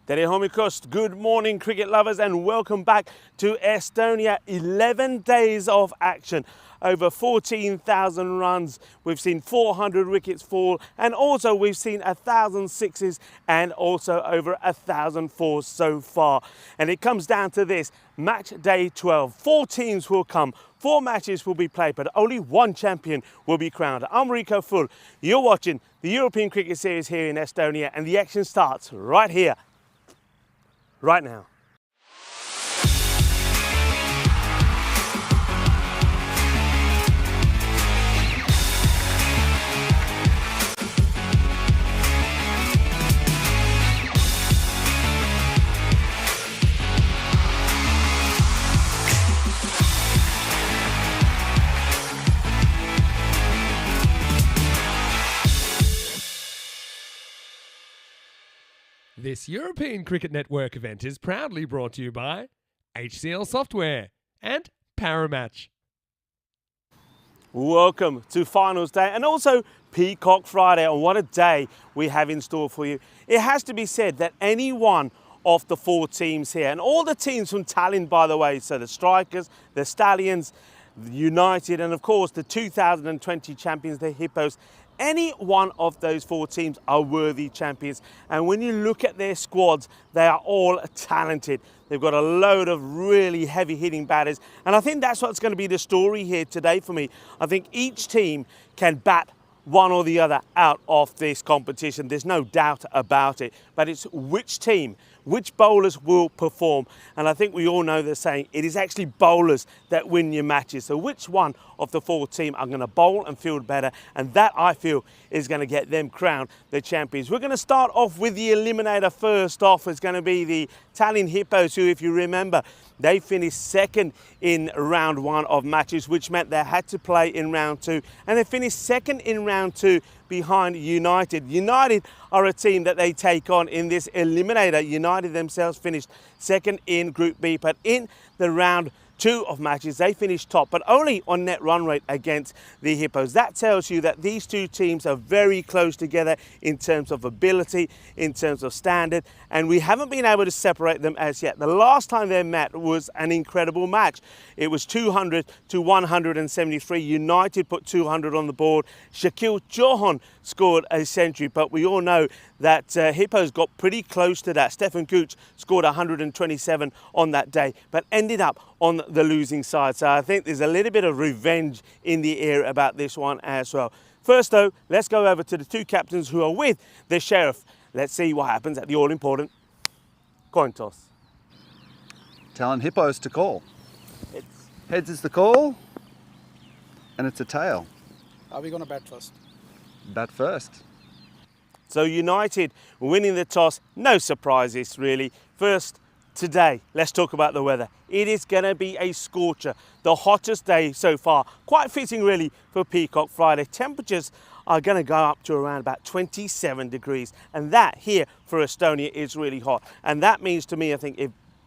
Terehomikost, good morning cricket lovers and welcome back to Estonia. 11 days of action, over 14,000 runs, we've seen 400 wickets fall and also we've seen 1,000 sixes and also over 1,000 fours so far. And it comes down to this, match day 12, 4 teams will come, 4 matches will be played, but only one champion will be crowned. I'm Rico Full, you're watching the European Cricket Series here in Estonia and the action starts right here. Right now. This European Cricket Network event is proudly brought to you by HCL Software and Paramatch. Welcome to finals day and also Peacock Friday, and what a day we have in store for you. It has to be said that any one of the 4 teams here, and all the teams from Tallinn by the way, so the Strikers, the Stallions, the United and of course the 2020 champions, the Hippos, any one of those 4 teams are worthy champions. And when you look at their squads, they are all talented. They've got a load of really heavy hitting batters. And I think that's what's going to be the story here today for me. I think each team can bat one or the other out of this competition. There's no doubt about it. But it's which team, which bowlers will perform. And I think we all know the saying, it is actually bowlers that win your matches. So which one of the 4 teams are going to bowl and field better? And that, I feel, is going to get them crowned the champions. We're going to start off with the Eliminator. First off is going to be the Tallinn Hippos, who, if you remember, they finished second in round 1 of matches, which meant they had to play in round 2. And they finished second in round 2 behind United. United are a team that they take on in this Eliminator. United themselves finished second in Group B, but in the round 2 of matches, they finished top, but only on net run rate against the Hippos. That tells you that these 2 teams are very close together in terms of ability, in terms of standard, and we haven't been able to separate them as yet. The last time they met was an incredible match. It was 200 to 173. United put 200 on the board. Shakil Chauhan scored a century, but we all know that Hippos got pretty close to that. Stefan Gooch scored 127 on that day, but ended up on the losing side. So I think there's a little bit of revenge in the air about this one as well. First though, let's go over to the 2 captains who are with the Sheriff. Let's see what happens at the all-important coin toss. Tallinn Hippos to call. Heads is the call, and it's a tail. Are we going to bat first? Bat first. So United winning the toss, no surprises really. First, today, let's talk about the weather. It is going to be a scorcher, the hottest day so far. Quite fitting really for Peacock Friday. Temperatures are going to go up to around about 27 degrees. And that here for Estonia is really hot. And that means to me, I think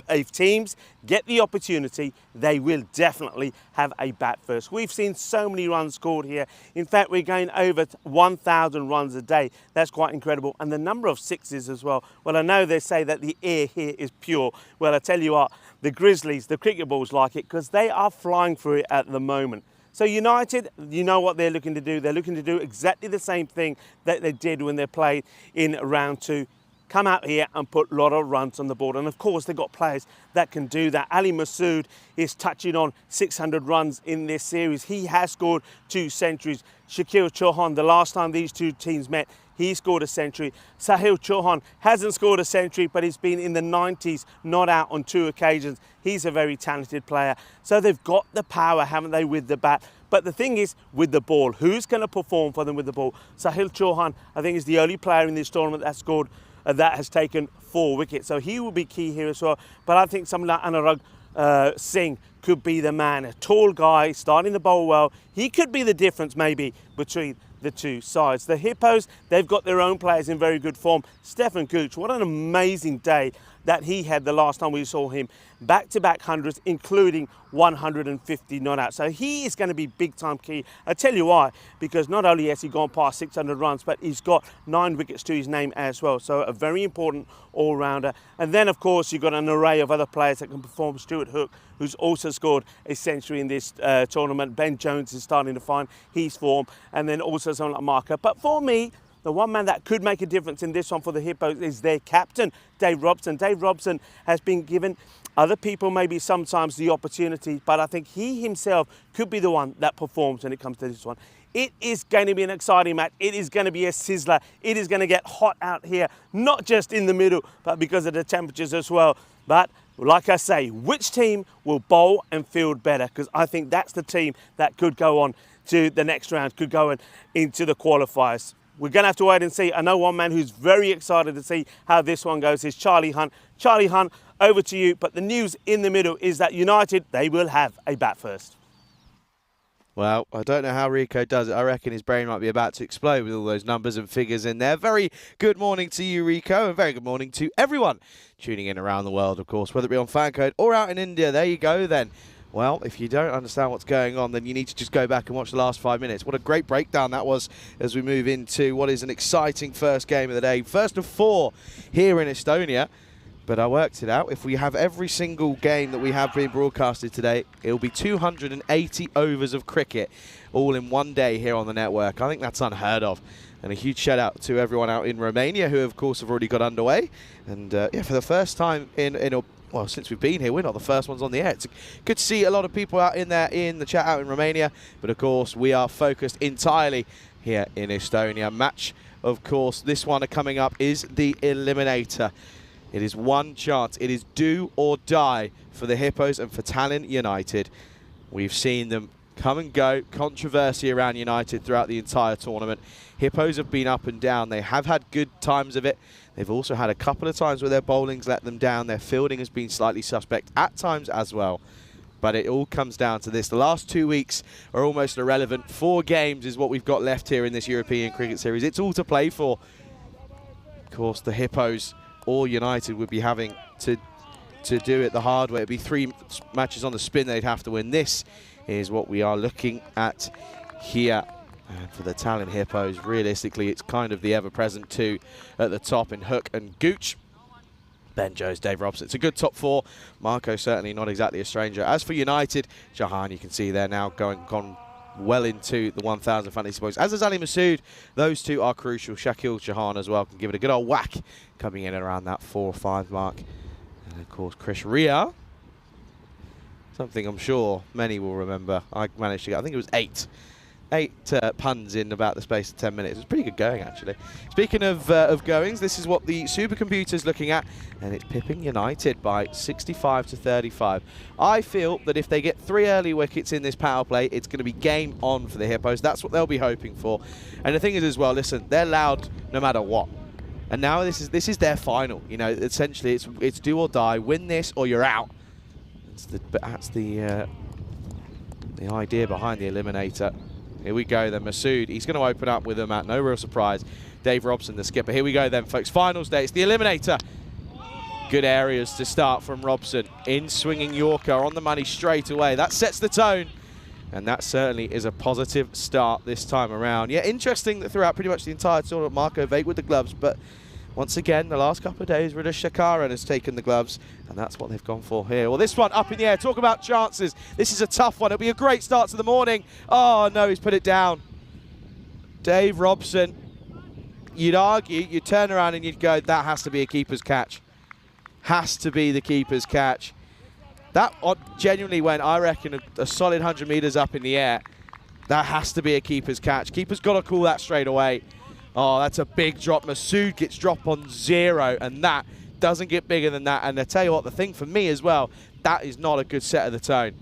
if teams get the opportunity, they will definitely have a bat first. We've seen so many runs scored here. In fact, we're going over 1,000 runs a day. That's quite incredible. And the number of sixes as well. Well, I know they say that the air here is pure. Well, I tell you what, the Grizzlies, the cricket balls like it because they are flying through it at the moment. So United, you know what they're looking to do. They're looking to do exactly the same thing that they did when they played in round 2. Come out here and put a lot of runs on the board. And of course, they've got players that can do that. Ali Masood is touching on 600 runs in this series. He has scored 2 centuries. Shakil Chauhan, the last time these 2 teams met, he scored a century. Sahil Chauhan hasn't scored a century, but he's been in the 90s, not out on 2 occasions. He's a very talented player. So they've got the power, haven't they, with the bat? But the thing is, with the ball, who's going to perform for them with the ball? Sahil Chauhan, I think, is the only player in this tournament that scored that has taken 4 wickets. So he will be key here as well. But I think someone like Anurag Singh could be the man. A tall guy, starting the bowl well. He could be the difference maybe between the 2 sides. The Hippos, they've got their own players in very good form. Stefan Gooch, what an amazing day that he had the last time we saw him. Back-to-back hundreds, including 150 not out. So he is going to be big-time key. I tell you why, because not only has he gone past 600 runs, but he's got 9 wickets to his name as well. So a very important all-rounder. And then, of course, you've got an array of other players that can perform. Stuart Hook, who's also scored a century in this tournament. Ben Jones is starting to find his form. And then also someone like Marker. But for me, the one man that could make a difference in this one for the Hippos is their captain, Dave Robson. Dave Robson has been given other people maybe sometimes the opportunity, but I think he himself could be the one that performs when it comes to this one. It is going to be an exciting match. It is going to be a sizzler. It is going to get hot out here, not just in the middle, but because of the temperatures as well. But like I say, which team will bowl and field better? Because I think that's the team that could go on to the next round, could go into the qualifiers. We're going to have to wait and see. I know one man who's very excited to see how this one goes is Charlie Hunt. Charlie Hunt, over to you. But the news in the middle is that United, they will have a bat first. Well, I don't know how Rico does it. I reckon his brain might be about to explode with all those numbers and figures in there. Very good morning to you, Rico, and very good morning to everyone tuning in around the world, of course, whether it be on Fancode or out in India. There you go, then. Well, if you don't understand what's going on, then you need to just go back and watch the last 5 minutes. What a great breakdown that was as we move into what is an exciting first game of the day. First of 4 here in Estonia. But I worked it out. If we have every single game that we have been broadcasted today, it'll be 280 overs of cricket all in one day here on the network. I think that's unheard of. And a huge shout out to everyone out in Romania who, of course, have already got underway. And yeah, for the first time well, since we've been here, we're not the first ones on the air. It's good to see a lot of people out in there in the chat out in Romania. But, of course, we are focused entirely here in Estonia. Match, of course, this one coming up is the Eliminator. It is one chance. It is do or die for the Hippos and for Tallinn United. We've seen them come and go. Controversy around United throughout the entire tournament. Hippos have been up and down. They have had good times of it. They've also had a couple of times where their bowling's let them down. Their fielding has been slightly suspect at times as well. But it all comes down to this. The last 2 weeks are almost irrelevant. 4 games is what we've got left here in this European Cricket Series. It's all to play for. Of course, the Hippos or United would be having to do it the hard way. It'd be 3 matches on the spin they'd have to win. This is what we are looking at here. And for the Tallinn Hippos, realistically, it's kind of the ever-present 2 at the top in Hook and Gooch. Ben Jones, Dave Robson. It's a good top 4. Marco certainly not exactly a stranger. As for United, Jahan, you can see they're now gone well into the 1,000 fantasy points. As is Ali Masood, those 2 are crucial. Shakil Jahan as well can give it a good old whack, coming in at around that 4 or 5 mark. And of course, Chris Ria, something I'm sure many will remember. I managed to get, I think it was 8 puns in about the space of 10 minutes. It was pretty good going, actually. Speaking of goings, this is what the supercomputer's looking at, and it's pipping United by 65 to 35. I feel that if they get 3 early wickets in this power play, it's going to be game on for the Hippos. That's what they'll be hoping for. And the thing is as well, listen, they're loud no matter what. And now this is their final. You know, essentially it's do or die. Win this or you're out. That's the idea behind the Eliminator. Here we go then, Masood. He's going to open up with them at no real surprise. Dave Robson, the skipper. Here we go then, folks. Finals day. It's the Eliminator. Good areas to start from Robson. In swinging Yorker on the money straight away. That sets the tone. And that certainly is a positive start this time around. Yeah, interesting that throughout pretty much the entire tournament, Marco Veit with the gloves. But once again, the last couple of days, Riddha Shakaran has taken the gloves. And that's what they've gone for here. Well, this one up in the air. Talk about chances. This is a tough one. It'll be a great start to the morning. Oh, no, he's put it down. Dave Robson. You'd argue, you'd turn around and you'd go, that has to be a keeper's catch. Has to be the keeper's catch. That genuinely went, I reckon, a solid 100 metres up in the air. That has to be a keeper's catch. Keeper's got to call that straight away. Oh, that's a big drop. Masood gets dropped on 0, and that doesn't get bigger than that. And I tell you what, the thing for me as well, that is not a good set of the tone.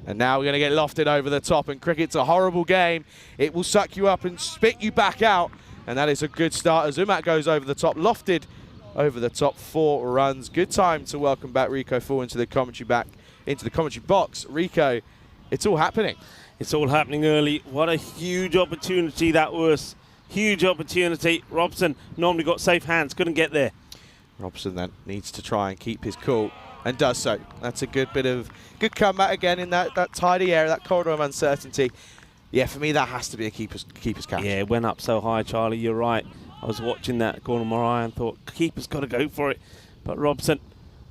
And now we're going to get lofted over the top, and cricket's a horrible game. It will suck you up and spit you back out, and that is a good start as Umat goes over the top, lofted over the top, 4 runs. Good time to welcome back Rico Full into the commentary box. Rico, it's all happening. It's all happening early. What a huge opportunity that was. Huge opportunity. Robson normally got safe hands, couldn't get there. Robson then needs to try and keep his cool, and does so. That's a good comeback again in that tidy area, that corridor of uncertainty. Yeah, for me, that has to be a keeper's catch. Yeah, it went up so high, Charlie. You're right. I was watching that corner of my eye and thought, keeper's got to go for it. But Robson,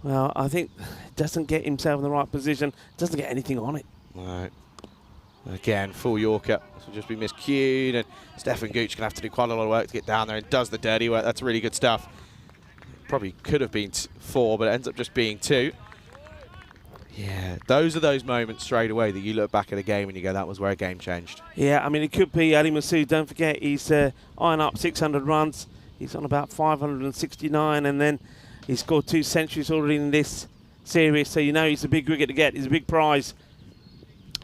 well, I think doesn't get himself in the right position, doesn't get anything on it. Right. Again, full Yorker. This will just be miscued, and Stefan Gooch can have to do quite a lot of work to get down there, and does the dirty work. That's really good stuff. Probably could have been 4, but it ends up just being 2. Yeah, those are those moments straight away that you look back at a game and you go, that was where a game changed. Yeah, I mean, it could be Ali Masood. Don't forget, he's eyeing up 600 runs. He's on about 569, and then he scored 2 centuries already in this series, so you know he's a big wicket to get. He's a big prize.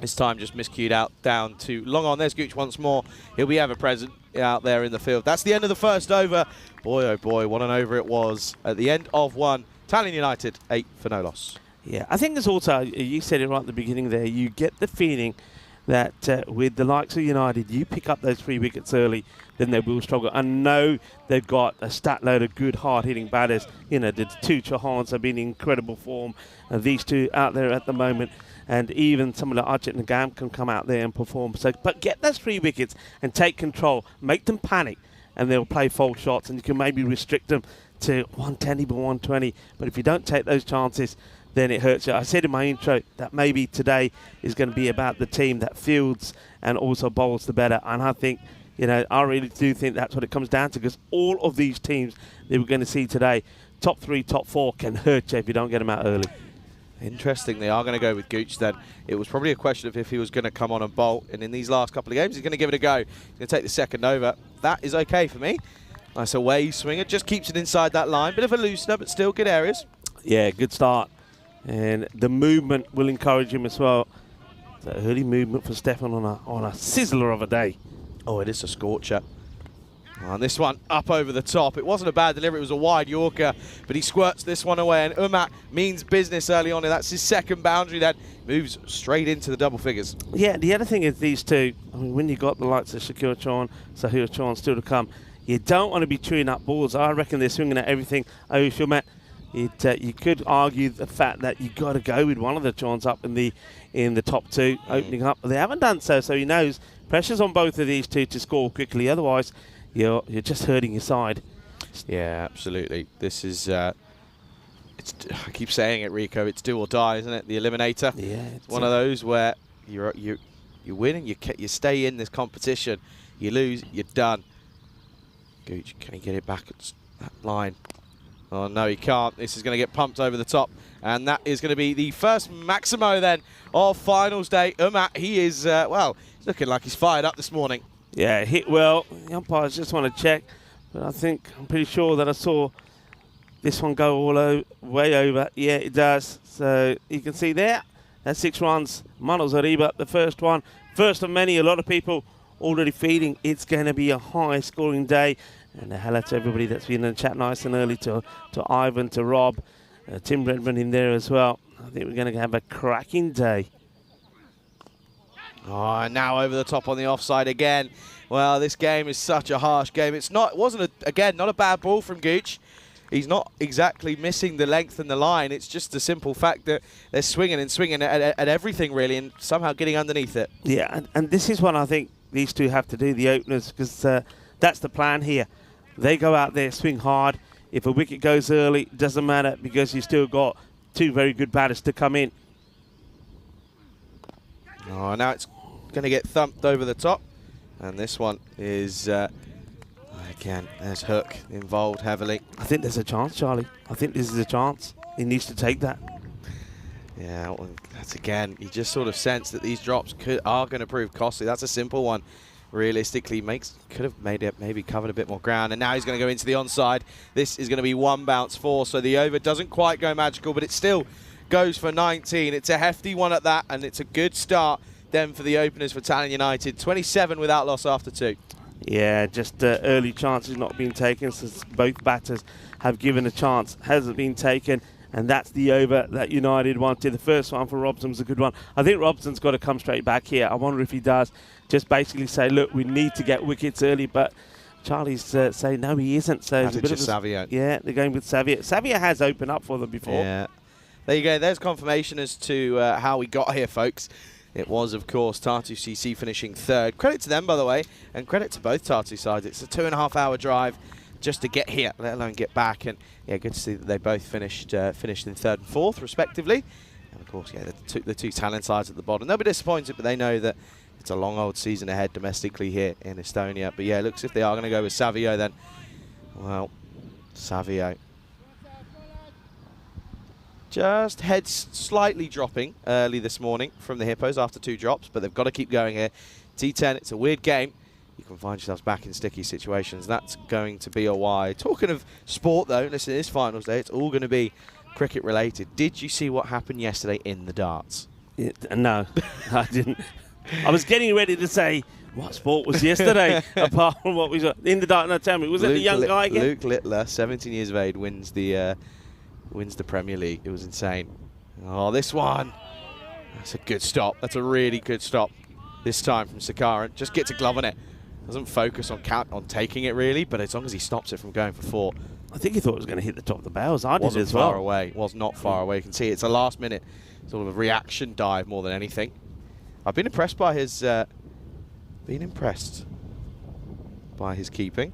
This time just miscued out down to long on. There's Gooch once more. He'll be ever present out there in the field. That's the end of the first over. Boy, oh boy, what an over it was. At the end of 1, Stallions United 8 for no loss. Yeah, I think there's also, you said it right at the beginning there, you get the feeling that with the likes of United, you pick up those 3 wickets early, then they will struggle. I know they've got a stat load of good, hard-hitting batters. You know, the 2 Chauhans have been in incredible form. These 2 out there at the moment. And even some of the Archit and Nagam can come out there and perform. So, but get those 3 wickets and take control. Make them panic, and they'll play false shots. And you can maybe restrict them to 110, even 120. But if you don't take those chances, then it hurts you. I said in my intro that maybe today is going to be about the team that fields and also bowls the better. And I think, you know, I really do think that's what it comes down to, because all of these teams that we're going to see today, top 3, top 4, can hurt you if you don't get them out early. Interesting, they are going to go with Gooch then. It was probably a question of if he was going to come on and bowl, and in these last couple of games he's going to give it a go. He's going to take the second over. That is okay for me. Nice away swinger, just keeps it inside that line. Bit of a loosener, but still good areas. Yeah, good start. And the movement will encourage him as well. The early movement for Stefan on a sizzler of a day. Oh, it is a scorcher. And this one up over the top. It wasn't a bad delivery, it was a wide Yorker, but he squirts this one away, and Umat means business early on, and that's his second boundary then. Moves straight into the double figures. Yeah, the other thing is these 2, I mean, when you got the likes of Shakir Chauhan, Sahir Chauhan still to come, you don't want to be chewing up balls. I reckon they're swinging at everything. Oh, Shumat, you could argue the fact that you got to go with one of the Chauhans up in the top 2, opening up, but they haven't done so, so he knows pressure's on both of these 2 to score quickly, otherwise you're just hurting your side. Yeah, absolutely. This is, I keep saying it, Rico, it's do or die, isn't it? The Eliminator. Yeah. It's one of those where you win and you stay in this competition. You lose, you're done. Gooch, can he get it back at that line? Oh, no, he can't. This is going to get pumped over the top. And that is going to be the first Maximo then of finals day. Umat, he is, well, he's looking like he's fired up this morning. Yeah, hit well. The umpires just want to check, but I'm pretty sure that I saw this one go way over. Yeah, it does. So you can see there, that's 6 runs. Manos Arriba, the first one. First of many. A lot of people already feeling it's going to be a high-scoring day. And hello to everybody that's been in the chat nice and early, to Ivan, to Rob, Tim Redmond in there as well. I think we're going to have a cracking day. Oh, and now over the top on the offside again. Well, this game is such a harsh game. It wasn't not a bad ball from Gooch. He's not exactly missing the length and the line. It's just the simple fact that they're swinging and swinging at everything, really, and somehow getting underneath it. Yeah, and this is what I think these 2 have to do, the openers, because that's the plan here. They go out there, swing hard. If a wicket goes early, it doesn't matter, because you still got 2 very good batters to come in. Oh, now it's going to get thumped over the top. And this one is, again, there's Hook involved heavily. I think there's a chance, Charlie. I think this is a chance. He needs to take that. Yeah, well, that's again, you just sort of sense that these drops are going to prove costly. That's a simple one. Realistically, could have made it, maybe covered a bit more ground. And now he's going to go into the onside. This is going to be 1 bounce 4. So the over doesn't quite go magical, but it still goes for 19. It's a hefty one at that, and it's a good start then for the openers for Stallions United. 27 without loss after 2. Yeah, just early chances not being taken, since both batters have given a chance. Hasn't been taken, and that's the over that United wanted. The first one for Robson was a good one. I think Robson's got to come straight back here. I wonder if he does. Just basically say, look, we need to get wickets early, but Charlie's saying no, he isn't. So That's just Savio. Yeah, they're going with Savio. Savio has opened up for them before. Yeah. There you go. There's confirmation as to how we got here, folks. It was, of course, Tartu CC finishing third. Credit to them, by the way, and credit to both Tartu sides. It's a 2.5-hour drive just to get here, let alone get back. And yeah, good to see that they both finished in third and fourth, respectively. And of course, yeah, the two talent sides at the bottom. They'll be disappointed, but they know that it's a long old season ahead domestically here in Estonia. But yeah, it looks if they are going to go with Savio, then well, Savio. Just heads slightly dropping early this morning from the Hippos after 2 drops, but they've got to keep going here. T10, it's a weird game. You can find yourselves back in sticky situations. That's going to be a why. Talking of sport, though, listen, it is finals day. It's all going to be cricket related. Did you see what happened yesterday in the darts? No, I didn't. I was getting ready to say, what sport was yesterday, apart from what we saw in the dark? No, tell me, was it the young guy again? Luke Littler, 17 years of age, wins the Premier League. It was insane. Oh, this one. That's a good stop. That's a really good stop this time from Sakaran. Just gets a glove on it. Doesn't focus on taking it, really, but as long as he stops it from going for 4. I think he thought it was going to hit the top of the barrels. I did as well. Wasn't far away. Was not far away. You can see it's a last-minute sort of a reaction dive more than anything. I've been impressed by his... keeping.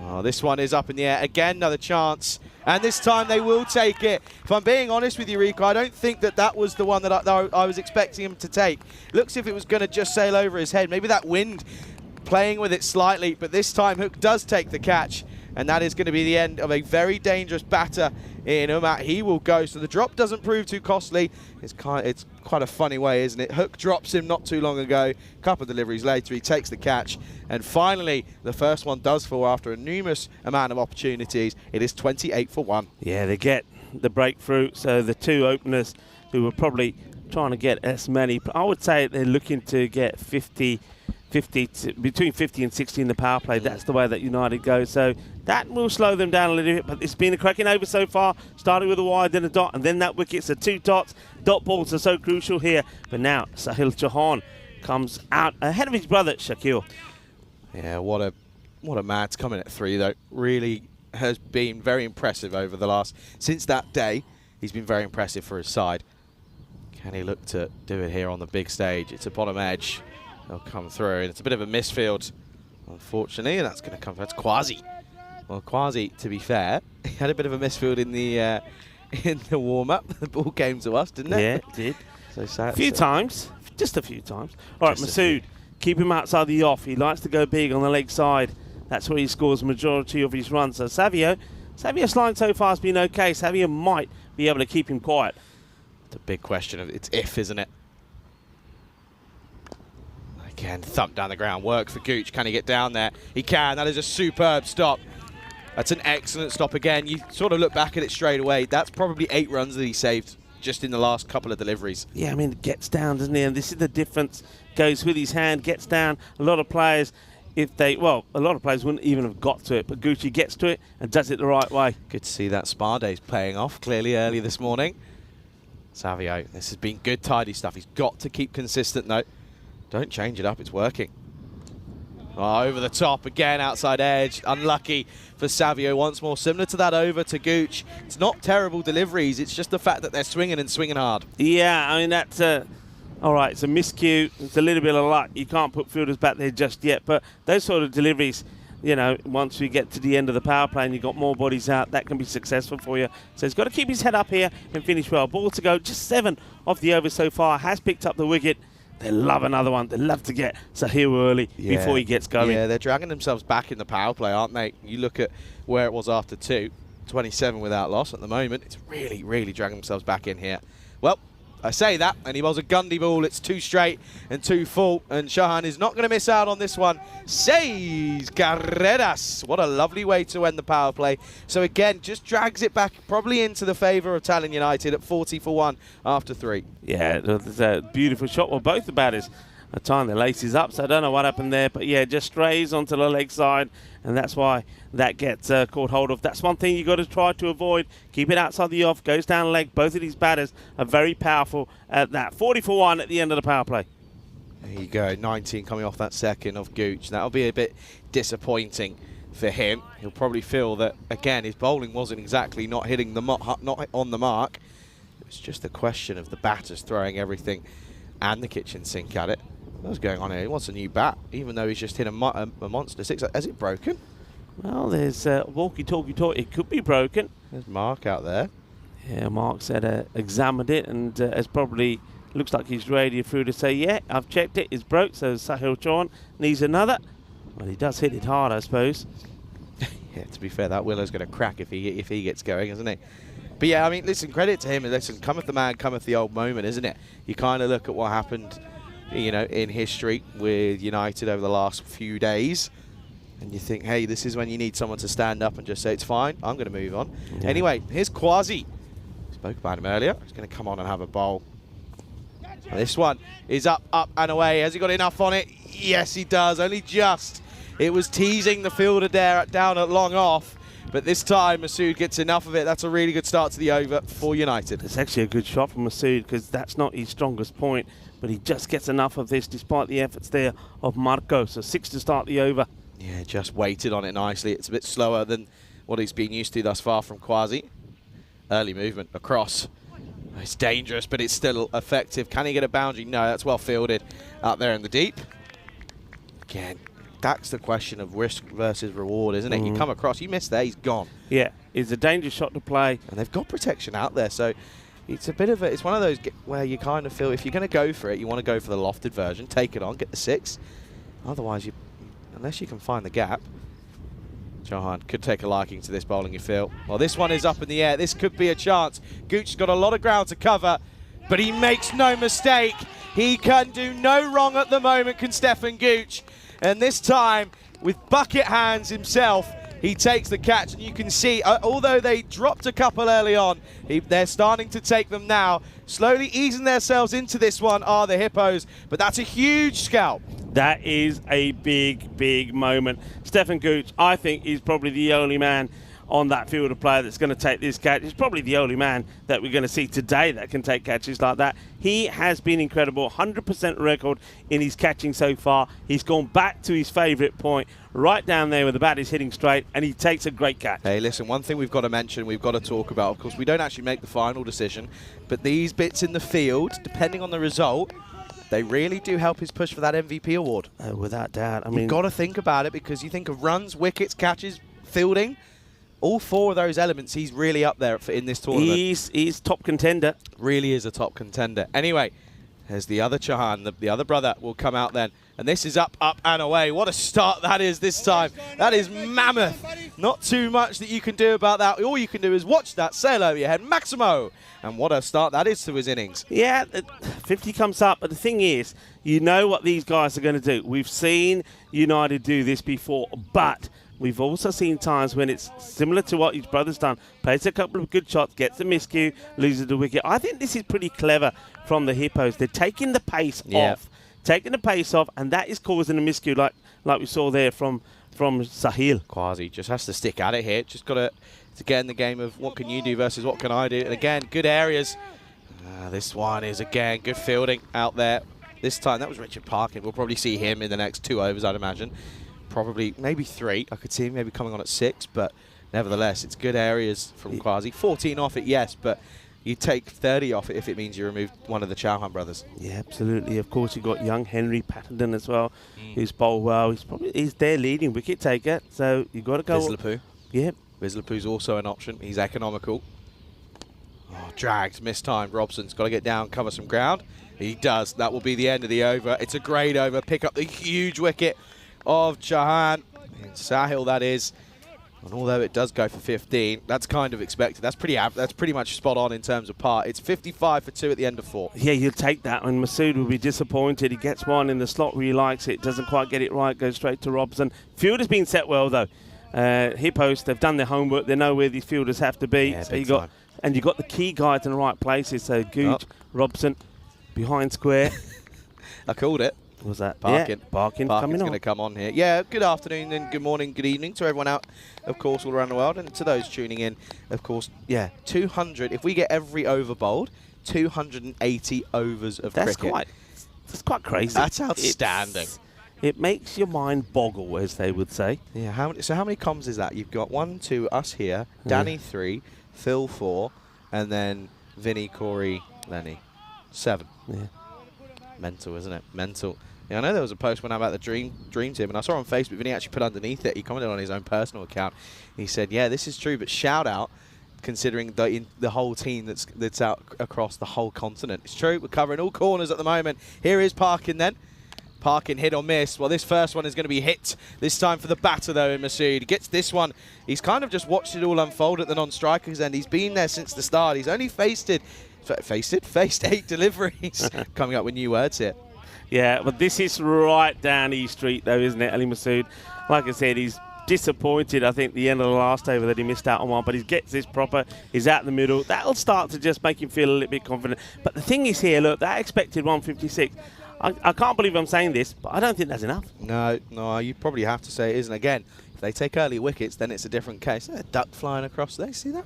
Oh, this one is up in the air. Again, another chance. And this time they will take it. If I'm being honest with you, Rico, I don't think that was the one that I was expecting him to take. Looks as if it was going to just sail over his head. Maybe that wind playing with it slightly, but this time Hook does take the catch. And that is going to be the end of a very dangerous batter in Umat. He will go. So the drop doesn't prove too costly. It's quite a funny way, isn't it? Hook drops him not too long ago. Couple of deliveries later, he takes the catch. And finally, the first one does fall after a numerous amount of opportunities. It is 28 for 1. Yeah, they get the breakthrough. So the 2 openers who were probably trying to get as many, I would say they're looking to get between 50 and 60 in the power play. That's the way that United goes. So that will slow them down a little bit, but it's been a cracking over so far, starting with a wide, then a dot, and then that wicket. So 2 dots. Dot balls are so crucial here. But now Sahil Chauhan comes out ahead of his brother Shakil. Yeah, what a man to come in at 3, though. Really has been very impressive over the since that day. He's been very impressive for his side. Can he look to do it here on the big stage? It's a bottom edge. They'll come through, and it's a bit of a misfield, unfortunately, and that's going to come. That's Quasi. Well, Quasi, to be fair, he had a bit of a misfield in the warm-up. The ball came to us, didn't it? Yeah, it did. So sad. A few times, just a few times. All right, Masood, keep him outside the off. He likes to go big on the leg side. That's where he scores the majority of his runs. So Savio's line so far has been okay. Savio might be able to keep him quiet. It's a big question. It's if, isn't it? Again, thump down the ground. Work for Gooch. Can he get down there? He can. That is a superb stop. That's an excellent stop again. You sort of look back at it straight away. That's probably 8 runs that he saved just in the last couple of deliveries. Yeah, I mean, it gets down, doesn't he? And this is the difference. Goes with his hand, gets down. A lot of players, a lot of players wouldn't even have got to it, but Gucci gets to it and does it the right way. Good to see that Spa Day's paying off clearly early this morning. Savio, this has been good, tidy stuff. He's got to keep consistent, though. Don't change it up, it's working. Oh, over the top again, outside edge. Unlucky for Savio once more. Similar to that over to Gooch. It's not terrible deliveries, it's just the fact that they're swinging and swinging hard. Yeah, I mean, that's all right, it's a miscue. It's a little bit of luck. You can't put fielders back there just yet, but those sort of deliveries, you know, once we get to the end of the power play and you've got more bodies out, that can be successful for you. So he's got to keep his head up here and finish well. Ball to go, just 7 off the over so far. Has picked up the wicket. They love another one. They love to get Sahil early before he gets going. Yeah, they're dragging themselves back in the power play, aren't they? You look at where it was after 2, 27 without loss at the moment. It's really, really dragging themselves back in here. Well, I say that, and he bowls a Gundy ball. It's 2 straight and 2 full, and Chauhan is not going to miss out on this one. 6 carreras. What a lovely way to end the power play. So again, just drags it back probably into the favour of Tallinn United at 40 for 1 after 3. Yeah, it's a beautiful shot. Well, both the batters are tying their laces up, so I don't know what happened there, but yeah, just strays onto the leg side, and that's why that gets caught hold of. That's one thing you've got to try to avoid. Keep it outside the off, goes down leg. Both of these batters are very powerful at that. 40 for 1 at the end of the power play. There you go, 19 coming off that second of Gooch. That'll be a bit disappointing for him. He'll probably feel that, again, his bowling wasn't exactly not hitting the not on the mark. It was just a question of the batters throwing everything and the kitchen sink at it. What's going on here? He wants a new bat, even though he's just hit a monster six. Has it broken? Well, there's walkie-talkie talk. It could be broken. There's Mark out there. Yeah, Mark said examined it and has probably looks like he's radio through to say, yeah, I've checked it. It's broke. So Sahil Chauhan needs another. Well, he does hit it hard, I suppose. Yeah, to be fair, that Willow's going to crack if he gets going, isn't he? But yeah, I mean, listen, credit to him. Listen, cometh the man, cometh the old moment, isn't it? You kind of look at what happened, you know, in history with United over the last few days, and you think, hey, this is when you need someone to stand up and just say, it's fine, I'm going to move on. Yeah. Anyway, here's Quasi. Spoke about him earlier. He's going to come on and have a bowl. And this one is up, up and away. Has he got enough on it? Yes, he does. Only just. It was teasing the fielder there down at long off. But this time, Masood gets enough of it. That's a really good start to the over for United. It's actually a good shot from Masood because that's not his strongest point. But he just gets enough of this despite the efforts there of Marco. So 6 to start the over. Yeah, just waited on it nicely. It's a bit slower than what he's been used to thus far from Quasi. Early movement across. It's dangerous, but it's still effective. Can he get a boundary? No, that's well fielded out there in the deep. Again, that's the question of risk versus reward, isn't it? You come across, you miss there, he's gone. Yeah, it's a dangerous shot to play. And they've got protection out there, so it's a bit of a, it's one of those where you kind of feel if you're going to go for it, you want to go for the lofted version, take it on, get the 6. Otherwise, unless you can find the gap, Chauhan could take a liking to this bowling, you feel. Well, this one is up in the air. This could be a chance. Gooch has got a lot of ground to cover, but he makes no mistake. He can do no wrong at the moment, can Stefan Gooch. And this time, with bucket hands himself, he takes the catch. And you can see, although they dropped a couple early on, they're starting to take them now. Slowly easing themselves into this one are the Hippos, but that's a huge scalp. That is a big, big moment. Stefan Gooch, I think, is probably the only man on that field of play that's going to take this catch. He's probably the only man that we're going to see today that can take catches like that. He has been incredible, 100% record in his catching so far. He's gone back to his favourite point, right down there where the bat is hitting straight, and he takes a great catch. Hey, listen, one thing we've got to mention, we've got to talk about, of course, we don't actually make the final decision, but these bits in the field, depending on the result, they really do help his push for that MVP award. Without doubt. I mean, you've got to think about it because you think of runs, wickets, catches, fielding. All 4 of those elements, he's really up there in this tournament. He's top contender. Really is a top contender. Anyway, there's the other Chauhan, the other brother will come out then. And this is up, up and away. What a start that is this time. That is mammoth. Not too much that you can do about that. All you can do is watch that sail over your head. Maximo. And what a start that is to his innings. Yeah, 50 comes up. But the thing is, you know what these guys are going to do. We've seen United do this before, but we've also seen times when it's similar to what his brother's done. Plays a couple of good shots, gets a miscue, loses the wicket. I think this is pretty clever from the Hippos. They're taking the pace off. Taking the pace off, and that is causing a miscue like we saw there from Sahil. Quasi just has to stick at it here. Just got to get in the game of what can you do versus what can I do. And again, good areas. This one is, again, good fielding out there. This time, that was Richard Parkin. We'll probably see him in the next 2 overs, I'd imagine. Probably, maybe 3. I could see him maybe coming on at 6, but nevertheless, it's good areas from Quasi. 14 off it, yes, but you take 30 off it if it means you remove one of the Chauhan brothers. Yeah, absolutely. Of course, you've got young Henry Patterson as well, who's bowled well. He's their leading wicket taker, so you've got to go. Vizlapu. Yeah. Vizlapu's also an option. He's economical. Oh, dragged, mistimed. Robson's got to get down, cover some ground. He does. That will be the end of the over. It's a great over. Pick up the huge wicket of Chauhan. And Sahil, that is. And although it does go for 15, that's kind of expected. That's pretty much spot on in terms of par. It's 55 for 2 at the end of 4. Yeah, you'll take that. And Masood will be disappointed. He gets one in the slot where he likes it. Doesn't quite get it right. Goes straight to Robson. Field has been set well, though. Hippos, they've done their homework. They know where these fielders have to be. Yeah, so you got the key guys in the right places. So Gooch, Robson, behind square. I called it. What was that? Parkin. Yeah, Parkin's coming on. Going to come on here. Yeah, good afternoon and good morning, good evening to everyone out, of course, all around the world. And to those tuning in, of course, yeah, 200. If we get every over bowled, 280 overs of cricket. That's quite It's quite crazy. That's outstanding. It makes your mind boggle, as they would say. Yeah. How many comms is that? You've got 1, 2, us here, Danny 3, Phil 4, and then Vinny, Corey, Lenny 7. Yeah. Mental, isn't it? Mental. Yeah, I know there was a post when about the dream team, and I saw on Facebook, Vinny actually put underneath it, he commented on his own personal account. He said, yeah, this is true, but shout out, considering the whole team that's out across the whole continent. It's true, we're covering all corners at the moment. Here is Parkin then. Parkin hit or miss. Well, this first one is going to be hit. This time for the batter, though, in Masood. He gets this one. He's kind of just watched it all unfold at the non-striker's end. He's been there since the start. He's only faced 8 deliveries. Coming up with new words here. Yeah, but this is right down East Street, though, isn't it, Ali Masood? Like I said, he's disappointed, I think, the end of the last over that he missed out on one, but he gets this proper. He's out in the middle. That'll start to just make him feel a little bit confident. But the thing is here, look, that expected 156. I can't believe I'm saying this, but I don't think that's enough. No, you probably have to say it isn't. Again, if they take early wickets, then it's a different case. A duck flying across there, see that?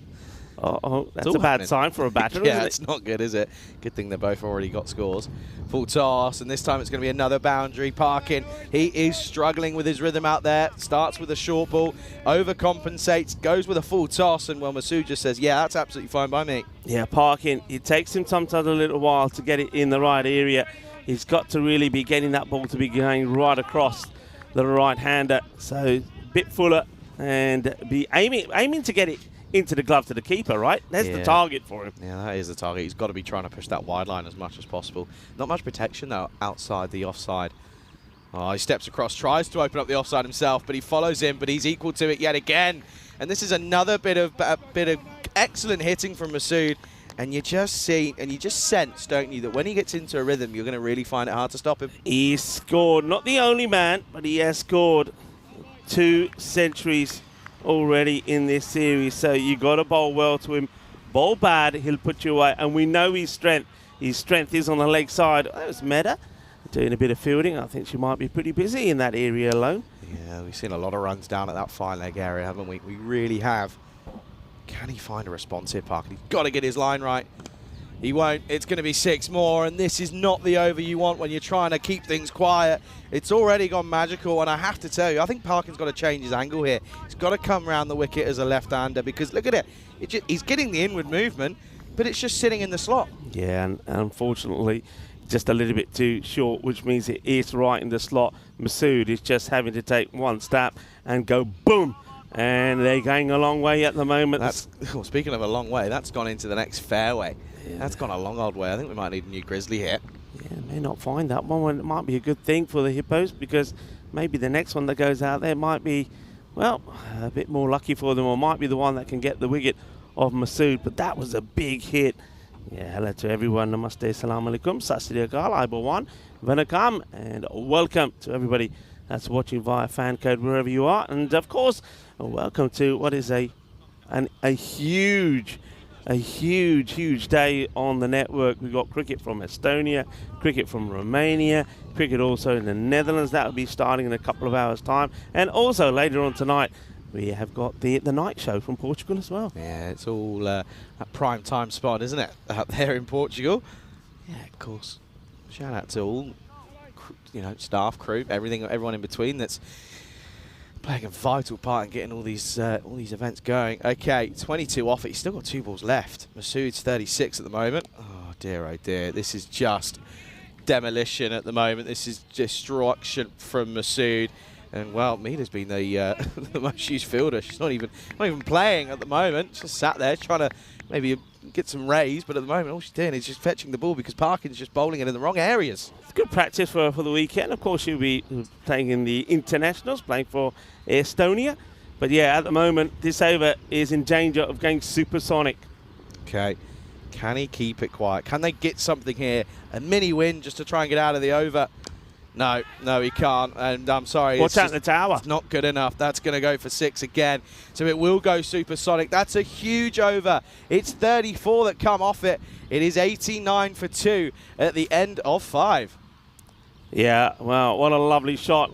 Oh, that's a bad sign for a batter, yeah, isn't it? it's not good, is it? Good thing they both already got scores. Full toss, and this time it's going to be another boundary. Parkin, he is struggling with his rhythm out there. Starts with a short ball, overcompensates, goes with a full toss, and well, Masood just says, yeah, that's absolutely fine by me. Yeah, Parkin, it takes him sometimes a little while to get it in the right area. He's got to really be getting that ball to be going right across the right-hander. So a bit fuller and be aiming to get it into the glove to the keeper, right? That's the target for him. Yeah, that is the target. He's got to be trying to push that wide line as much as possible. Not much protection, though, outside the offside. Oh, he steps across, tries to open up the offside himself, but he follows him, but he's equal to it yet again. And this is another bit of excellent hitting from Masood. And you just see, and you just sense, don't you, that when he gets into a rhythm, you're going to really find it hard to stop him. He's scored, not the only man, but he has scored 2 centuries already in this series. So you got to bowl well to him. Bowl bad, he'll put you away. And we know his strength. His strength is on the leg side. That was Meta doing a bit of fielding. I think she might be pretty busy in that area alone. Yeah, we've seen a lot of runs down at that fine leg area, haven't we? We really have. Can he find a response here, Parker? He's got to get his line right. He won't. It's going to be 6 more, and this is not the over you want when you're trying to keep things quiet. It's already gone magical, and I have to tell you, I think Parkin's got to change his angle here. He's got to come around the wicket as a left-hander, because look at it. He's getting the inward movement, but it's just sitting in the slot. Yeah, and unfortunately, just a little bit too short, which means it is right in the slot. Masood is just having to take one step and go boom. And they're going a long way at the moment. Well, speaking of a long way, that's gone into the next fairway. Yeah. That's gone a long old way. I think we might need a new Grizzly here. Yeah, may not find that one. It might be a good thing for the Hippos, because maybe the next one that goes out there might be, well, a bit more lucky for them, or might be the one that can get the wicket of Masood. But that was a big hit. Yeah, hello to everyone. Namaste, salam alaikum, sat sri akal, aibawan, vanakkam, and welcome to everybody that's watching via fan code wherever you are. And of course, welcome to what is a huge day on the network. We've got cricket from Estonia, cricket from Romania, cricket also in the Netherlands. That will be starting in a couple of hours' time. And also later on tonight, we have got the night show from Portugal as well. Yeah, it's all a prime time spot, isn't it, out there in Portugal? Yeah, of course. Shout out to all, staff, crew, everyone in between that's playing a vital part in getting all these events going. Okay, 22 off it. He's still got 2 balls left. Masood's 36 at the moment. Oh dear. This is just demolition at the moment. This is destruction from Masood. And well, Mita's been the most used fielder. She's not even playing at the moment. She's just sat there trying to maybe get some rays, but at the moment all she's doing is just fetching the ball because Parkin's just bowling it in the wrong areas. It's good practice for the weekend. Of course, she'll be playing in the internationals, playing for Estonia. But yeah, at the moment, this over is in danger of going supersonic. Okay. Can he keep it quiet? Can they get something here? A mini win just to try and get out of the over? No, he can't. And I'm sorry. Watch out in the tower. It's not good enough. That's going to go for 6 again. So it will go supersonic. That's a huge over. It's 34 that come off it. It is 89 for 2 at the end of 5. Yeah, well, what a lovely shot.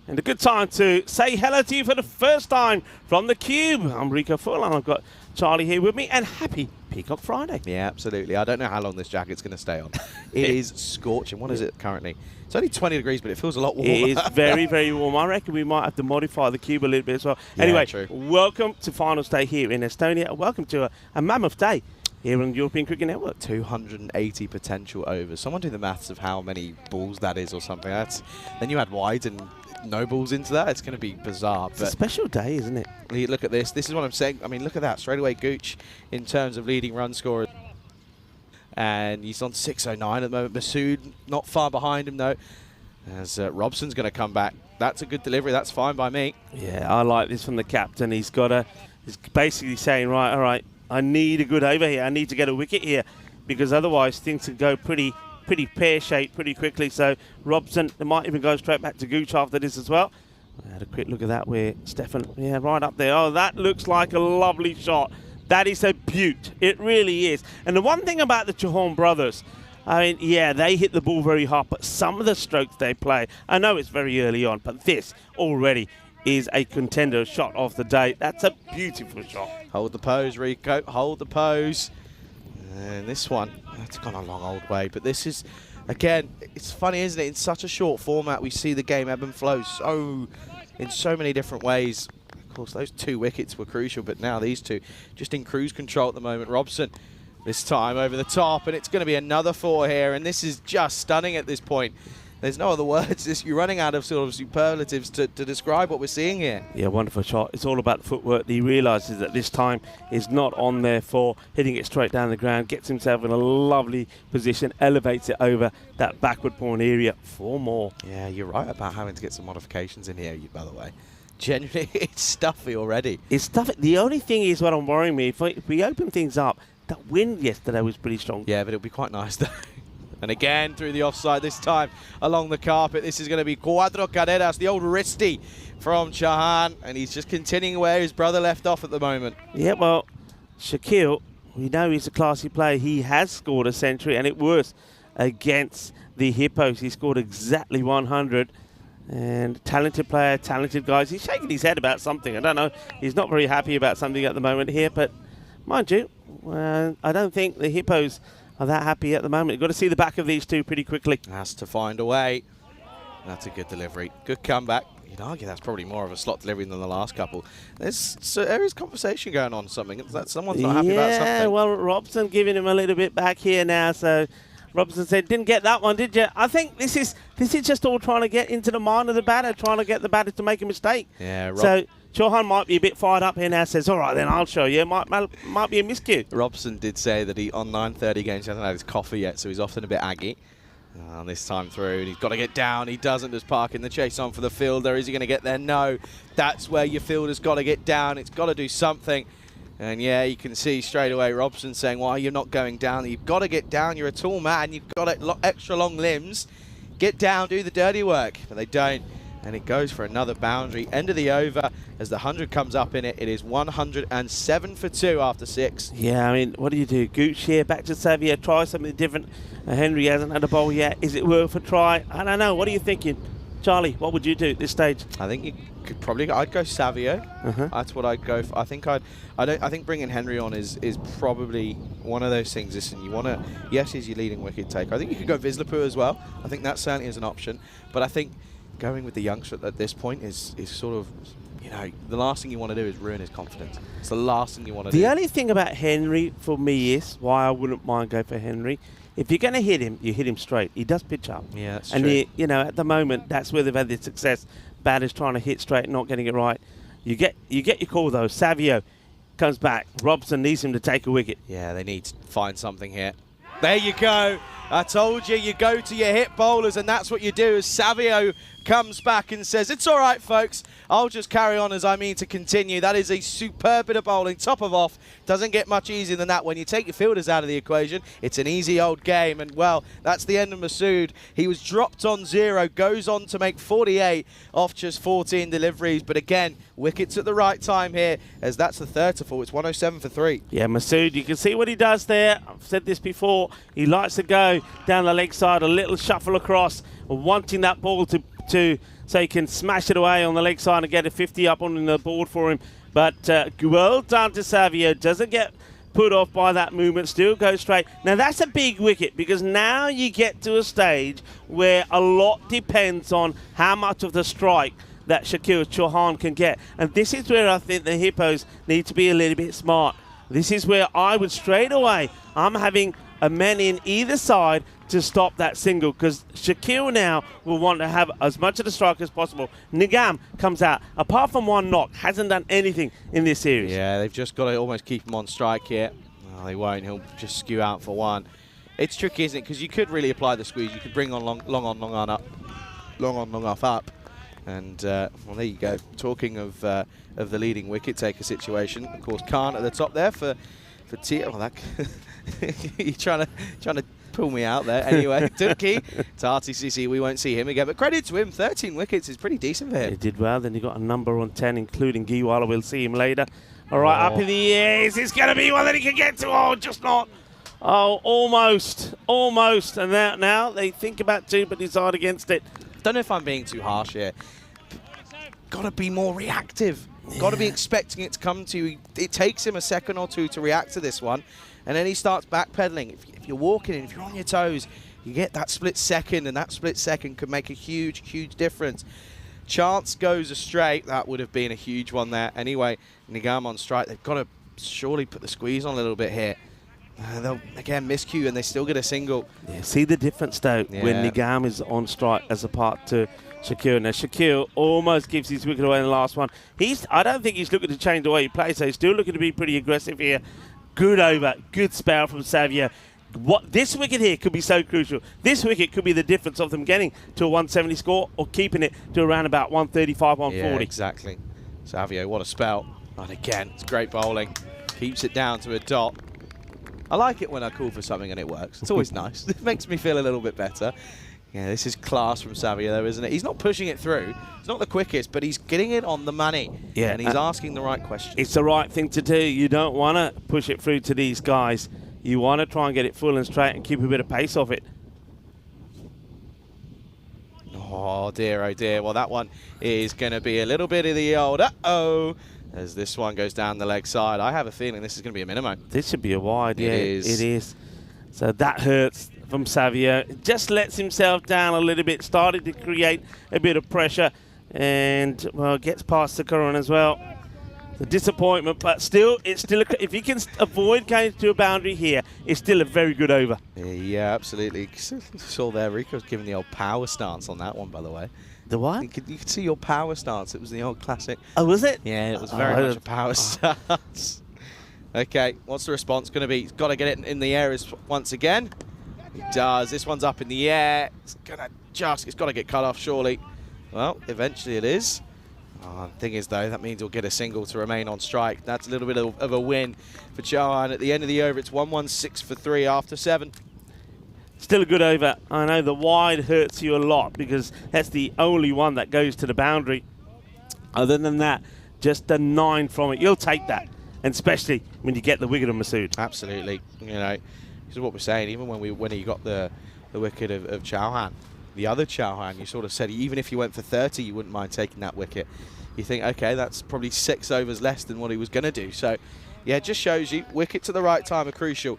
And a good time to say hello to you for the first time from the Cube. I'm Rico Full, and I've got Charlie here with me. And happy Peacock Friday. Yeah, absolutely. I don't know how long this jacket's going to stay on. It is scorching. What is it currently? It's only 20 degrees, but it feels a lot warmer. It is very, very warm. I reckon we might have to modify the cube a little bit as well. Yeah, anyway, true. welcome to finals day here in Estonia. Welcome to a mammoth day here on the European Cricket Network. 280 potential overs. Someone do the maths of how many balls that is or something. Then you add wides and no balls into that. It's going to be bizarre. It's a special day, isn't it? Look at this. This is what I'm saying. I mean, look at that. Straight away, Gooch in terms of leading run scorer. And he's on 609 at the moment. Masood not far behind him, though, as Robson's going to come back. That's a good delivery. That's fine by me. Yeah, I like this from the captain. He's basically saying, right, all right, I need a good over here. I need to get a wicket here because otherwise things could go pretty pear-shaped pretty quickly. So Robson, they might even go straight back to Gooch after this as well. I had a quick look at that where Stefan, yeah, right up there. Oh, that looks like a lovely shot. That is a beaut. It really is. And the one thing about the Chauhan brothers, I mean, yeah, they hit the ball very hard, but some of the strokes they play, I know it's very early on, but this already is a contender shot of the day. That's a beautiful shot. Hold the pose, Rico. Hold the pose. And this one, that's gone a long old way. But this is, again, it's funny, isn't it? In such a short format, we see the game ebb and flow in so many different ways. Of course, those 2 wickets were crucial, but now these 2 just in cruise control at the moment. Robson, this time over the top, and it's going to be another 4 here. And this is just stunning at this point. There's no other words. You're running out of sort of superlatives to describe what we're seeing here. Yeah, wonderful shot. It's all about the footwork. He realises that this time is not on there for hitting it straight down the ground, gets himself in a lovely position, elevates it over that backward point area. 4 more. Yeah, you're right about having to get some modifications in here, by the way. Generally, it's stuffy already. It's stuffy. The only thing is what I'm worrying me, if we open things up, that wind yesterday was pretty strong. Yeah, but it'll be quite nice, though. And again, through the offside, this time along the carpet. This is going to be Cuatro Carreras, the old wristy from Chauhan. And he's just continuing where his brother left off at the moment. Yeah, well, Shaquille, we know he's a classy player. He has scored a century, and it was against the Hippos. He scored exactly 100. And talented player, talented guys. He's shaking his head about something. I don't know. He's not very happy about something at the moment here. But mind you, I don't think the Hippos are that happy at the moment. You've got to see the back of these 2 pretty quickly. Has to find a way. That's a good delivery. Good comeback. You'd argue that's probably more of a slot delivery than the last couple. There is conversation going on something. Someone's not happy about something. Yeah, well, Robson giving him a little bit back here now. So Robson said, didn't get that one, did you? I think this is just all trying to get into the mind of the batter, trying to get the batter to make a mistake. Yeah, so Chauhan might be a bit fired up here now, says, all right, then I'll show you. Might be a miscue. Robson did say that he, on 9:30 games, he hasn't had his coffee yet, so he's often a bit aggy. This time through, and he's got to get down. He doesn't, just parking the chase on for the fielder. Is he going to get there? No. That's where your fielder's got to get down. It's got to do something. And yeah, you can see straight away Robson saying, why you're not going down? You've got to get down. You're a tall man. You've got extra long limbs. Get down, do the dirty work. But they don't. And it goes for another boundary. End of the over as the 100 comes up in it. It is 107 for 2 after 6. Yeah, I mean, what do you do? Gooch here, back to Xavier, try something different. Henry hasn't had a bowl yet. Is it worth a try? I don't know. What are you thinking? Charlie, what would you do at this stage? I think you could probably. I'd go Savio. That's what I'd go for. I think I think bringing Henry on is probably one of those things. Listen, you want to. Yes, he's your leading wicket taker. I think you could go Vislipu as well. I think that certainly is an option. But I think going with the youngster at this point is sort of, you know, the last thing you want to do is ruin his confidence. It's the last thing you want to do. The only thing about Henry for me is why I wouldn't mind going for Henry. If you're going to hit him, you hit him straight. He does pitch up. Yeah, that's and true. You know, at the moment, that's where they've had the success. Batters trying to hit straight, not getting it right. You get your call though. Savio comes back. Robson needs him to take a wicket. Yeah, they need to find something here. There you go. I told you, you go to your hit bowlers, and that's what you do. As Savio comes back and says, it's all right, folks. I'll just carry on as I mean to continue. That is a superb bit of bowling, top of off. Doesn't get much easier than that. When you take your fielders out of the equation, it's an easy old game. And, well, that's the end of Masood. He was dropped on 0, goes on to make 48 off just 14 deliveries. But, again, wickets at the right time here, as that's the third to fall. It's 107 for 3. Yeah, Masood, you can see what he does there. I've said this before. He likes to go down the leg side, a little shuffle across, wanting that ball to so he can smash it away on the leg side and get a 50 up on the board for him. But well done to Savio. Doesn't get put off by that movement, still goes straight. Now that's a big wicket because now you get to a stage where a lot depends on how much of the strike that Shakil Chauhan can get. And this is where I think the Hippos need to be a little bit smart. This is where I would straight away, I'm having a man in either side to stop that single because Shakil now will want to have as much of the strike as possible. Nigam comes out, apart from one knock, hasn't done anything in this series. Yeah, they've just got to almost keep him on strike here. No, they won't. He'll just skew out for one. It's tricky, isn't it? Because you could really apply the squeeze. You could bring on long on off up. And, well, there you go. Talking of the leading wicket taker situation, of course, Khan at the top there for T. Oh, that you're trying to pull me out there. Anyway, Turkey, Tati Sisi, we won't see him again. But credit to him, 13 wickets is pretty decent for him. He did well. Then he got a number on 10, including Giwala. We'll see him later. All right, up in the air. Is this going to be one that he can get to? Oh, just not. Oh, almost. And now they think about two, but decide against it. Don't know if I'm being too harsh here. Got to be more reactive. Yeah. Got to be expecting it to come to you. It takes him a second or two to react to this one, and then he starts backpedaling. If you're walking in, if you're on your toes, you get that split second, and that split second could make a huge, huge difference. Chance goes astray. That would have been a huge one there. Anyway, Nigam on strike. They've got to surely put the squeeze on a little bit here. They'll, again, miscue, and they still get a single. Yeah, see the difference, though, when Nigam is on strike as apart to Shakil. Now, Shakil almost gives his wicket away in the last one. I don't think he's looking to change the way he plays, so he's still looking to be pretty aggressive here. Good over, good spell from Savia. This wicket here could be so crucial. This wicket could be the difference of them getting to a 170 score or keeping it to around about 135, 140. Yeah, exactly. Savio, what a spell. And again, it's great bowling. Keeps it down to a dot. I like it when I call for something and it works. It's always nice. It makes me feel a little bit better. Yeah, this is class from Savio, though, isn't it? He's not pushing it through. It's not the quickest, but he's getting it on the money. Yeah, and he's asking the right questions. It's the right thing to do. You don't want to push it through to these guys. You want to try and get it full and straight and keep a bit of pace off it. Oh, dear. Well, that one is going to be a little bit of the old uh-oh as this one goes down the leg side. I have a feeling this is going to be a minimum. This should be a wide, It is. So that hurts from Savio. Just lets himself down a little bit, started to create a bit of pressure, and, well, gets past the Karan as well. The disappointment, but still, if you can avoid going to a boundary here, it's still a very good over. Yeah, absolutely. Saw there, Rico was giving the old power stance on that one, by the way. The what? You could see your power stance. It was the old classic. Oh, was it? Yeah, it was very much a power stance. Okay, what's the response going to be? He's got to get it in the air once again. He does. This one's up in the air. It's got to get cut off, surely. Well, eventually it is. The thing is, though, that means he'll get a single to remain on strike. That's a little bit of a win for Chauhan. At the end of the over, it's 116 for 3 after 7. Still a good over. I know the wide hurts you a lot because that's the only one that goes to the boundary. Other than that, just the 9 from it. You'll take that, and especially when you get the wicket of Masood. Absolutely. You know, this is what we're saying. Even when he got the wicket of Chauhan, the other Chauhan, you sort of said even if he went for 30, you wouldn't mind taking that wicket. You think, okay, that's probably 6 overs less than what he was going to do. So, yeah, it just shows you wickets at the right time are crucial.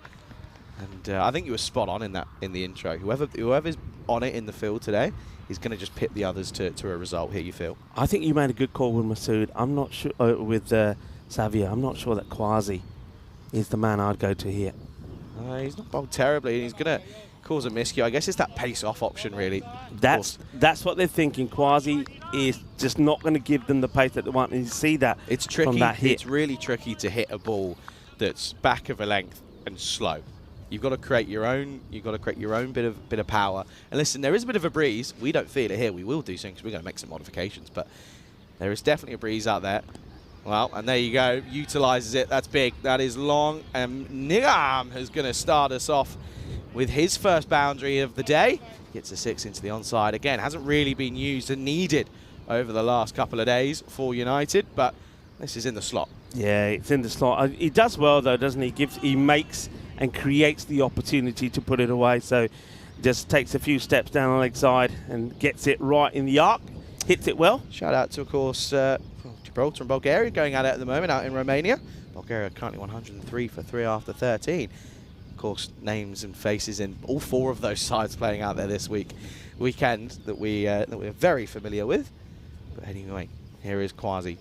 And I think you were spot on in the intro. Whoever's on it in the field today is going to just pip the others to a result here, you feel? I think you made a good call with Masood. I'm not sure with Savia. I'm not sure that Quasi is the man I'd go to here. He's not bowled terribly, and he's going to cause a miscue. I guess it's that pace-off option, really. That's what they're thinking. Quasi is just not going to give them the pace that they want, and you see that. It's tricky. From that hit. It's really tricky to hit a ball that's back of a length and slow. You've got to create your own. You've got to create your own bit of power. And listen, there is a bit of a breeze. We don't feel it here. We will do something because we're going to make some modifications. But there is definitely a breeze out there. Well, and there you go. Utilises it. That's big. That is long. And Nigam is going to start us off with his first boundary of the day. Gets a 6 into the onside. Again, hasn't really been used and needed over the last couple of days for United, but this is in the slot. Yeah, it's in the slot. He does well, though, doesn't he? He makes and creates the opportunity to put it away. So just takes a few steps down the leg side and gets it right in the arc. Hits it well. Shout out to, of course, Gibraltar and Bulgaria going at it at the moment out in Romania. Bulgaria currently 103 for 3 after 13. Of course, names and faces in all 4 of those sides playing out there this weekend that we're very familiar with. But anyway, here is Quasi.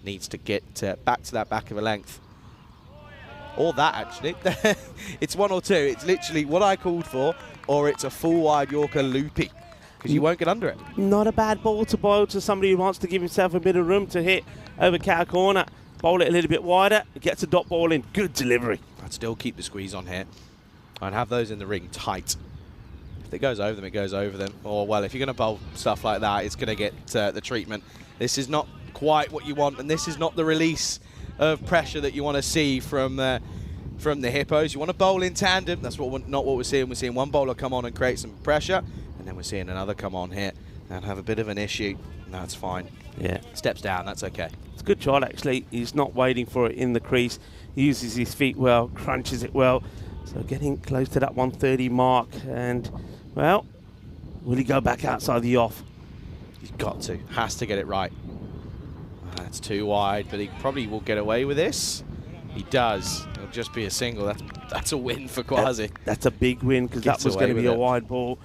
Needs to get back to that back of a length. Or that, actually. It's 1 or 2. It's literally what I called for, or it's a full wide Yorker loopy, because you won't get under it. Not a bad ball to bowl to somebody who wants to give himself a bit of room to hit over cow corner. Bowl it a little bit wider, gets a dot ball in. Good delivery. I'd still keep the squeeze on here. I'd have those in the ring tight. If it goes over them, it goes over them. Or, well, if you're going to bowl stuff like that, it's going to get the treatment. This is not quite what you want, and this is not the release of pressure that you want to see from the Hippos. You want to bowl in tandem. That's not what we're seeing. We're seeing one bowler come on and create some pressure, and then we're seeing another come on here and have a bit of an issue. That's fine. Yeah. Steps down, that's okay. It's a good shot, actually. He's not waiting for it in the crease. He uses his feet well, crunches it well. So getting close to that 130 mark. And, well, will he go back outside the off? He's got to. Has to get it right. That's too wide, but he probably will get away with this. He does. It'll just be a single. That's a win for Quasi. That's a big win, because that Gets was going to away be with a it. wide ball.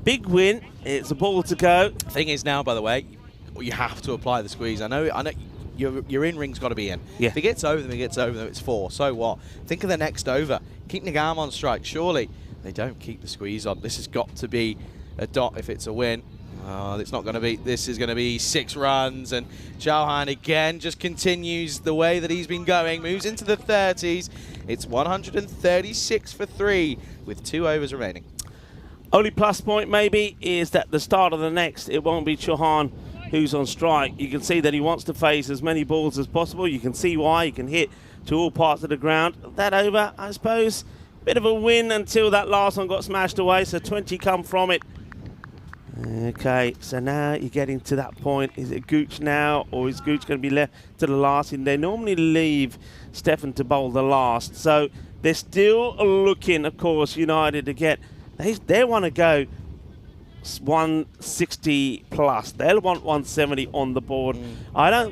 Big win. It's a ball to go. Thing is now, by the way, you have to apply the squeeze. I know your in-ring's got to be in. Yeah. If it gets over them, it gets over them. It's 4. So what? Think of the next over. Keep Nagam on strike. Surely they don't keep the squeeze on. This has got to be a dot if it's a win. Oh, it's not going to be. This is going to be 6 runs, and Chauhan again just continues the way that he's been going. Moves into the 30s. It's 136 for 3 with 2 overs remaining. Only plus point maybe is that the start of the next, it won't be Chauhan who's on strike. You can see that he wants to face as many balls as possible. You can see why. He can hit to all parts of the ground. That over, I suppose, bit of a win until that last one got smashed away, so 20 come from it. Okay, so now you're getting to that point. Is it Gooch now, or is Gooch going to be left to the last? And they normally leave Stefan to bowl the last. So they're still looking, of course, United to get. They want to go 160 plus. They'll want 170 on the board. I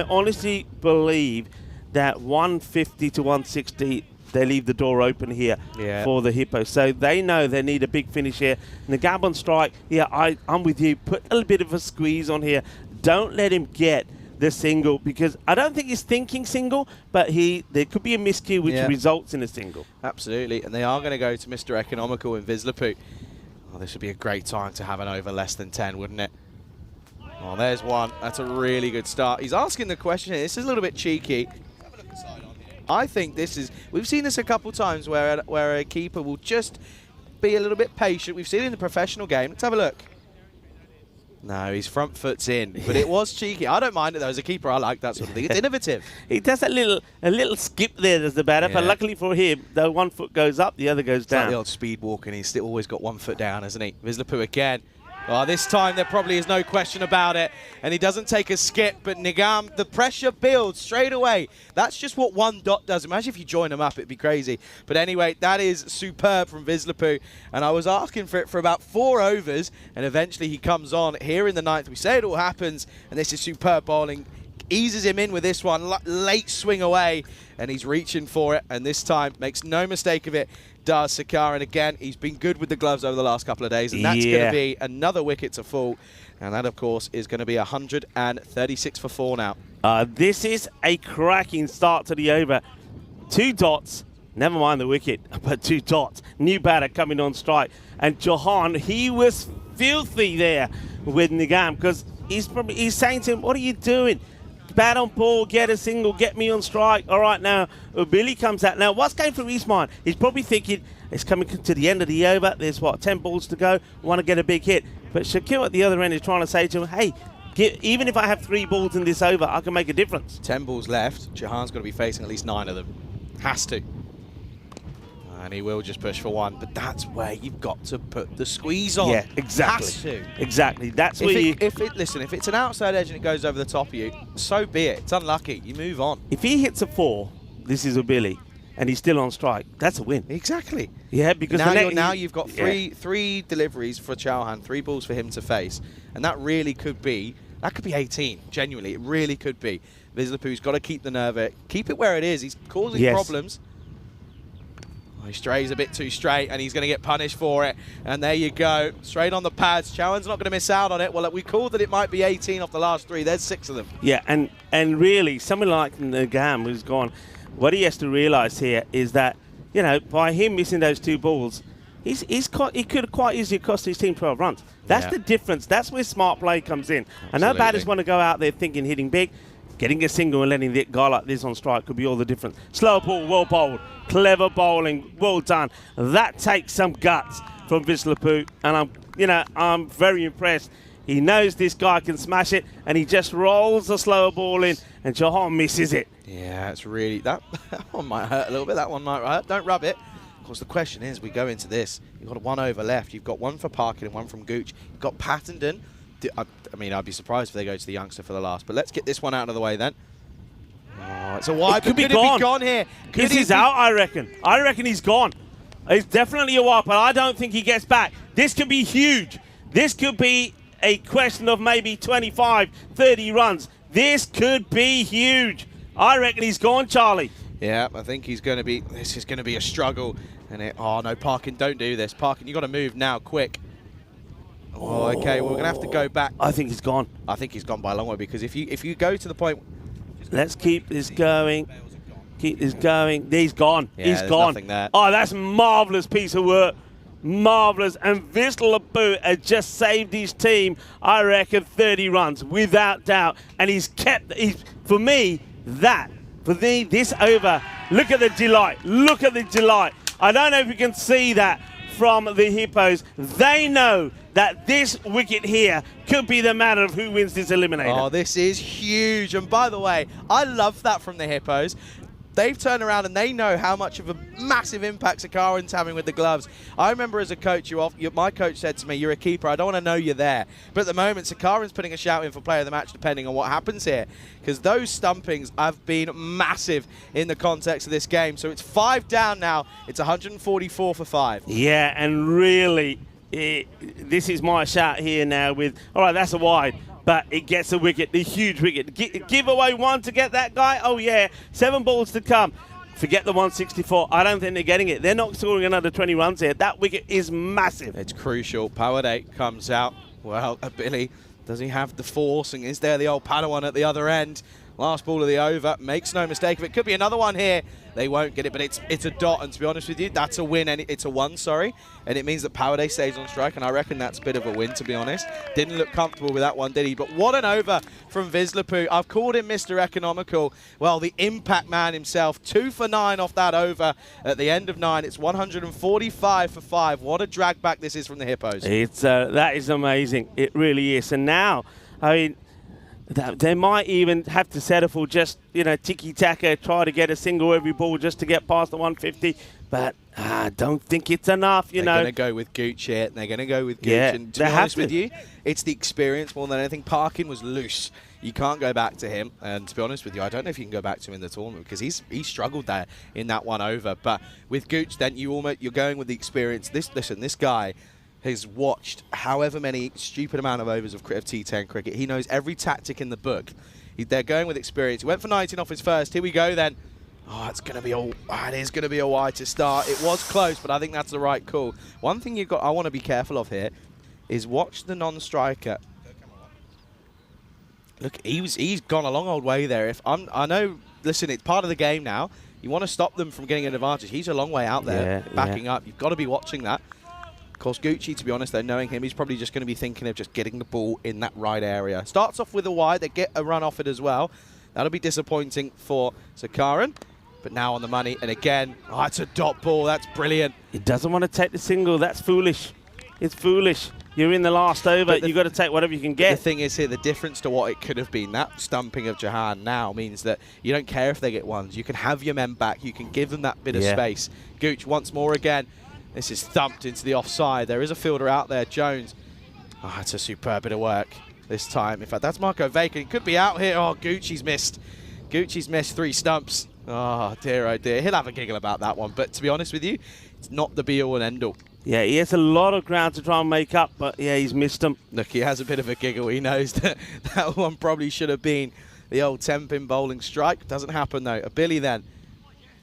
honestly believe that 150 to 160. They leave the door open here for the Hippos. So they know they need a big finish here. Nagab on strike. Yeah, I'm with you. Put a little bit of a squeeze on here. Don't let him get the single, because I don't think he's thinking single, but there could be a miscue which results in a single. Absolutely, and they are going to go to Mr. Economical in Vislapu. Oh, this would be a great time to have an over less than 10, wouldn't it? Oh, there's one. That's a really good start. He's asking the question here. This is a little bit cheeky. I think this is, we've seen this a couple times where a keeper will just be a little bit patient. We've seen it in the professional game. Let's have a look. No, his front foot's in, but it was cheeky. I don't mind it though. As a keeper, I like that sort of thing. It's innovative. He does a little skip there as the batter, but luckily for him, the one foot goes up, the other goes down. Like the old speed walk, and he's still always got 1 foot down, hasn't he? Vislapu again. Oh, this time there probably is no question about it, and he doesn't take a skip, but Nagam, the pressure builds straight away. That's just what 1 dot does. Imagine if you join them up, it'd be crazy. But anyway, that is superb from Vislapu, and I was asking for it for about 4 overs, and eventually he comes on here in the 9th. We say it all happens, and this is superb bowling. Eases him in with this one, late swing away, and he's reaching for it, and this time makes no mistake of it, does Sakar. And again, he's been good with the gloves over the last couple of days, and that's going to be another wicket to fall, and that of course is going to be 136 for 4 now. This is a cracking start to the over. 2 dots, never mind the wicket, but 2 dots. New batter coming on strike, and Johan, he was filthy there with Nagam, because he's saying to him, what are you doing? Bat on ball, get a single, get me on strike. All right, now Billy comes out. Now, what's going through his mind? He's probably thinking, it's coming to the end of the over. There's, 10 balls to go. Want to get a big hit. But Shakil at the other end is trying to say to him, hey, even if I have 3 balls in this over, I can make a difference. 10 balls left. Jahan's got to be facing at least 9 of them. Has to. And he will just push for 1, but that's where you've got to put the squeeze on. Yeah, exactly. Has to. Exactly. That's where listen, if it's an outside edge and it goes over the top of you, so be it. It's unlucky. You move on. If he hits a 4, this is a Billy, and he's still on strike, that's a win. Exactly. Yeah, because now you've got three deliveries for Chauhan, 3 balls for him to face, and that really could be That could be 18, genuinely. It really could be. Vislipu's got to keep the nerve, keep it where it is. He's causing problems. He strays a bit too straight, and he's going to get punished for it. And there you go, straight on the pads. Chowan's not going to miss out on it. Well, we called that it might be 18 off the last 3. There's 6 of them. Yeah, and really, someone like Nagam who's gone, what he has to realise here is that, you know, by him missing those 2 balls, he could have quite easily cost his team 12 runs. That's the difference. That's where smart play comes in. Absolutely. I know batters want to go out there thinking hitting big. Getting a single and letting the guy like this on strike could be all the difference. Slow ball, well bowled, clever bowling, well done. That takes some guts from Vislipu, and I'm very impressed. He knows this guy can smash it, and he just rolls the slower ball in, and Jahan misses it. Yeah, it's really that one might hurt a little bit. That one might hurt. Don't rub it. Of course, the question is, we go into this. You've got 1 over left. You've got 1 for Parkin and 1 from Gooch. You've got Pattenden. I mean, I'd be surprised if they go to the youngster for the last. But let's get this one out of the way then. Oh, it's a wide. Could be gone here? This is out, I reckon. I reckon he's gone. It's definitely a wide, but I don't think he gets back. This could be huge. This could be a question of maybe 25, 30 runs. This could be huge. I reckon he's gone, Charlie. Yeah, I think he's going to be. This is going to be a struggle. And oh no, Parkin, don't do this. Parkin, you got to move now, quick. Oh, okay. Well, we're gonna have to go back. I think he's gone. I think he's gone by a long way, because if you go to the point. Let's keep this going. Keep this going. He's gone. Yeah, he's there's gone. nothing there. Oh, that's marvellous piece of work. Marvellous. And Vislipu has just saved his team, I reckon, 30 runs, without doubt. And he's kept, for me, this over, look at the delight. Look at the delight. I don't know if you can see that from the Hippos. They know that this wicket here could be the matter of who wins this eliminator. Oh, this is huge. And by the way, I love that from the Hippos. They've turned around and they know how much of a massive impact Sakaran's having with the gloves. I remember as a coach, my coach said to me, you're a keeper, I don't want to know you're there. But at the moment, Sakaran's putting a shout in for player of the match depending on what happens here. Because those stumpings have been massive in the context of this game. So it's 5 down now. It's 144 for 5. Yeah, and really, this is my shout here now with, all right, that's a wide. But it gets a wicket, the huge wicket. Give away 1 to get that guy? Oh, yeah. 7 balls to come. Forget the 164. I don't think they're getting it. They're not scoring another 20 runs here. That wicket is massive. It's crucial. Powerplay comes out. Well, Billy, does he have the force? And is there the old Padawan at the other end? Last ball of the over. Makes no mistake of it. Could be another one here. They won't get it, but it's a dot. And to be honest with you, that's a win. And it's a 1, sorry. And it means that Powerplay stays on strike. And I reckon that's a bit of a win, to be honest. Didn't look comfortable with that one, did he? But what an over from Vislipu. I've called him Mr. Economical. Well, the impact man himself. 2 for 9 off that over at the end of 9. It's 145 for 5. What a drag back this is from the Hippos. That is amazing. It really is. And now, I mean, they might even have to settle for just, tiki-taka, try to get a single every ball just to get past the 150. But I don't think it's enough, They're going to go with Gooch here. They're going to go with Gooch. Yeah, and to be honest with you, it's the experience more than anything. Parkin was loose. You can't go back to him. And to be honest with you, I don't know if you can go back to him in the tournament because he struggled there in that 1 over. But with Gooch, then you're going with the experience. This guy has watched however many stupid amount of overs of T10 cricket. He knows every tactic in the book. They're going with experience. He went for 19 off his first. Here we go then. Oh, it is going to be a wide to start. It was close, but I think that's the right call. One thing I want to be careful of here is watch the non-striker. Look, he's gone a long old way there. I know, listen, it's part of the game now. You want to stop them from getting an advantage. He's a long way out there, backing up. You've got to be watching that. Of course, Gucci, to be honest, though, knowing him, he's probably just going to be thinking of just getting the ball in that right area. Starts off with a wide. They get a run off it as well. That'll be disappointing for Sakaran. But now on the money. And again, it's a dot ball. That's brilliant. He doesn't want to take the single. That's foolish. It's foolish. You're in the last over. You've got to take whatever you can get. The thing is here, the difference to what it could have been, that stumping of Jahan now means that you don't care if they get ones. You can have your men back. You can give them that bit of space. Gooch once more again. This is thumped into the offside. There is a fielder out there, Jones. Oh, that's a superb bit of work this time. In fact, that's Marco Vacant. He could be out here. Oh, Gucci's missed. Gucci's missed 3 stumps. Oh, dear, oh, dear. He'll have a giggle about that one. But to be honest with you, it's not the be-all and end-all. Yeah, he has a lot of ground to try and make up, but yeah, he's missed them. Look, he has a bit of a giggle. He knows that that one probably should have been the old 10-pin bowling strike. Doesn't happen, though. A Billy then.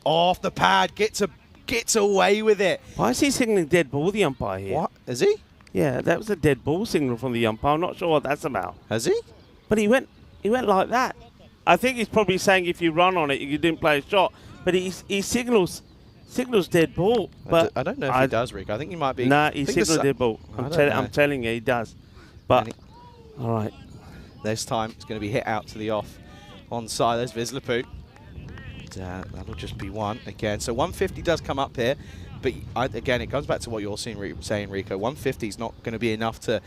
Off the pad, gets away with it. Why is he signaling dead ball, the umpire here? What? Is he? Yeah, that was a dead ball signal from the umpire. I'm not sure what that's about. Has he? But he went like that. I think he's probably saying if you run on it, you didn't play a shot. But he signals dead ball. But I don't know if he does, Rick. I think he might be. No, he signals dead ball. I'm telling you, he does. But, all right. This time, it's going to be hit out to the off. Onside, there's Vizlapu. That'll just be one again. So 150 does come up here. But again, it comes back to what you're saying, Rico. 150 is not going to be enough to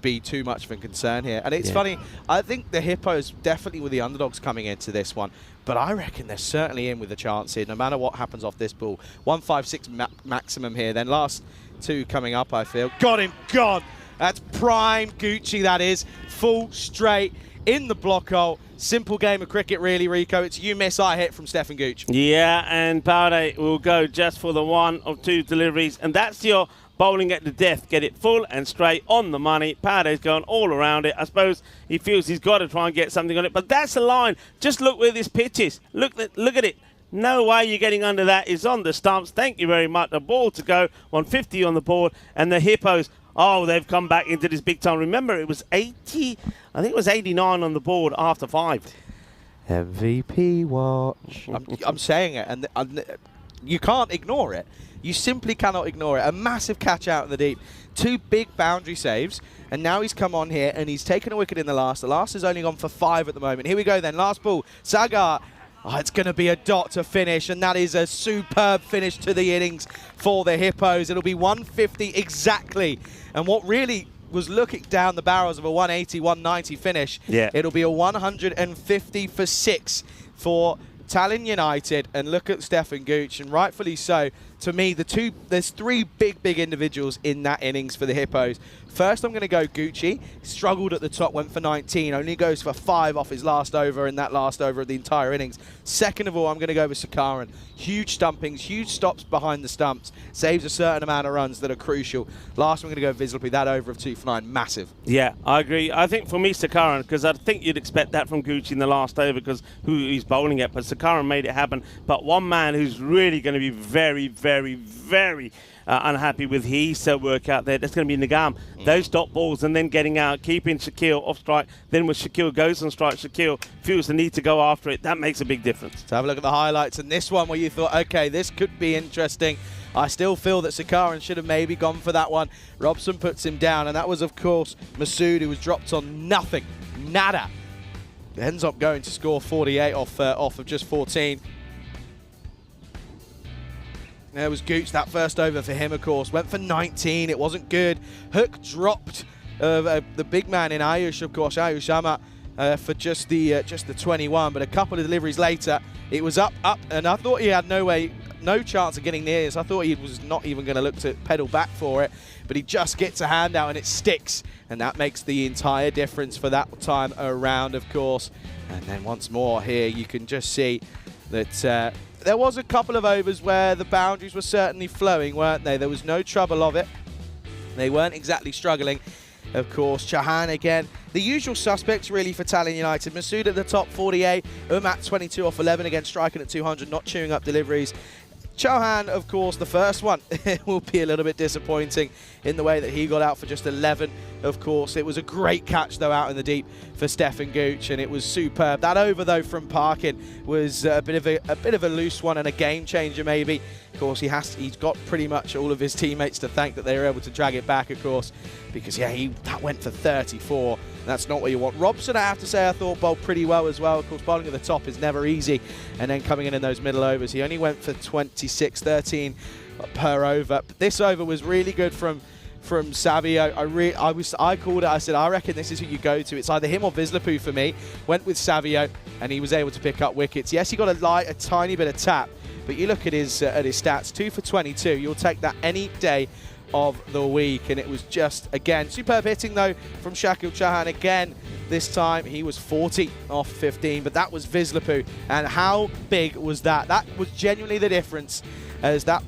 be too much of a concern here. And it's funny, I think the Hippos definitely were the underdogs coming into this one. But I reckon they're certainly in with a chance here, no matter what happens off this ball. 156 maximum here. Then last two coming up, I feel. Got him, gone. That's prime Gucci, that is. Full straight in the block hole. Simple game of cricket, really, Rico. It's you miss, I hit from Stefan Gooch. Yeah, and Powerplay will go just for the one of two deliveries. And that's your bowling at the death. Get it full and straight on the money. Powerplay's going all around it. I suppose he feels he's got to try and get something on it. But that's the line. Just look where this pitch is. Look at it. No way you're getting under that. It's on the stumps. Thank you very much. A ball to go. 150 on the board. And the Hippos, oh, they've come back into this big time. Remember, it was 80, I think it was 89 on the board after 5. MVP watch. I'm saying it, and you can't ignore it. You simply cannot ignore it. A massive catch out in the deep. 2 big boundary saves, and now he's come on here, and he's taken a wicket in the last. The last has only gone for 5 at the moment. Here we go then. Last ball. Sagar. Oh, it's going to be a dot to finish, and that is a superb finish to the innings for the Hippos. It'll be 150 exactly. And what really was looking down the barrels of a 180, 190 finish, it'll be a 150 for 6 for Tallinn United. And look at Stefan Gooch, and rightfully so. To me, there's 3 big individuals in that innings for the Hippos. First, I'm going to go Gucci. Struggled at the top, went for 19. Only goes for 5 off his last over in that last over of the entire innings. Second of all, I'm going to go with Sakaran. Huge stumpings, huge stops behind the stumps. Saves a certain amount of runs that are crucial. Last, I'm going to go Vizlapu. That over of 2 for 9. Massive. Yeah, I agree. I think for me, Sakaran, because I think you'd expect that from Gucci in the last over because who he's bowling at. But Sakaran made it happen. But one man who's really going to be very unhappy with his work out there, that's going to be Nagam. Those dot balls and then getting out, keeping Shaquille off strike. Then when Shaquille goes on strike, Shaquille feels the need to go after it. That makes a big difference. So have a look at the highlights. And this one where you thought, okay, this could be interesting. I still feel that Sakaran should have maybe gone for that one. Robson puts him down. And that was, of course, Masood, who was dropped on nothing. Nada. Ends up going to score 48 off of just 14. There was Gooch, that first over for him, of course. Went for 19, it wasn't good. Hook dropped the big man in Ayush, of course, Ayush Ahmad, for just the 21. But a couple of deliveries later, it was up, and I thought he had no chance of getting near this. I thought he was not even going to look to pedal back for it. But he just gets a hand out and it sticks. And that makes the entire difference for that time around, of course. And then once more here, you can just see that there was a couple of overs where the boundaries were certainly flowing, weren't they? There was no trouble of it. They weren't exactly struggling. Of course, Chauhan again. The usual suspects really for Tallinn United. Masood at the top, 48. Umat 22 off 11 again, striking at 200, not chewing up deliveries. Chauhan, of course, the first one will be a little bit disappointing in the way that he got out for just 11. Of course, it was a great catch, though, out in the deep for Stefan Gooch, and it was superb. That over, though, from Parkin was a bit of a loose one and a game changer, maybe. Of course, he's got pretty much all of his teammates to thank that they were able to drag it back, of course, because, yeah, that went for 34. That's not what you want. Robson, I have to say, I thought bowled pretty well as well. Of course, bowling at the top is never easy. And then coming in those middle overs, he only went for 26, 13 per over. But this over was really good from Savio. I called it. I said, I reckon this is who you go to. It's either him or Vizlapu for me. Went with Savio, and he was able to pick up wickets. Yes, he got a tiny bit of tap, but you look at his stats, 2 for 22. You'll take that any day of the week, and it was just, again, superb hitting, though, from Shakil Chauhan. Again, this time he was 40 off 15, but that was Vizlapu, and how big was that? That was genuinely the difference, as that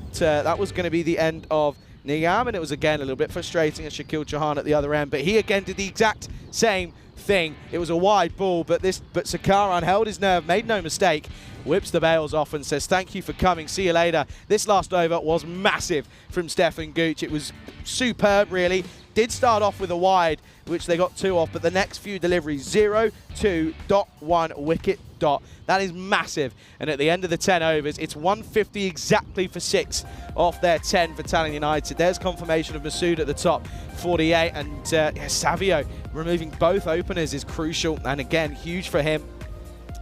was going to be the end of Nigam, and it was again a little bit frustrating as Shakil Chauhan at the other end, but he again did the exact same thing. It was a wide ball, but Sakaran held his nerve, made no mistake, whips the bails off and says, thank you for coming, see you later. This last over was massive from Stefan Gooch. It was superb, really. Did start off with a wide, which they got 2 off, but the next few deliveries, 0, 2, dot, 1, wicket, dot. That is massive. And at the end of the 10 overs, it's 150 exactly for 6 off their 10 for Tallinn United. There's confirmation of Masood at the top, 48, and Savio removing both openers is crucial, and again, huge for him.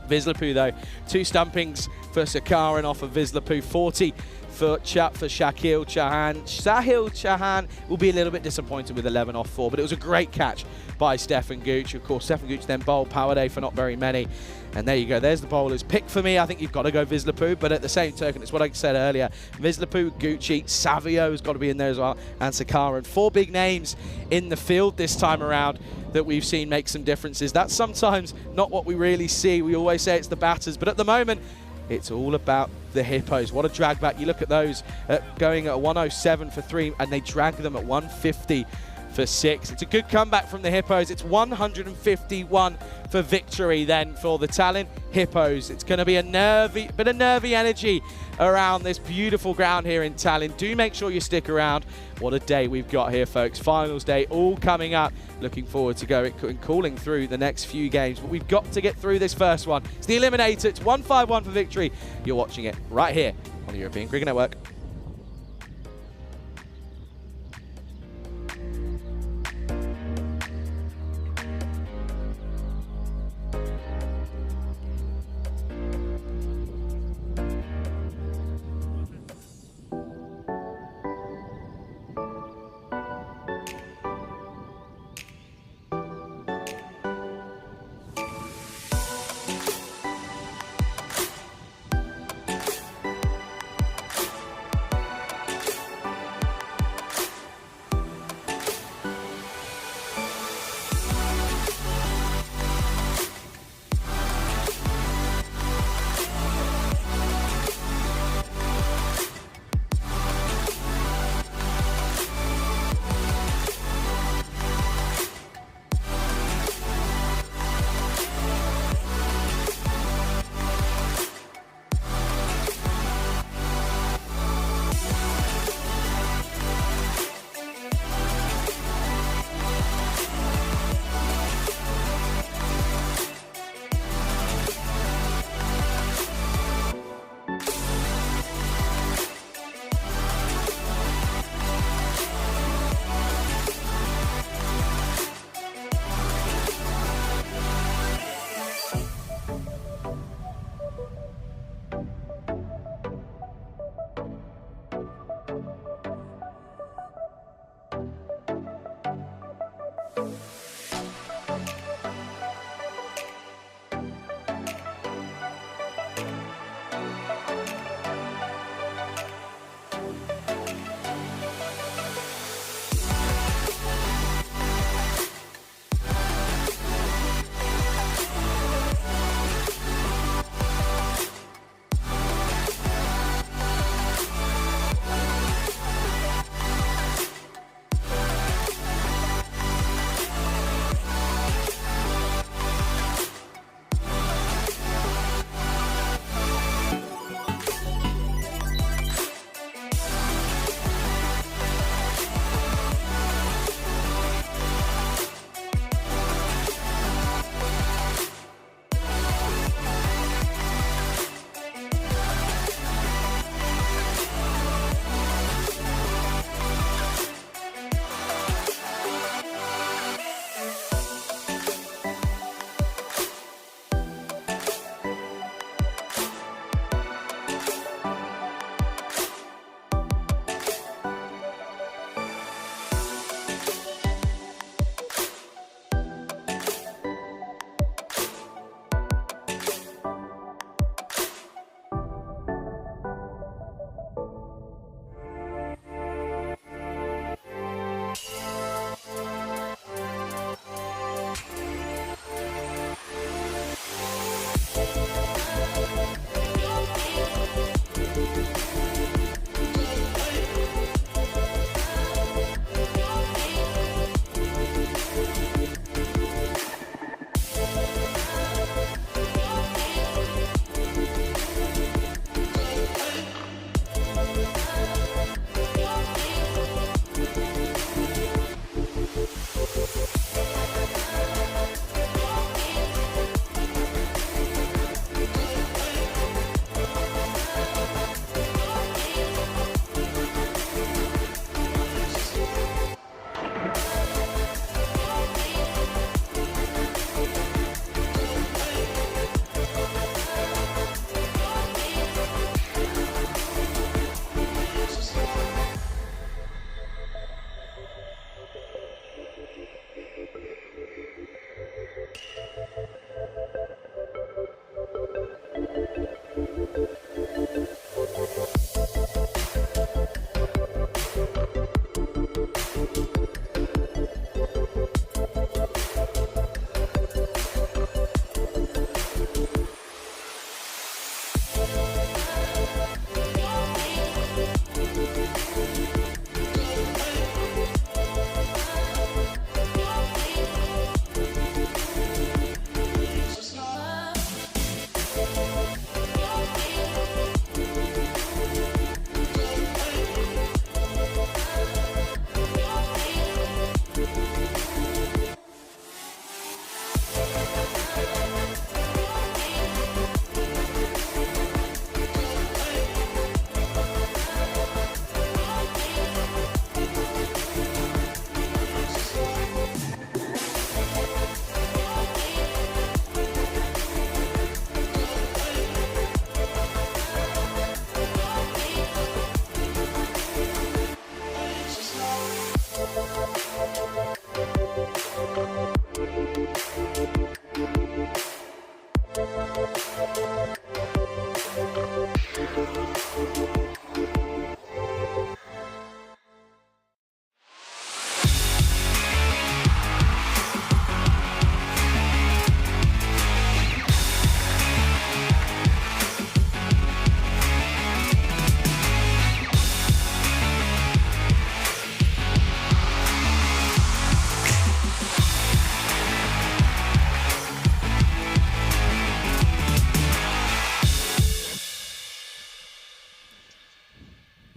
Vislapu, though, 2 stumpings for Sakaran off of Vislapu, 40 for Shakil Chauhan. Sahil Chauhan will be a little bit disappointed with 11 off 4, but it was a great catch by Stefan Gooch. Of course, Stefan Gooch then bowled Powerplay for not very many. And there you go. There's the bowler's pick for me. I think you've got to go Vislapu, but at the same token, it's what I said earlier. Vislapu, Gucci, Savio has got to be in there as well, and Sakaran. 4 big names in the field this time around that we've seen make some differences. That's sometimes not what we really see. We always say it's the batters, but at the moment, it's all about the Hippos. What a drag back. You look at those going at 107 for 3, and they drag them at 150 for 6. It's a good comeback from the Hippos. It's 151 for victory then for the Tallinn Hippos. It's going to be a bit of nervy energy around this beautiful ground here in Tallinn. Do make sure you stick around. What a day we've got here, folks. Finals day all coming up. Looking forward to going and calling through the next few games. But we've got to get through this first one. It's the Eliminator. It's 151 for victory. You're watching it right here on the European Cricket Network.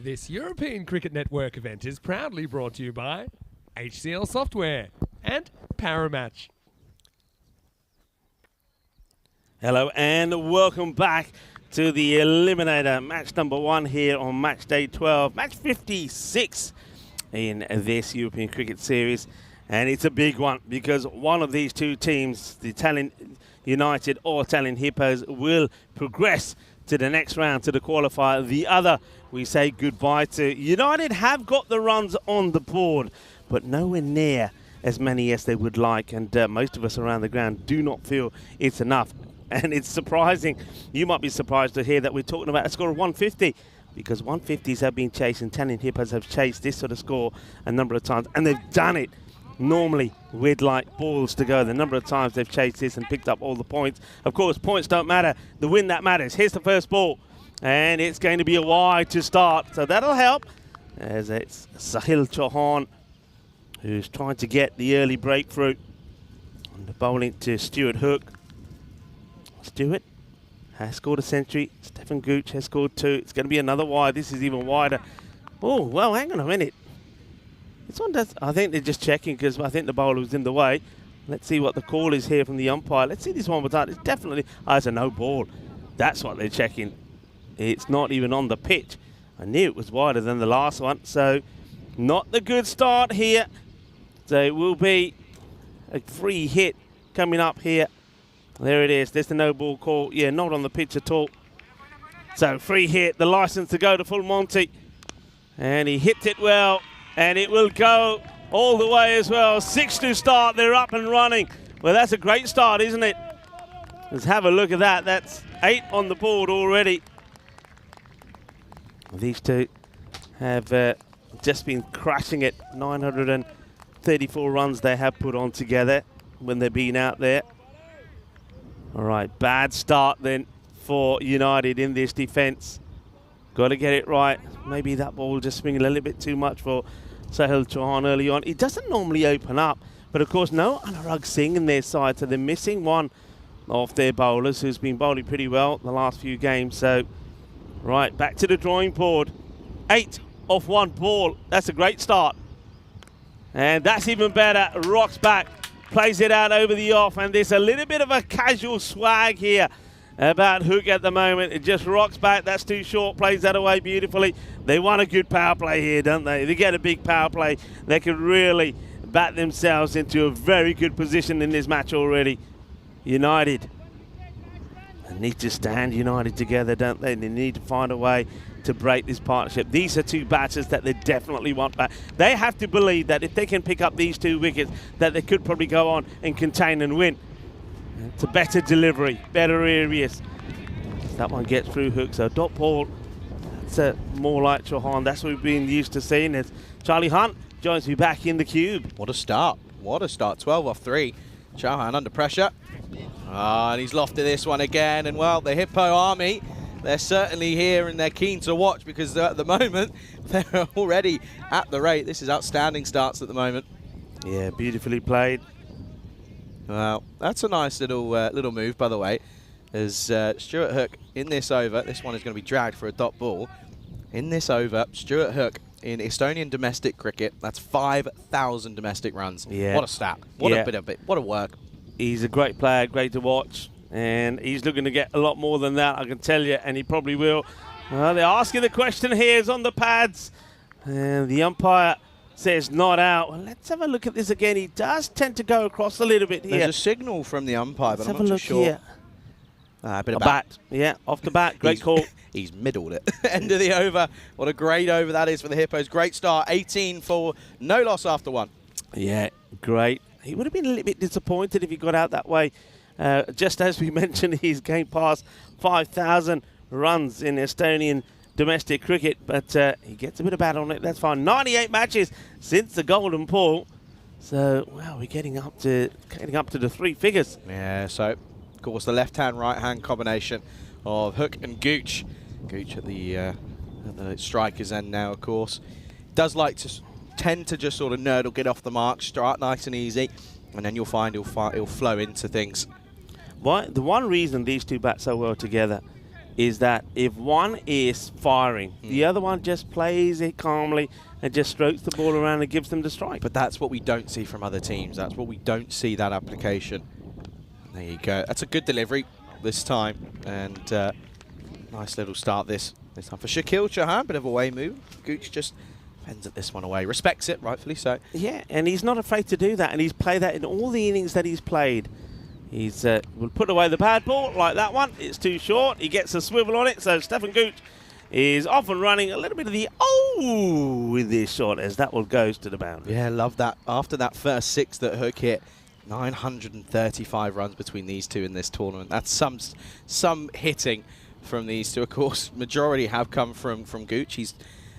This European Cricket Network event is proudly brought to you by HCL Software and Paramatch. Hello and welcome back to the Eliminator, match number 1 here on match day 12, match 56 in this European Cricket Series. And it's a big one because one of these two teams, the Tallinn United or Tallinn Hippos, will progress to the next round, to the qualifier. The other, we say goodbye to. United have got the runs on the board, but nowhere near as many as they would like. And most of us around the ground do not feel it's enough. And it's surprising, you might be surprised to hear that we're talking about a score of 150, because 150s have been chased, and Tallinn Hippos have chased this sort of score a number of times, and they've done it normally with like balls to go. The number of times they've chased this and picked up all the points. Of course, points don't matter, the win that matters. Here's the first ball, and it's going to be a wide to start, so that'll help, as it's Sahil Chauhan who's trying to get the early breakthrough. And the bowling to Stuart Hook. Stuart has scored a century. Stefan Gooch has scored 2. It's going to be another wide. This is even wider. Oh, well, hang on a minute. This one does. I think they're just checking because I think the bowler was in the way. Let's see what the call is here from the umpire. Let's see this one more time. It's definitely, it's a no ball. That's what they're checking. It's not even on the pitch. I knew it was wider than the last one. So, not the good start here. So, it will be a free hit coming up here. There it is. There's the no ball call. Yeah, not on the pitch at all. So, free hit. The license to go to full Monty. And he hit it well. And it will go all the way as well. 6 to start. They're up and running. Well, that's a great start, isn't it? Let's have a look at that. That's 8 on the board already. These two have just been crashing it. 934 runs they have put on together when they've been out there. All right, bad start then for United in this defence. Got to get it right. Maybe that ball will just swing a little bit too much for Sahil Chauhan early on. He doesn't normally open up, but of course no Anurag Singh in their side, so they're missing one of their bowlers who's been bowling pretty well the last few games. So, right, back to the drawing board. 8 off 1 ball. That's a great start. And that's even better. Rocks back, plays it out over the off, and there's a little bit of a casual swag here about Hook at the moment. It just rocks back. That's too short. Plays that away beautifully. They want a good power play here, don't they? They get a big power play. They can really bat themselves into a very good position in this match already. United. They need to stand United together, don't they? They need to find a way to break this partnership. These are two batters that they definitely want back. They have to believe that if they can pick up these 2 wickets, that they could probably go on and contain and win. It's a better delivery, better areas. That one gets through Hook, so dot ball. That's more like Chauhan. That's what we've been used to seeing. As Charlie Hunt joins me back in the cube. What a start. What a start. 12 off 3. Chauhan under pressure. And he's lofted this one again. And, well, the Hippo Army, they're certainly here and they're keen to watch because at the moment, they're already at the rate. This is outstanding starts at the moment. Yeah, beautifully played. Well, that's a nice little move, by the way, as Stuart Hook in this over. This one is going to be dragged for a dot ball. In this over, Stuart Hook in Estonian domestic cricket, that's 5,000 domestic runs. Yeah. What a stat. What a bit of it. What a work. He's a great player, great to watch, and he's looking to get a lot more than that, I can tell you, and he probably will. They're asking the question here, is on the pads, and the umpire says not out. Well, let's have a look at this again. He does tend to go across a little bit here. There's a signal from the umpire, but I'm not too sure. Here. A bit of bat. Yeah, off the bat. Great call. He's middled it. End of the over. What a great over that is for the Hippos. Great start. 18 for no loss after 1. Yeah, great. He would have been a little bit disappointed if he got out that way. Just as we mentioned, he's going past 5,000 runs in Estonian domestic cricket, but he gets a bit of bat on it. That's fine. 98 matches since the Golden Ball. So, well, we're getting up to the 3 figures. Yeah, so, of course, the left-hand, right-hand combination of Hook and Gooch. Gooch at the striker's end now, of course. Does like to tend to just sort of nerdle, get off the mark, start nice and easy, and then you'll find he'll flow into things. The one reason these two bat so well together is that if one is firing, the other one just plays it calmly and just strokes the ball around and gives them the strike. But that's what we don't see from other teams. That's what we don't see, that application. There you go. That's a good delivery this time. And nice little start this time for Shakil Chauhan. Bit of a away move. Gooch just fends at this one away. Respects it, rightfully so. Yeah, and he's not afraid to do that. And he's played that in all the innings that he's played. He's will put away the bad ball like that one. It's too short. He gets a swivel on it. So Stefan Gooch is off and running. A little bit of the with this shot as that one goes to the boundary. Yeah, love that. After that first 6 that Hook hit, 935 runs between these two in this tournament. That's some hitting from these two. Of course, majority have come from Gooch.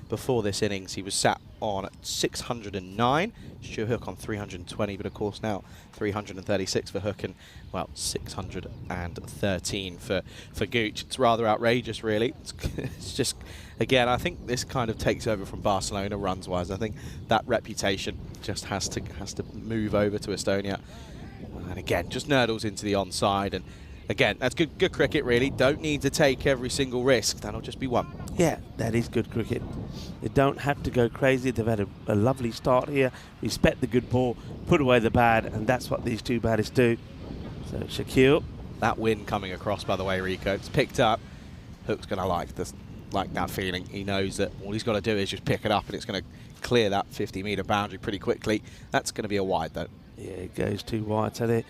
Before this innings, he was sat on 609. Stu Hook on 320, but of course now 336 for Hook and, well, 613 for Gooch. It's rather outrageous, really. It's just, again, I think this kind of takes over from Barcelona runs-wise. I think that reputation just has to move over to Estonia. And again, just nurdles into the onside. And again, that's good cricket, really. Don't need to take every single risk. That'll just be one. Yeah, that is good cricket. They don't have to go crazy. They've had a lovely start here. Respect the good ball, put away the bad, and that's what these two batters do. So Shakil. That wind coming across, by the way, Rico, it's picked up. Hook's going to like that feeling. He knows that all he's got to do is just pick it up, and it's going to clear that 50-metre boundary pretty quickly. That's going to be a wide, though. Yeah, it goes too wide. So there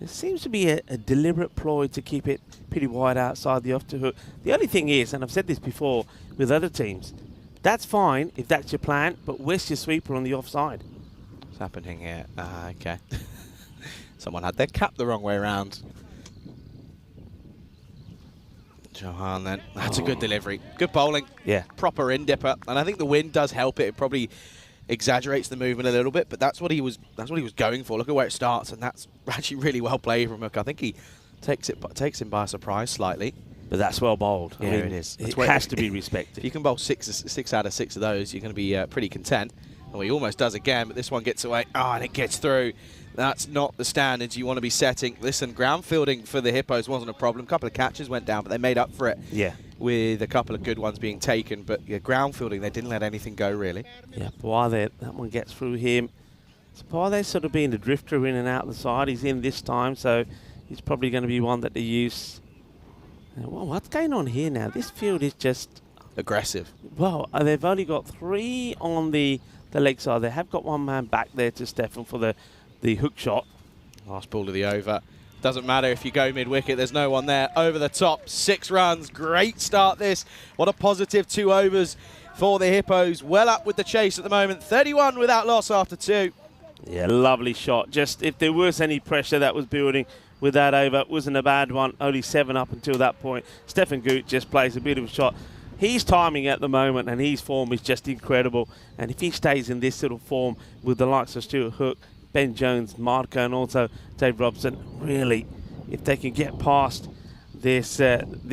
seems to be a deliberate ploy to keep it pretty wide outside the off-to hook. The only thing is, and I've said this before with other teams, that's fine if that's your plan, but where's your sweeper on the offside? What's happening here? Okay. Someone had their cap the wrong way around. Chauhan then. That's a good delivery. Good bowling. Yeah. Proper in-dipper. And I think the wind does help it. It probably exaggerates the movement a little bit, but that's what he was going for. Look at where it starts, and that's actually really well played from Hook. I think he takes him by surprise slightly. But that's well bowled. Yeah, I mean, it is. It has to be respected. If you can bowl six out of 6 of those, you're going to be pretty content. Well, he almost does again, but this one gets away. Oh, and it gets through. That's not the standards you want to be setting. Listen, ground fielding for the Hippos wasn't a problem. A couple of catches went down, but they made up for it. Yeah. With a couple of good ones being taken, but ground fielding, they didn't let anything go, really. Yeah, Poiré, that one gets through him. So Poiré's sort of being a drifter in and out the side. He's in this time, so he's probably going to be one that they use. Well, what's going on here now? This field is just aggressive. Well, they've only got 3 on the leg side. They have got one man back there to Stefan for the hook shot. Last ball of the over. Doesn't matter if you go mid-wicket, there's no one there. Over the top, 6 runs. Great start this. What a positive 2 overs for the Hippos. Well up with the chase at the moment. 31 without loss after 2. Yeah, lovely shot. Just if there was any pressure that was building with that over, it wasn't a bad one. Only 7 up until that point. Stefan Gooch just plays a beautiful shot. He's timing at the moment, and his form is just incredible. And if he stays in this sort of form with the likes of Stuart Hook, Ben Jones, Marco, and also Dave Robson, really, if they can get past this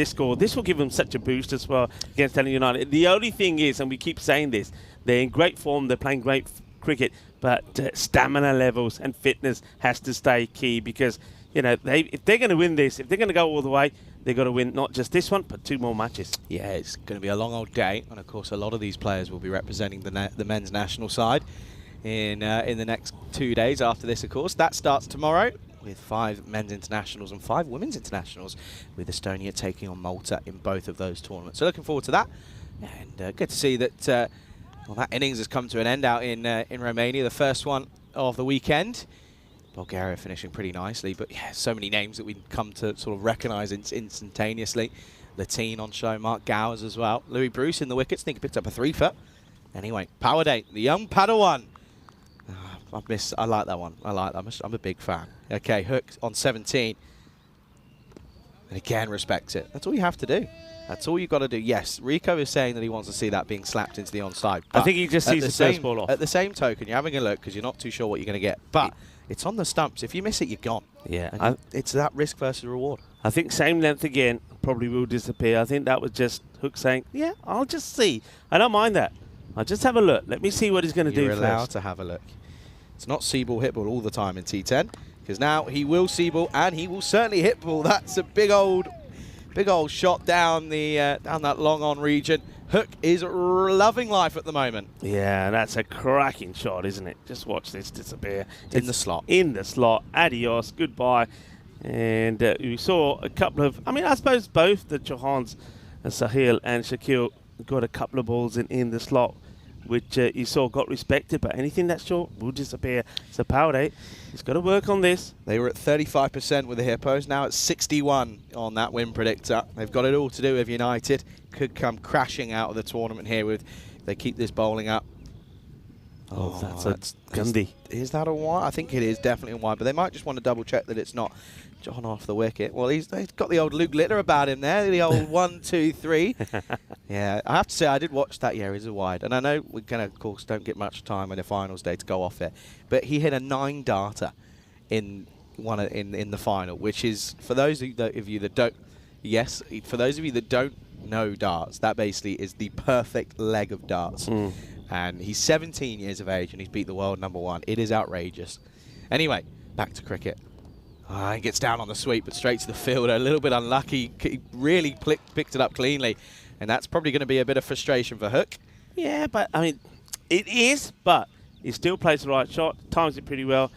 score, this will give them such a boost as well against Stallions United. The only thing is, and we keep saying this, they're in great form, they're playing great cricket, but stamina levels and fitness has to stay key because, you know, if they're going to win this, if they're going to go all the way, they've got to win not just this one, but 2 more matches. Yeah, it's going to be a long old day, and of course a lot of these players will be representing the men's national side in the next 2 days after this, of course. That starts tomorrow with 5 men's internationals and 5 women's internationals, with Estonia taking on Malta in both of those tournaments. So looking forward to that, and good to see that that innings has come to an end out in Romania, the first one of the weekend. Bulgaria finishing pretty nicely, but yeah, so many names that we come to sort of recognise instantaneously. Latine on show, Mark Gowers as well. Louis Bruce in the wickets, I think he picked up a 3-foot. Anyway, Power Day, the young Padawan. I like that one. I like that. I'm a big fan. Okay, Hook on 17. And again, respects it. That's all you have to do. That's all you've got to do. Yes, Rico is saying that he wants to see that being slapped into the onside. I think he just sees the first ball off. At the same token, you're having a look because you're not too sure what you're going to get. But it's on the stumps. If you miss it, you're gone. Yeah. It's that risk versus reward. I think same length again probably will disappear. I think that was just Hook saying, yeah, I'll just see. I don't mind that. I'll just have a look. Let me see what he's going to do You're allowed first. to have a look. It's not see ball, hit ball all the time in T10, because now he will see ball and he will certainly hit ball. That's a big old Big old shot down the down that long on region. Hook is loving life at the moment. Yeah, that's a cracking shot, isn't it? Just watch this disappear. In the slot. In the slot. Adios. Goodbye. And we saw a couple of, I mean, I suppose both the Johans, Sahil and Shakil, got a couple of balls in the slot, which you saw got respected, but anything that's short will disappear. So Powerplay, he's got to work on this. They were at 35% with the Hippos, now at 61 on that win predictor. They've got it all to do with United. Could come crashing out of the tournament here if they keep this bowling up. Oh, that's Gundy. Is that a wide? I think it is definitely a wide, but they might just want to double check that it's not John off the wicket. Well, he's got the old Luke Litter about him there, the old 1, 2, 3. Yeah, I have to say I did watch that. Yeah, he's a wide, and I know we kind of course don't get much time on the finals day to go off it, but he hit a 9 darter in the final, which is for those of you that don't. Yes, for those of you that don't know darts, that basically is the perfect leg of darts. And he's 17 years of age and he's beat the world #1. It is outrageous. Anyway, back to cricket. He gets down on the sweep, but straight to the fielder. A little bit unlucky. He really picked it up cleanly. And that's probably going to be a bit of frustration for Hook. Yeah, but, I mean, it is, but he still plays the right shot, times it pretty well.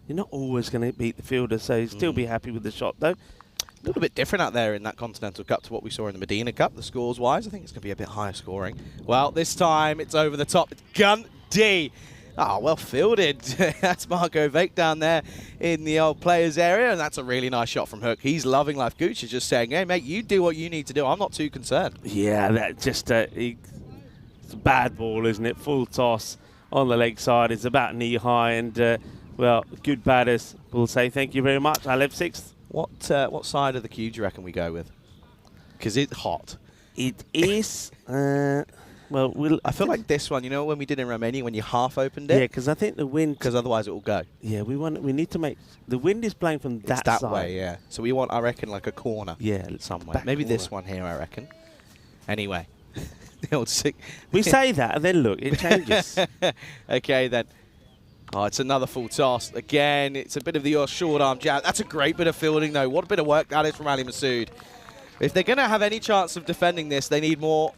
You're not always going to beat the fielder, so he'll still be happy with the shot, though. A little bit different out there in that Continental Cup to what we saw in the Medina Cup, the scores-wise. I think it's going to be a bit higher scoring. Well, this time it's over the top. It's Gundy. Ah, well fielded. That's Marco Vake down there in the old players area, and that's a really nice shot from Hook. He's loving life. Gooch is just saying, hey, mate, you do what you need to do. I'm not too concerned. Yeah, that just it's a bad ball, isn't it? Full toss on the leg side. It's about knee high, and, well, good batters will say thank you very much. I left 6th. What side of the queue do you reckon we go with? Because it's hot. It is. Well, I feel like this one, you know, when we did in Romania, when you half opened it. Yeah, because I think the wind. Because otherwise it will go. Yeah, we need to make the wind is blowing from that it's that side. way, yeah. So we want, I reckon, like a corner. Yeah, somewhere. Maybe corner. this one here, I reckon. Anyway, the old sick. We say that, and then look, it changes. Okay, then. Oh, it's another full toss. Again, it's a bit of the short arm jab. That's a great bit of fielding, though. What a bit of work that is from Ali Masood. If they're going to have any chance of defending this, they need more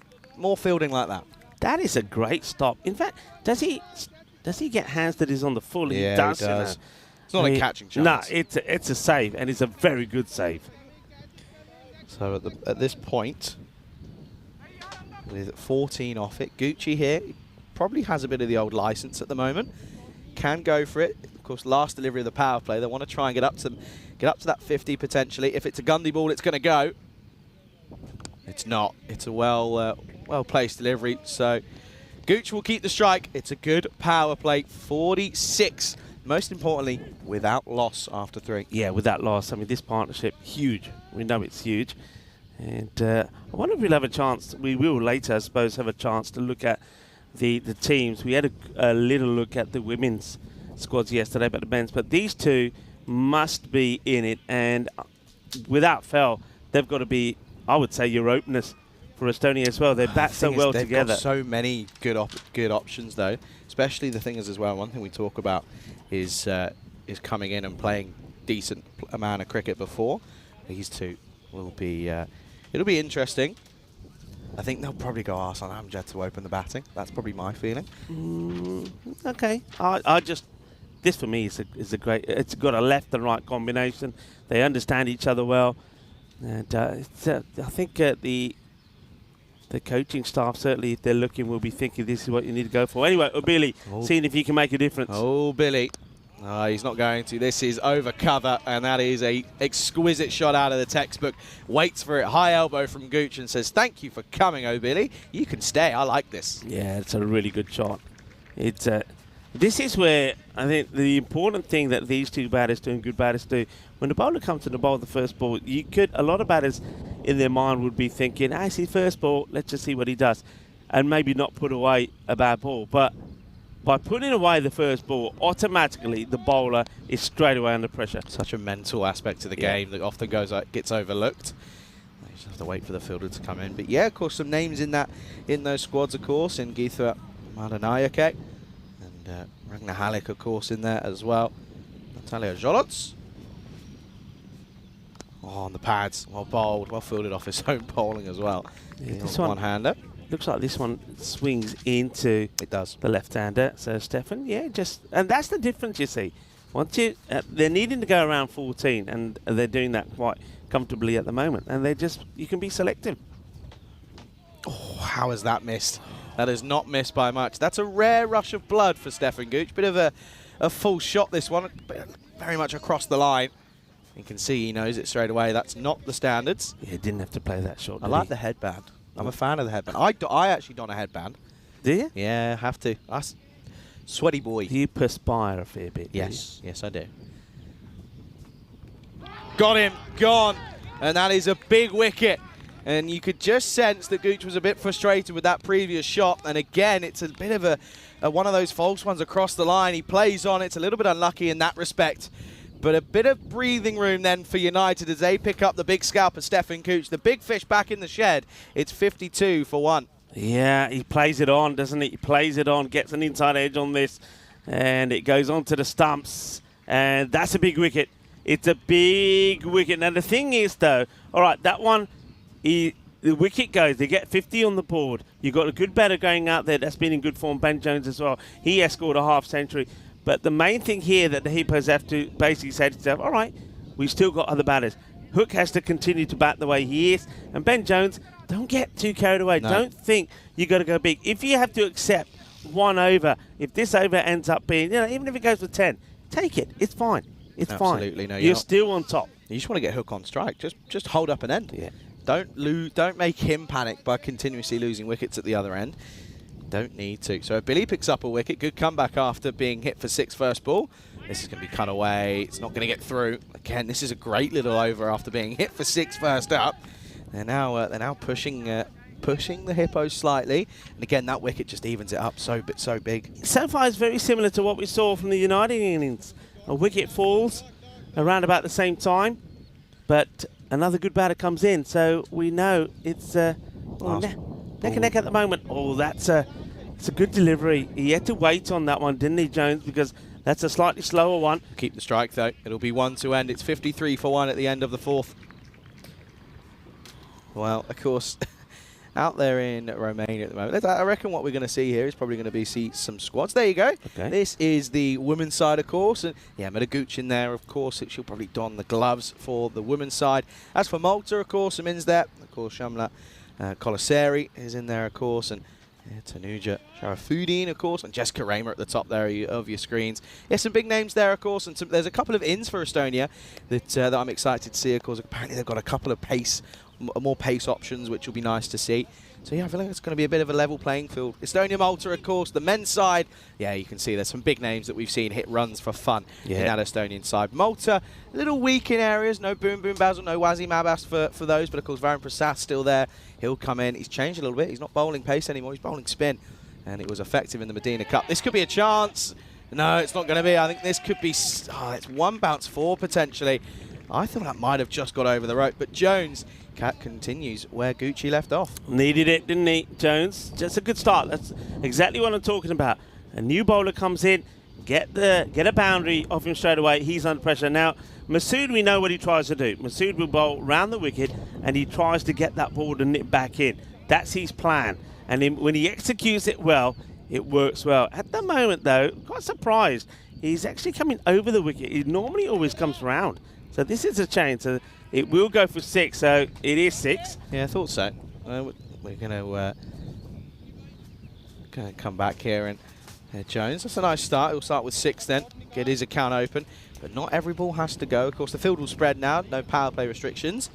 fielding like that. That is a great stop. In fact, does he get hands that is on the full? Yeah, he does. He does. It's not a catching chance. No, it's a save, and it's a very good save. So at this point, with 14 off it, Gucci here probably has a bit of the old license at the moment. Can go for it. Of course, last delivery of the power play. They want to try and get up to that 50 potentially. If it's a Gundy ball, it's going to go. It's not. It's a well-placed delivery. So Gooch will keep the strike. It's a good power play. 46. Most importantly, without loss after 3. Yeah, without loss. I mean, this partnership, huge. We know it's huge. And I wonder if we'll have a chance. We will later, I suppose, have a chance to look at the teams. We had a little look at the women's squads yesterday, but the men's. But these two must be in it. And without fail, they've got to be, I would say, your openers for Estonia as well. They bat so well together. They've got so many good options, though. Especially the thing is as well, one thing we talk about is coming in and playing decent amount of cricket before. These two will be, it'll be interesting. I think they'll probably go Arsan Amjad to open the batting. That's probably my feeling. Okay. This for me is a great, it's got a left and right combination. They understand each other well. And I think the coaching staff, certainly if they're looking, will be thinking this is what you need to go for. Anyway, Billy, seeing if you can make a difference. Oh, Billy. He's not going to. This is over cover, and that is a exquisite shot out of the textbook. Waits for it, high elbow from Gooch, and says, thank you for coming, oh Billy. You can stay. I like this. Yeah, it's a really good shot. This is where I think the important thing that these two batters do and good batters do, when the bowler comes to the bowl the first ball, a lot of batters in their mind would be thinking, it's his first ball, let's just see what he does, and maybe not put away a bad ball. But by putting away the first ball, automatically the bowler is straight away under pressure. Such a mental aspect to the game that often gets overlooked. You just have to wait for the fielder to come in. But yeah, of course, some names in those squads, of course, in Geetha Madanayake and Ragnar Halleck, of course, in there as well. Natalia Zolots Oh, on the pads. Well bowled. Well fielded off his own bowling as well. Yeah, this one-hander. Looks like this one swings into It does. the left-hander. So Stefan, yeah, and that's the difference you see. Once they're needing to go around 14, and they're doing that quite comfortably at the moment. And you can be selective. Oh, how has that missed? That has not missed by much. That's a rare rush of blood for Stefan Gooch. Bit of a full shot, this one. Very much across the line. You can see he knows it straight away. That's not the standards. Yeah, he didn't have to play that shot. I like the headband. I'm a fan of the headband. I actually don a headband. Do you? Yeah, have to. Us sweaty boy. Do you perspire a fair bit? Yes, yes I do. Got him, gone. And that is a big wicket. And you could just sense that Gooch was a bit frustrated with that previous shot. And again, it's a bit of a one of those false ones across the line. He plays on. It's a little bit unlucky in that respect. But a bit of breathing room then for United as they pick up the big scalp of Stefan Gooch. The big fish back in the shed. It's 52 for 1. Yeah, he plays it on, doesn't he? He plays it on, gets an inside edge on this, and it goes on to the stumps. And that's a big wicket. It's a big wicket. Now, the thing is, though, all right, that one, the wicket goes. They get 50 on the board. You've got a good batter going out there that's been in good form, Ben Jones as well. He has scored a half-century. But the main thing here that the Hippos have to basically say to themselves, all right, we've still got other batters. Hook has to continue to bat the way he is. And Ben Jones, don't get too carried away. No. Don't think you've got to go big. If you have to accept one over, if this over ends up being, even if it goes for 10, take it. It's fine. It's Absolutely. fine. No, you're still on top. You just want to get Hook on strike. Just hold up an end. Yeah. Don't make him panic by continuously losing wickets at the other end. Don't need to. So Billy picks up a wicket. Good comeback after being hit for 6 first ball. This is going to be cut away. It's not going to get through. Again, this is a great little over after being hit for 6 first up. They're now pushing the Hippos slightly. And again, that wicket just evens it up so big. So far, it's very similar to what we saw from the United innings. A wicket falls around about the same time, but another good batter comes in. So we know it's neck and neck at the moment. Oh, it's a good delivery. He had to wait on that one, didn't he, Jones? Because that's a slightly slower one. Keep the strike, though. It'll be 1 to end. It's 53 for 1 at the end of the 4th. Well, of course, out there in Romania at the moment, I reckon what we're going to see here is probably going to be some squads. There you go. Okay. This is the women's side, of course. And yeah, Gooch in there, of course. She'll probably don the gloves for the women's side. As for Malta, of course, Amin's there. Of course, Shamla Colaseri is in there, of course. And Tanuja Sharafuddin, of course, and Jessica Raymer at the top there of your screens. Yeah, some big names there, of course, and there's a couple of ins for Estonia that I'm excited to see, of course. Apparently they've got a couple of more pace options, which will be nice to see. So yeah, I feel like it's going to be a bit of a level playing field. Estonia, Malta, of course, the men's side. Yeah, you can see there's some big names that we've seen hit runs for fun in that Estonian side. Malta, a little weak in areas. No Boom Boom Basil, no Wazi Mabas for those, but of course Varun Prasad still there. He'll come in. He's changed a little bit. He's not bowling pace anymore. He's bowling spin, and it was effective in the Medina Cup. This could be a chance. No, it's not going to be. I think this could be. It's 1 bounce 4 potentially. I thought that might have just got over the rope, but Jones continues where Gucci left off. Needed it, didn't he, Jones? Just a good start. That's exactly what I'm talking about. A new bowler comes in, get a boundary off him straight away. He's under pressure. Now, Masood, we know what he tries to do. Masood will bowl round the wicket, and he tries to get that ball to nip back in. That's his plan. And when he executes it well, it works well. At the moment, though, quite surprised. He's actually coming over the wicket. He normally always comes round. So this is a change. So it will go for 6. So it is 6. Yeah, I thought so. We're going to come back here and Jones. That's a nice start. He'll start with 6 then. Get his account open. But not every ball has to go. Of course, the field will spread now. No power play restrictions.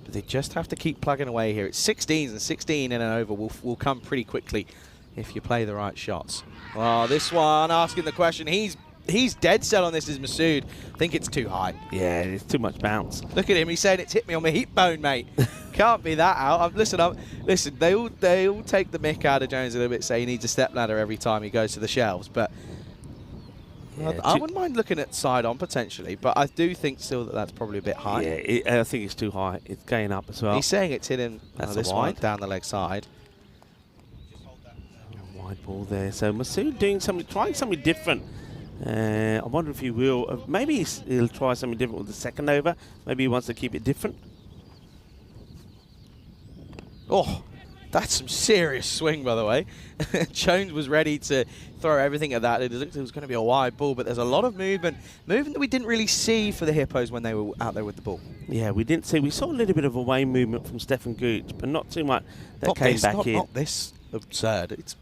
But they just have to keep plugging away here. It's 16s, and 16 in and over will come pretty quickly if you play the right shots. Well, this one asking the question. He's dead set on this is Masood. I think it's too high. Yeah, it's too much bounce. Look at him. He's saying it's hit me on my hip bone, mate. Can't be that out. Listen, they all take the mick out of Jones a little bit, say he needs a step ladder every time he goes to the shelves. But yeah, I wouldn't mind looking at side on potentially, but I do think still that's probably a bit high. Yeah, I think it's too high. It's going up as well. He's saying it's hitting this one down the leg side. Wide ball there. So Masood doing trying something different. I wonder if he will. Maybe he'll try something different with the second over. Maybe he wants to keep it different. Oh, that's some serious swing, by the way. Jones was ready to throw everything at that. It looked like it was going to be a wide ball, but there's a lot of movement that we didn't really see for the Hippos when they were out there with the ball. Yeah, we didn't see. We saw a little bit of away movement from Stefan Gooch, but not too much that came back in. Not this absurd. It's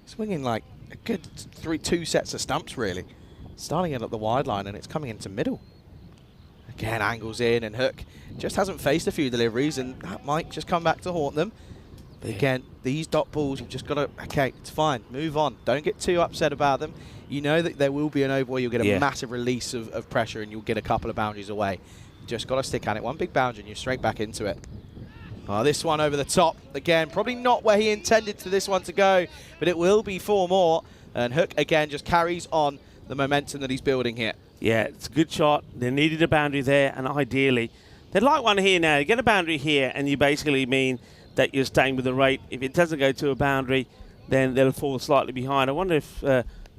swinging like a good two sets of stumps, really. Starting it at the wide line, and it's coming into middle. Again, angles in, and Hook just hasn't faced a few deliveries, and that might just come back to haunt them. But again, these dot balls, you've just got to, okay, it's fine, move on. Don't get too upset about them. You know that there will be an over where you'll get a massive release of pressure, and you'll get a couple of boundaries away. You just got to stick at it. One big boundary, and you're straight back into it. Oh, this one over the top. Again, probably not where he intended for this one to go, but it will be 4 more. And Hook, again, just carries on the momentum that he's building here. Yeah, it's a good shot. They needed a boundary there, and ideally, they'd like one here now. You get a boundary here, and you basically mean that you're staying with the rate. If it doesn't go to a boundary, then they'll fall slightly behind. I wonder if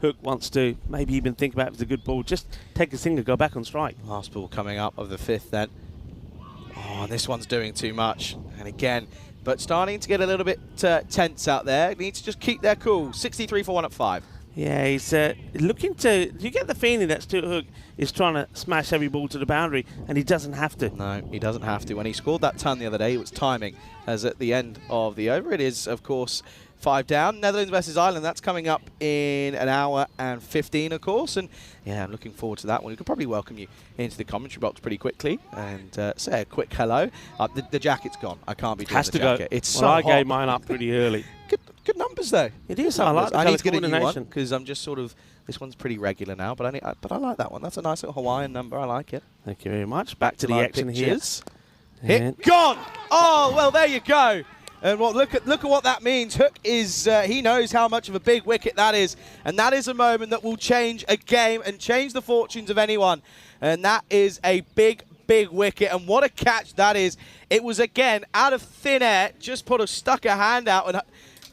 Hook wants to maybe even think about if it's a good ball. Just take a single, go back on strike. Last ball coming up of the 5th then. Oh, this one's doing too much. And again, but starting to get a little bit tense out there. Need to just keep their cool. 63 for 1 at 5. Yeah, he's looking to... You get the feeling that Stuart Hook is trying to smash every ball to the boundary, and he doesn't have to. No, he doesn't have to. When he scored that ton the other day, it was timing, as at the end of the over. It is, of course, 5 down. Netherlands versus Ireland, that's coming up in an hour and 15, of course. And, yeah, I'm looking forward to that one. We could probably welcome you into the commentary box pretty quickly and say a quick hello. The jacket's gone. I can't be doing the jacket. Go. It's well, so I hot. gave mine up pretty early. Good numbers though. It is. I like the I need to get a new coordination one because I'm just sort of. This one's pretty regular now, but I like that one. That's a nice little Hawaiian number. I like it. Thank you very much. Back to the live action pictures. here. Hit gone. Oh well, there you go. And look at what that means. Hook is he knows how much of a big wicket that is, and that is a moment that will change a game and change the fortunes of anyone. And that is a big wicket, and what a catch that is. It was again out of thin air. Just stuck a hand out and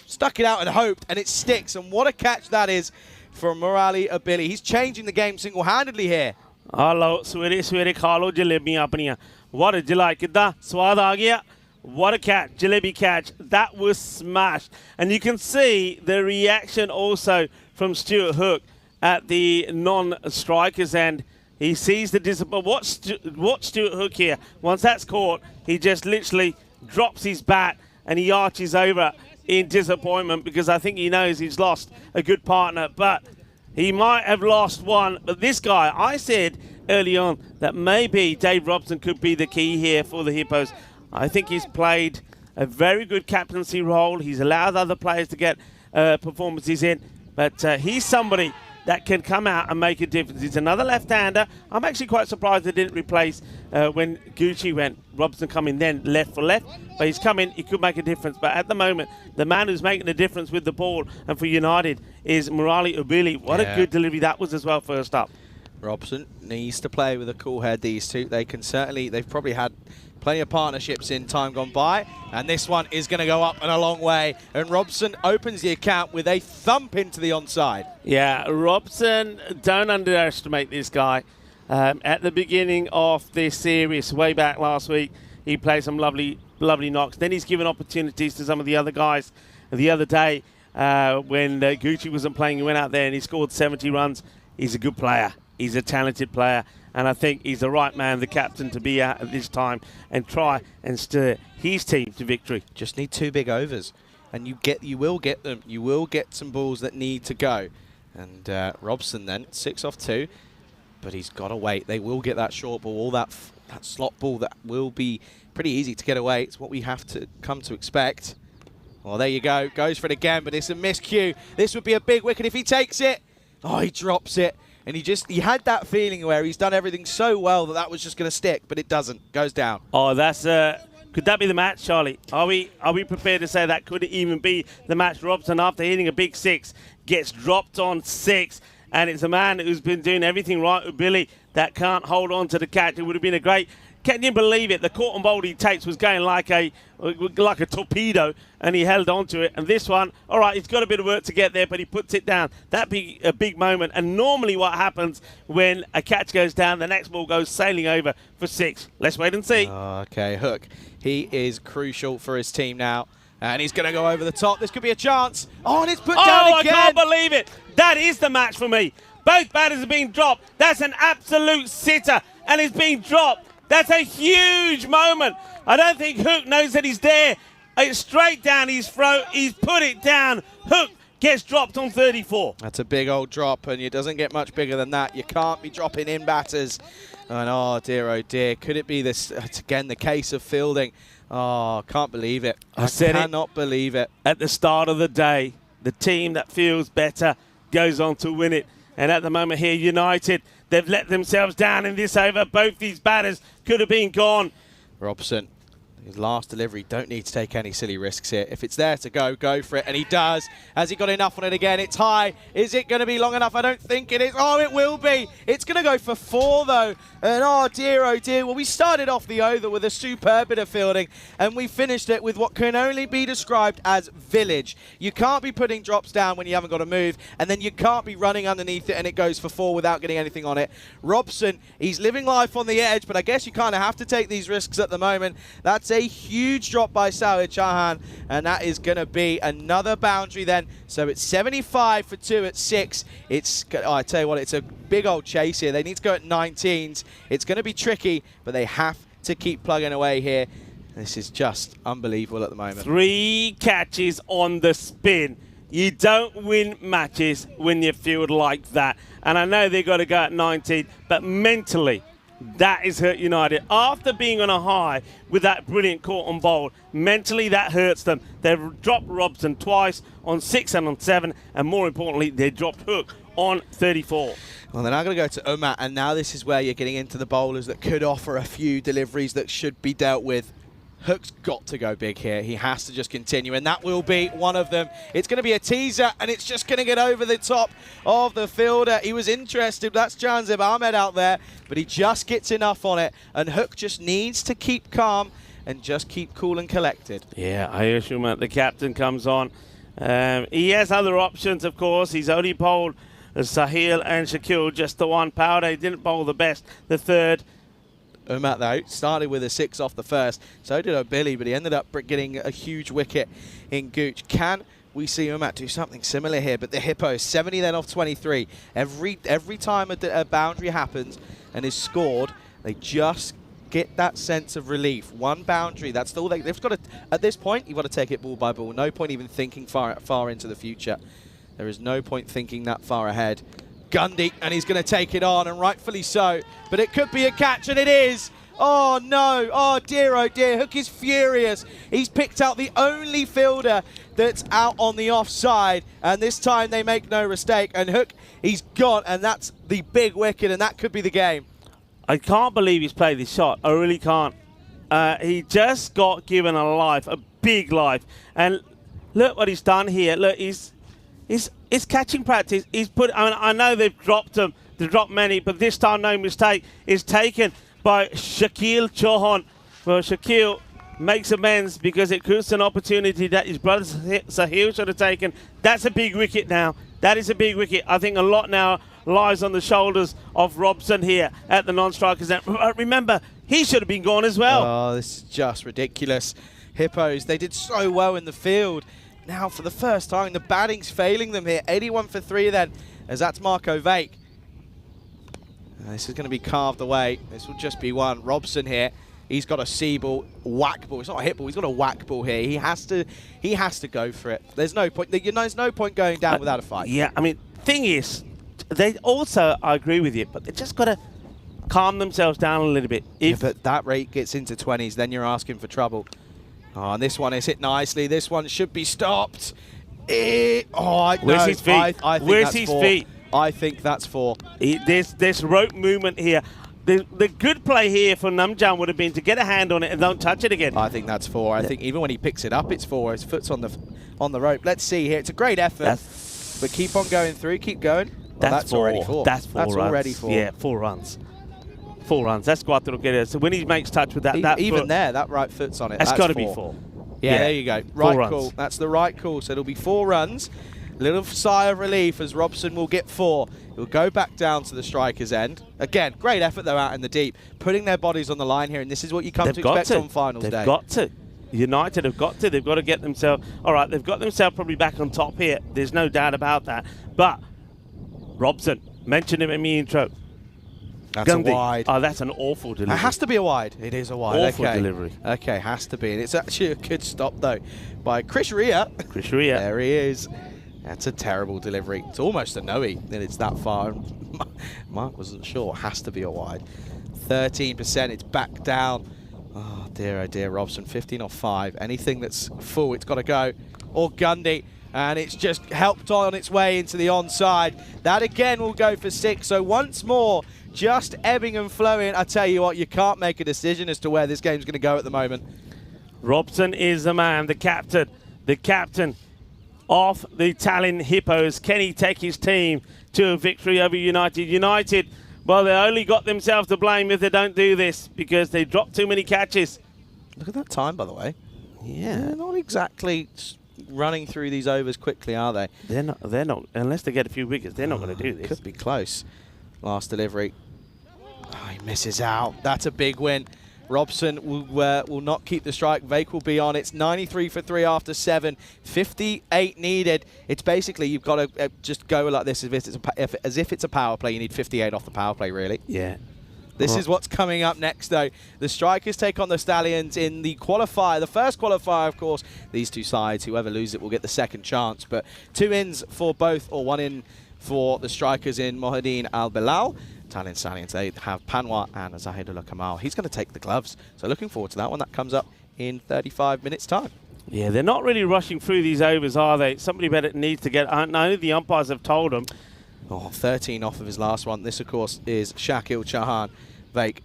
stuck it out and hoped, and it sticks. And what a catch that is from Murali Abili. He's changing the game single-handedly here. Hello, sweetie, खा लो जलेबियां अपनियां. What a delight. कितना स्वाद आ गया. What a catch, jalebi catch. That was smashed. And you can see the reaction also from Stuart Hook at the non-strikers end. He sees the disappointment. Watch Stuart Hook here. Once that's caught, he just literally drops his bat and he arches over in disappointment because I think he knows he's lost a good partner, but he might have lost one. But this guy, I said early on that maybe Dave Robson could be the key here for the Hippos. I think he's played a very good captaincy role. He's allowed other players to get performances in, but he's somebody that can come out and make a difference. He's another left-hander. I'm actually quite surprised they didn't replace when Gucci went. Robson coming then left for left, but he's coming. He could make a difference. But at the moment, the man who's making a difference with the ball and for United is Murali Abili. What a good delivery that was as well first up. Robson needs to play with a cool head, these two. They've probably had plenty of partnerships in time gone by, and this one is going to go up and a long way, and Robson opens the account with a thump into the onside. Yeah, Robson, don't underestimate this guy. At the beginning of this series, way back last week, he played some lovely knocks. Then he's given opportunities to some of the other guys. The other day, when Gucci wasn't playing, he went out there and he scored 70 runs. He's a good player. He's a talented player, and I think he's the right man, the captain, to be at this time and try and steer his team to victory. Just need 2 big overs, and you will get them. You will get some balls that need to go. And Robson then, 6 off 2, but he's got to wait. They will get that short ball, all that slot ball that will be pretty easy to get away. It's what we have to come to expect. Well, there you go. Goes for it again, but it's a miscue. This would be a big wicket if he takes it. Oh, he drops it. And he had that feeling where he's done everything so well that was just going to stick, but it doesn't. Goes down. Oh, that's could that be the match, Charlie? Are we prepared to say that could even be the match? Robson, after hitting a big 6, gets dropped on 6, and it's a man who's been doing everything right with Billy that can't hold on to the catch. It would have been a great can you believe it? The caught and bolt he takes was going like a torpedo, and he held on to it. And this one, all right, he's got a bit of work to get there, but he puts it down. That'd be a big moment. And normally what happens when a catch goes down, the next ball goes sailing over for 6. Let's wait and see. Okay, Hook. He is crucial for his team now. And he's going to go over the top. This could be a chance. Oh, and it's put down again. I can't believe it. That is the match for me. Both batters are being dropped. That's an absolute sitter, and it's being dropped. That's a huge moment. I don't think Hook knows that he's there. It's straight down his throat. He's put it down. Hook gets dropped on 34. That's a big old drop, and it doesn't get much bigger than that. You can't be dropping in batters. And oh dear, could it be this, again, the case of fielding? Oh, can't believe it. I cannot believe it. At the start of the day, the team that feels better goes on to win it. And at the moment here, United, they've let themselves down in this over. Both these batters could have been gone. Robson, his last delivery, don't need to take any silly risks here. If it's there to go, go for it. And he does. Has he got enough on it again? It's high. Is it going to be long enough? I don't think it is. Oh, it will be. It's going to go for 4, though. And oh dear. Well, we started off the over with a superb bit of fielding, and we finished it with what can only be described as village. You can't be putting drops down when you haven't got a move, and then you can't be running underneath it and it goes for 4 without getting anything on it. Robson, he's living life on the edge, but I guess you kind of have to take these risks at the moment. That's a huge drop by Sahir Chauhan, and that is going to be another boundary then. So it's 75 for 2 at 6. I tell you what, it's a big old chase here. They need to go at 19s. It's going to be tricky, but they have to keep plugging away here. This is just unbelievable at the moment. 3 catches on the spin. You don't win matches when you field like that. And I know they've got to go at 19, but mentally, that is hurt United. After being on a high with that brilliant caught on bowl, mentally that hurts them. They've dropped Robson twice on 6 and on 7, and more importantly, they dropped Hook on 34. Well, they're now going to go to Umar, and now this is where you're getting into the bowlers that could offer a few deliveries that should be dealt with. Hook's got to go big here. He has to just continue, and that will be one of them. It's going to be a teaser, and it's just going to get over the top of the fielder. He was interested. That's Janzib Ahmed out there, but he just gets enough on it, and Hook just needs to keep calm and just keep cool and collected. Yeah, Ayush Umar, the captain, comes on. He has other options, of course. He's only bowled Sahil and Shakil, just the one powder. He didn't bowl the best, the third. Umar, though, started with a 6 off the first. So did O'Billy, but he ended up getting a huge wicket in Gooch. Can we see Umar do something similar here? But the Hippos, 70 then off 23. Every time a boundary happens and is scored, they just get that sense of relief. One boundary, that's all they've got to, at this point, you've got to take it ball by ball. No point even thinking far into the future. There is no point thinking that far ahead. Gundy, and he's going to take it on, and rightfully so. But it could be a catch, and it is. Oh, no. Oh, dear. Hook is furious. He's picked out the only fielder that's out on the offside, and this time they make no mistake. And Hook, he's gone, and that's the big wicket, and that could be the game. I can't believe he's played this shot. I really can't. He just got given a life, a big life. And look what he's done here. Look, it's catching practice. He's put. I mean, I know they've dropped him. They've dropped many, but this time no mistake is taken by Shakil Chauhan. Well, Shakil makes amends because it creates an opportunity that his brother Sahil should have taken. That's a big wicket now. That is a big wicket. I think a lot now lies on the shoulders of Robson here at the non-strikers. And remember, he should have been gone as well. Oh, this is just ridiculous. Hippos, they did so well in the field. Now, for the first time, the batting's failing them here. 81 for 3 then, as that's Marco Vake. This is going to be carved away. This will just be one. Robson here, he's got a C ball, whack ball. It's not a hit ball, he's got a whack ball here. He has to go for it. There's no point. There's no point going down without a fight. Yeah, I mean, thing is, they also, I agree with you, but they just got to calm themselves down a little bit. If that rate gets into 20s, then you're asking for trouble. Oh, and this one is hit nicely. This one should be stopped. Where's his feet? Where's his feet? I think that's 4. There's rope movement here. The good play here for Namjan would have been to get a hand on it and don't touch it again. I think that's 4. I think even when he picks it up, it's 4. His foot's on the rope. Let's see here. It's a great effort. But keep on going through. Keep going. Well, that's 4. already 4. That's 4 That's runs. already 4. Yeah, 4 runs. 4 runs. That's cuatro que es. So when he makes touch with that Even foot, there, that right foot's on it. that's got to be 4. 4. Yeah, there you go. 4 Right runs. call. That's the right call. So it'll be 4 runs. Little sigh of relief as Robson will get 4. He'll go back down to the striker's end. Again, great effort though out in the deep, putting their bodies on the line here, and this is what you come to expect on finals day. They've got to. United have got to. They've got to get themselves. All right, they've got themselves probably back on top here. There's no doubt about that. But Robson, mentioned him in the intro. That's Gundy. a wide. Oh, that's an awful delivery. It has to be a wide. It is a wide. Awful okay. delivery. Okay, has to be. And it's actually a good stop though by Chris Ria. Chris Ria. There he is. That's a terrible delivery. It's almost a no-e that it's that far. Mark wasn't sure. It has to be a wide. 13%. It's back down. Oh dear, Robson. 15 off 5. Anything that's full, it's got to go. Or Gundy. And it's just helped on its way into the onside. That again will go for 6. So once more, just ebbing and flowing. I tell you what, you can't make a decision as to where this game's going to go at the moment. Robson is the man, the captain of the Tallinn Hippos. Can he take his team to a victory over United? United, well, they only got themselves to blame if they don't do this because they dropped too many catches. Look at that time, by the way. Yeah. They're not exactly running through these overs quickly, are they? They're not, unless they get a few wickets, they're not going to do this. Could be close. Last delivery. Oh, he misses out. That's a big win. Robson will not keep the strike. Vake will be on. It's 93 for 3 after 7. 58 needed. It's basically you've got to just go like this as if it's a power play. You need 58 off the power play, really. Yeah. This is what's coming up next, though. The Strikers take on the Stallions in the qualifier. The first qualifier, of course. These two sides, whoever loses it will get the second chance. But 2 ins for both, or 1 in for the Strikers in Mohideen Al-Bilal. Tallinn Stallions, they have Panwa and Zahidullah Kamal. He's going to take the gloves. So looking forward to that one. That comes up in 35 minutes' time. Yeah, they're not really rushing through these overs, are they? Somebody better needs to get... I know the umpires have told them. Oh, 13 off of his last one. This, of course, is Shakil Chauhan. Vake,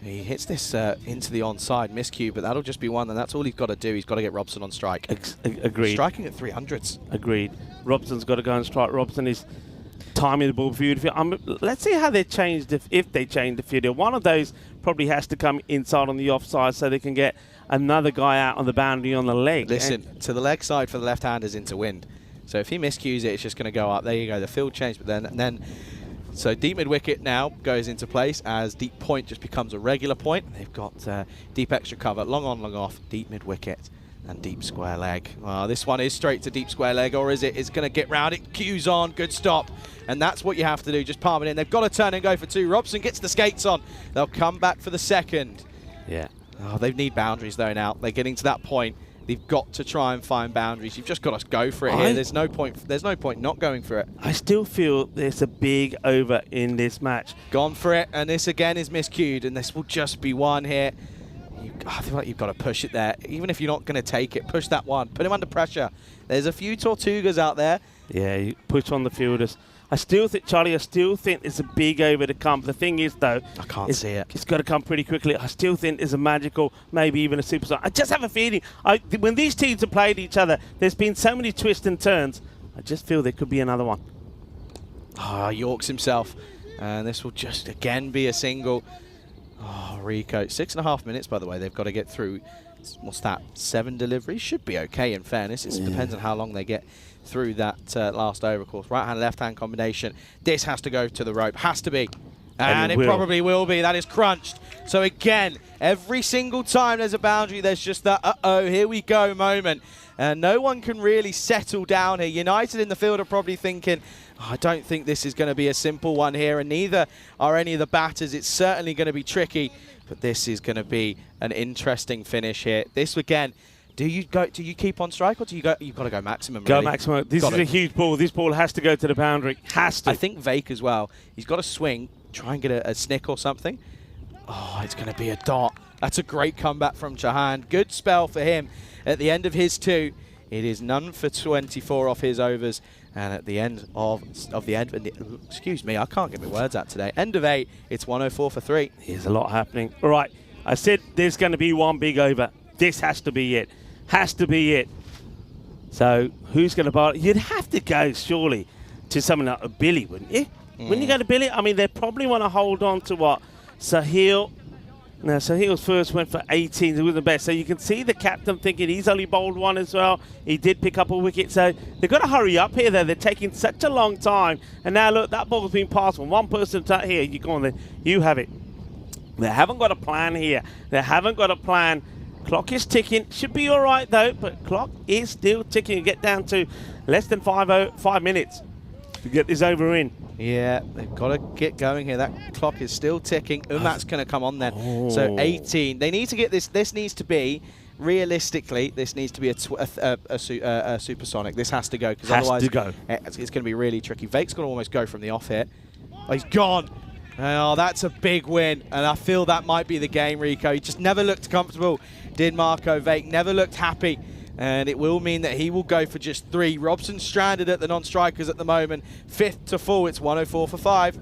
he hits this into the onside miscue, but that'll just be 1, and that's all he's got to do. He's got to get Robson on strike. Agreed. Striking at 300s. Agreed. Robson's got to go and strike. Robson is timing the ball beautifully. Let's see how they changed, if they change the field. One of those probably has to come inside on the offside so they can get another guy out on the boundary on the leg. Listen, to the leg side for the left-handers into wind. So if he miscues it, it's just going to go up. There you go. The field changed, but then so deep mid-wicket now goes into place as deep point just becomes a regular point. They've got deep extra cover, long on, long off, deep mid-wicket, and deep square leg. This one is straight to deep square leg, or is it? It's going to get round it. Cues on. Good stop. And that's what you have to do. Just palm it in. They've got to turn and go for 2. Robson gets the skates on. They'll come back for the second. Yeah. Oh, they need boundaries, though, now. They're getting to that point. They've got to try and find boundaries. You've just got to go for it here. There's no point not going for it. I still feel there's a big over in this match. Gone for it, and this again is miscued, and this will just be 1 here. I feel like you've got to push it there. Even if you're not going to take it, push that 1. Put him under pressure. There's a few Tortugas out there. Yeah, you push on the fielders. I still think, Charlie, it's a big over to come. The thing is, though, I can't see it. It's got to come pretty quickly. I still think there's a magical, maybe even a superstar. I just have a feeling, when these teams have played each other, there's been so many twists and turns. I just feel there could be another one. Yorks himself. And this will just, again, be a single. Rico. 6.5 minutes, by the way. They've got to get through, what's that, 7 deliveries? Should be okay, in fairness. It depends on how long they get through that last over, of course. Right-hand, left-hand combination. This has to go to the rope. Has to be. And it probably will be. That is crunched. So again, every single time there's a boundary, there's just that, here we go moment. And no one can really settle down here. United in the field are probably thinking, I don't think this is going to be a simple one here, and neither are any of the batters. It's certainly going to be tricky, but this is going to be an interesting finish here. This again, do you keep on strike, or do you go? You've got to go maximum. Go really. maximum. This is a huge ball. This ball has to go to the boundary. Has to. I think Vake as well. He's got to swing, try and get a snick or something. Oh, it's going to be a dot. That's a great comeback from Chauhan. Good spell for him at the end of his 2. It is none for 24 off his overs. And at the end excuse me, I can't get my words out today. End of 8, it's 104 for 3. There's a lot happening. All right, I said there's going to be one big over. This has to be it. Has to be it. So who's going to bowl? You'd have to go, surely, to someone like a Billy, wouldn't you? When you go to Billy, I mean, they probably want to hold on to what? Sahil. Now, Sahil's first went for 18. He was the best. So you can see the captain thinking he's only bowled one as well. He did pick up a wicket. So they've got to hurry up here, though. They're taking such a long time. And now, look, that ball's been passed from one person to here. You go on there. You have it. They haven't got a plan here. They haven't got a plan. Clock is ticking. Should be all right, though. But clock is still ticking. You get down to less than 5 minutes to get this over in. Yeah, they've got to get going here. That clock is still ticking. That's going to come on then. Oh. So 18. They need to get this. This needs to be, realistically, this needs to be a supersonic. This has to go, because otherwise to go. It's going to be really tricky. Vake's going to almost go from the off here. Oh, he's gone. Oh, that's a big win. And I feel that might be the game, Rico. He just never looked comfortable, did Marco Vake. Never looked happy. And it will mean that he will go for just 3. Robson stranded at the non-strikers at the moment. 5th to full. It's 104 for 5.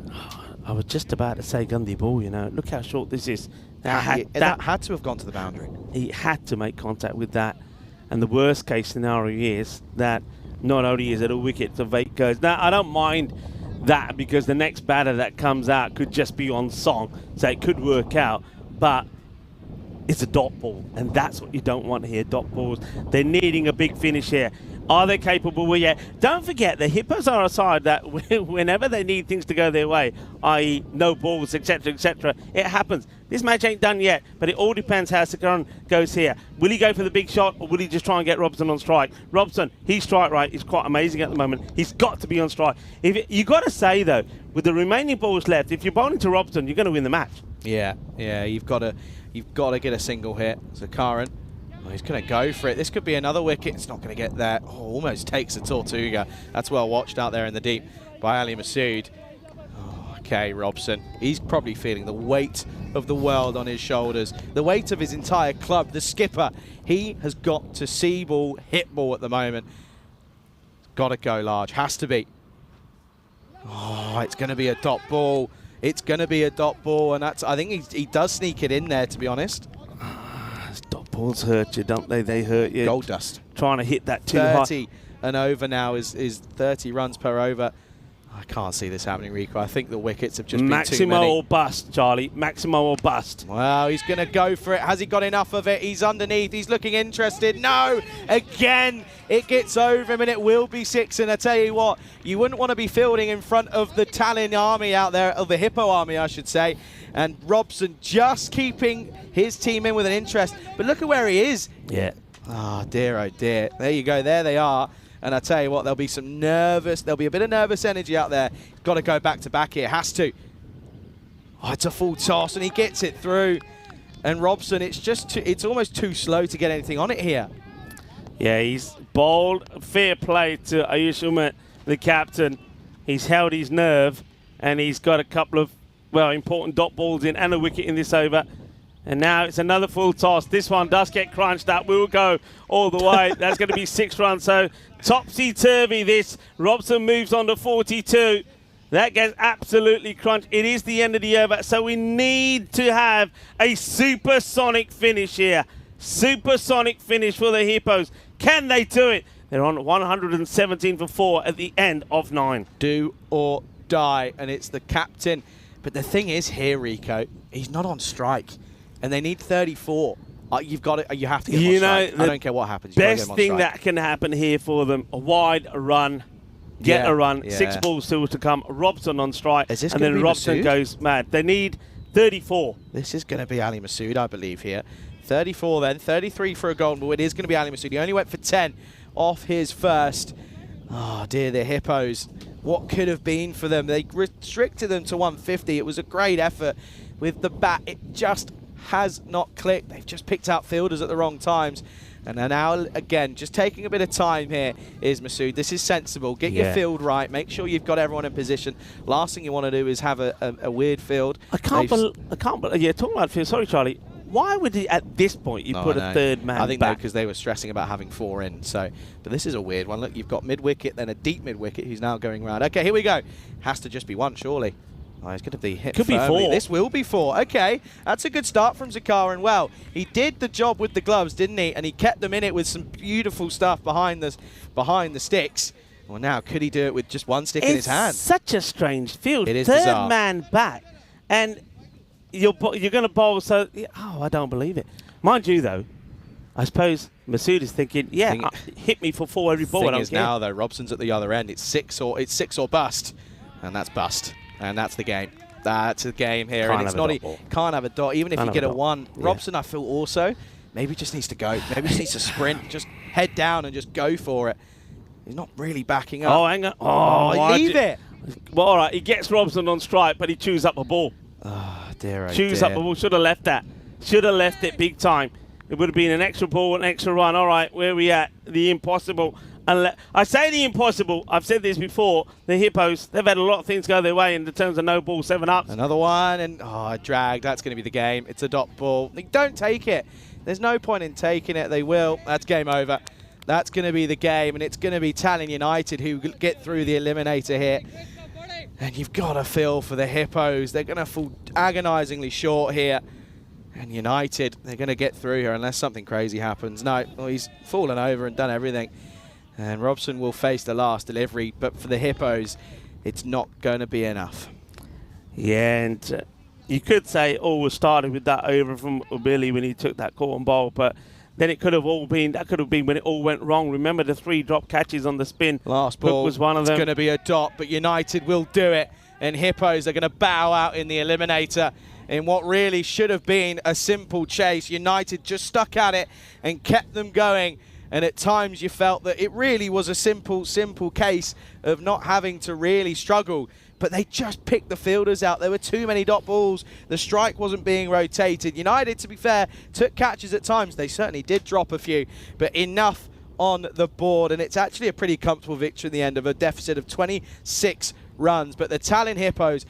I was just about to say Gundy ball, you know. Look how short this is. That had to have gone to the boundary. He had to make contact with that. And the worst case scenario is that not only is it a wicket, the Vake goes. Now, I don't mind that, because the next batter that comes out could just be on song. So it could work out. But it's a dot ball, and that's what you don't want here, dot balls. They're needing a big finish here. Are they capable? Well, yeah. Don't forget, the Hippos are a side that whenever they need things to go their way, i.e. no balls, etc., it happens. This match ain't done yet, but it all depends how Sakaran goes here. Will he go for the big shot, or will he just try and get Robson on strike? Robson, he's strike right. He's quite amazing at the moment. He's got to be on strike. You got to say, though, with the remaining balls left, if you're bowling to Robson, you're going to win the match. Yeah, you've got to get a single hit. Sakaran, he's going to go for it. This could be another wicket. It's not going to get there. Oh, almost takes a Tortuga. That's well watched out there in the deep by Ali Masood. Oh, okay, Robson. He's probably feeling the weight of the world on his shoulders, the weight of his entire club. The skipper, he has got to see ball, hit ball at the moment. Got to go large. Has to be. Oh, it's going to be a dot ball. It's going to be a dot ball, and I think he does sneak it in there, to be honest. Dot balls hurt you, don't they? They hurt you. Gold dust. Trying to hit that too high. 30 and over now is 30 runs per over. I can't see this happening, Rico. I think the wickets have just been too Maximo many. or bust, Charlie. Maximo or bust. Well, he's going to go for it. Has he got enough of it? He's underneath. He's looking interested. No! Again, it gets over him, and it will be 6. And I tell you what, you wouldn't want to be fielding in front of the Tallinn army out there, of the Hippo army, I should say. And Robson just keeping his team in with an interest. But look at where he is. Yeah. Oh, dear, oh, dear. There you go. There they are. And I tell you what, there'll be a bit of nervous energy out there. Got to go back to back here, has to. Oh, it's a full toss, and he gets it through. And Robson, it's almost too slow to get anything on it here. Yeah, he's bowled. Fair play to Ayush Umar, the captain. He's held his nerve, and he's got a couple of, well, important dot balls in and a wicket in this over. And now it's another full toss. This one does get crunched up. We'll go all the way. That's going to be 6 runs. So topsy-turvy this. Robson moves on to 42. That gets absolutely crunched. It is the end of the over. So we need to have a supersonic finish here. Supersonic finish for the Hippos. Can they do it? They're on 117 for 4 at the end of 9. Do or die. And it's the captain. But the thing is here, Rico, he's not on strike. And they need 34. You have to get him on strike. I don't care what happens. Best thing that can happen here for them, a wide run, get a run, yeah. 6 balls still to come. Robson on strike, Is this and gonna then be Robson Masood? goes mad. They need 34. This is going to be Ali Masood, I believe, here. 34 then, 33 for a golden ball. It is going to be Ali Masood. He only went for 10 off his first. Oh, dear, the Hippos. What could have been for them? They restricted them to 150. It was a great effort with the bat. It just has not clicked. They've just picked out fielders at the wrong times. And now, again, just taking a bit of time here is Masood. This is sensible. Get your field right. Make sure you've got everyone in position. Last thing you want to do is have a weird field. I can't believe, yeah, talking about field, sorry, Charlie. Why would he, at this point, put a third man I think back? because they were stressing about having 4 in. So, but this is a weird one. Look, you've got mid-wicket, then a deep mid-wicket who's now going round. Okay, here we go. Has to just be 1, surely. Oh, he's going to be hit Could firmly. be 4. This will be 4. Okay, that's a good start from Zakaran. Well, he did the job with the gloves, didn't he? And he kept them in it with some beautiful stuff behind the sticks. Well, now, could he do it with just 1 stick in his hand? It's such a strange field. It is Third bizarre. man back. And you're going to bowl, so I don't believe it. Mind you, though, I suppose Masood is thinking, hit me for 4 every ball. Thing is now though, Robson's at the other end. It's six or bust, and that's bust, and that's the game. That's the game here, and it's not. Can't have a dot, even if you get a 1. Robson, I feel also maybe just needs to go. Maybe just needs to sprint, just head down and just go for it. He's not really backing up. Oh, hang on. Oh, leave it. Well, all right, he gets Robson on strike, but he chews up a ball. Oh, dear, Chews up a ball. Should have left that. Should have left it big time. It would have been an extra ball, an extra run. All right, where are we at? The impossible. I say the impossible. I've said this before. The Hippos, they've had a lot of things go their way in terms of no ball, 7-ups. Another one, and dragged. That's going to be the game. It's a dot ball. Don't take it. There's no point in taking it. They will. That's game over. That's going to be the game, and it's going to be Stallions United who get through the eliminator here. And you've got to feel for the Hippos. They're going to fall agonisingly short here. And United, they're going to get through here unless something crazy happens. No, well, he's fallen over and done everything. And Robson will face the last delivery. But for the Hippos, it's not going to be enough. Yeah, and you could say it all was started with that over from Billy when he took that caught and bowl. But then it could have all been, that could have been when it all went wrong. Remember the 3 drop catches on the spin? Last ball was one of them. It's going to be a dot, but United will do it. And Hippos are going to bow out in the eliminator in what really should have been a simple chase. United just stuck at it and kept them going. And at times you felt that it really was a simple case of not having to really struggle. But they just picked the fielders out. There were too many dot balls. The strike wasn't being rotated. United, to be fair, took catches at times. They certainly did drop a few, but enough on the board. And it's actually a pretty comfortable victory in the end of a deficit of 26 runs. But the Stallions Hippos,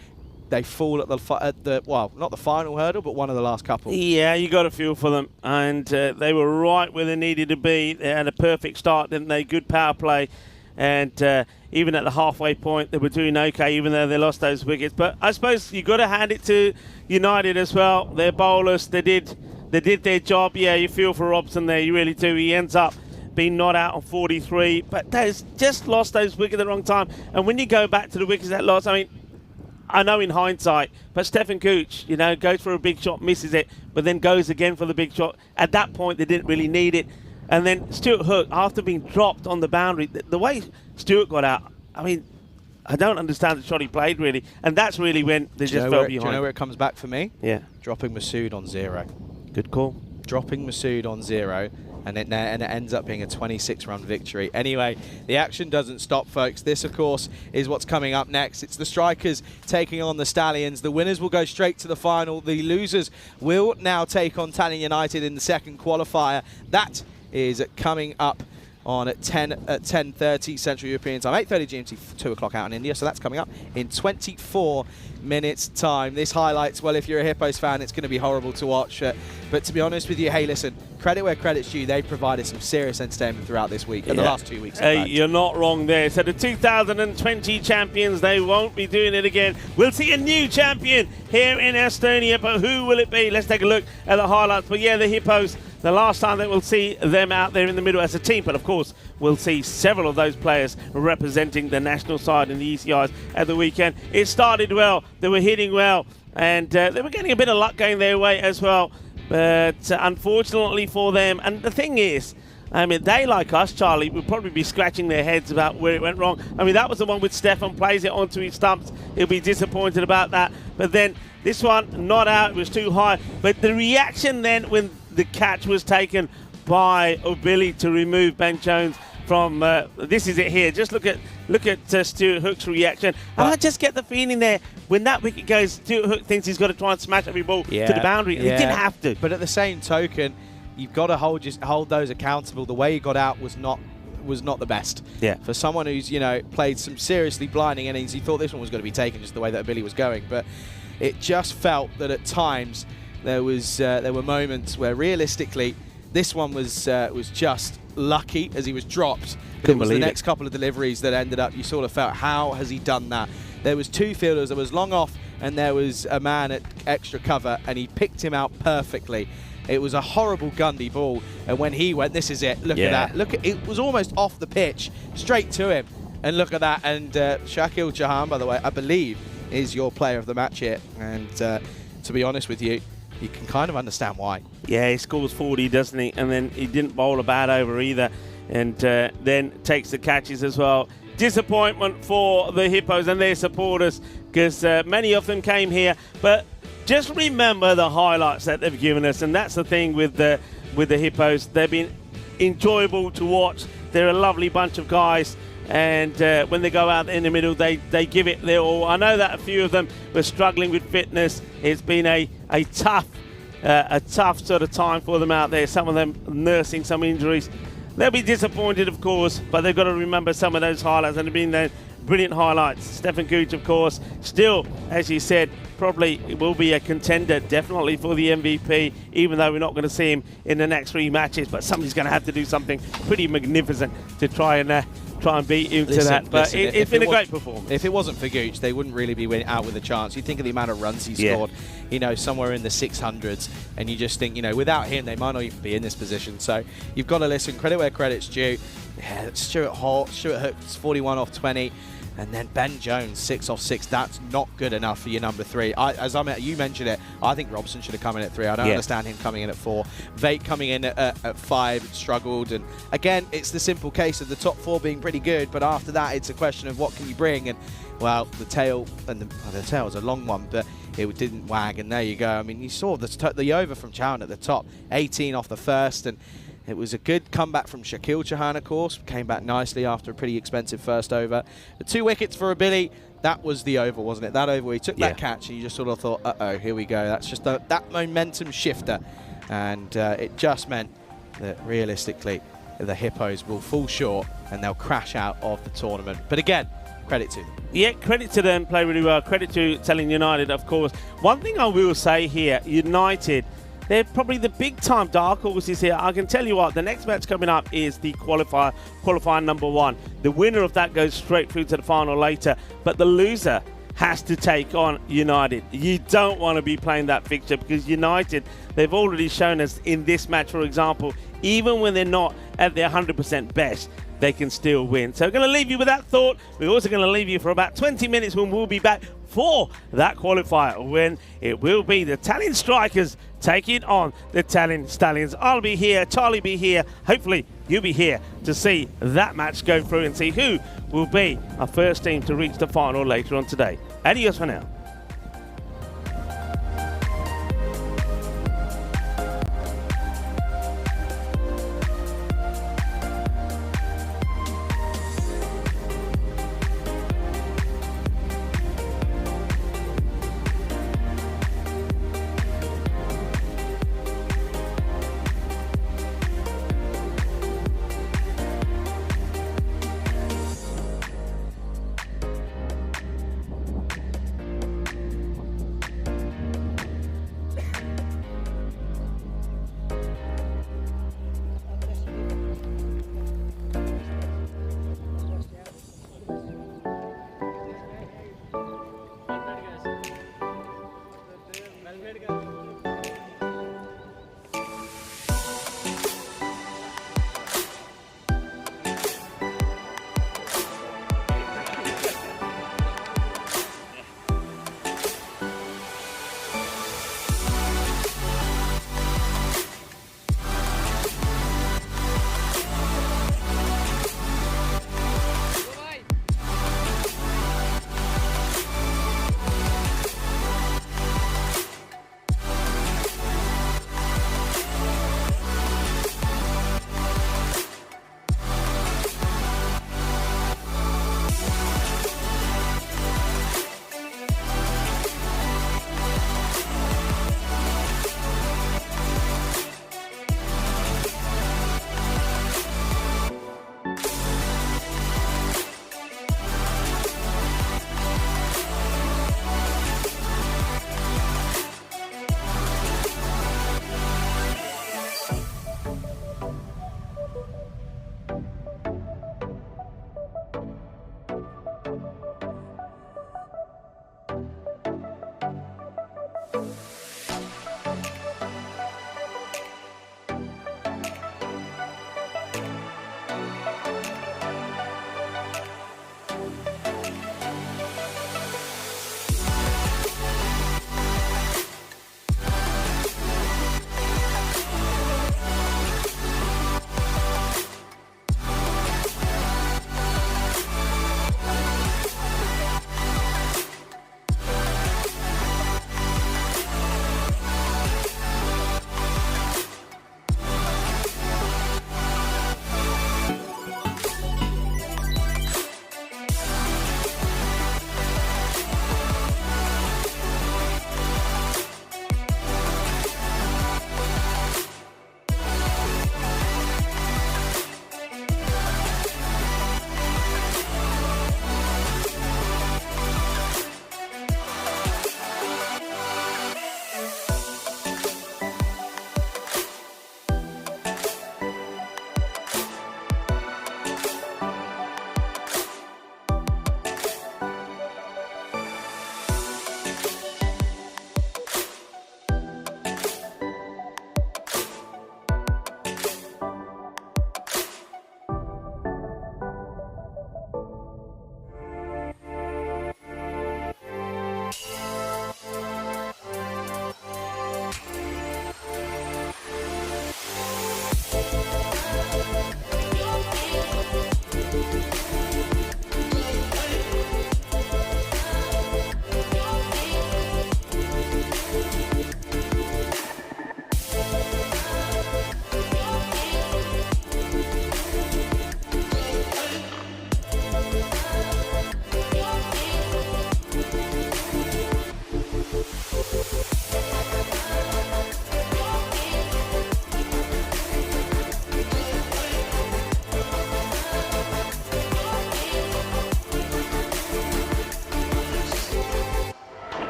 they fall at the well, not the final hurdle, but one of the last couple. Yeah, you got to feel for them. And they were right where they needed to be. They had a perfect start, didn't they? Good power play. And even at the halfway point, they were doing okay, even though they lost those wickets. But I suppose you got to hand it to United as well. Their bowlers, they did their job. Yeah, you feel for Robson there, you really do. He ends up being not out on 43, but they've just lost those wickets at the wrong time. And when you go back to the wickets that lost, I mean, I know in hindsight, but Stephen Gooch, you know, goes for a big shot, misses it, but then goes again for the big shot. At that point, they didn't really need it. And then Stuart Hook, after being dropped on the boundary, the way Stuart got out, I mean, I don't understand the shot he played, really. And that's really when they just fell behind. Do you know where it comes back for me? Yeah. Dropping Masood on 0. Good call. Dropping Masood on 0. And it ends up being a 26-run victory. Anyway, the action doesn't stop, folks. This, of course, is what's coming up next. It's the Strikers taking on the Stallions. The winners will go straight to the final. The losers will now take on Stallions United in the second qualifier. That is coming up on at 10:30 Central European Time, 8:30 GMT, 2 o'clock out in India. So that's coming up in 24 minutes time. This highlights, well, if you're a Hippos fan, it's going to be horrible to watch. But to be honest with you, hey, listen, credit where credit's due. They've provided some serious entertainment throughout this week, and the last 2 weeks. Hey, you're not wrong there. So the 2020 champions, they won't be doing it again. We'll see a new champion here in Estonia, but who will it be? Let's take a look at the highlights. But yeah, the Hippos, the last time that we'll see them out there in the middle as a team, but of course we'll see several of those players representing the national side in the ECS at the weekend. It started well, they were hitting well, and they were getting a bit of luck going their way as well, but unfortunately for them, and the thing is, I mean, they, like us, Charlie, would probably be scratching their heads about where it went wrong. I mean, that was the one with Stefan, plays it onto his stumps. He'll be disappointed about that. But then this one, not out, it was too high. But the reaction then when the catch was taken by O'Billy to remove Ben Jones from, this is it here. Just look at Stuart Hook's reaction. And I just get the feeling there, when that wicket goes, Stuart Hook thinks he's got to try and smash every ball to the boundary. And he didn't have to. But at the same token, you've got to hold those accountable. The way he got out was not the best. Yeah. For someone who's, you know, played some seriously blinding innings, he thought this one was going to be taken just the way that Billy was going. But it just felt that at times there were moments where realistically this one was just lucky as he was dropped. But it was the next couple of deliveries that ended up, you sort of felt, how has he done that? There was 2 fielders, there was long off and there was a man at extra cover, and he picked him out perfectly. It was a horrible Gundy ball, and when he went, this is it. Look at that. Look at it, was almost off the pitch, straight to him. And look at that. And Shakil Jahan, by the way, I believe is your player of the match here. And to be honest with you, you can kind of understand why. Yeah, he scores 40, doesn't he? And then he didn't bowl a bad over either. And then takes the catches as well. Disappointment for the Hippos and their supporters, because many of them came here. But just remember the highlights that they've given us, and that's the thing with the Hippos. They've been enjoyable to watch. They're a lovely bunch of guys, and when they go out in the middle, they give it their all. I know that a few of them were struggling with fitness. It's been a tough sort of time for them out there. Some of them nursing some injuries. They'll be disappointed, of course, but they've got to remember some of those highlights, and they've been brilliant highlights. Stefan Gooch, of course, still, as you said, probably will be a contender, definitely for the MVP, even though we're not going to see him in the next 3 matches. But somebody's going to have to do something pretty magnificent to try and beat him to that. But it's been a great performance. If it wasn't for Gooch, they wouldn't really be out with a chance. You think of the amount of runs he scored, you know, somewhere in the 600s, and you just think, you know, without him, they might not even be in this position. So you've got to listen. Credit where credit's due. Yeah, Stuart Hook's 41 off 20. And then Ben Jones, 6 off 6. That's not good enough for your number 3. You mentioned it, I think Robson should have come in at 3. I don't understand him coming in at 4. Vate coming in at 5, struggled. And again, it's the simple case of the top 4 being pretty good, but after that, it's a question of what can you bring. And, well, the tail, and the tail was a long one, but it didn't wag. And there you go. I mean, you saw the over from Chowan at the top, 18 off the first. And it was a good comeback from Shakil Chauhan, of course. Came back nicely after a pretty expensive first over. The 2 wickets for a Billy. That was the over, wasn't it? That over where he took that catch and you just sort of thought, uh-oh, here we go. That's just that momentum shifter. And it just meant that realistically the Hippos will fall short and they'll crash out of the tournament. But again, credit to them. Yeah, credit to them. Play really well. Credit to Tallinn United, of course. One thing I will say here, United, they're probably the big-time dark horses here. I can tell you what, the next match coming up is the qualifier number 1. The winner of that goes straight through to the final later, but the loser has to take on United. You don't want to be playing that fixture, because United, they've already shown us in this match, for example, even when they're not at their 100% best, they can still win. So we're going to leave you with that thought. We're also going to leave you for about 20 minutes when we'll be back for that qualifier, when it will be the Tallinn Strikers taking on the Tallinn Stallions. I'll be here, Charlie be here, hopefully you'll be here to see that match go through and see who will be our first team to reach the final later on today. Adios for now.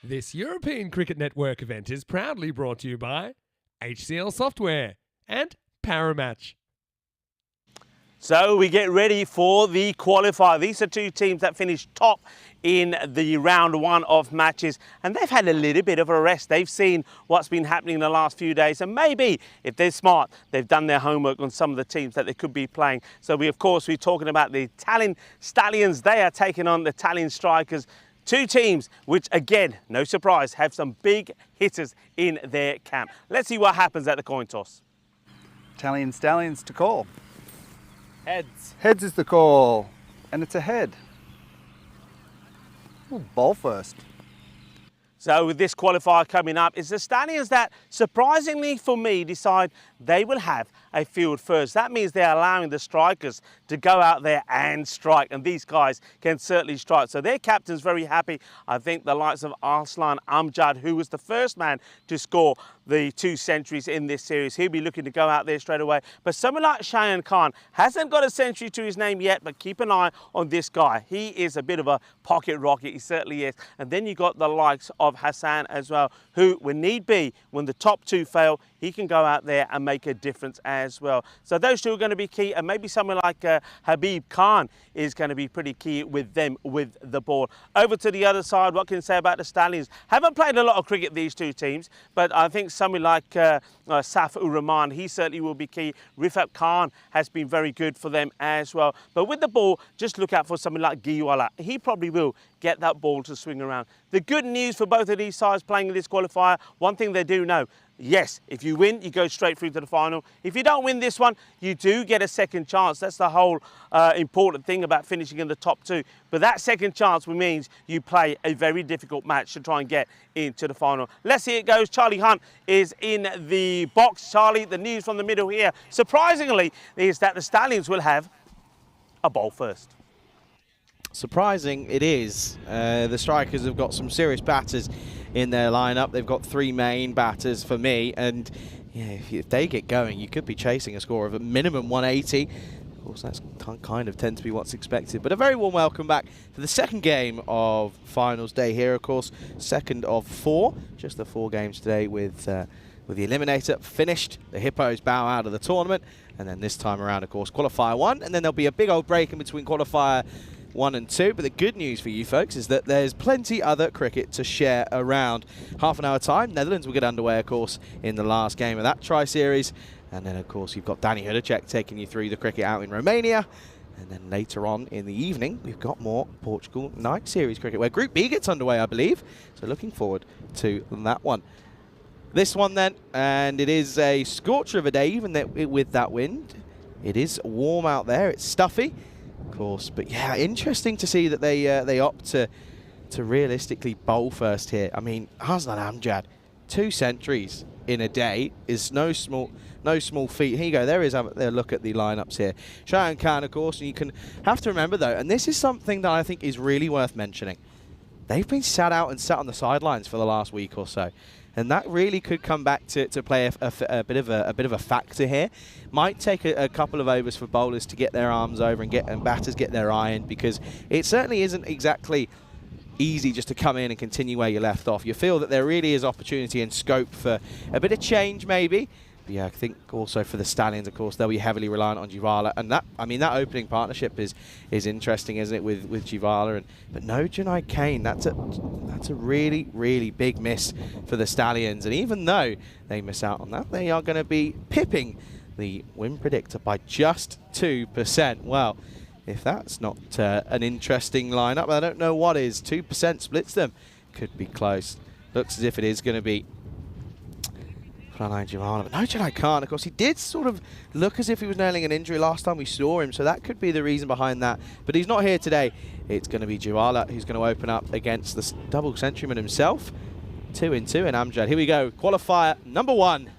This European Cricket Network event is proudly brought to you by HCL Software and Paramatch. So we get ready for the qualifier. These are two teams that finished top in the round one of matches, and they've had a little bit of a rest. They've seen what's been happening in the last few days, and maybe if they're smart, they've done their homework on some of the teams that they could be playing. So we're talking about the Tallinn Stallions. They are taking on the Tallinn Strikers. Two teams which, again, no surprise, have some big hitters in their camp. Let's see what happens at the coin toss. Tallinn Stallions to call. Heads. Heads is the call, and it's a head. Ooh, ball first. So with this qualifier coming up, it's the Stallions that, surprisingly for me, decide they will have a field first. That means they're allowing the strikers to go out there and strike, and these guys can certainly strike. So their captain's very happy. I think the likes of Arslan Amjad, who was the first man to score the 2 centuries in this series, he'll be looking to go out there straight away. But someone like Shayan Khan hasn't got a century to his name yet, but keep an eye on this guy. He is a bit of a pocket rocket, he certainly is. And then you got the likes of Hassan as well, who, when need be, when the top 2 fail, he can go out there and make a difference as well. So those 2 are going to be key, and maybe someone like Habib Khan is going to be pretty key with them with the ball. Over to the other side, what can you say about the Stallions? Haven't played a lot of cricket, these 2 teams, but I think someone like Saf ur Rahman, he certainly will be key. Rifat Khan has been very good for them as well. But with the ball, just look out for someone like Giwala. He probably will get that ball to swing around. The good news for both of these sides playing in this qualifier, one thing they do know, yes, if you win, you go straight through to the final. If you don't win this one, you do get a second chance. That's the whole important thing about finishing in the top 2. But that second chance means you play a very difficult match to try and get into the final. Let's see it goes. Charlie Hunt is in the box. Charlie, the news from the middle here, surprisingly, is that the Stallions will have a ball first. Surprising it is. The Strikers have got some serious batters in their lineup. They've got 3 main batters for me, and yeah, if they get going, you could be chasing a score of a minimum 180. Of course, that's kind of tends to be what's expected. But a very warm welcome back for the second game of finals day here, of course, second of 4. Just the 4 games today with the Eliminator finished. The Hippos bow out of the tournament, and then this time around, of course, Qualifier 1, and then there'll be a big old break in between Qualifier 1 and 2, but the good news for you folks is that there's plenty other cricket to share around. Half an hour time, Netherlands will get underway, of course, in the last game of that tri-series, and then of course you've got Danny Hudacek taking you through the cricket out in Romania, and then later on in the evening we've got more Portugal night series cricket where Group B gets underway, I believe, so looking forward to that one. This one then, and it is a scorcher of a day, even with that wind. It is warm out there, it's stuffy, of course, but yeah, interesting to see that they opt to realistically bowl first here. I mean, Arslan Amjad, 2 centuries in a day is no small feat. Here you go. There is a look at the lineups here. Shayan Khan, of course, and you can have to remember though, and this is something that I think is really worth mentioning. They've been sat out and sat on the sidelines for the last week or so. And that really could come back to play a bit of a factor here. Might take a couple of overs for bowlers to get their arms over and batters get their iron, because it certainly isn't exactly easy just to come in and continue where you left off. You feel that there really is opportunity and scope for a bit of change maybe. But yeah, I think also for the Stallions, of course, they'll be heavily reliant on Jivala, and that opening partnership is interesting, isn't it, with Jivala, but no Janai Kane. That's a really big miss for the Stallions, and even though they miss out on that, they are going to be pipping the win predictor by just 2%. Well, if that's not an interesting lineup, I don't know what is. 2% splits them. Could be close. Looks as if it is going to be Pranay Jivala, but no Janai Khan. Of course, he did sort of look as if he was nailing an injury last time we saw him, so that could be the reason behind that. But he's not here today. It's going to be Jivala who's going to open up against the double centuryman himself. 2 in 2 and Amjad. Here we go. Qualifier number 1.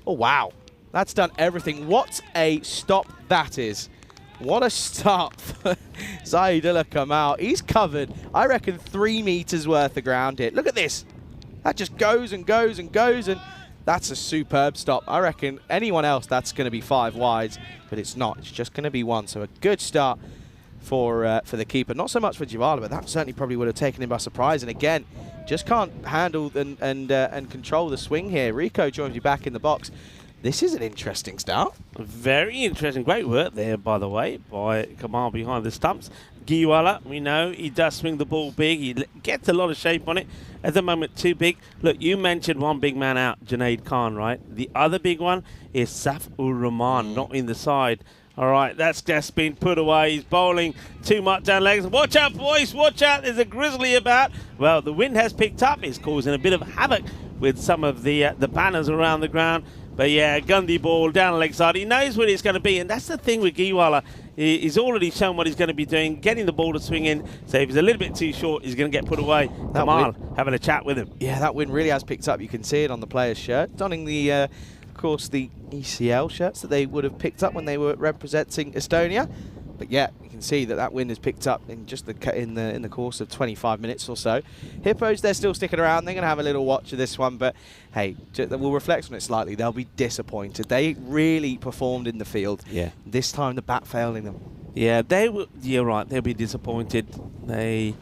Oh, wow. That's done everything. What a stop that is. What a start for Zaidullah Kamal. He's covered, I reckon, 3 meters worth of ground here. Look at this. That just goes and goes and goes, and that's a superb stop. I reckon anyone else, that's going to be 5 wides, but it's not. It's just going to be 1. So a good start for the keeper. Not so much for Jivala, but that certainly probably would have taken him by surprise. And again, just can't handle and control the swing here. Rico joins you back in the box. This is an interesting start. Very interesting. Great work there, by the way, by Kamal behind the stumps. Giwala, we know he does swing the ball big. He gets a lot of shape on it. At the moment, too big. Look, you mentioned one big man out, Junaid Khan, right? The other big one is Saf-ur-Rahman, not in the side. All right, that's just been put away. He's bowling too much down legs. Watch out, boys. Watch out. There's a grizzly about. Well, the wind has picked up. It's causing a bit of havoc with some of the banners around the ground. But yeah, Gundy ball down the leg side. He knows what it's going to be, and that's the thing with Giwala. He's already shown what he's going to be doing, getting the ball to swing in. So if he's a little bit too short, he's going to get put away. Kamal having a chat with him. Yeah, that wind really has picked up. You can see it on the player's shirt. Donning the, of course, the ECL shirts that they would have picked up when they were representing Estonia. But yeah, you can see that that wind has picked up in just in the course of 25 minutes or so. Hippos, they're still sticking around. They're going to have a little watch of this one, but hey, we'll reflect on it slightly. They'll be disappointed. They really performed in the field. Yeah. This time the bat failing them. Yeah, they will. You're right. They'll be disappointed. Okay,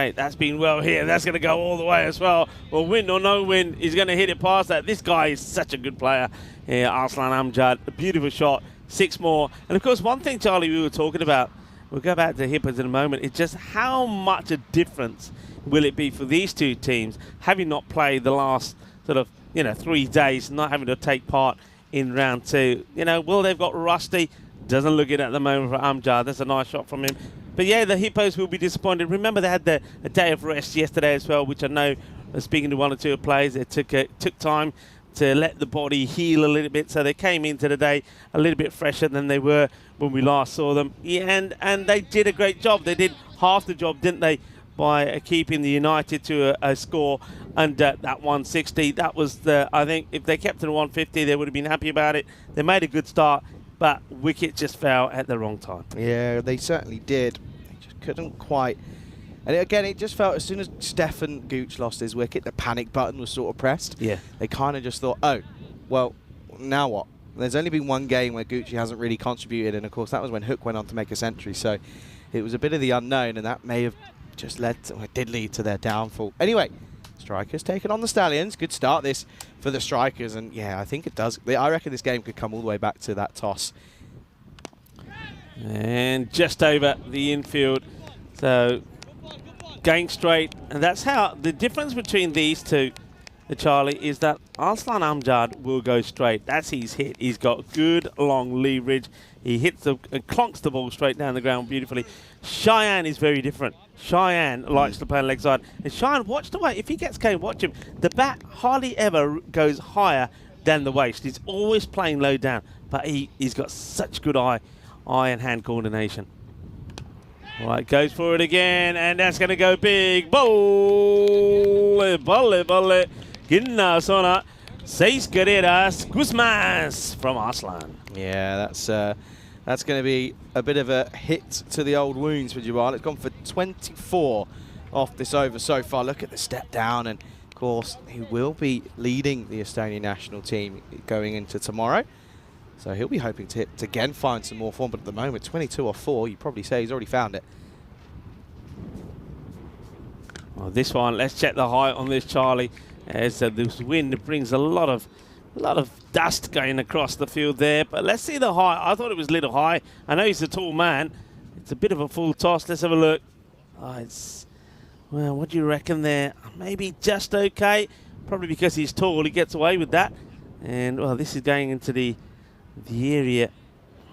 that's been well here. That's going to go all the way as well. Well, win or no win, he's going to hit it past that. This guy is such a good player. Yeah, Arslan Amjad, a beautiful shot. 6 more. And of course, one thing, Charlie, we were talking about, we'll go back to Hippos in a moment, it's just how much a difference will it be for these two teams, having not played the last sort of, 3 days, not having to take part in round 2. Will they've got rusty? Doesn't look it at the moment for Amjad. That's a nice shot from him. But yeah, the Hippos will be disappointed. Remember, they had a day of rest yesterday as well, which I know, speaking to one or two players, it took time to let the body heal a little bit, so they came into the day a little bit fresher than they were when we last saw them. Yeah, and they did a great job. They did half the job, didn't they, by keeping the United to a score under that 160. That was I think if they kept it at 150, they would have been happy about it. They made a good start, but wicket just fell at the wrong time. Yeah, they certainly did. They just couldn't quite. And again, it just felt as soon as Stefan Gooch lost his wicket, the panic button was sort of pressed. Yeah. They kind of just thought, oh, well, now what? There's only been one game where Gucci hasn't really contributed, and of course that was when Hook went on to make a century. So it was a bit of the unknown, and that may have just it did lead to their downfall. Anyway, Strikers taking on the Stallions. Good start this for the Strikers, and yeah, I think it does. I reckon this game could come all the way back to that toss. And just over the infield. So going straight, and that's how the difference between these two, Charlie, is that Arslan Amjad will go straight. That's his hit. He's got good long leverage. He hits clonks the ball straight down the ground beautifully. Cheyenne is very different. Cheyenne likes to play on leg side. And Cheyenne, watch the way, if he gets game, watch him. The bat hardly ever goes higher than the waist. He's always playing low down, but he's got such good eye and hand coordination. All right, goes for it again, and that's going to go big. Bolle, Ginna Sona, 6 carreras, Guzmans from Arslan. Yeah, that's going to be a bit of a hit to the old wounds for Jawal. It's gone for 24 off this over so far. Look at the step down, and of course he will be leading the Estonian national team going into tomorrow. So he'll be hoping to again find some more form, but at the moment, 22 off 4, you'd probably say he's already found it. Well, this one, let's check the height on this, Charlie. As this wind brings a lot of dust going across the field there. But let's see the height. I thought it was a little high. I know he's a tall man. It's a bit of a full toss. Let's have a look. Oh, well, what do you reckon there? Maybe just okay. Probably because he's tall, he gets away with that. And well, this is going into the area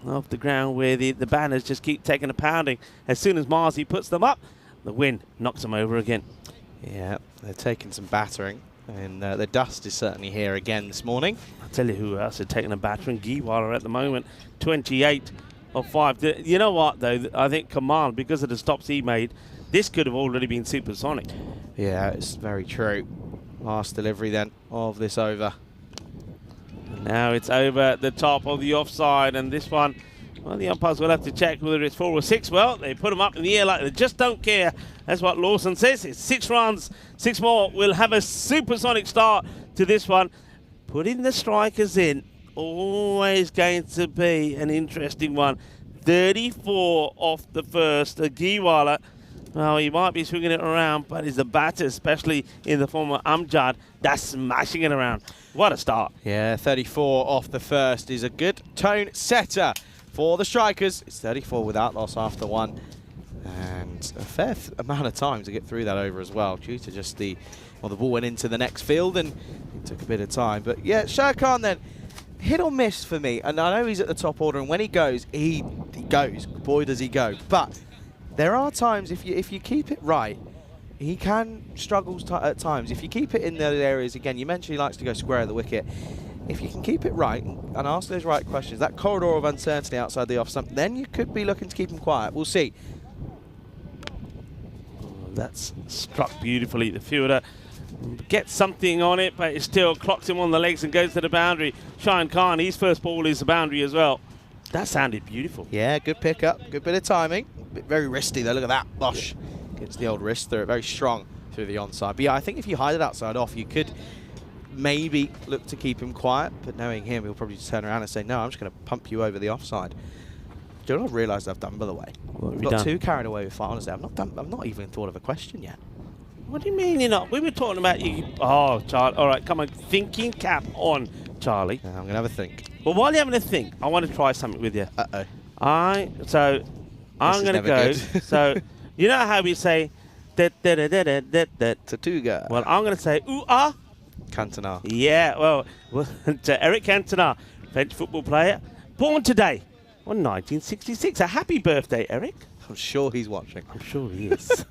of the ground where the banners just keep taking a pounding. As soon as Marzi puts them up, the wind knocks them over again. Yeah, they're taking some battering, and the dust is certainly here again this morning. I'll tell you who else is taking a battering. Giwala at the moment, 28 of 5. You know what, though? I think Kamal, because of the stops he made, this could have already been supersonic. Yeah, it's very true. Last delivery then of this over. Now it's over at the top of the offside, and this one, well, the umpires will have to check whether it's 4 or 6. Well, they put them up in the air like they just don't care. That's what Lawson says. It's 6 runs, 6 more. We'll have a supersonic start to this one. Putting the Strikers in, always going to be an interesting one. 34 off the first. Giwala, well, he might be swinging it around, but he's a batter, especially in the form of Amjad, that's smashing it around. What a start. Yeah, 34 off the first is a good tone setter for the strikers. It's 34 without loss after one. And a fair amount of time to get through that over as well, due to just the ball went into the next field and it took a bit of time. But yeah, Shah Khan then, hit or miss for me. And I know he's at the top order, and when he goes, he goes. Boy, does he go. But there are times, if you keep it right, he can struggle at times. If you keep it in those areas, again, you mentioned he likes to go square of the wicket. If you can keep it right and ask those right questions, that corridor of uncertainty outside the off stump, then you could be looking to keep him quiet. We'll see. That's struck beautifully. The fielder gets something on it, but it still clocks him on the legs and goes to the boundary. Shah Khan, his first ball is the boundary as well. That sounded beautiful. Yeah, good pickup, good bit of timing. Very wristy though, look at that. Bosh. Gets the old wrist through it, very strong through the onside. But yeah, I think if you hide it outside off, you could maybe look to keep him quiet, but knowing him, he'll probably just turn around and say, no, I'm just going to pump you over the offside. Do you know what I've realised I've done, by the way? What have I've you got done? too carried away with finals there. I've not even thought of a question yet. What do you mean you're not? We were talking about you. Oh, Charlie. All right, come on. Thinking cap on, Charlie. I'm going to have a think. Well, while you're having a think, I want to try something with you. Uh-oh. I'm is going to never go. good. So, you know how we say, Tortuga. well, I'm going to say, ooh-ah. Cantona. Yeah, well, to Eric Cantona, French football player, born today, on 1966. A happy birthday, Eric. I'm sure he's watching. I'm sure he is.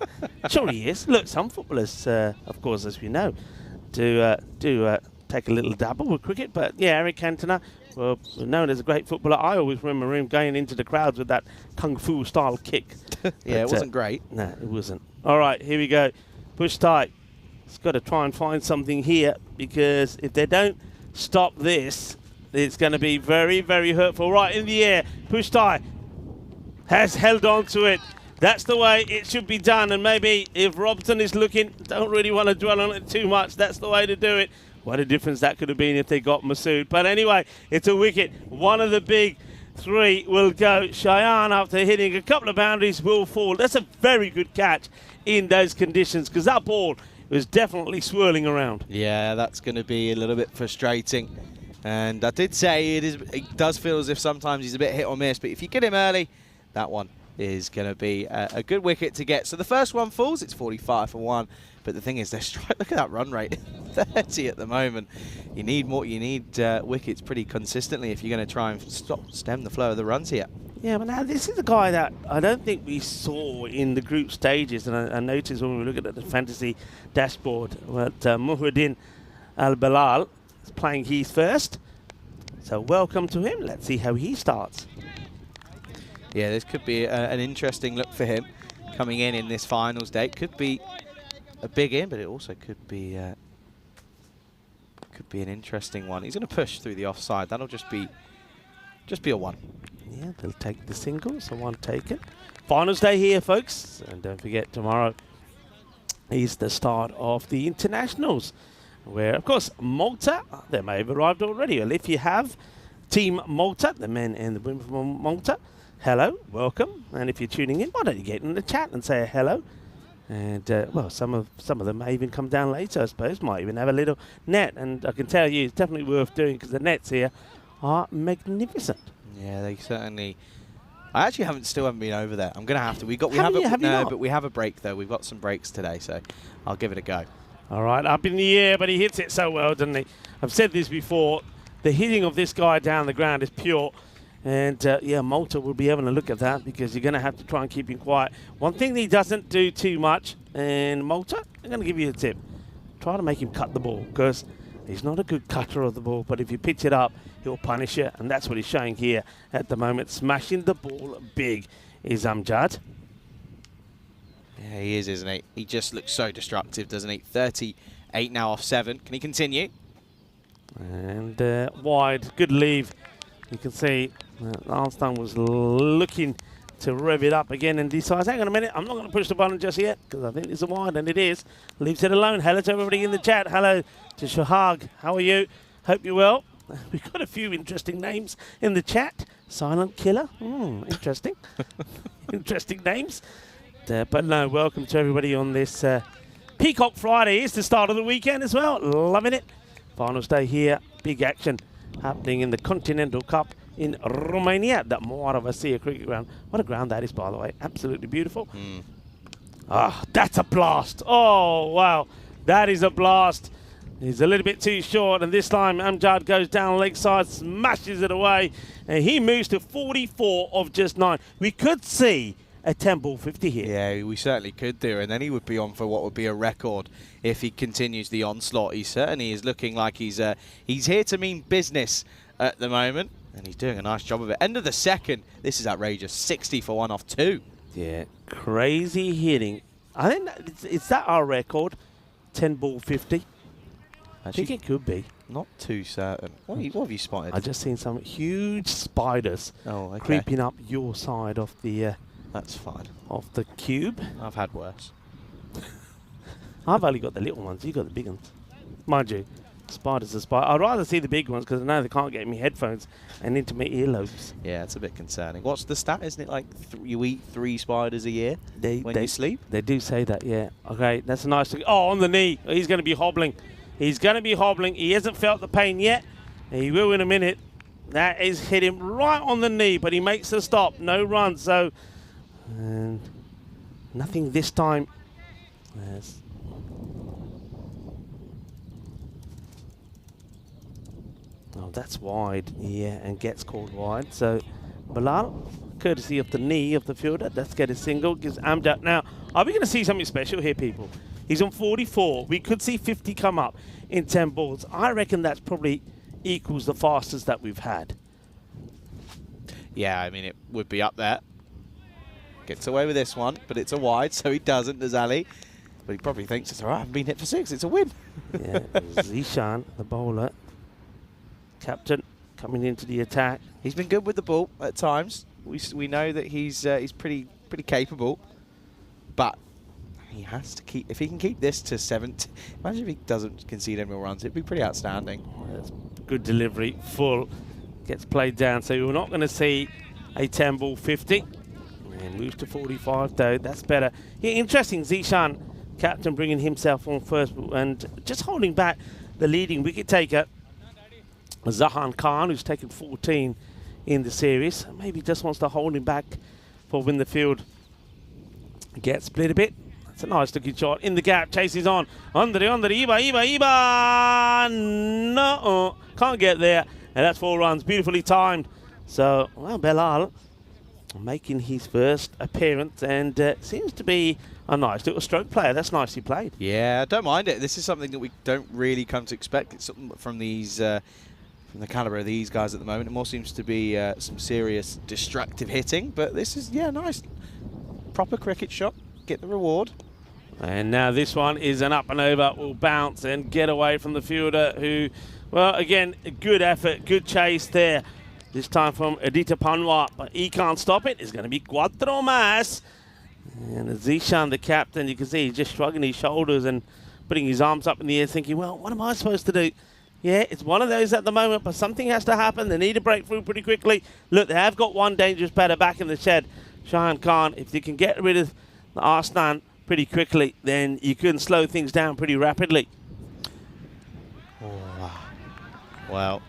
Sure he is. Look, some footballers, of course, as we know, do take a little dabble with cricket. But yeah, Eric Cantona, well, known as a great footballer. I always remember him going into the crowds with that kung fu style kick. Yeah, it wasn't great. No, it wasn't. All right, here we go. Push tight. It's got to try and find something here, because if they don't stop this, it's going to be very, very hurtful. Right in the air. Push tight. Has held on to it. That's the way it should be done. And maybe if Robson is looking, don't really want to dwell on it too much. That's the way to do it. What a difference that could have been if they got Masood. But anyway, it's a wicket. One of the big three will go. Cheyenne, after hitting a couple of boundaries, will fall. That's a very good catch in those conditions, because that ball was definitely swirling around. Yeah, that's going to be a little bit frustrating. And I did say it does feel as if sometimes he's a bit hit or miss. But if you get him early, that one is going to be a good wicket to get. So the first one falls. It's 45 for one. But the thing is, look at that run rate, 30 at the moment. You need more. You need wickets pretty consistently if you're going to try and stem the flow of the runs here. Yeah, but now this is a guy that I don't think we saw in the group stages. And I noticed when we look at the fantasy dashboard that Muhyiddin Al-Bilal is playing his first. So welcome to him. Let's see how he starts. Yeah, this could be an interesting look for him coming in this finals day. Could be a big in, but it also could be an interesting one. He's going to push through the offside. That'll just be a one. Yeah, they'll take the single, so one taken. Finals day here, folks. And don't forget, tomorrow is the start of the internationals, where, of course, Malta, they may have arrived already. Well, if you have Team Malta, the men and the women from Malta, hello, welcome. And if you're tuning in, why don't you get in the chat and say hello? And, well, some of them may even come down later, I suppose. Might even have a little net. And I can tell you, it's definitely worth doing, because the nets here are magnificent. Yeah, they certainly. I actually still haven't been over there. I'm gonna have to. But we have a break though. We've got some breaks today, so I'll give it a go. All right, up in the air, but he hits it so well, doesn't he? I've said this before. The hitting of this guy down the ground is pure. And, yeah, Malta will be having a look at that, because you're going to have to try and keep him quiet. One thing that he doesn't do too much, and Malta, I'm going to give you a tip. Try to make him cut the ball, because he's not a good cutter of the ball, but if you pitch it up, he'll punish you, and that's what he's showing here at the moment. Smashing the ball big is Amjad. Yeah, he is, isn't he? He just looks so destructive, doesn't he? 38 now off 7. Can he continue? And wide, good leave. You can see Armstrong was looking to rev it up again and decides, hang on a minute, I'm not going to push the button just yet, because I think it's a wide, and it is. Leaves it alone. Hello to everybody in the chat. Hello to Shahag. How are you? Hope you're well. We've got a few interesting names in the chat. Silent Killer. Interesting. Interesting names. But no, welcome to everybody on this Peacock Friday. It's the start of the weekend as well. Loving it. Finals day here. Big action happening in the Continental Cup in Romania, the Moara Vasia cricket ground. What a ground that is, by the way. Absolutely beautiful. Ah, that's a blast. Oh, wow. That is a blast. He's a little bit too short, and this time Amjad goes down leg side, smashes it away, and he moves to 44 of just 9. We could see a 10-ball 50 here. Yeah, we certainly could do, and then he would be on for what would be a record if he continues the onslaught. He certainly is looking like he's here to mean business at the moment, and he's doing a nice job of it. End of the second, this is outrageous. 60 for 1 off 2. Yeah, crazy hitting. I think is that our record? 10-ball 50. I think it could be. Not too certain. What have you spotted? I've just seen some huge spiders creeping up your side of the. That's fine. Of the cube. I've had worse. I've only got the little ones. You got the big ones, mind you. Spiders are spiders. I'd rather see the big ones because I know they can't get me headphones and into my earlobes. Yeah, it's a bit concerning. What's the stat? Isn't it like you eat 3 spiders a year when you sleep? They do say that. Yeah. Okay, that's a nice. Oh, on the knee. He's going to be hobbling. He's going to be hobbling. He hasn't felt the pain yet. He will in a minute. That is hit him right on the knee, but he makes the stop. No run, so nothing this time. Yes. Oh, that's wide. Yeah, and gets called wide. So Bilal, courtesy of the knee of the fielder, let's get a single. Gives Amjad. Now, are we going to see something special here, people? He's on 44. We could see 50 come up in 10 balls. I reckon that's probably equals the fastest that we've had. Yeah, I mean, it would be up there. Gets away with this one, but it's a wide, so he doesn't, does Ali? But he probably thinks it's all right. I've been hit for 6. It's a win. Yeah, Zishan, the bowler. Captain coming into the attack. He's been good with the ball at times. We know that he's pretty capable, but he has to keep. If he can keep this to 70, imagine if he doesn't concede any more runs. It'd be pretty outstanding. That's good delivery, full, gets played down. So we're not going to see a 10-ball 50. And moves to 45 though. That's better. Yeah, interesting. Zishan, captain, bringing himself on first and just holding back the leading wicket taker. Zahan Khan, who's taken 14 in the series. Maybe just wants to hold him back for when the field gets split a bit. That's a nice looking shot. In the gap, chases on. Under, Iba. No, can't get there. And that's 4 runs. Beautifully timed. So, well, Bilal making his first appearance and seems to be a nice little stroke player. That's nicely played. Yeah, I don't mind it. This is something that we don't really come to expect. It's something from these... from the caliber of these guys at the moment. It more seems to be some serious destructive hitting, but this is, yeah, nice. Proper cricket shot. Get the reward. And now this one is an up and over. Will bounce and get away from the fielder who, well, again, good effort, good chase there. This time from Aditya Panwar, but he can't stop it. It's going to be cuatro más. And Zishan, the captain, you can see he's just shrugging his shoulders and putting his arms up in the air thinking, well, what am I supposed to do? Yeah, it's one of those at the moment, but something has to happen. They need to break through pretty quickly. Look, they have got one dangerous batter back in the shed. Shahan Khan, if they can get rid of the Arslan pretty quickly, then you can slow things down pretty rapidly. Oh, well,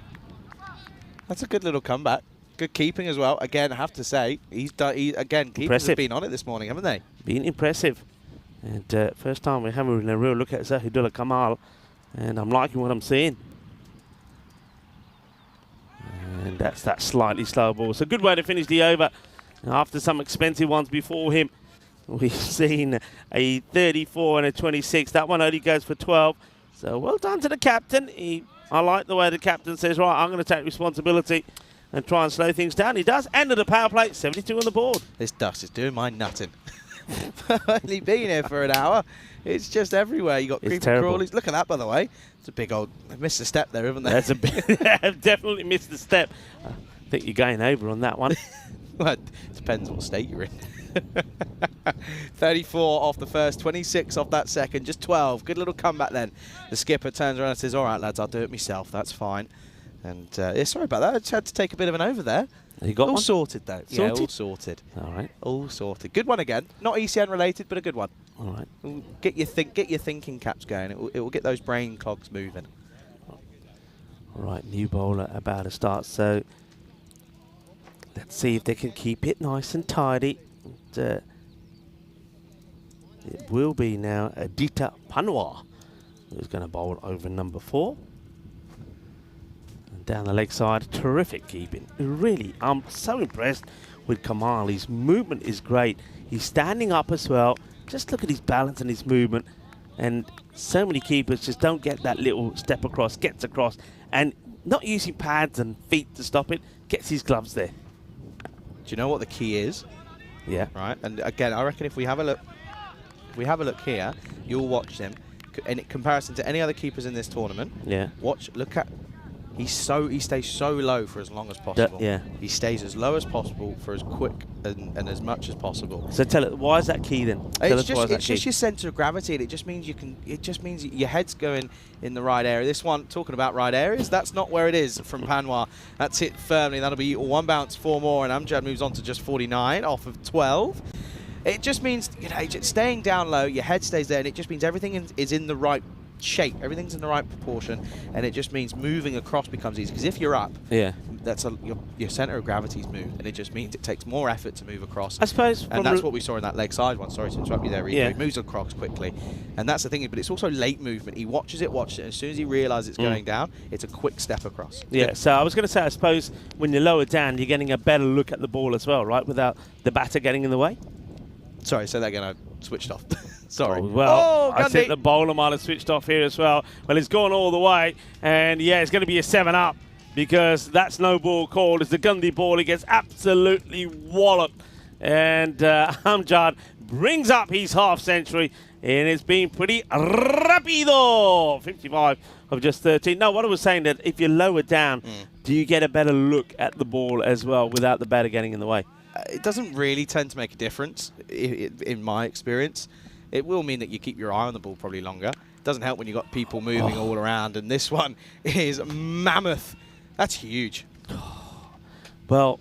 that's a good little comeback. Good keeping as well. Again, I have to say, keepers have been on it this morning, haven't they? Been impressive. And first time we're having a real look at Zahidullah Kamal, and I'm liking what I'm seeing. And that's that slightly slow ball. So good way to finish the over. After some expensive ones before him, we've seen a 34 and a 26. That one only goes for 12. So well done to the captain. I like the way the captain says, right, I'm going to take responsibility and try and slow things down. He does. End of the power play, 72 on the board. This dust is doing my nutting. I've only been here for an hour. It's just everywhere. You got creepy crawlies. Look at that, by the way. It's a big old... They've missed a step there, haven't they? That's a bit... They've definitely missed the step. I think you're going over on that one. Well, it depends what state you're in. 34 off the first, 26 off that second, just 12. Good little comeback then. The skipper turns around and says, all right, lads, I'll do it myself. That's fine. And yeah, sorry about that. I just had to take a bit of an over there. You got all one? sorted though. Yeah, all sorted. All right. All sorted. Good one again. Not ECN related, but a good one. All right. Get your thinking caps going. It will get those brain cogs moving. All right, new bowler about to start. So let's see if they can keep it nice and tidy. And, it will be now Adita Panwa who's going to bowl over number 4. And down the leg side, terrific keeping. Really, I'm so impressed with Kamal. His movement is great. He's standing up as well. Just look at his balance and his movement. And so many keepers just don't get that little step across, gets across, and not using pads and feet to stop it, gets his gloves there. Do you know what the key is? Yeah. Right. And again, I reckon if we have a look here, you'll watch them. In comparison to any other keepers in this tournament, Yeah. look at, he stays so low for as long as possible. Yeah. He stays as low as possible for as quick and as much as possible. So tell it, why is that key then? It's just your centre of gravity, and it just means your head's going in the right area. This one, talking about right areas, that's not where it is from Panwa. That's hit firmly. That'll be 1 bounce, 4 more, and Amjad moves on to just 49 off of 12. It just means, you know, just staying down low, your head stays there, and it just means everything is in the right shape, everything's in the right proportion, and it just means moving across becomes easy. Because if you're up, Yeah. that's your centre of gravity's moved, and it just means it takes more effort to move across. I suppose. And that's what we saw in that leg side one. Sorry to interrupt you there, Rico. Yeah. He moves across quickly, and that's the thing. But it's also late movement. He watches it, and as soon as he realises it's going down, it's a quick step across. Yeah, so I was going to say, I suppose when you're lower down, you're getting a better look at the ball as well, right? Without the batter getting in the way. Sorry, say that again. I switched off. Sorry. Oh, well, I Gundy. think the bowler might have switched off here as well. Well, it's gone all the way, and yeah, it's going to be a 7-up because that's no ball called. It's the Gundy ball. He gets absolutely walloped, and Amjad brings up his half-century, and it's been pretty rapido. 55 of just 13. No, what I was saying, that if you're lower down, do you get a better look at the ball as well without the batter getting in the way? It doesn't really tend to make a difference, in my experience. It will mean that you keep your eye on the ball probably longer. It doesn't help when you've got people moving all around, and this one is mammoth. That's huge. Well,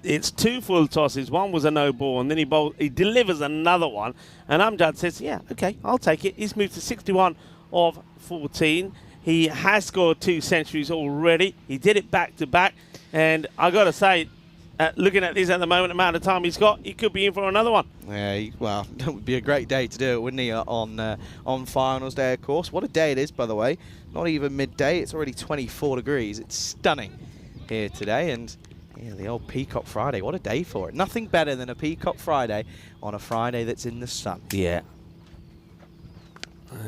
it's 2 full tosses. One was a no ball, and then he delivers another one. And Amjad says, yeah, okay, I'll take it. He's moved to 61 of 14. He has scored 2 centuries already. He did it back to back. And I got to say, looking at this at the moment, amount of time he's got, he could be in for another one. Yeah, well, it would be a great day to do it, wouldn't he, on finals day, of course. What a day it is, by the way. Not even midday. It's already 24 degrees. It's stunning here today. And yeah, the old Peacock Friday. What a day for it. Nothing better than a Peacock Friday on a Friday that's in the sun. Yeah.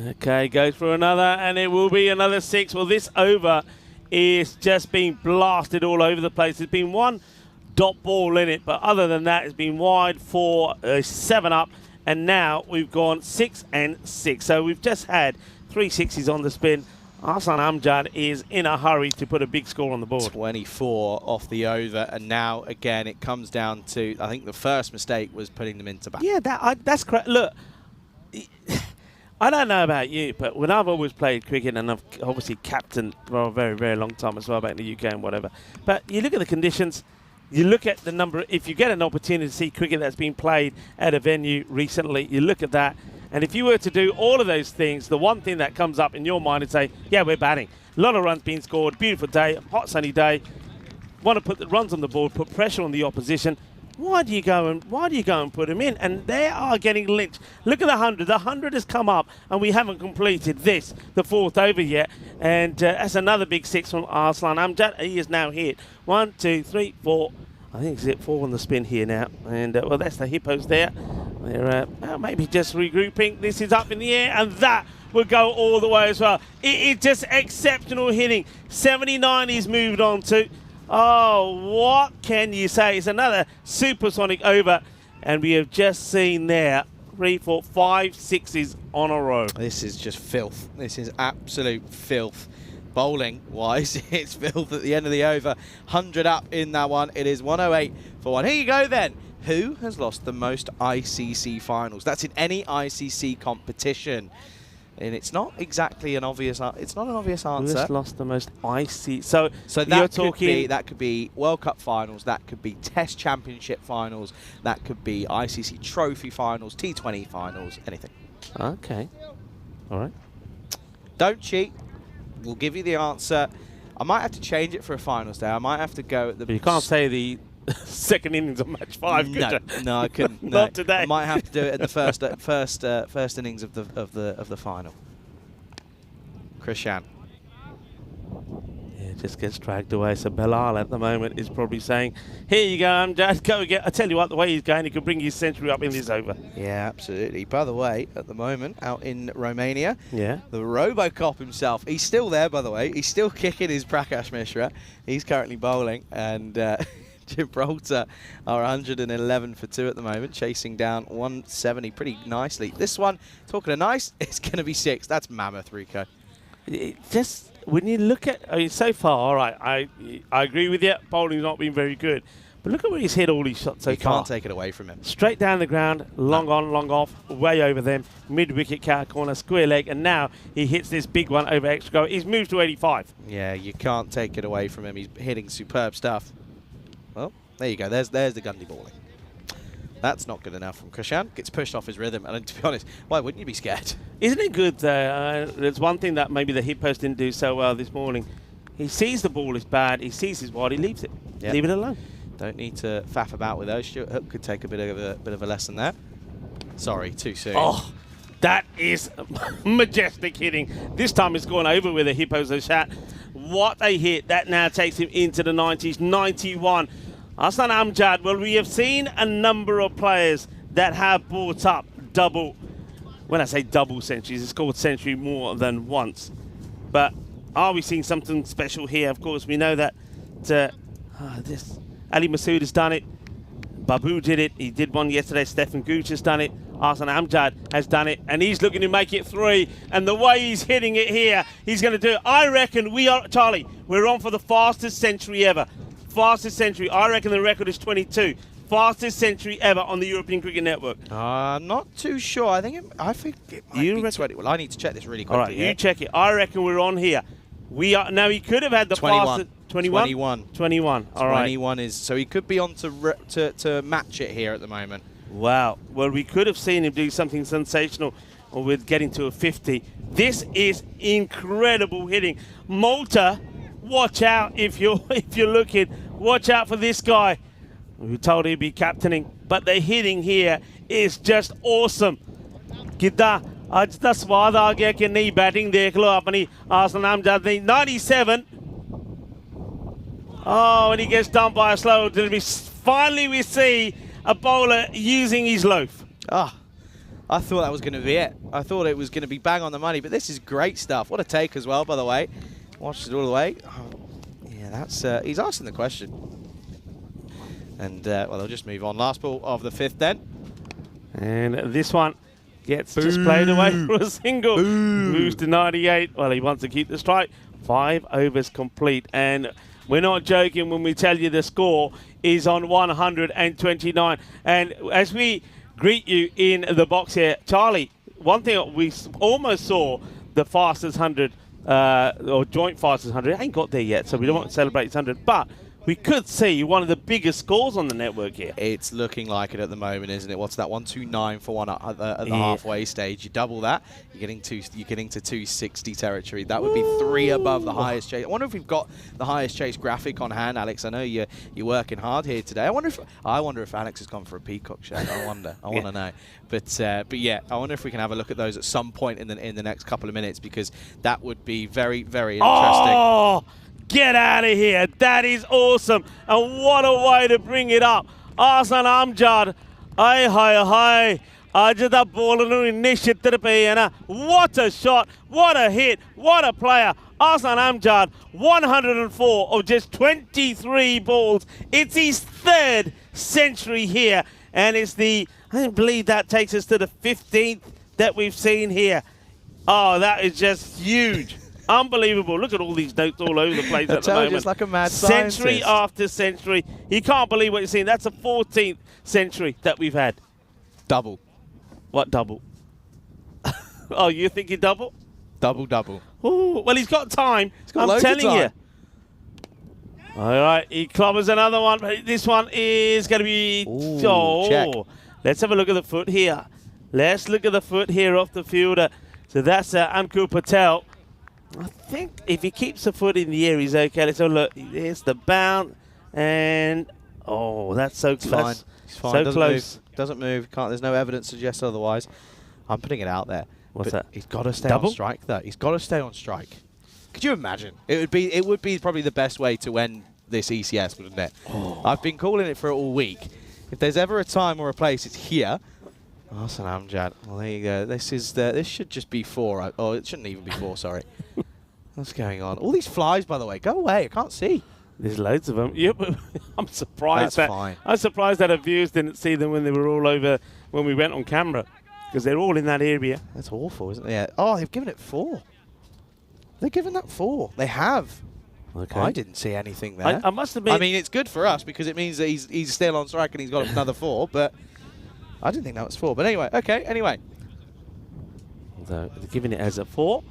Okay, goes for another, and it will be another 6. Well, this over is just being blasted all over the place. There's been one dot ball in it, but other than that, it's been wide for a 7-up, and now we've gone 6 and 6. So we've just had 3 6s on the spin. Arslan Amjad is in a hurry to put a big score on the board. 24 off the over, and now again it comes down to, I think the first mistake was putting them into back. Yeah, that's correct. Look, I don't know about you, but when I've always played cricket, and I've obviously captained for a very, very long time as well back in the UK and whatever, but you look at the conditions, you look at the number, if you get an opportunity to see cricket that's been played at a venue recently, you look at that, and if you were to do all of those things, the one thing that comes up in your mind is say, yeah, we're batting. A lot of runs being scored, beautiful day, hot sunny day, want to put the runs on the board, put pressure on the opposition. Why do you go and put them in? And they are getting lynched. Look at the 100. The 100 has come up, and we haven't completed this, the 4th over yet. And that's another big 6 from Arslan Amjad. He is now hit 1, 2, 3, 4. I think it's hit 4 on the spin here now. And well, that's the Hippos there. They're maybe just regrouping. This is up in the air, and that will go all the way as well. It is just exceptional hitting. 79 he's moved on to. Oh, what can you say? It's another supersonic over, and we have just seen there 3, 4, 5 6s on a row. This is just filth. This is absolute filth. Bowling-wise, it's filth at the end of the over. 100 up in that one. It is 108 for 1. Here you go then. Who has lost the most ICC finals? That's in any ICC competition. And it's not exactly an obvious. It's not an obvious Who answer. has lost the most icy? So that you're that could be World Cup finals. That could be Test Championship finals. That could be ICC Trophy finals, T20 finals, anything. Okay. All right. Don't cheat. We'll give you the answer. I might have to change it for a finals day. I might have to go at the. But you can't say the second innings of match 5. Could No, you? no, I couldn't. No. Not today. I might have to do it at the first innings of the final. Krishan. Yeah, it just gets dragged away. So Belal at the moment is probably saying, "Here you go, Amjad. Go again." I tell you what, the way he's going, he could bring his century up in this over. Yeah, absolutely. By the way, at the moment, out in Romania, Yeah. the Robocop himself, he's still there, by the way. He's still kicking his Prakash Mishra. He's currently bowling, and Gibraltar are 111 for 2 at the moment, chasing down 170 pretty nicely. This one, talking of nice, it's going to be 6. That's mammoth, Rico. It just when you look at so far, all right, I agree with you. Bowling's not been very good, but look at where he's hit all these shots so You far. can't take it away from him. Straight down the ground, long on, long off, way over them, mid-wicket cow corner, square leg, and now he hits this big one over extra goal. He's moved to 85. Yeah, you can't take it away from him. He's hitting superb stuff. Well, there you go. There's the Gundy bowling. That's not good enough from Krishan. Gets pushed off his rhythm. And to be honest, why wouldn't you be scared? Isn't it good? There's one thing that maybe the Hippos didn't do so well this morning. He sees the ball is bad. He sees his wide. He leaves it. Yep. Leave it alone. Don't need to faff about with those. Stuart Hook could take a bit of a lesson there. Sorry, too soon. Oh, that is majestic hitting. This time it's gone over with a Hippos a shot. What a hit. That now takes him into the 90s. 91. Hassan Amjad, well, we have seen a number of players that have brought up double, when I say double centuries, it's called century more than once. But are we seeing something special here? Of course, we know that this Ali Masood has done it. Babu did it. He did one yesterday. Stefan Gooch has done it. Hassan Amjad has done it. And he's looking to make it 3. And the way he's hitting it here, he's going to do it. I reckon Charlie, we're on for the fastest century ever. Fastest century. I reckon the record is 22. Fastest century ever on the European Cricket Network. I'm not too sure. I think it might be 20. Well, I need to check this really quickly. All right, you check it. I reckon we're on here. We are now. He could have had the 21. fastest. 21. 21. All right. 21 is so he could be on to match it here at the moment. Wow. Well, we could have seen him do something sensational with getting to a 50. This is incredible hitting. Malta, watch out if you're looking. Watch out for this guy. We were told he'd be captaining, but the hitting here is just awesome. Kita आज तो स्वाद आ गया कि नई batting देख लो अपनी आसन अमजद ने 97. Oh, and he gets done by a slow delivery. Finally, we see a bowler using his loaf. Ah, I thought that was going to be it. I thought it was going to be bang on the money, but this is great stuff. What a take as well, by the way. Watched it all the way. Oh, yeah, that's he's asking the question. And, well, they'll just move on. Last ball of the 5th then. And this one gets just played away for a single. Moves to 98. Well, he wants to keep the strike. 5 overs complete. And we're not joking when we tell you the score is on 129. And as we greet you in the box here, Charlie, one thing we almost saw the fastest 100, or joint fastest 100. It ain't got there yet, so we don't want to celebrate its 100. But we could see one of the biggest scores on the network here. It's looking like it at the moment, isn't it? What's that? 129 for one at the halfway stage. You double that, you're getting to 260 territory. That would be 3 above the highest chase. I wonder if we've got the highest chase graphic on hand, Alex. I know you're working hard here today. I wonder if Alex has gone for a peacock shag. I wonder. I want to know. But yeah, I wonder if we can have a look at those at some point in the next couple of minutes, because that would be very, very interesting. Oh! Get out of here. That is awesome. And what a way to bring it up. Hassan Amjad. Hi. Ajada bowler in Nishitra Payana. What a shot. What a hit. What a player. Hassan Amjad, 104 of just 23 balls. It's his 3rd century here. And it's I believe that takes us to the 15th that we've seen here. Oh, that is just huge. Unbelievable. Look at all these notes all over the place at the moment. It's like a mad century scientist. after century. You can't believe what you're seeing. That's the 14th century that we've had. Double. What double? Oh, you think he double? Double. Ooh, well, he's got time. got I'm loads of telling you. time. All right, he clobbers another one. But this one is going to be... Ooh, check. Let's have a look at the foot here. Let's look at the foot here off the fielder. So that's Ankur Patel. I think if he keeps the foot in the air, he's okay. Let's have a look. Here's the bounce. And, oh, that's so close. He's fine. So Doesn't close. move. Doesn't move. Can't. There's no evidence to suggest otherwise. I'm putting it out there. What's but that? He's got to stay Double? on strike, though. He's got to stay on strike. Could you imagine? It would be probably the best way to end this ECS, wouldn't it? Oh. I've been calling it for it all week. If there's ever a time or a place, it's here. Arsan Amjad. Well, there you go. This should just be 4. Oh, it shouldn't even be 4. Sorry. What's going on? All these flies, by the way. Go away. I can't see. There's loads of them. Yep. I'm surprised That's fine. I'm surprised that our viewers didn't see them when they were all over when we went on camera, because they're all in that area. That's awful, isn't it? Yeah. Oh, they've given it 4. They've given that 4. They have. Okay. I didn't see anything there. I must admit. I mean, it's good for us because it means that he's still on strike and he's got another 4. But I didn't think that was 4. But anyway, okay. Anyway, so they're giving it as a 4.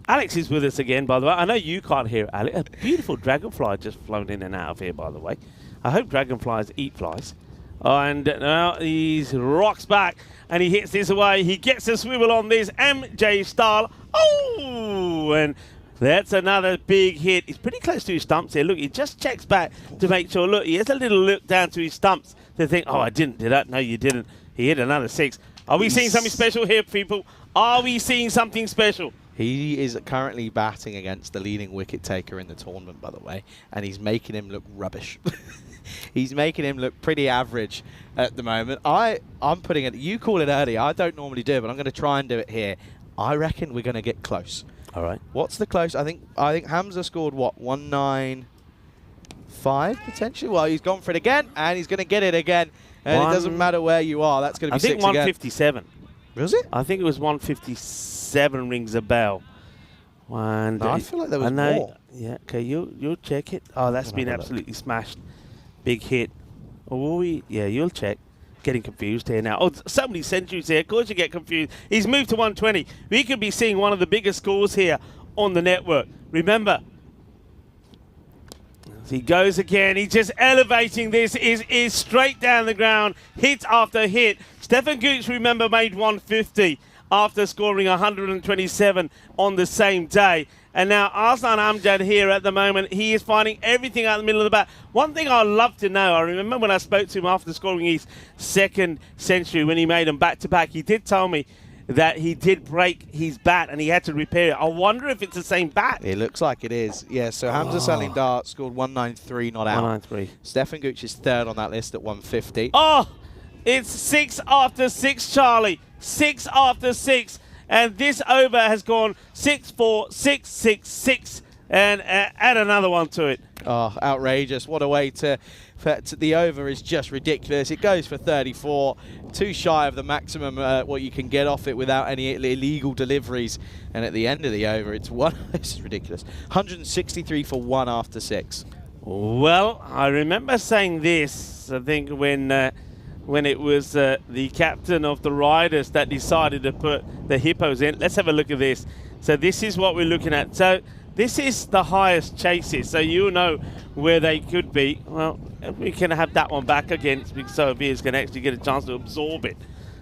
Alex is with us again, by the way. I know you can't hear Alex. A beautiful dragonfly just flown in and out of here, by the way. I hope dragonflies eat flies. And now he rocks back and he hits this away. He gets a swivel on this MJ style. Oh, and that's another big hit. He's pretty close to his stumps here. Look, he just checks back to make sure. Look, he has a little look down to his stumps to think, oh, I didn't do that. No, you didn't. He hit another 6. Are we seeing something special here, people? Are we seeing something special? he is currently batting against the leading wicket taker in the tournament, by the way, and he's making him look rubbish. He's making him look pretty average at the moment. I'm putting it, you call it early, I don't normally do it, but I'm going to try and do it here. I reckon we're going to get close. All right. What's the close? I think Hamza scored, what, 195 potentially? Well, he's gone for it again, and he's going to get it again. And it doesn't matter where you are. That's going to be 6 again. I think 157. Was it? I think it was 157 rings a bell. And no, I feel like there was more. Yeah, okay, you'll check it. Oh, that's been absolutely smashed. Big hit. Oh, yeah, you'll check. Getting confused here now. Oh, so many centuries here. Of course you get confused. He's moved to 120. We could be seeing one of the biggest scores here on the network. Remember, as he goes again. He's just elevating this. Is straight down the ground. Hit after hit. Stefan Gooch, remember, made 150 after scoring 127 on the same day. And now Arslan Amjad here at the moment, he is finding everything out in the middle of the bat. One thing I'd love to know, I remember when I spoke to him after scoring his second century when he made them back-to-back, he did tell me that he did break his bat and he had to repair it. I wonder if it's the same bat. It looks like it is. Yeah, so Hamza Salim Dar scored 193, not out. 193. Stefan Gooch is third on that list at 150. Oh, it's 6 after 6, Charlie. 6 after 6. And this over has gone 6-4, 6-6-6, and add another one to it. Oh, outrageous. What a way to the over is just ridiculous. It goes for 34, too shy of the maximum what you can get off it without any illegal deliveries. And at the end of the over, it's one. This is ridiculous. 163 for 1 after 6. Well, I remember saying this, I think, when it was the captain of the Riders that decided to put the Hippos in. Let's have a look at this. So this is what we're looking at. So this is the highest chases, so you know where they could be. Well, we can have that one back again, so viewers can actually get a chance to absorb it.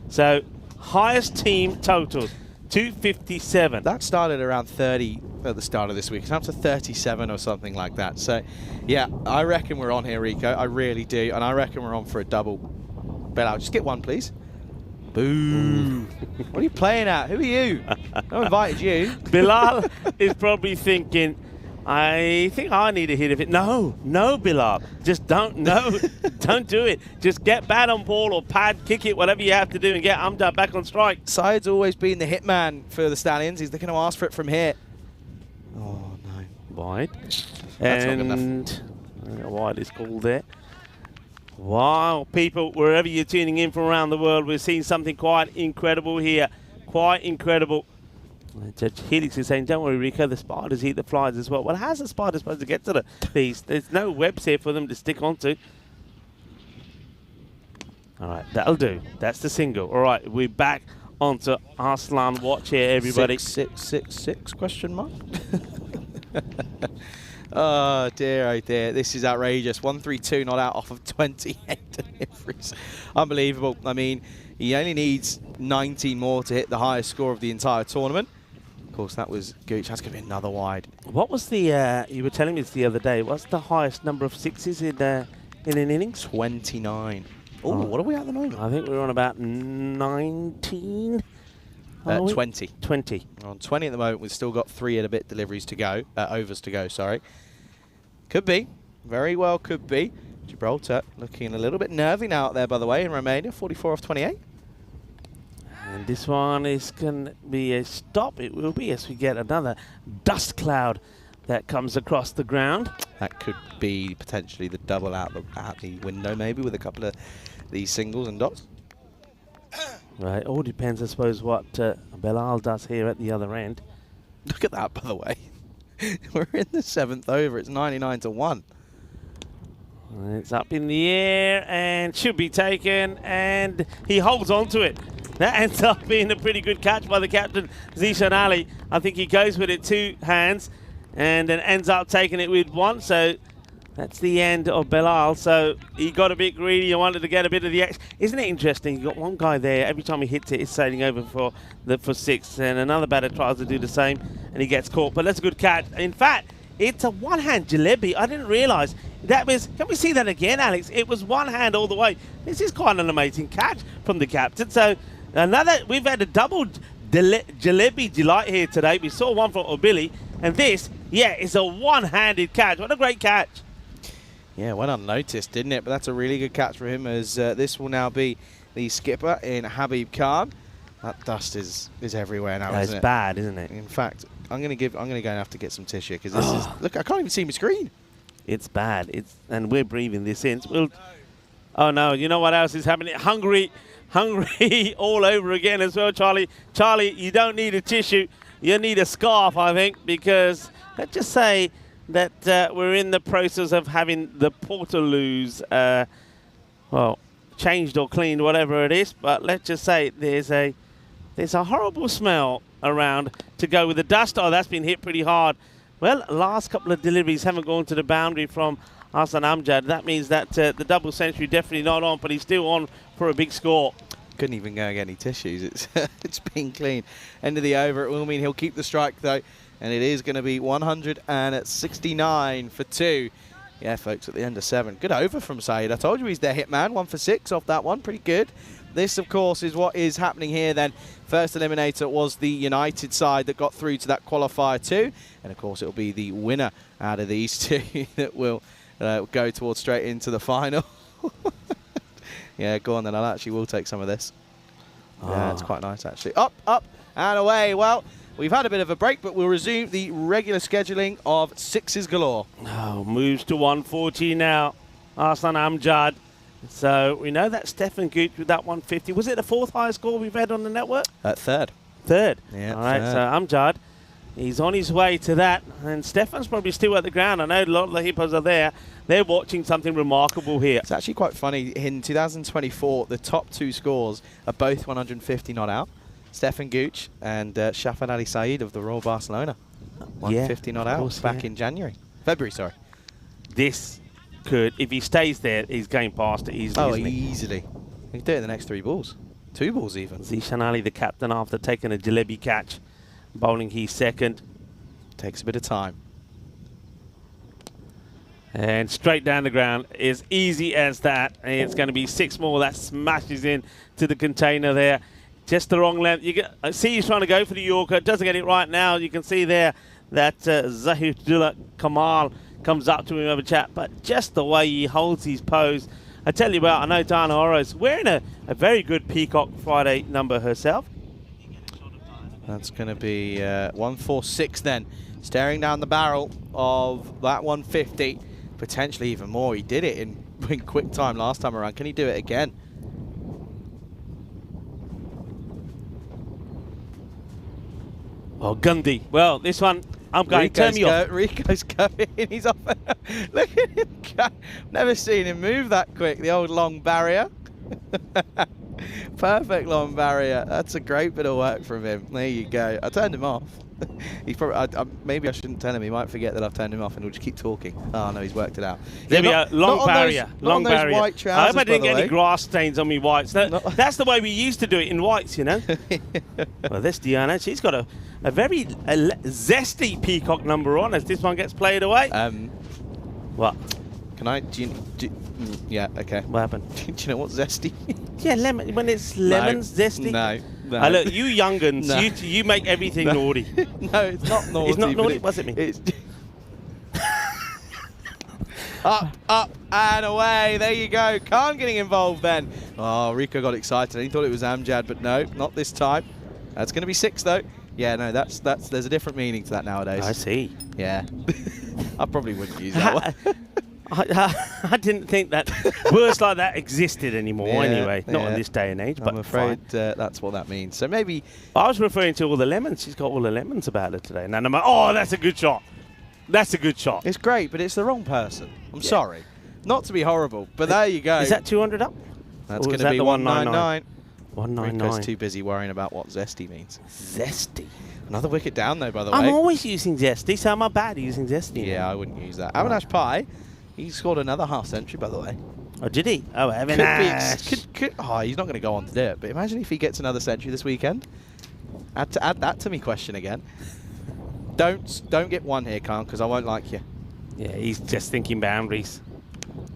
So highest team totals, 257. That started around 30 at the start of this week. It's up to 37 or something like that. So, yeah, I reckon we're on here, Rico. I really do. And I reckon we're on for a double. Bilal, just get one, please. Boo. What are you playing at? Who are you? I invited you. Bilal is probably thinking, I think I need a hit of it. No, Bilal. Just don't do it. Just get bat on ball or pad, kick it, whatever you have to do, and get Amjad back on strike. Syed's always been the hitman for the Stallions. He's going to ask for it from here. Oh, no. Wide. That's not good enough. Wide is called there. Wow, people, wherever you're tuning in from around the world, we're seeing something quite incredible here. Quite incredible. Judge Helix is saying, don't worry, Rico, the spiders eat the flies as well. Well, how's the spider supposed to get to these? There's no webs here for them to stick onto. All right, that'll do. That's the single. All right, we're back onto Arslan watch here, everybody. 6 question mark? Oh dear, this is outrageous. 132 not out off of 28 deliveries. Unbelievable. I mean, he only needs 19 more to hit the highest score of the entire tournament. Of course, that was Gooch. That's going to be another wide. What was the, you were telling me this the other day, what's the highest number of sixes in an innings? 29. Oh, what are we at the moment? I think we're on about 19. 20. 20. We're on 20 at the moment. We've still got 3 and a bit deliveries to go. Overs to go, sorry. Could be. Very well could be. Gibraltar looking a little bit nervy now out there, by the way, in Romania. 44 off 28. And this one is going to be a stop. It will be as we get another dust cloud that comes across the ground. That could be potentially the double out the window, maybe, with a couple of these singles and dots. Right, all depends, I suppose, what Belal does here at the other end. Look at that, by the way. We're in the 7th over. It's 99-1. It's up in the air and should be taken, and he holds on to it. That ends up being a pretty good catch by the captain, Zishan Ali. I think he goes with it 2 hands and then ends up taking it with 1. So that's the end of Belal. So he got a bit greedy and wanted to get a bit of the action. Isn't it interesting? You've got one guy there, every time he hits it, it's sailing over for 6, and another batter tries to do the same, and he gets caught. But that's a good catch. In fact, it's a one-hand jalebi. I didn't realise. That was, can we see that again, Alex? It was one hand all the way. This is quite an amazing catch from the captain. So we've had a double jalebi delight here today. We saw one from Obili, and this, yeah, is a one-handed catch. What a great catch. Yeah, went unnoticed, didn't it? But that's a really good catch for him, as this will now be the skipper in Habib Khan. That dust is everywhere now, isn't it? It's bad, isn't it? In fact, I'm going to go and have to get some tissue, because this is, look, I can't even see my screen. It's bad. And we're breathing this in. Oh no, you know what else is happening? Hungry all over again as well, Charlie. Charlie, you don't need a tissue. You need a scarf, I think, because let's just say that we're in the process of having the portaloos, well, changed or cleaned, whatever it is. But let's just say there's a horrible smell around to go with the dust. Oh, that's been hit pretty hard. Well, last couple of deliveries haven't gone to the boundary from Hassan Amjad. That means that the double century definitely not on, but he's still on for a big score. Couldn't even go and get any tissues. It's been clean. End of the over. It will mean he'll keep the strike, though. And it is going to be 169 for 2. Yeah, folks, at the end of 7. Good over from Saeed. I told you he's their hit man. 1 for 6 off that one. Pretty good. This, of course, is what is happening here then. First eliminator was the United side that got through to that qualifier 2. And, of course, it will be the winner out of these 2 that will go towards straight into the final. Yeah, go on then. We'll take some of this. Yeah, it's quite nice, actually. Up, and away. Well, we've had a bit of a break, but we'll resume the regular scheduling of 6s galore. Oh, moves to 140 now. Arslan Amjad. So we know that Stefan Gooch with that 150. Was it the 4th highest score we've had on the network? 3rd. 3rd. Yeah. All right, so Amjad, he's on his way to that. And Stefan's probably still at the ground. I know a lot of the Hippos are there. They're watching something remarkable here. It's actually quite funny. In 2024, the top 2 scores are both 150 not out. Stefan Gooch and Shafan Ali Saeed of the Royal Barcelona. 150 not out back in February, sorry. This could, if he stays there, he's going past it easily. Oh, easily. He can do it in the next 3 balls. 2 balls even. Zishan Ali, the captain, after taking a jalebi catch, bowling his 2nd. Takes a bit of time. And straight down the ground, as easy as that. And it's going to be 6 more. That smashes in to the container there. Just the wrong length. You see he's trying to go for the Yorker. Doesn't get it right now. You can see there that Zahidullah Kamal comes up to him over chat. But just the way he holds his pose. I tell you what, I know Dana Oro's wearing a very good Peacock Friday number herself. That's going to be 146 then. Staring down the barrel of that 150. Potentially even more. He did it in quick time last time around. Can he do it again? Oh, Gundy. Well, this one, I'm going to turn me off. Rico's going. He's off. Look at him go. Never seen him move that quick. The old long barrier. Perfect long barrier. That's a great bit of work from him. There you go. I turned him off. He's probably. Maybe I shouldn't tell him. He might forget that I've turned him off, and he'll just keep talking. Oh no, he's worked it out. There we go. Long barrier. Long barrier. White trousers, I hope I didn't by get the any way. grass stains on me whites. That's the way we used to do it in whites, you know. Well, this Diana, she's got a very zesty peacock number on as this one gets played away. What? Can I? Yeah. Okay. What happened? Do you know what's zesty? Yeah, lemon. When it's lemons, zesty. No. Look, you younguns, No. you make everything naughty. No, it's not naughty. It's not but naughty. What's it mean? It's up, and away. There you go. Khan getting involved then. Oh, Rico got excited. He thought it was Amjad, but no, not this time. That's going to be 6 though. Yeah, no, that's there's a different meaning to that nowadays. I see. Yeah. I probably wouldn't use that one. I didn't think that words like that existed anymore. Yeah, anyway, not in yeah. this day and age. But I'm afraid that's what that means. So maybe I was referring to all the lemons. She's got all the lemons about her today. And I'm like, oh, that's a good shot. That's a good shot. it's great, but it's the wrong person. I'm sorry. Not to be horrible, but there you go. Is that 200 up? That's or going is to that be the 199. 199. Rico's too busy worrying about what zesty means. Zesty. Another wicket down though, by the I'm way. always using zesty, so am I bad using zesty? Yeah, I wouldn't use that. Avinash Pai, he scored another half century, by the way. Oh, did he? Oh, Could be Avinash. oh, he's not going to go on to do it, but imagine if he gets another century this weekend. Add that to me question again. Don't get one here, Khan, because I won't like you. Yeah, he's just thinking boundaries.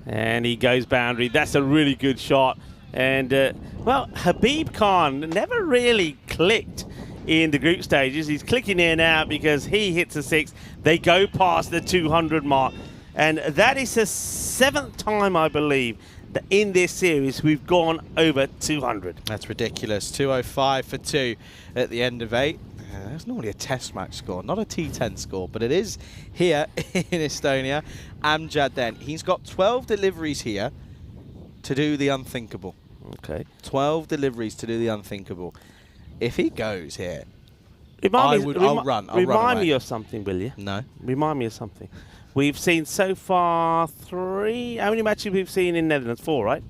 And he goes boundary. That's a really good shot. And, well, Habib Khan never really clicked in the group stages. He's clicking in now because he hits a 6. They go past the 200 mark. And that is the 7th time, I believe, that in this series we've gone over 200. That's ridiculous. 205 for 2 at the end of 8. That's normally a test match score, not a T10 score, but it is here in Estonia. Amjad then, he's got 12 deliveries here to do the unthinkable. Okay. 12 deliveries to do the unthinkable. If he goes here, I'll run Remind away. me of something, will you? No. Remind me of something. We've seen so far 3. How many matches we've seen in Netherlands? 4, right?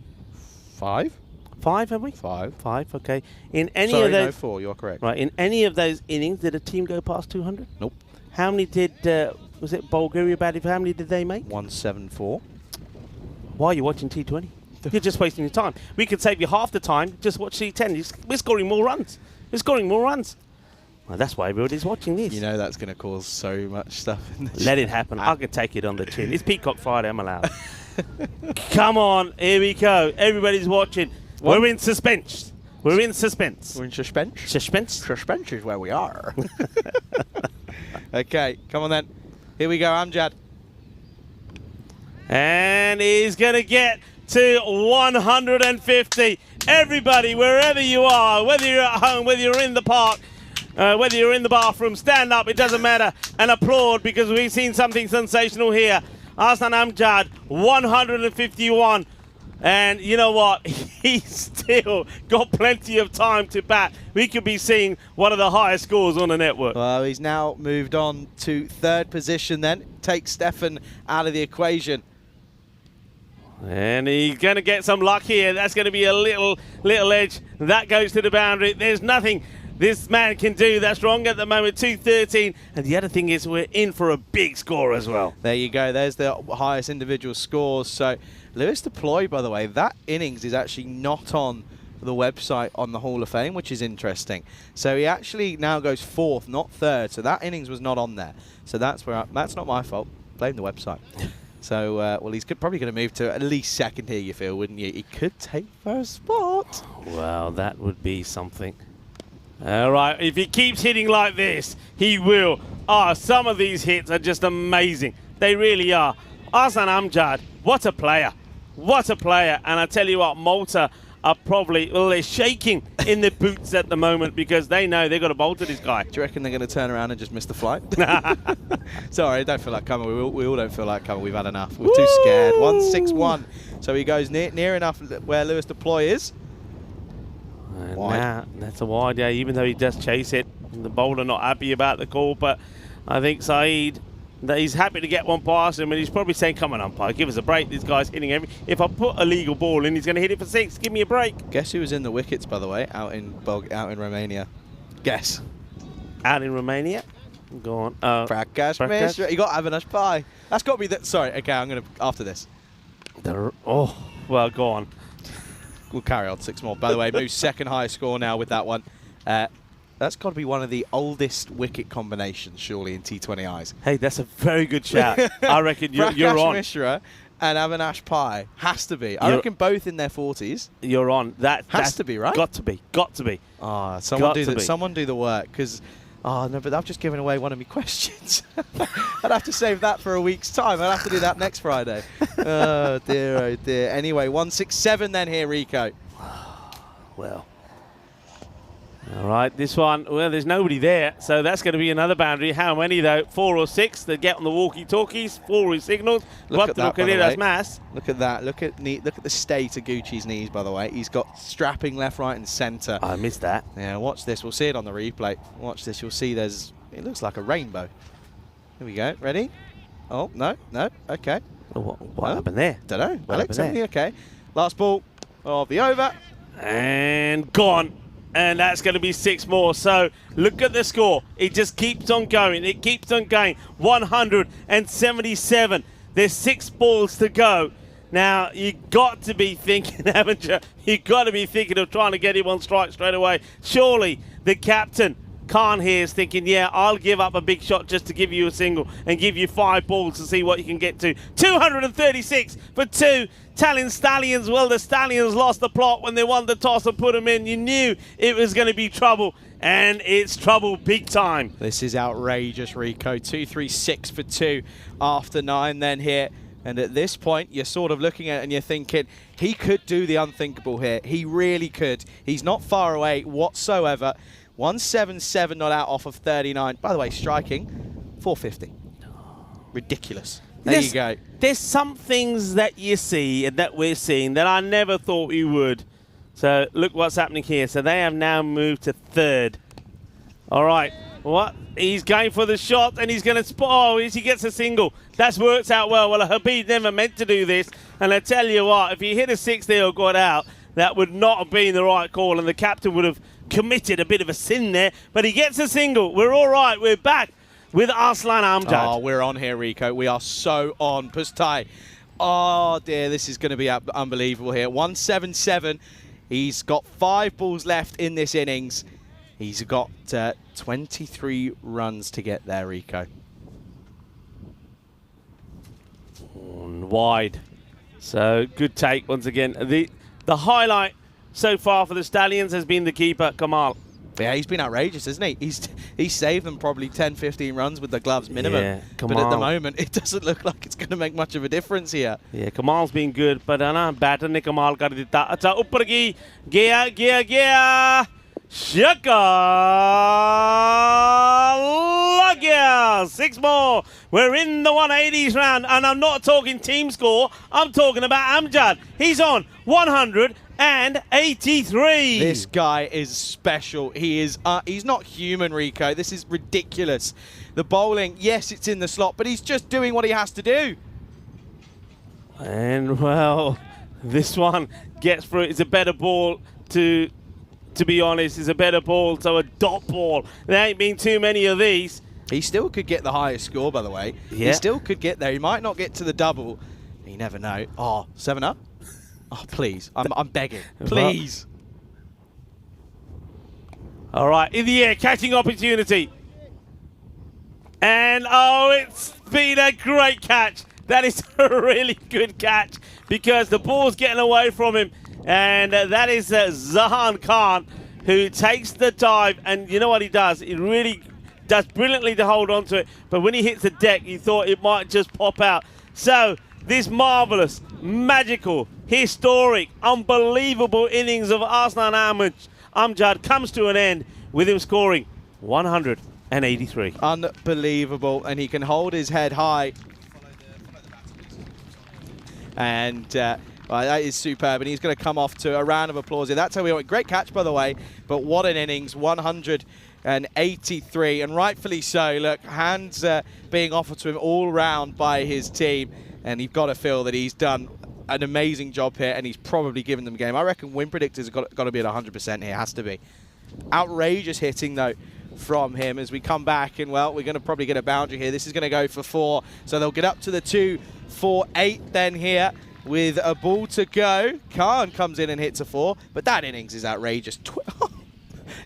5? 5, have we? 5. 5, okay. In any Sorry, of those, no, 4, you're correct. right? In any of those innings, did a team go past 200? Nope. How many did? Was it Bulgaria batted? How many did they make? 174. Why are you watching T20? You're just wasting your time. We could save you half the time. Just watch T10. We're scoring more runs. We're scoring more runs. Well, that's why everybody's watching this. You know that's going to cause so much stuff in the Let it happen. I can take it on the chin. It's Peacock Friday. I'm allowed. Come on. Here we go. Everybody's watching. What? We're in suspense. We're in suspense. We're in suspense. Suspense? Suspense is where we are. Okay, come on then. Here we go, Amjad. And he's going to get to 150. Everybody, wherever you are, whether you're at home, whether you're in the park, whether you're in the bathroom, stand up, it doesn't matter, and applaud because we've seen something sensational here. Aslan Amjad, 151. And you know what? He's still got plenty of time to bat. We could be seeing one of the highest scores on the network. Well, he's now moved on to 3rd position then. Take Stefan out of the equation. And he's going to get some luck here. That's going to be a little edge. That goes to the boundary. There's nothing this man can do. That's wrong at the moment, 213. And the other thing is we're in for a big score as well. There you go. There's the highest individual scores. So Lewis Deploy, by the way, that innings is actually not on the website on the Hall of Fame, which is interesting. So he actually now goes 4th, not 3rd. So that innings was not on there. So that's where that's not my fault. Blame the website. So, well, he's probably going to move to at least 2nd here, you feel, wouldn't you? He could take 1st spot. Well, that would be something. All right, if he keeps hitting like this, he will. Some of these hits are just amazing. They really are. Aslan Amjad, what a player. What a player. And I tell you what, Malta are probably, well, they're shaking in their boots at the moment because they know they've got to bowl to this guy. Do you reckon they're going to turn around and just miss the flight? Sorry, I don't feel like coming. We all don't feel like coming. We've had enough. We're too scared. 161. So he goes near enough where Lewis Deploy is. And Wide. now, that's a wide, yeah, even though he does chase it. The bowler not happy about the call, but I think Saeed that he's happy to get one past him, and he's probably saying, come on, umpire, give us a break. This guy's hitting every... If I put a legal ball in, he's going to hit it for 6. Give me a break. Guess who was in the wickets, by the way, out in Romania? Guess. Out in Romania? Go on. Prakash Mishra. You got Avinash Pai. That's got to be the... Sorry, okay, I'm going to... After this. Oh, well, go on. We'll carry on. 6 more. By the way, Moo's second highest score now with that one. That's got to be one of the oldest wicket combinations, surely, in T20 eyes. Hey, that's a very good shout. I reckon you're on. Prakash Mishra and Avinash Pai. Has to be. I reckon both in their 40s. You're on. Has to be, right? Got to be. Got to be. Oh, someone do the work, because... Oh, no, but I've just given away one of my questions. I'd have to save that for a week's time. I'd have to do that next Friday. Oh, dear, oh, dear. Anyway, 167 then here, Rico. Well... All right, this one, well, there's nobody there, so that's going to be another boundary. How many, though? 4 or 6 that get on the walkie-talkies, 4 with signals. Look at that, by the way. Mass. Look at that. Look at the state of Gucci's knees, by the way. He's got strapping left, right, and centre. I missed that. Yeah, watch this. We'll see it on the replay. Watch this. You'll see it looks like a rainbow. Here we go. Ready? Oh, no. Okay. What happened there? Don't know. Alex, everything okay? Last ball of the over. And gone. And that's going to be 6 more. So look at the score. It just keeps on going. It keeps on going. 177. There's 6 balls to go. Now, you got to be thinking, haven't you? You got to be thinking of trying to get him on strike straight away. Surely the captain, Khan here, is thinking, yeah, I'll give up a big shot just to give you a single and give you 5 balls to see what you can get to. 236 for 2. Stallions, well, the Stallions lost the plot when they won the toss and put them in. You knew it was going to be trouble, and it's trouble big time. This is outrageous, Rico. 236 for 2 after 9 then here. And at this point, you're sort of looking at it and you're thinking, he could do the unthinkable here. He really could. He's not far away whatsoever. 177 not out off of 39. By the way, striking, 450. Ridiculous. There you go. There's some things that you see and that we're seeing that I never thought we would. So look what's happening here. So they have now moved to 3rd. All right. What? He's going for the shot and he's going to spot. Oh, he gets a single. That's worked out well. Well, Habib never meant to do this. And I tell you what, if he hit a 6 there or got out, that would not have been the right call. And the captain would have committed a bit of a sin there. But he gets a single. We're all right. We're back with Arslan Amjad. Oh, we're on here, Rico. We are so on. Pustai. Oh, dear. This is going to be unbelievable here. 177. He's got 5 balls left in this innings. He's got 23 runs to get there, Rico. Wide. So, good take once again. The highlight so far for the Stallions has been the keeper, Kamal. Yeah, he's been outrageous, isn't he? He's saved them probably 10, 15 runs with the gloves minimum. Yeah, but at the moment, it doesn't look like it's going to make much of a difference here. Yeah, Kamal's been good, but batter ne Kamal kar ditta. Acha upar ki gaya Shaka lag gaya. 6 more. We're in the 180s round, and I'm not talking team score. I'm talking about Amjad. He's on 183. This guy is special. He is. He's not human, Rico. This is ridiculous. The bowling, yes, it's in the slot, but he's just doing what he has to do. And well, this one gets through. It's a better ball to be honest. It's a better ball, so a dot ball. There ain't been too many of these. He still could get the highest score, by the way. Yeah. He still could get there. He might not get to the double. You never know. Oh, 7 up. Oh, please. I'm begging. Please. All right, in the air, catching opportunity. And, oh, it's been a great catch. That is a really good catch because the ball's getting away from him. And that is Zahan Khan, who takes the dive. And you know what he does? He really does brilliantly to hold on to it. But when he hits the deck, you thought it might just pop out. So this marvellous, magical, historic, unbelievable innings of Arslan Amjad comes to an end with him scoring 183. Unbelievable, and he can hold his head high. And that is superb, and he's going to come off to a round of applause here. That's how we went. Great catch, by the way, but what an innings. 100 283, and rightfully so. Look, hands being offered to him all round by his team, and you've got to feel that he's done an amazing job here, and he's probably given them a game. I reckon win predictors have got to be at 100% here, has to be. Outrageous hitting, though, from him as we come back, and, well, we're going to probably get a boundary here. This is going to go for 4, so they'll get up to the 2-4-8 then here with a ball to go. Khan comes in and hits a 4, but that innings is outrageous.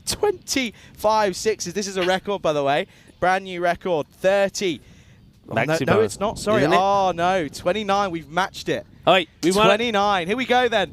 25 sixes. This is a record, by the way. Brand new record. 30. Oh, no, it's not. Sorry. Oh, no. 29. We've matched it. Oh, wait, we 29. Here we go, then.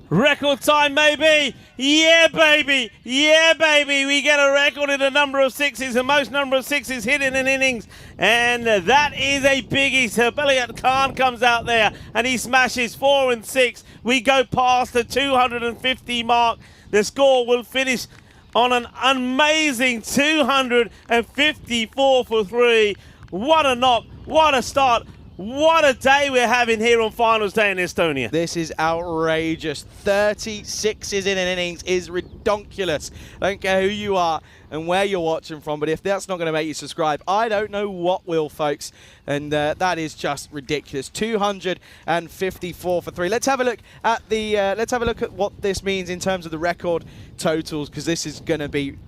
Record time, maybe. Yeah, baby. Yeah, baby. We get a record in the number of sixes, the most number of sixes hit in an innings. And that is a biggie. So Belliot Khan comes out there and he smashes 4 and 6. We go past the 250 mark. The score will finish on an amazing 254 for 3. What a knock. What a start. What a day we're having here on finals day in Estonia. This is outrageous. 36s in an innings is redonkulous. I don't care who you are and where you're watching from, but if that's not going to make you subscribe, I don't know what will, folks. And that is just ridiculous. 254 for 3. Let's have a look at the. Let's have a look at what this means in terms of the record totals, because this is going to be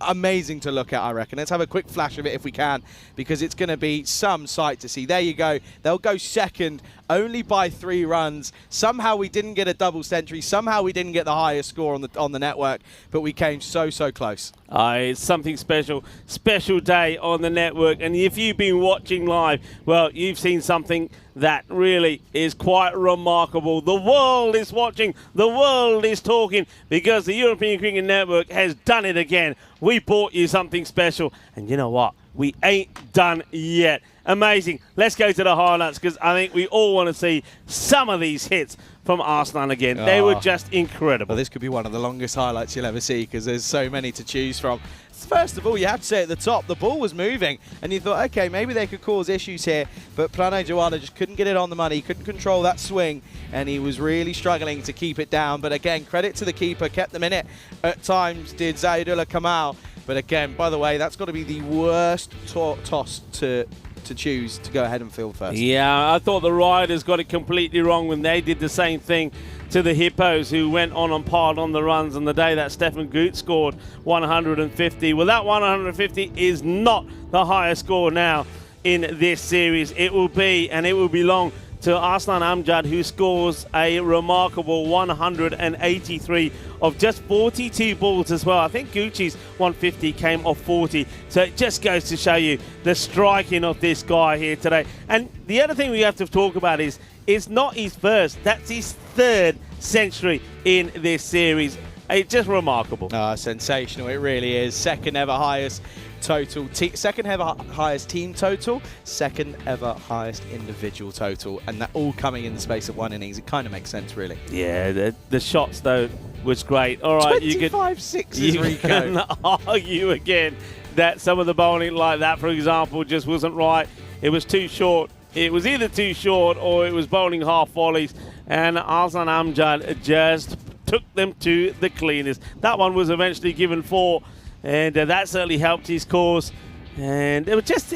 amazing to look at, I reckon. Let's have a quick flash of it if we can, because it's going to be some sight to see. There you go. They'll go second only by 3 runs. Somehow we didn't get a double century. Somehow we didn't get the highest score on the network, but we came so close. It's something special. Special day on the network. And if you've been watching live, well, you've seen something that really is quite remarkable. The world is watching. The world is talking, because the European Cricket Network has done it again. We brought you something special. And you know what? We ain't done yet. Amazing. Let's go to the highlights, because I think we all want to see some of these hits from Arslan again. They were just incredible. Well, this could be one of the longest highlights you'll ever see, because there's so many to choose from. First of all, you have to say at the top, the ball was moving, and you thought, okay, maybe they could cause issues here, but Prano Joanna just couldn't get it on the money. He couldn't control that swing, and he was really struggling to keep it down. But again, credit to the keeper, kept them in it. At times did Zaidullah Kamal. But again, by the way, that's got to be the worst toss to choose to go ahead and field first. Yeah, I thought the Riders got it completely wrong when they did the same thing to the Hippos, who went on and piled on the runs on the day that Stefan Gut scored 150. Well, that 150 is not the highest score now in this series. It will be, and it will belong to Arslan Amjad, who scores a remarkable 183 of just 42 balls as well. I think Gucci's 150 came off 40. So it just goes to show you the striking of this guy here today. And the other thing we have to talk about is it's not his first, that's his 3rd century in this series. It's just remarkable. Sensational, it really is. Second ever highest total, second ever highest team total, second ever highest individual total, and that all coming in the space of 1 innings. It kind of makes sense, really. Yeah, the shots though was great. All right, 25 sixes, Rico. Can argue again that some of the bowling like that, for example, just wasn't right. It was too short. It was either too short or it was bowling half volleys, and Arslan Amjad just took them to the cleaners. That one was eventually given 4, and that certainly helped his cause. And it was just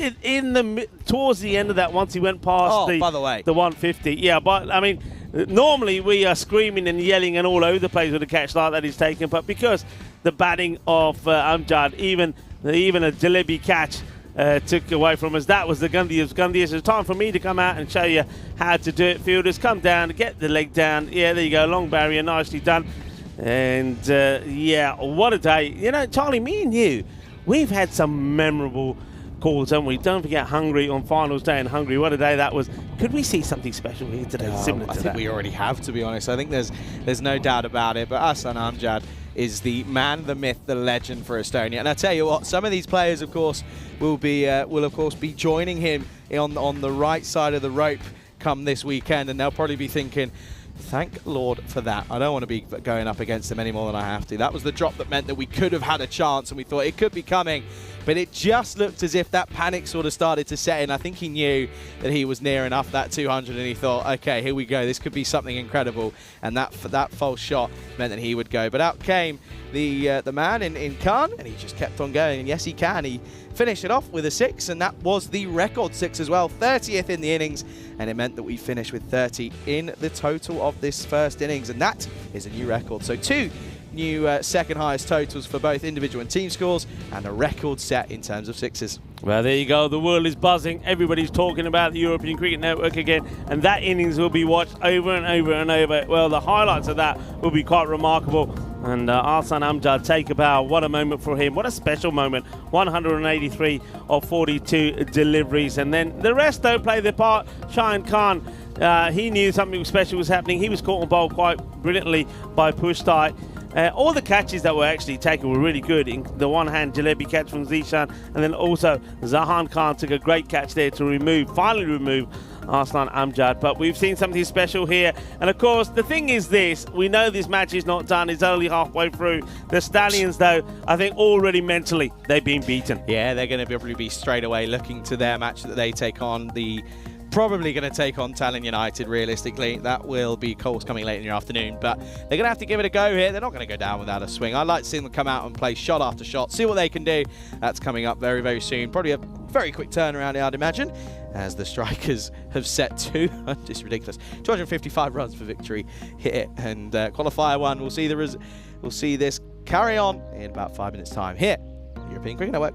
towards the end of that, once he went past the 150. Yeah, but I mean, normally we are screaming and yelling and all over the place with a catch like that he's taken, but because the batting of Amjad, even a Jalebi catch took away from us, that was the Gundiest. It's time for me to come out and show you how to do it. Fielders, come down, get the leg down. Yeah, there you go, long barrier, nicely done. And yeah, what a day. You know, Charlie, me and you, we've had some memorable calls, haven't we? Don't forget Hungary on finals day in Hungary. What a day that was. Could we see something special here today, similar to that? I think we already have, to be honest. I think there's no doubt about it. But Arslan Amjad is the man, the myth, the legend for Estonia. And I tell you what, some of these players, of course, will of course be joining him on the right side of the rope come this weekend, and they'll probably be thinking, thank Lord for that. I don't want to be going up against them any more than I have to. That was the drop that meant that we could have had a chance, and we thought it could be coming. But it just looked as if that panic sort of started to set in. I think he knew that he was near enough that 200, and he thought, okay, here we go. This could be something incredible. And that false shot meant that he would go. But out came the man in Khan, and he just kept on going. And yes, he can. He finished it off with a 6, and that was the record 6 as well, 30th in the innings, and it meant that we finished with 30 in the total of this first innings, and that is a new record. So 2 new second highest totals for both individual and team scores, and a record set in terms of 6s. Well, there you go. The world is buzzing. Everybody's talking about the European Cricket Network again, and that innings will be watched over and over and over. Well, the highlights of that will be quite remarkable. And Arsan Amjad, take a bow. What a moment for him. What a special moment. 183 of 42 deliveries. And then the rest don't play their part. Shahin Khan, he knew something special was happening. He was caught on bowl quite brilliantly by Pushtai. All the catches that were actually taken were really good. In the one-hand Jalebi catch from Zishan, and then also Zahan Khan took a great catch there to finally remove Arslan Amjad. But we've seen something special here. And of course, the thing is this, we know this match is not done. It's only halfway through. The Stallions, though, I think already mentally, they've been beaten. Yeah, they're going to probably be straight away looking to their match that they take on, probably going to take on Tallinn United, realistically. That will be calls coming late in the afternoon, but they're going to have to give it a go here. They're not going to go down without a swing. I'd like to see them come out and play shot after shot, see what they can do. That's coming up very, very soon. Probably a very quick turnaround, I'd imagine, as the strikers have set it's ridiculous, 255 runs for victory here, and qualifier 1. We'll see this carry on in about 5 minutes' time here on the European Cricket Network.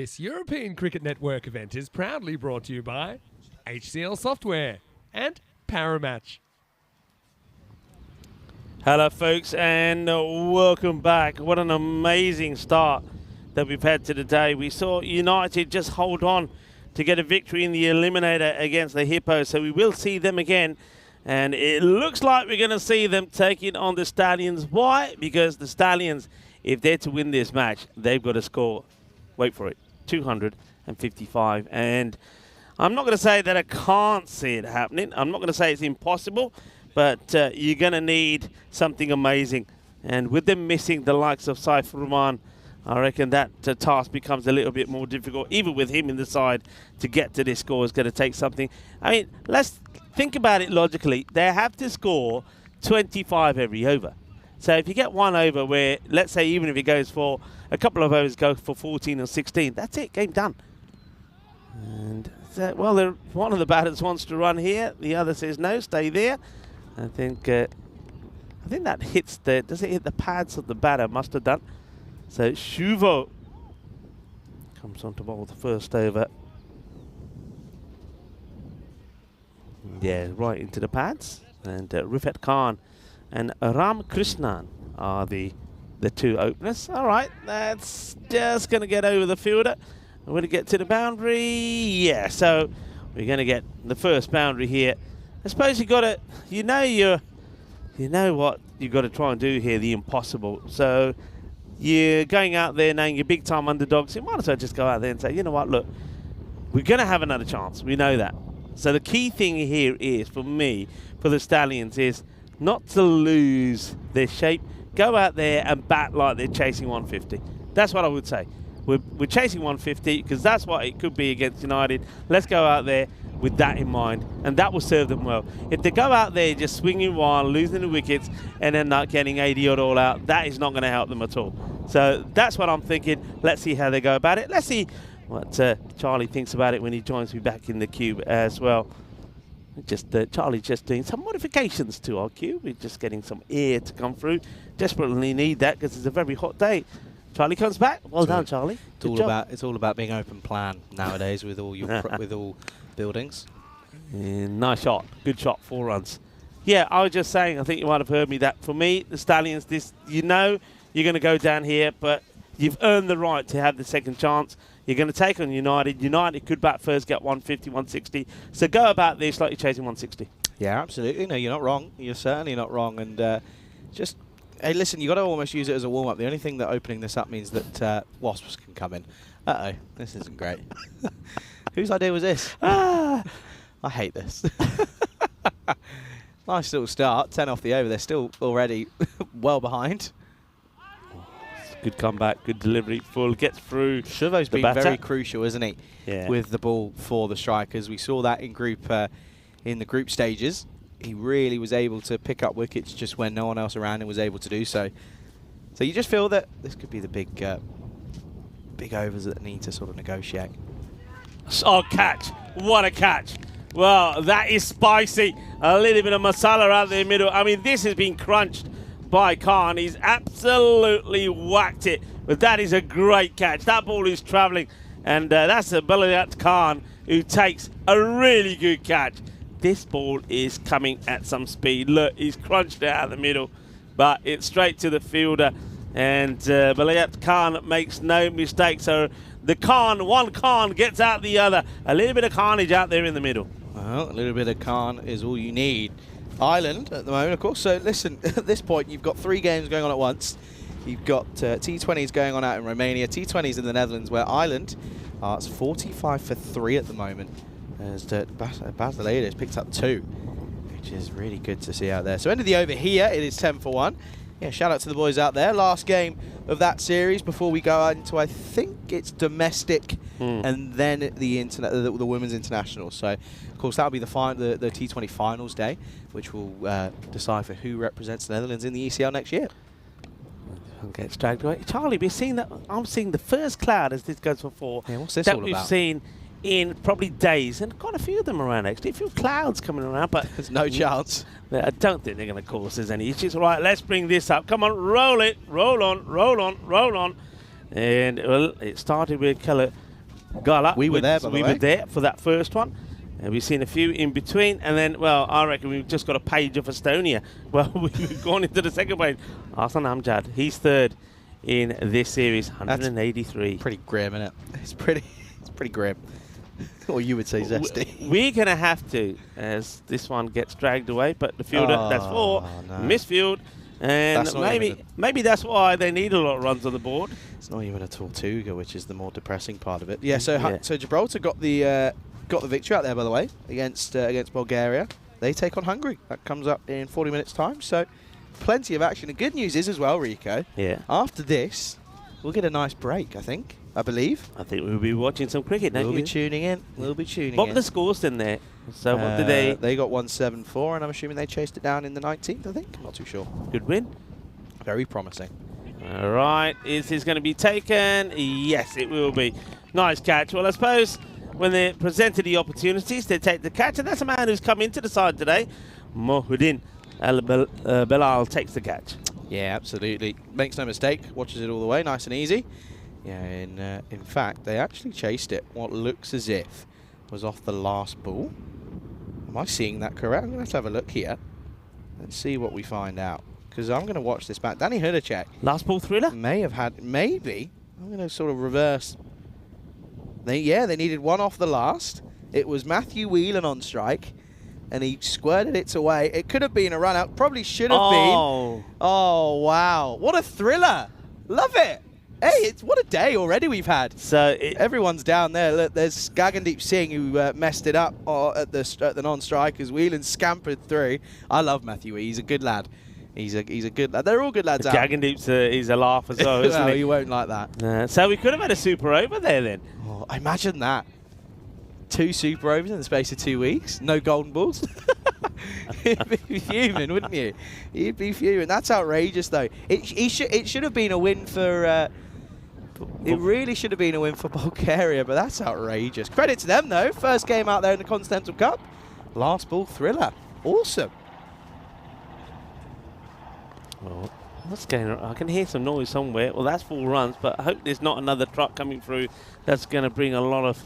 This European Cricket Network event is proudly brought to you by HCL Software and Paramatch. Hello folks and welcome back. What an amazing start that we've had to the day. We saw United just hold on to get a victory in the Eliminator against the Hippos, so we will see them again. And it looks like we're going to see them taking on the Stallions. Why? Because the Stallions, if they're to win this match, they've got to score, wait for it, 255. And I'm not going to say that I can't see it happening. I'm not going to say it's impossible, but you're going to need something amazing. And with them missing the likes of Saif Rahman, I reckon that task becomes a little bit more difficult. Even with him in the side, to get to this score is going to take something. I mean, let's think about it logically. They have to score 25 every over. So if you get one over where, let's say even if it goes for a couple of overs, go for 14 or 16, that's it, game done. And well, one of the batters wants to run here. The other says no, stay there. I think that hits does it hit the pads of the batter? Must have done. So Shuvo comes on to bowl the first over. Yeah, right into the pads. And Rifat Khan and Ram Krishnan are the two openers. All right, that's just going to get over the fielder. We're going to get to the boundary. Yeah, so we're going to get the first boundary here. I suppose you got to, you know what you got to try and do here, the impossible. So you're going out there knowing you're big time underdogs. You might as well just go out there and say, you know what, look, we're going to have another chance. We know that. So the key thing here is, for me, for the Stallions, is not to lose their shape. Go out there and bat like they're chasing 150. That's what I would say. We're chasing 150 because that's what it could be against United. Let's go out there with that in mind, and that will serve them well. If they go out there just swinging wild, losing the wickets, and then not getting 80 odd all out, that is not going to help them at all. So that's what I'm thinking. Let's see how they go about it. Let's see what Charlie thinks about it when he joins me back in the cube as well. Charlie's just doing some modifications to our cube. We're just getting some air to come through. Desperately need that because it's a very hot day. Charlie comes back. Well done, Charlie. It's all about being open plan nowadays with all your with all buildings. Yeah, nice shot. Good shot. 4 runs. Yeah, I was just saying, I think you might have heard me, that for me, the Stallions, you're going to go down here, but you've earned the right to have the second chance. You're going to take on United. United could bat first, get 150, 160. So go about this like you're chasing 160. Yeah, absolutely. No, you're not wrong. You're certainly not wrong. And just, hey, listen, you've got to almost use it as a warm-up. The only thing that opening this up means that wasps can come in. Uh-oh, this isn't great. Whose idea was this? I hate this. Nice little start. 10 off the over. They're still already well behind. Good comeback, good delivery, full, gets through. Shuvo's been very crucial, isn't he? Yeah. With the ball for the strikers. We saw that in the group stages. He really was able to pick up wickets just when no one else around him was able to do so. So you just feel that this could be the big overs that need to sort of negotiate. Oh, catch. What a catch. Well, that is spicy. A little bit of masala out there in the middle. I mean, this has been crunched by Khan. He's absolutely whacked it. But that is a great catch. That ball is travelling. And that's a Beliat Khan who takes a really good catch. This ball is coming at some speed. Look, he's crunched it out of the middle. But it's straight to the fielder. And Beliat Khan makes no mistake. So one Khan gets out the other. A little bit of carnage out there in the middle. Well, a little bit of Khan is all you need. Ireland at the moment, of course. So listen, at this point, you've got 3 games going on at once. You've got T20s going on out in Romania, T20s in the Netherlands, where Ireland it's 45 for 3 at the moment. As Basileia has picked up 2, which is really good to see out there. So end of the over here, it is 10 for 1. Yeah, shout out to the boys out there. Last game of that series before we go out into, I think it's domestic, and then the women's international. So, of course, that'll be the T20 finals day, which will decide for who represents the Netherlands in the ECL next year. Gets dragged away. Charlie, we're seeing that. I'm seeing the first cloud as this goes for 4. Yeah, what's this that all we've about? seen in probably days, and quite a few of them around actually. A few clouds coming around, but there's no chance. I don't think they're going to cause us any issues. Right, let's bring this up. Come on, roll it, roll on, roll on, roll on. And well, it started with Keller Gala. We were there, by the We way. were there for that first one. And we've seen a few in between. And then, well, I reckon we've just got a page of Estonia. Well, we've gone into the second page. Arslan Amjad, he's third in this series, 183. Pretty grim, isn't it? It's pretty grim. Or you would say zesty. We're going to have to, as this one gets dragged away, but the fielder, that's 4, no. misfield. And That's not even maybe that's why they need a lot of runs on the board. It's not even a Tortuga, which is the more depressing part of it. Yeah, so Yeah. so Gibraltar got the victory out there, by the way, against Bulgaria. They take on Hungary. That comes up in 40 minutes' time. So plenty of action. The good news is as well, Rico. Yeah. After this, we'll get a nice break. I believe. I think we'll be watching some cricket. We'll don't be you? tuning in. We'll be tuning What in. were the scores then there? So what did they? They got 174, and I'm assuming they chased it down in the 19th. I think. I'm not too sure. Good win. Very promising. All right. Is this going to be taken? Yes, it will be. Nice catch. Well, I suppose when they're presented the opportunities, they take the catch, and that's a man who's come into the side today. Mohudin Belal takes the catch. Yeah, absolutely. Makes no mistake. Watches it all the way, nice and easy. Yeah, in fact, they actually chased it. What looks as if was off the last ball. Am I seeing that correct? I'm going to have a look here. Let's see what we find out. Because I'm going to watch this back. Danny Hudacek Last ball thriller? may have had, maybe. I'm going to sort of reverse. They needed one off the last. It was Matthew Whelan on strike. And he squirted it away. It could have been a run out. Probably should have been. Oh, wow. What a thriller. Love it. Hey, what a day already we've had. So Everyone's down there. Look, there's Gagandeep Singh who messed it up at the non-strikers. Whelan scampered through. I love Matthew. He's a good lad. He's a good lad. They're all good lads out. Gagandeep's he's a laugh as well, isn't No, he? you won't like that. So we could have had a super over there then. Oh, imagine that. 2 super overs in the space of 2 weeks. No golden balls. You'd be fuming, wouldn't you? You'd be fuming. That's outrageous, though. It should have been a win for... it really should have been a win for Bulgaria, but that's outrageous. Credit to them, though. First game out there in the Continental Cup. Last ball thriller. Awesome. Well, what's going on? I can hear some noise somewhere. Well, that's 4 runs, but I hope there's not another truck coming through that's going to bring a lot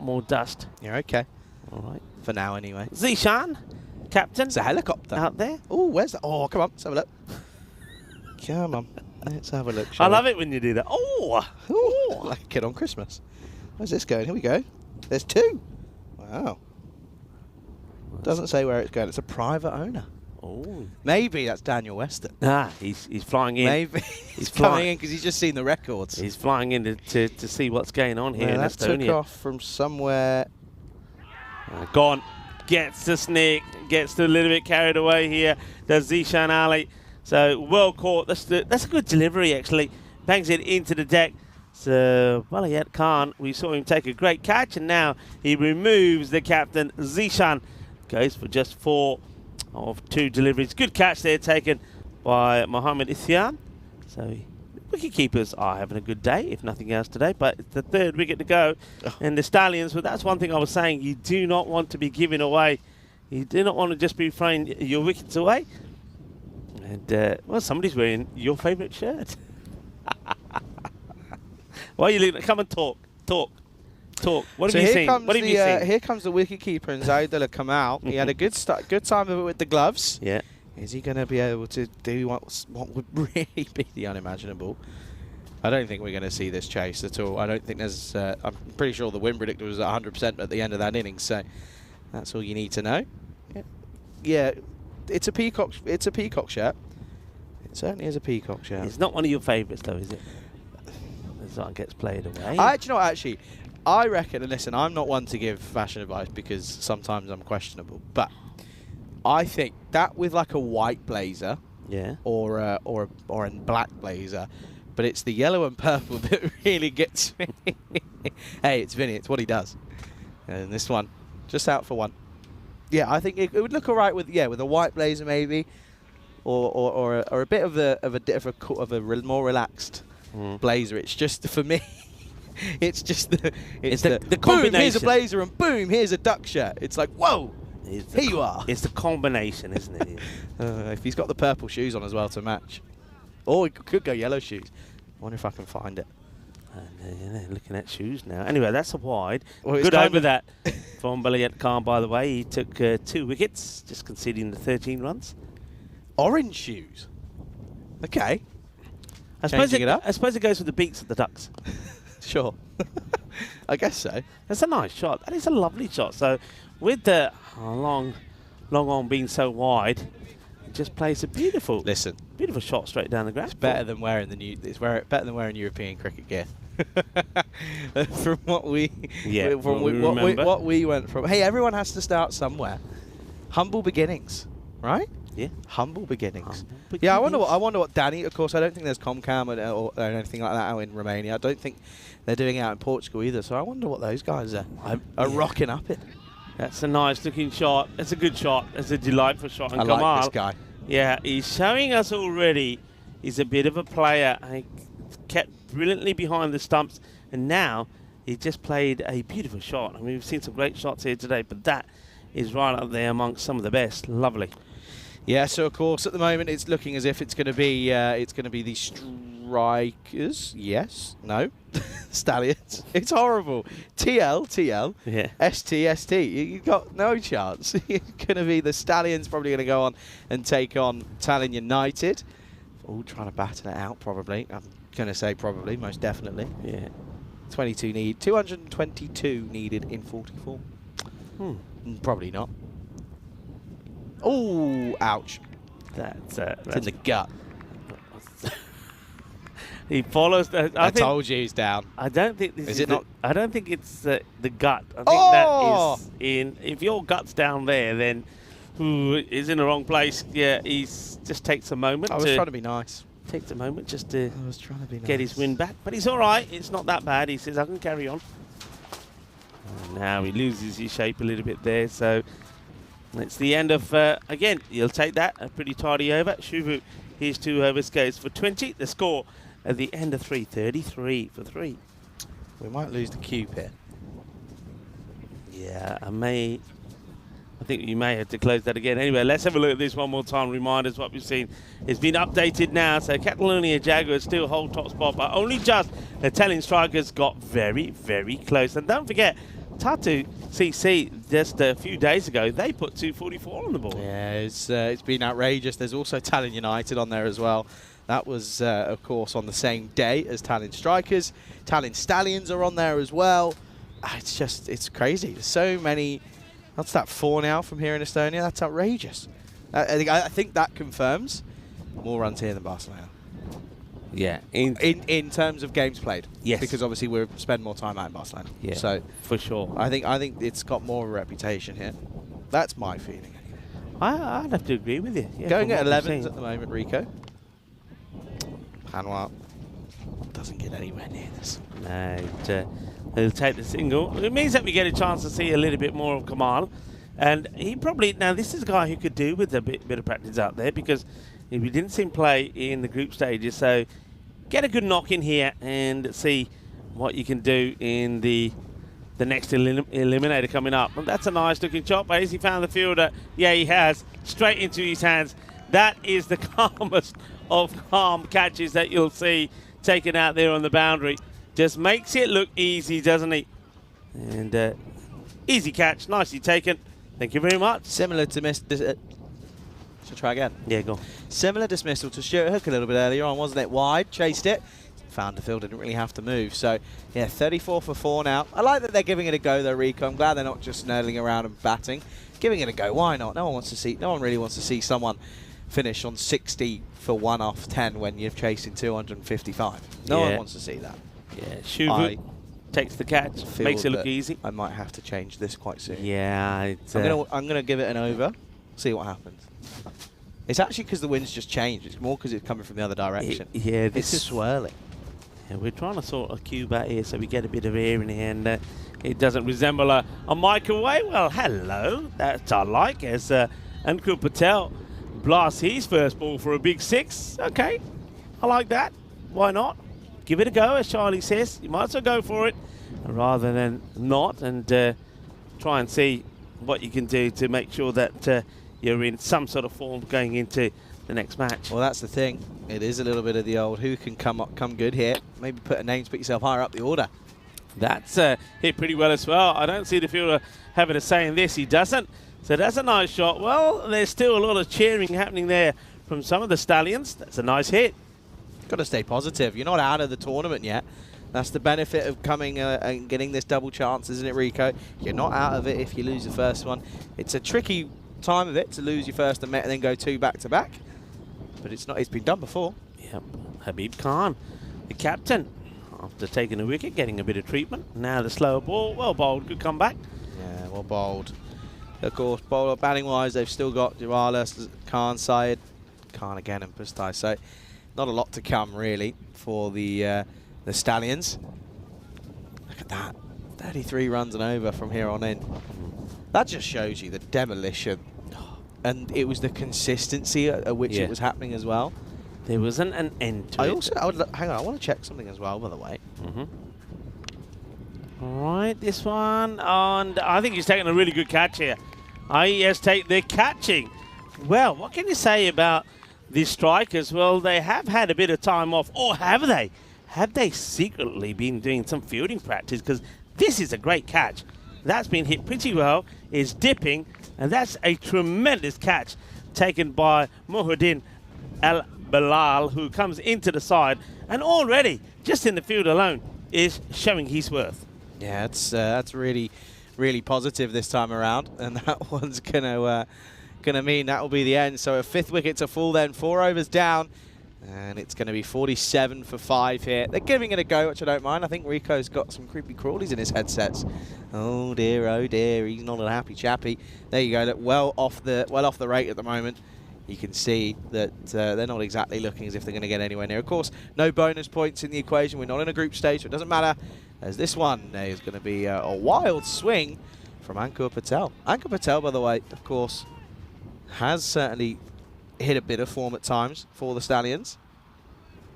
more dust. You're okay. All right. For now, anyway. Zishan, captain. It's a helicopter. Out there. Oh, where's that? Oh, come on. Let's have a look. Come on. Let's have a look. I love it when you do that. Oh! Ooh, like a kid on Christmas. Where's this going? Here we go. There's 2. Wow. Doesn't say where it's going. It's a private owner. Oh. Maybe that's Daniel Weston. Ah, he's flying in. Maybe he's coming in because he's just seen the records. He's flying in to see what's going on here in that Estonia. took off from somewhere. Gone. Gets the sneak. Gets a little bit carried away here. Does Zishan Ali. So well caught. That's a good delivery actually. Bangs it into the deck. So Walayat Khan, we saw him take a great catch, and now he removes the captain. Zishan goes for just 4 of 2 deliveries. Good catch there taken by Mohammed Isyan. So wicket-keepers are having a good day, if nothing else today, but it's the 3rd wicket to go. And the Stallions, well, that's one thing I was saying, you do not want to be giving away. You do not want to just be throwing your wickets away. And, well, somebody's wearing your favourite shirt. Why are you looking? Come and talk. What have you seen? What have you seen? Here comes the wicket-keeper, and Zaidullah come out. He had a good time of it with the gloves. Yeah. Is he going to be able to do what would really be the unimaginable? I don't think we're going to see this chase at all. I don't think there's... I'm pretty sure the win predictor was at 100% at the end of that innings, so that's all you need to know. Yeah, it's a peacock shirt. It certainly is a peacock shirt. It's not one of your favourites, though, is it? As that gets played away. Actually, I reckon, and listen, I'm not one to give fashion advice because sometimes I'm questionable, but I think that with like a white blazer, yeah, or a black blazer, but it's the yellow and purple that really gets me. Hey, it's Vinny. It's what he does. And this one, just out for one. Yeah, I think it would look all right with a white blazer maybe, or a bit of a more relaxed blazer. It's just for me. It's just the combination. Boom, here's a blazer, and boom, here's a duck shirt. It's like, whoa, here you are. It's the combination, isn't it? If he's got the purple shoes on as well to match. Or he could go yellow shoes. I wonder if I can find it. And looking at shoes now. Anyway, that's a wide. Well, it's Good kind over of- that from Billy Khan, by the way. He took 2 wickets, just conceding the 13 runs. Orange shoes. Okay, I suppose Changing it up? I suppose it goes with the beaks of the ducks. sure. I guess so. That's a nice shot. That is a lovely shot. So with the long on being so wide, it just plays a beautiful Listen, shot straight down the ground. it's better than wearing better than wearing European cricket gear. From what we remember. what we went from. Hey, everyone has to start somewhere. Humble beginnings, right? Yeah. Humble beginnings. Humble Yeah, I beginnings. wonder what Danny. Of course, I don't think there's Comcam or anything like that out in Romania. I don't think they're doing it out in Portugal either. So I wonder what those guys are rocking up in. That's a nice looking shot. That's a good shot. That's a delightful shot. And I like Kamal, this guy. yeah, he's showing us already he's a bit of a player. He kept brilliantly behind the stumps, and now he just played a beautiful shot. I mean, we've seen some great shots here today, but that is right up there amongst some of the best. Lovely. Yeah, so of course at the moment it's looking as if it's going to be the Strikers. Yes, no, Stallions. It's horrible. TL, Yeah. ST. You got no chance. It's going to be the Stallions. Probably going to go on and take on Tallinn United. All trying to batten it out. Probably. I'm going to say probably. Most definitely. Yeah. 222 needed in 44. Probably not. Oh, ouch. That's It's in the gut. he follows the. I told you he's down. I don't think this Is is it not? I don't think it's the gut. I think Oh! that is in. If your gut's down there, then he's in the wrong place. Yeah, he's just takes a moment. I was trying to be nice. Takes a moment just to I was trying to be nice. get his win back, but he's all right. It's not that bad. He says I can carry on. And now he loses his shape a little bit there. So it's the end of again. You'll take that a pretty tidy over. Shuvu, his 2 overs goes for 20. The score at the end of 3, 33 for 3. We might lose the cube here. Yeah, I think you may have to close that again. Anyway, let's have a look at this one more time. Reminders what we've seen. It's been updated now. So Catalonia Jaguars still hold top spot, but only just the Italian Strikers got very, very close. And don't forget, Tartu CC just a few days ago, they put 244 on the board. Yeah, it's been outrageous. There's also Tallinn United on there as well. That was, of course, on the same day as Tallinn Strikers. Tallinn Stallions are on there as well. It's crazy. There's so many. What's that, 4 now from here in Estonia? That's outrageous. I think that confirms more runs here than Barcelona. Yeah. In terms of games played. Yes. Because obviously we spend more time out in Barcelona. Yeah, So for sure. I think it's got more of a reputation here. That's my feeling. I'd have to agree with you. Yeah, Going from at what we've 11s seen. at the moment, Rico. Hanwha doesn't get anywhere near this. No, he'll take the single. It means that we get a chance to see a little bit more of Kamal. And he probably, now this is a guy who could do with a bit of practice out there, because we didn't see him play in the group stages. So get a good knock in here and see what you can do in the next eliminator coming up. And that's a nice looking shot, but has he found the fielder? Yeah, he has. Straight into his hands. That is the calmest of calm catches that you'll see taken out there on the boundary. Just makes it look easy, doesn't he? And easy catch, nicely taken. Thank you very much. Similar to should I try again? Yeah, go on. Similar dismissal to Stuart Hook a little bit earlier on, wasn't it? Wide, chased it, found the field, didn't really have to move. So, yeah, 34 for 4 now. I like that they're giving it a go, though, Rico. I'm glad they're not just snurling around and batting. Giving it a go, why not? No one really wants to see someone finish on 60 for 1 off 10 when you're chasing 255. No one wants to see that. Yeah, Shuvu takes the catch, makes it look easy. I might have to change this quite soon. Yeah, it's, I'm gonna give it an over, see what happens. It's actually because the wind's just changed. It's more because it's coming from the other direction. Yeah, this It's is swirling. Yeah, we're trying to sort a cube out here so we get a bit of air in here, and it doesn't resemble a microwave. Well, hello, that's I like. As Ankur Patel blasts his first ball for a big 6. Okay, I like that. Why not? Give it a go, as Charlie says. You might as well go for it rather than not, and try and see what you can do to make sure that you're in some sort of form going into the next match. Well, that's the thing. It is a little bit of the old who can come good here. Maybe put a name to put yourself higher up the order. That's hit pretty well as well. I don't see the fielder having a say in this. He doesn't. So that's a nice shot. Well, there's still a lot of cheering happening there from some of the Stallions. That's a nice hit. Got to stay positive. You're not out of the tournament yet. That's the benefit of coming and getting this double chance, isn't it, Rico? You're not out of it if you lose the first one. It's a tricky time of it to lose your first and then go 2 back-to-back. But it's not. It's been done before. Yep. Habib Khan, the captain, after taking a wicket, getting a bit of treatment. Now the slower ball. Well bowled. Good comeback. Yeah, well bowled. Of course, bowler batting-wise, they've still got Durala, Khan, Syed, Khan again, and Pustai. So not a lot to come, really, for the Stallions. Look at that. 33 runs and over from here on in. That just shows you the demolition. And it was the consistency at which it was happening as well. There wasn't an end to it. Hang on, I want to check something as well, by the way. All right, this one. And I think he's taking a really good catch here. IES take the catching. Well, what can you say about these strikers? Well, they have had a bit of time off. Or have they? Have they secretly been doing some fielding practice? Because this is a great catch. That's been hit pretty well. It's dipping. And that's a tremendous catch taken by Muhyiddin Al-Bilal, who comes into the side. And already, just in the field alone, is showing his worth. Yeah, that's really, really positive this time around. And that one's gonna mean that will be the end. So a 5th wicket to fall then. 4 overs down. And it's going to be 47 for 5 here. They're giving it a go, which I don't mind. I think Rico's got some creepy crawlies in his headsets. Oh dear, he's not a happy chappy. There you go. Look, well off the rate at the moment. You can see that they're not exactly looking as if they're going to get anywhere near. Of course, no bonus points in the equation. We're not in a group stage, so it doesn't matter. As this one is going to be a wild swing from Ankur Patel. Ankur Patel, by the way, of course, has certainly hit a bit of form at times for the Stallions.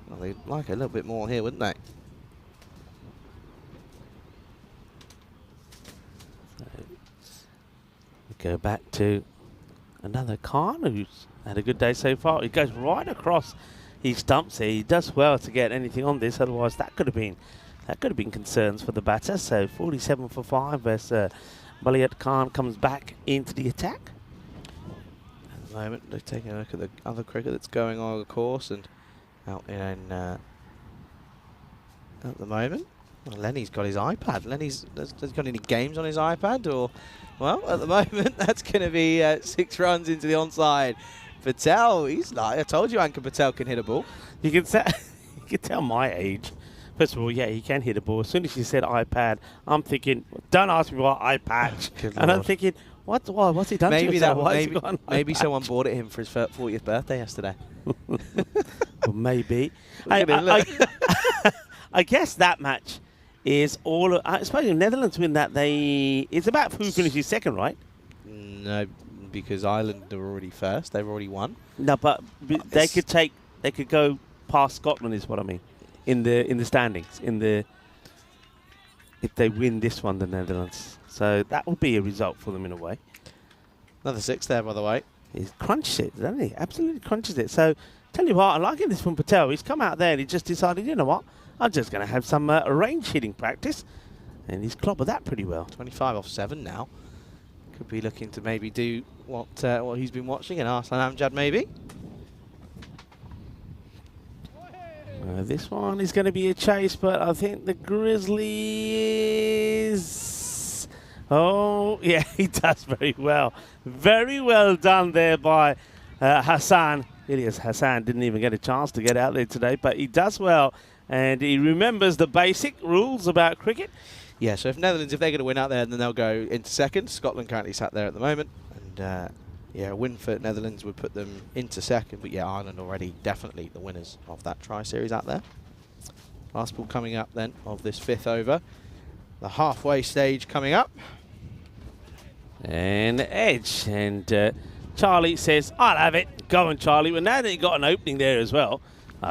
Well, they'd like a little bit more here, wouldn't they? So we go back to another Khan who's had a good day so far. He goes right across his stumps here. He does well to get anything on this, otherwise that could have been concerns for the batter. So 47 for 5 as Maliat Khan comes back into the attack. Moment. They're taking a look at the other cricket that's going on, of course, and out in at the moment. Well, Lenny's got his iPad. Lenny's has got any games on his iPad, or well, at the moment that's going to be 6 runs into the onside. Patel, he's like, I told you, Ankur Patel can hit a ball. You can tell my age. First of all, yeah, he can hit a ball. As soon as you said iPad, I'm thinking, don't ask me what eye patch. And I'm thinking, what's he done maybe to himself? Maybe someone bought it him for his 40th birthday yesterday. Well, maybe. I guess that match is all. I suppose if Netherlands win that, it's about who finishes second, right? No, because Ireland are already first. They've already won. No, but they could go past Scotland, is what I mean, in the standings. If they win this one, the Netherlands. So that will be a result for them in a way. Another 6 there, by the way. He's crunched it, doesn't he? Absolutely crunches it. So, tell you what, I'm liking this from Patel. He's come out there and he just decided, you know what, I'm just going to have some range hitting practice. And he's clobbered that pretty well. 25 off 7 now. Could be looking to maybe do what he's been watching and Arslan Amjad maybe. This one is going to be a chase, but I think the Grizzlies... Oh, yeah, he does very well. Very well done there by Hassan. Ilyas Hassan didn't even get a chance to get out there today, but he does well. And he remembers the basic rules about cricket. Yeah, so if Netherlands, if they're going to win out there, then they'll go into second. Scotland currently sat there at the moment. And yeah, a win for Netherlands would put them into second. But yeah, Ireland already definitely the winners of that tri-series out there. Last ball coming up then of this 5th over. The halfway stage coming up. And edge. And Charlie says, I'll have it. Go on, Charlie. Well, now that he got an opening there as well,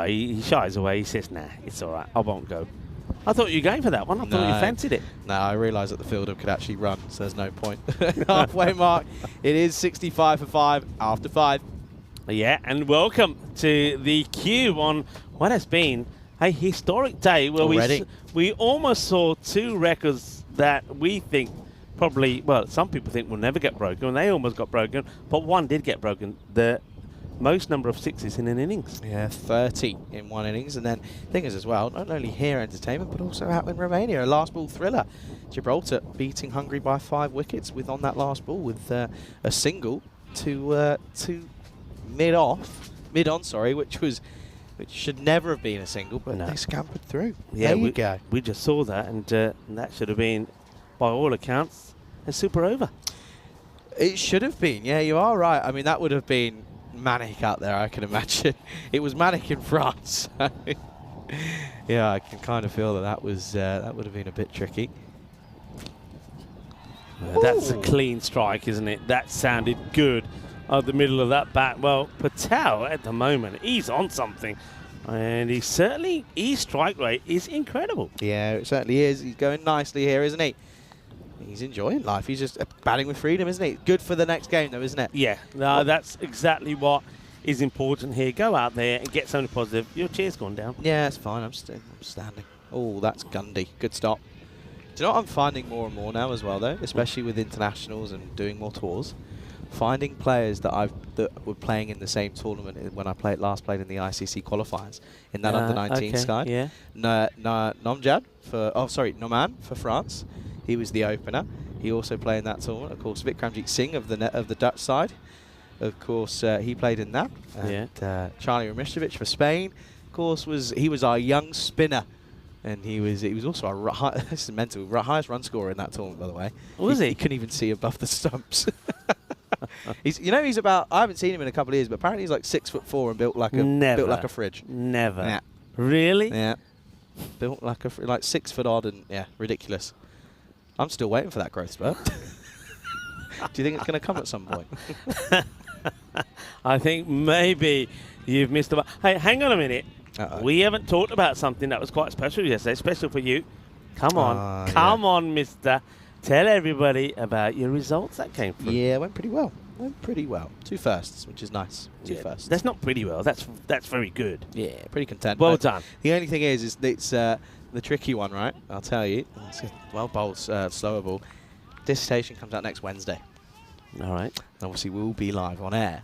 he shies away. He says, nah, it's all right. I won't go. I thought you were going for that one. I thought you fancied it. No, I realised that the fielder could actually run, so there's no point. Halfway mark. It is 65 for 5 after 5. Yeah, and welcome to the Cube on what has been a historic day where we almost saw 2 records that we think probably, well, some people think will never get broken, and they almost got broken, but one did get broken. The most number of 6s in an innings. Yeah, 30 in one innings. And then thing is as well, not only here entertainment, but also out in Romania, a last ball thriller. Gibraltar beating Hungary by 5 wickets with on that last ball with a single to mid-on, which should never have been a single, but they scampered through. Yeah, there you go. We just saw that, and that should have been, by all accounts, a super over. It should have been. Yeah, you are right. I mean, that would have been manic out there, I can imagine. It was manic in France. So yeah, I can kind of feel that would have been a bit tricky. That's a clean strike, isn't it? That sounded good at the middle of that bat. Well, Patel at the moment, he's on something. And his strike rate is incredible. Yeah, it certainly is. He's going nicely here, isn't he? He's enjoying life. He's just batting with freedom, isn't he? Good for the next game, though, isn't it? Yeah, no, that's exactly what is important here. Go out there and get something positive. Your chair's gone down. Yeah, it's fine. I'm standing. Oh, that's Gundy. Good stop. Do you know what I'm finding more and more now as well, though? Especially with internationals and doing more tours. Finding players that were playing in the same tournament when I last played in the ICC qualifiers in that under-19 side. Yeah. Noman for France. He was the opener. He also played in that tournament. Of course, Vikramjit Singh of the Dutch side. Of course, he played in that. And Charlie Ramišević for Spain. Of course, he was our young spinner, and he was also our highest run scorer in that tournament, by the way. Was he? He couldn't even see above the stumps. He's about. I haven't seen him in a couple of years, but apparently he's like 6'4" and built like a fridge. Never. Yeah. Really? Yeah. Built like 6 foot odd, and yeah, ridiculous. I'm still waiting for that growth spurt. Do you think it's going to come at some point? I think maybe you've missed a... Hey, hang on a minute. We haven't talked about something that was quite special yesterday, special for you. Come on, mister. Tell everybody about your results that came from. Yeah, it went pretty well. 2 firsts, which is nice. 2 firsts. That's not pretty well. That's very good. Yeah, pretty content. Well done. The only thing is it's the tricky one, right? I'll tell you. It's a well bowled, slower ball. Dissertation comes out next Wednesday. All right. And obviously, we'll be live on air.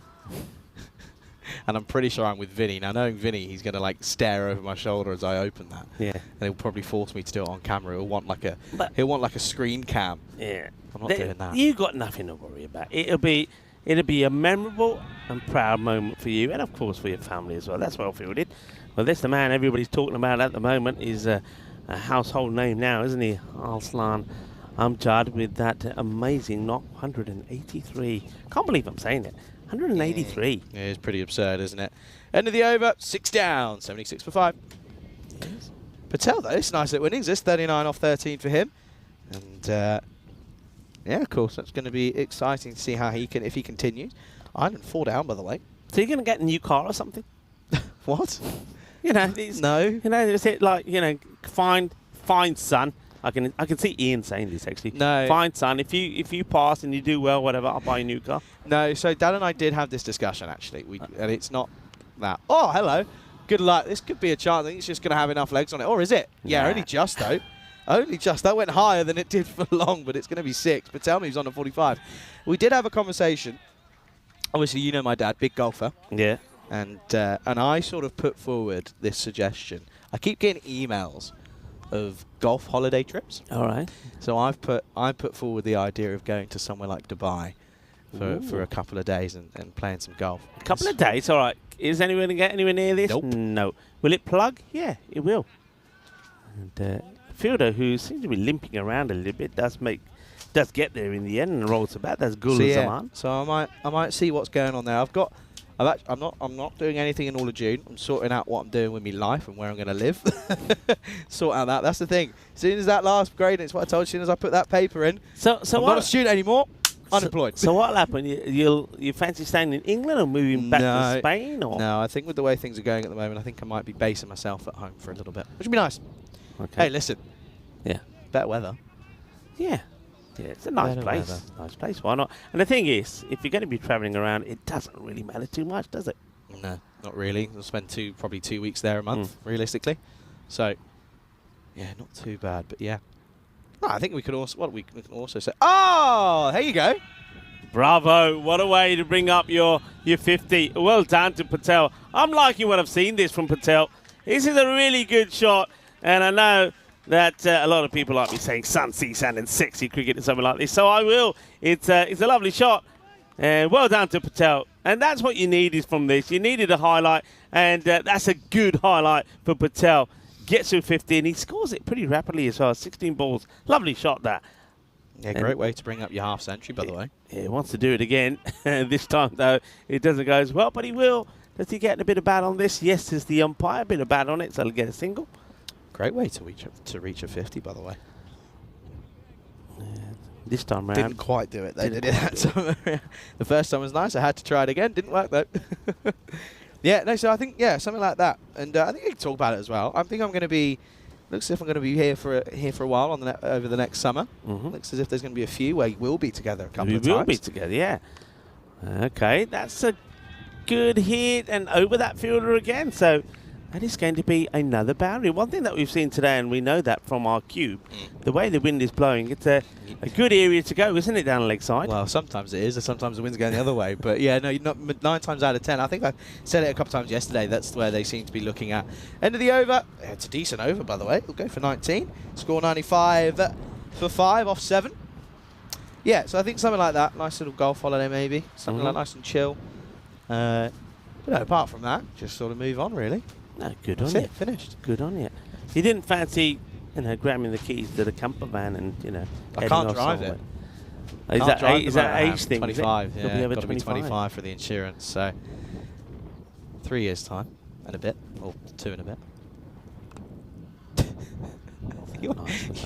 And I'm pretty sure I'm with Vinny. Now, knowing Vinny, he's going to like stare over my shoulder as I open that. Yeah. And he'll probably force me to do it on camera. He'll want like a screen cam. Yeah. I'm not doing that. You've got nothing to worry about. It'll be a memorable and proud moment for you, and of course for your family as well. That's well fielded. Well, this the man everybody's talking about at the moment is a household name now, isn't he? Arslan Amjad with that amazing knock, 183. Can't believe I'm saying it. 183. Yeah, it's pretty absurd, isn't it? End of the over, 6 down, 76 for 5. Yes. Patel, though, it's nice little innings. This 39 off 13 for him. And, yeah, of course, that's going to be exciting to see how if he continues. 104 down, by the way. So you're going to get a new car or something? What? No. Is it like, fine, son. I can see Ian saying this actually. No. Fine, son. If you pass and you do well, whatever, I'll buy a new car. No. So Dad and I did have this discussion actually, and it's not that. Oh, hello. Good luck. This could be a chance. I think it's just going to have enough legs on it, or is it? Yeah, only just though. Only just. That went higher than it did for long, but it's going to be 6. But tell me, he's on a 45. We did have a conversation. Obviously, you know my dad, big golfer. Yeah. And I sort of put forward this suggestion. I keep getting emails of golf holiday trips. All right. So I put forward the idea of going to somewhere like Dubai for a couple of days and playing some golf. A couple of days, all right. Is anyone going to get anywhere near this? Nope. No. Will it plug? Yeah, it will. And Fielder, who seems to be limping around a little bit, does get there in the end and rolls about. That's Gul Zaman. So I might see what's going on there. I'm not doing anything in all of June. I'm sorting out what I'm doing with my life and where I'm going to live. Sort out that. That's the thing. As soon as that last grade, it's what I told you. As soon as I put that paper in, I'm not a student anymore. Unemployed. So what'll happen? You fancy staying in England or moving back to Spain? Or? No, I think with the way things are going at the moment, I think I might be basing myself at home for a little bit, which would be nice. Okay. Hey, listen. Yeah. Better weather. Yeah. Yeah, it's a nice Better place. weather. Nice place. Why not? And the thing is, if you're going to be travelling around, it doesn't really matter too much, does it? No, not really. We'll spend probably 2 weeks there a month, realistically. So, yeah, not too bad. But yeah, I think we could also we can also say, oh, there you go. Bravo! What a way to bring up your 50. Well done to Patel. I'm liking what I've seen this from Patel. This is a really good shot, and I know that a lot of people like me saying sun, sea, sand, and sexy cricket and something like this. So I will. It's a lovely shot, and well done to Patel. And that's what you needed from this. You needed a highlight, and that's a good highlight for Patel. Gets to 50, and he scores it pretty rapidly as well. 16 balls. Lovely shot, that. Yeah, great way to bring up your half century, by the way. Yeah, he wants to do it again. This time, though, it doesn't go as well, but he will. Does he get a bit of bat on this? Yes, there's the umpire. A bit of bat on it, so he'll get a single. Great way to reach a 50, by the way. Yeah, this time round. Didn't quite do it, though, did it? The first time was nice. I had to try it again. Didn't work, though. Yeah, no, so I think, yeah, something like that. And I think we can talk about it as well. I think I'm going to be... Looks as if I'm going to be here for a while on over the next summer. Looks as if there's going to be a few where we will be together a couple of times. We will be together, yeah. Okay, that's a good hit and over that fielder again. So that is going to be another boundary. One thing that we've seen today, and we know that from our cube, the way the wind is blowing, it's a good area to go, isn't it, down the leg side? Well, sometimes it is, and sometimes the wind's going the other way. But yeah, no, 9 times out of 10. I think I said it a couple times yesterday. That's where they seem to be looking at. End of the over. It's a decent over, by the way. We'll go for 19. Score 95 for 5 off 7. Yeah, so I think something like that. Nice little golf holiday, maybe. Something like nice and chill. But no, apart from that, just sort of move on, really. No, good on That's you. it, finished. Good on you. You didn't fancy, grabbing the keys to the camper van and, I can't drive it. Is that age thing? 25, yeah. You'll be Got to be 25 for the insurance, so 3 years' time and a bit, or 2 and a bit.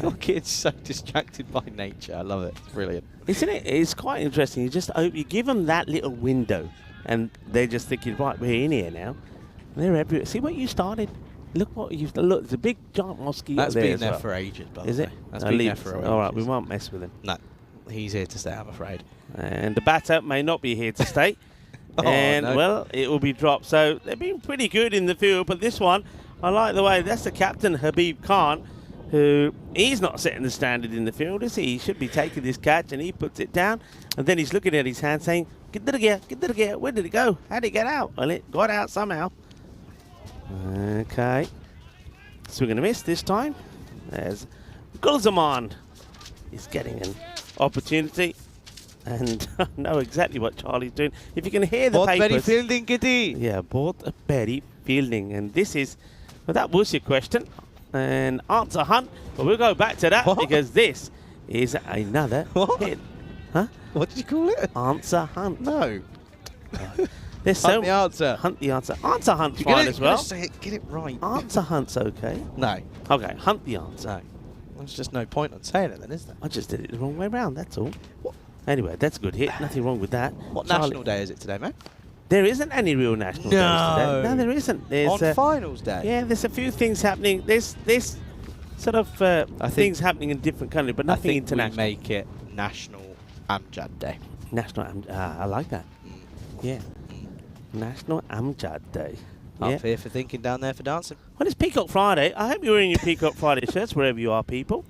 Your kid's so distracted by nature. I love it. It's brilliant. Isn't it? It's quite interesting. You give them that little window, and they're just thinking, right, we're in here now. And they're everywhere. See what you started? Look what you've done. Look, there's a big giant mosquito That's there been as there well. for ages, by the way. Is it? That's been there for ages. All right, we won't mess with him. No, he's here to stay, I'm afraid. And the batter may not be here to stay. No. Well, it will be dropped. So they've been pretty good in the field, but this one, I like the way. That's the captain, Habib Khan, who he's not setting the standard in the field, is he? He should be taking this catch, and he puts it down. And then he's looking at his hand saying, get to the gear. Where did it go? How did it get out? Well, it got out somehow. Okay. So we're going to miss this time. There's Gulzaman. He's getting an opportunity. And I know exactly what Charlie's doing. If you can hear the papers. Very fielding, Kitty. Yeah, both very fielding. And this is, well, that was your question. And answer hunt. But we'll go back to that because this is another hit. Huh? What did you call it? Answer hunt. No. There's Hunt the answer. Hunt the answer. Answer hunt's You fine as well. Say it, get it right. Answer hunt's okay. No. Okay, hunt the answer. No. There's just no point on saying it then, is there? I just did it the wrong way round, that's all. Anyway, that's a good hit. Nothing wrong with that. What Charlie, national day is it today, mate? There isn't any real national days today. No, there isn't. There's on finals day? Yeah, there's a few things happening. There's sort of things happening in different countries, but nothing international. We make it National Amjad Day. National I like that. Yeah. National Amjad Day. Up here for thinking, down there for dancing. Well, it's Peacock Friday. I hope you're wearing your Peacock Friday shirts wherever you are, people.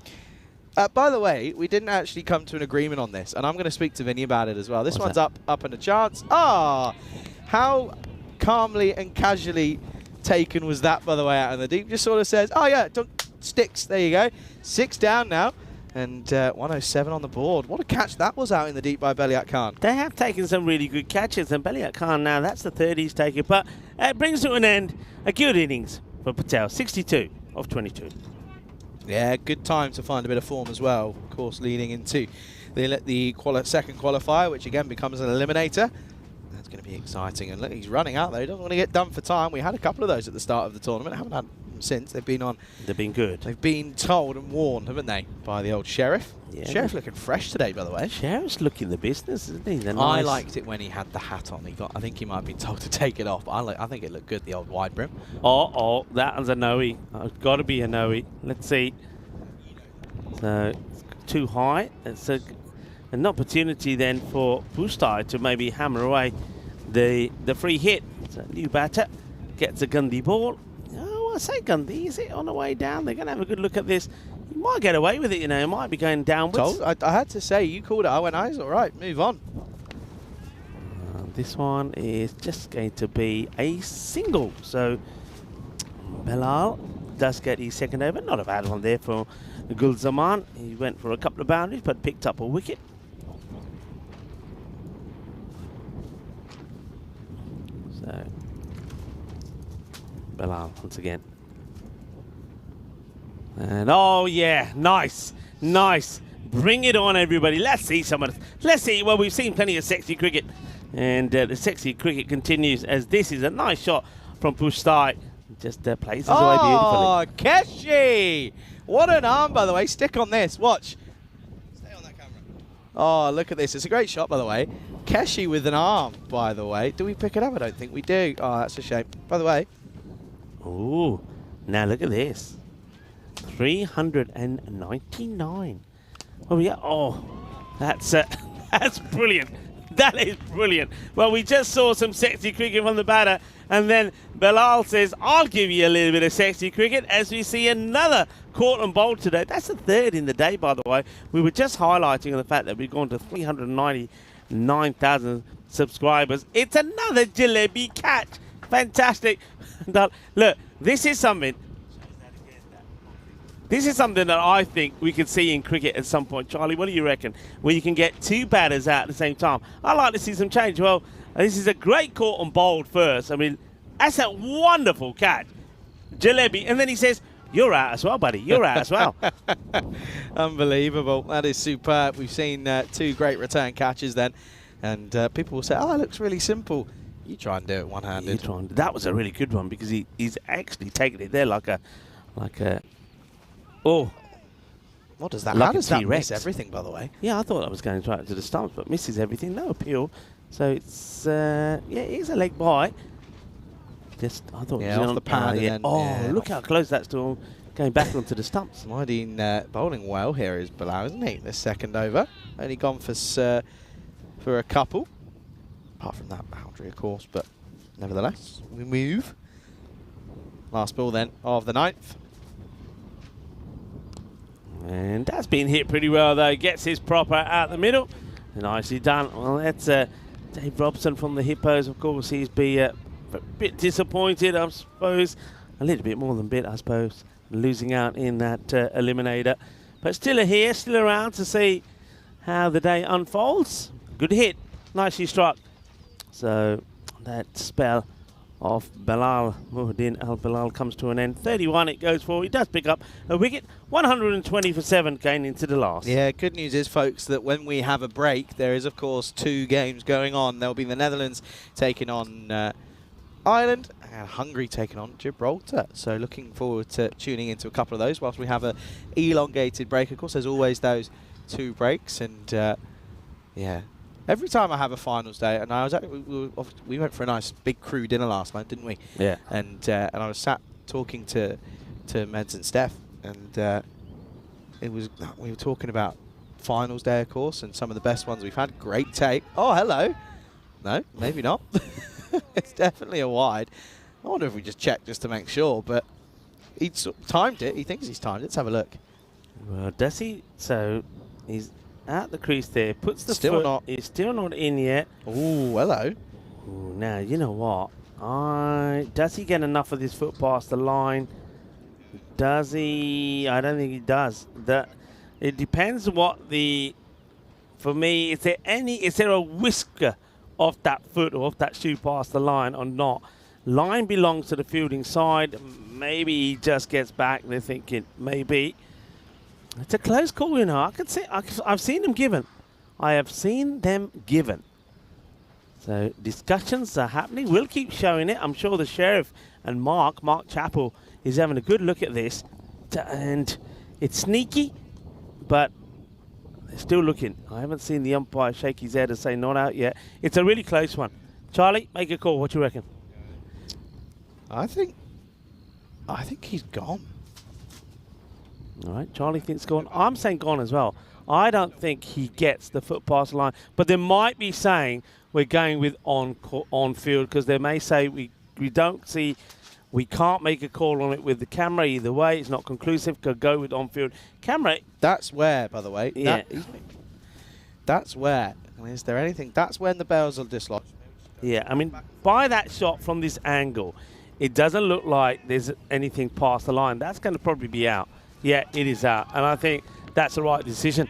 By the way, we didn't actually come to an agreement on this, and I'm going to speak to Vinny about it as well. This What's one's up in the charts. How calmly and casually taken was that, by the way, out in the deep. Just sort of says, oh yeah, sticks. There you go. 6 down now. And 107 on the board. What a catch that was out in the deep by Beliat Khan. They have taken some really good catches, and Beliat Khan now, that's the third he's taken. But it brings to an end a good innings for Patel, 62 of 22. Yeah, good time to find a bit of form as well. Of course, leading into the second qualifier, which again becomes an eliminator. That's going to be exciting. And look, he's running out, though. He doesn't want to get done for time. We had a couple of those at the start of the tournament. Haven't had them since. They've been good. They've been told and warned, haven't they, by the old Sheriff. Yeah. Sheriff looking fresh today, by the way. Sheriff's looking the business, isn't he? I liked it when he had the hat on. I think he might have been told to take it off, but I think it looked good, the old wide brim. That one's a no-y. It's got to be a no-y. Let's see. So, too high. It's an opportunity then for Pustai to maybe hammer away the free hit. So new batter gets a Gundy ball. Oh, I say Gundy, is it on the way down? They're going to have a good look at this. He might get away with it, you know. He might be going downwards. I had to say, you called it. I went, it's all right. Move on. This one is just going to be a single. So Belal does get his second over. Not a bad one there for Gul Zaman. He went for a couple of boundaries but picked up a wicket. So Belal once again. And oh yeah, nice. Bring it on, everybody. Let's see some of this. Let's see. Well, we've seen plenty of sexy cricket. And the sexy cricket continues as this is a nice shot from Pustai. Just plays his way beautifully. Oh, Keshi! What an arm, by the way. Stick on this. Watch. Stay on that camera. Oh, look at this. It's a great shot, by the way. Keshi with an arm, by the way. Do we pick it up? I don't think we do. Oh, that's a shame. By the way. Ooh, now look at this. 399. Oh, yeah. Oh, that's brilliant. That is brilliant. Well, we just saw some sexy cricket from the batter, and then Belal says, I'll give you a little bit of sexy cricket as we see another caught and bowled today. That's the third in the day, by the way. We were just highlighting the fact that we've gone to 399,000 subscribers. It's another jalebi catch. Fantastic. Look, this is something. This is something that I think we could see in cricket at some point. Charlie, what do you reckon? Where you can get two batters out at the same time. I'd like to see some change. Well, this is a great caught and bowled first. I mean, that's a wonderful catch. Jalebi. And then he says, you're out as well, buddy. You're out as well. Unbelievable. That is superb. We've seen two great return catches then. And people will say, oh, it looks really simple. You try and do it one-handed. That was a really good one because he's actually taken it there like a oh. What does that? Like how does that T-Rex. miss everything, by the way? Yeah, I thought I was going right to the stumps, but misses everything. No appeal. So it's yeah, it is a leg bite. Just I thought Yeah, it was off on the pad. yeah. And then, Oh, yeah, look how close that's to going back onto the stumps. Mydeen bowling well here is Belal, isn't he? This second over. Only gone for a couple. Apart from that boundary, of course, but nevertheless, we move. Last ball then of the 9th. And that's been hit pretty well, though. Gets his proper out the middle. Nicely done. Well, that's Dave Robson from the Hippos. Of course, he's a bit disappointed, I suppose. A little bit more than bit, I suppose, losing out in that Eliminator. But still here, still around to see how the day unfolds. Good hit. Nicely struck. So that spell of Belal, Muhyiddin Al-Belal, comes to an end. 31 it goes for. He does pick up a wicket. 120 for 7 going into the last. Yeah, good news is, folks, that when we have a break, there is, of course, 2 games going on. There will be the Netherlands taking on Ireland and Hungary taking on Gibraltar. So looking forward to tuning into a couple of those whilst we have an elongated break. Of course, there's always those 2 breaks. And, yeah. Every time I have a finals day, and I was we went for a nice big crew dinner last night, didn't we? Yeah. And I was sat talking to Meds and Steph, and we were talking about finals day, of course, and some of the best ones we've had. Great take. Oh, hello. No, maybe not. It's definitely a wide. I wonder if we just checked just to make sure, but he timed it. He thinks he's timed it. Let's have a look. Well, does he? So he's at the crease there, puts the Still foot. not. He's still not in yet. Oh, hello. Ooh, now, you know what? Does he get enough of this foot past the line? Does he? I don't think he does. It depends what for me, is there a whisker off that foot or off that shoe past the line or not? Line belongs to the fielding side. Maybe he just gets back. They're thinking, maybe. It's a close call, you know. I could say I've seen them given. I have seen them given. So discussions are happening. We'll keep showing it. I'm sure the Sheriff and Mark Chappell, is having a good look at this. And it's sneaky, but they're still looking. I haven't seen the umpire shake his head and say not out yet. It's a really close one. Charlie, make a call. What do you reckon? I think he's gone. All right, Charlie thinks gone. I'm saying gone as well. I don't think he gets the foot past the line. But they might be saying we're going with on field because they may say we don't see, we can't make a call on it with the camera either way. It's not conclusive. Could go with on field camera. That's where, by the way. Yeah. That's where. I mean, is there anything? That's when the bells are dislodged. Yeah, I mean, by that shot from this angle, it doesn't look like there's anything past the line. That's going to probably be out. Yeah, it is out. And I think that's the right decision.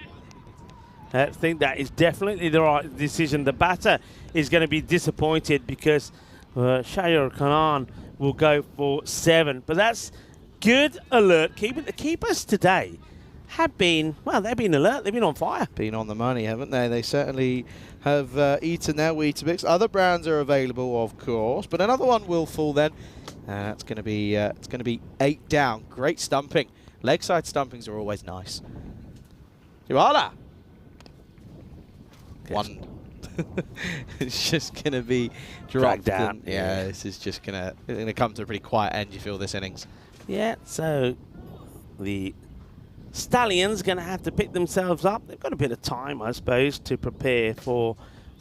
I think that is definitely the right decision. The batter is going to be disappointed because Shahir Khan will go for 7. But that's good alert. The keepers today have been, well, they've been alert. They've been on fire. Been on the money, haven't they? They certainly have eaten their Weetabix. Other brands are available, of course, but another one will fall then. It's going to be 8 down. Great stumping. Leg side stumpings are always nice. Joala. One. It's just going to be dropped down. Yeah, this is just going to come to a pretty quiet end, you feel, this innings. Yeah, so the Stallions going to have to pick themselves up. They've got a bit of time, I suppose, to prepare for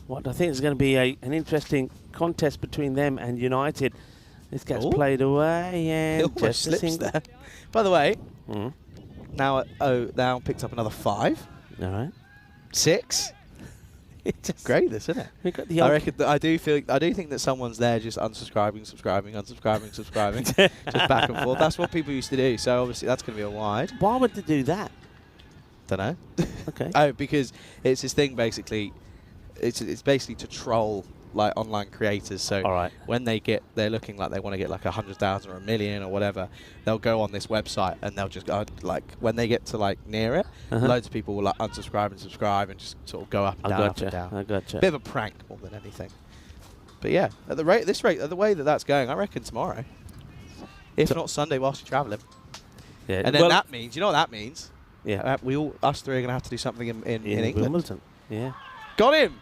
what I think is going to be an interesting contest between them and United. This gets played away and just slips there. By the way, now picked up another 5. All right. 6. It's just great, this, isn't it? We got the I reckon I do think that someone's there just unsubscribing, subscribing, unsubscribing, subscribing, just back and forth. That's what people used to do. So obviously that's going to be a wide. Why would they do that? Don't know. Okay. Oh, because it's this thing basically. It's basically to troll like online creators. So when they're looking like they want to get like 100,000 or 1 million or whatever, they'll go on this website and they'll just go like when they get to like near it, loads of people will like unsubscribe and subscribe and just sort of go up and down, up and down. I gotcha. Bit of a prank more than anything. But yeah, at the way that that's going, I reckon tomorrow, if not Sunday whilst you're travelling. Yeah. And then that means, you know what that means? Yeah. Us three are going to have to do something in England. Wimbledon. Yeah. Got him.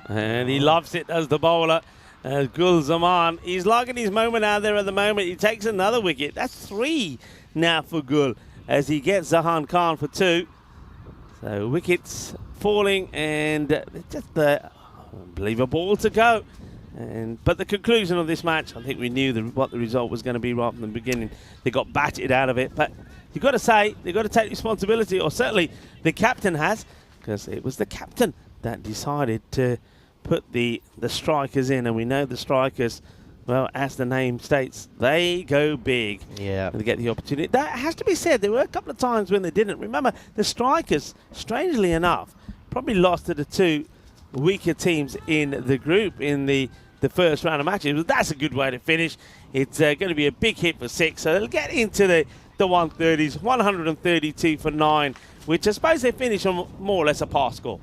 And he loves it as the bowler. Gul Zaman. He's liking his moment out there at the moment. He takes another wicket. That's 3 now for Gul as he gets Zahan Khan for 2. So wickets falling and just leave a ball to go. But the conclusion of this match, I think we knew what the result was going to be right from the beginning. They got batted out of it. But you've got to say, they've got to take responsibility, or certainly the captain has, because it was the captain that decided to put the strikers in, and we know the strikers, well, as the name states, they go big. Yeah. They get the opportunity. That has to be said. There were a couple of times when they didn't. Remember, the strikers, strangely enough, probably lost to the 2 weaker teams in the group in the first round of matches. But that's a good way to finish. It's going to be a big hit for 6, so they'll get into the 130s, 132 for 9, which I suppose they finish on more or less a pass score.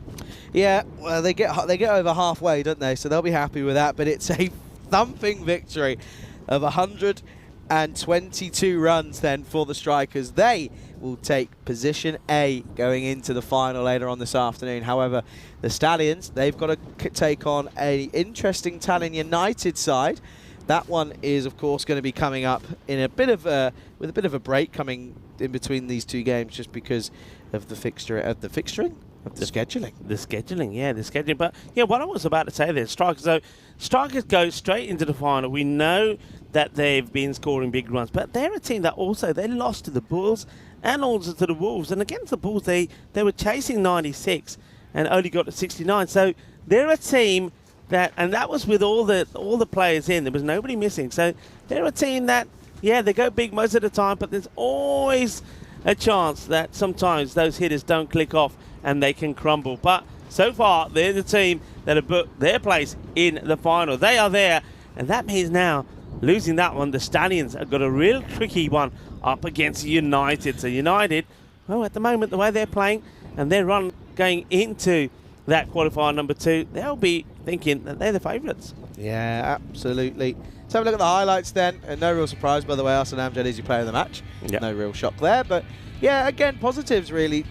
Yeah, well, they get over halfway, don't they? So they'll be happy with that. But it's a thumping victory of 122 runs then for the strikers. They will take position A going into the final later on this afternoon. However, the Stallions, they've got to take on an interesting Tallinn United side. That one is, of course, going to be coming up in with a bit of a break coming in between these 2 games, just because of the scheduling. The scheduling. But yeah, what I was about to say there, strikers go straight into the final. We know that they've been scoring big runs, but they're a team that also, they lost to the Bulls and also to the Wolves. And against the Bulls, they were chasing 96 and only got to 69. So they're a team that, and that was with all the players in. There was nobody missing. So they're a team that, yeah, they go big most of the time, but there's always a chance that sometimes those hitters don't click off and they can crumble. But so far, they're the team that have booked their place in the final. They are there, and that means now, losing that one, the Stallions have got a real tricky one up against United. So United, well, at the moment, the way they're playing and their run going into that qualifier number 2, they'll be thinking that they're the favourites. Yeah, absolutely. Let's have a look at the highlights then. And no real surprise, by the way, Arsene Amjad is your player of the match. Yep. No real shock there. But yeah, again, positives really.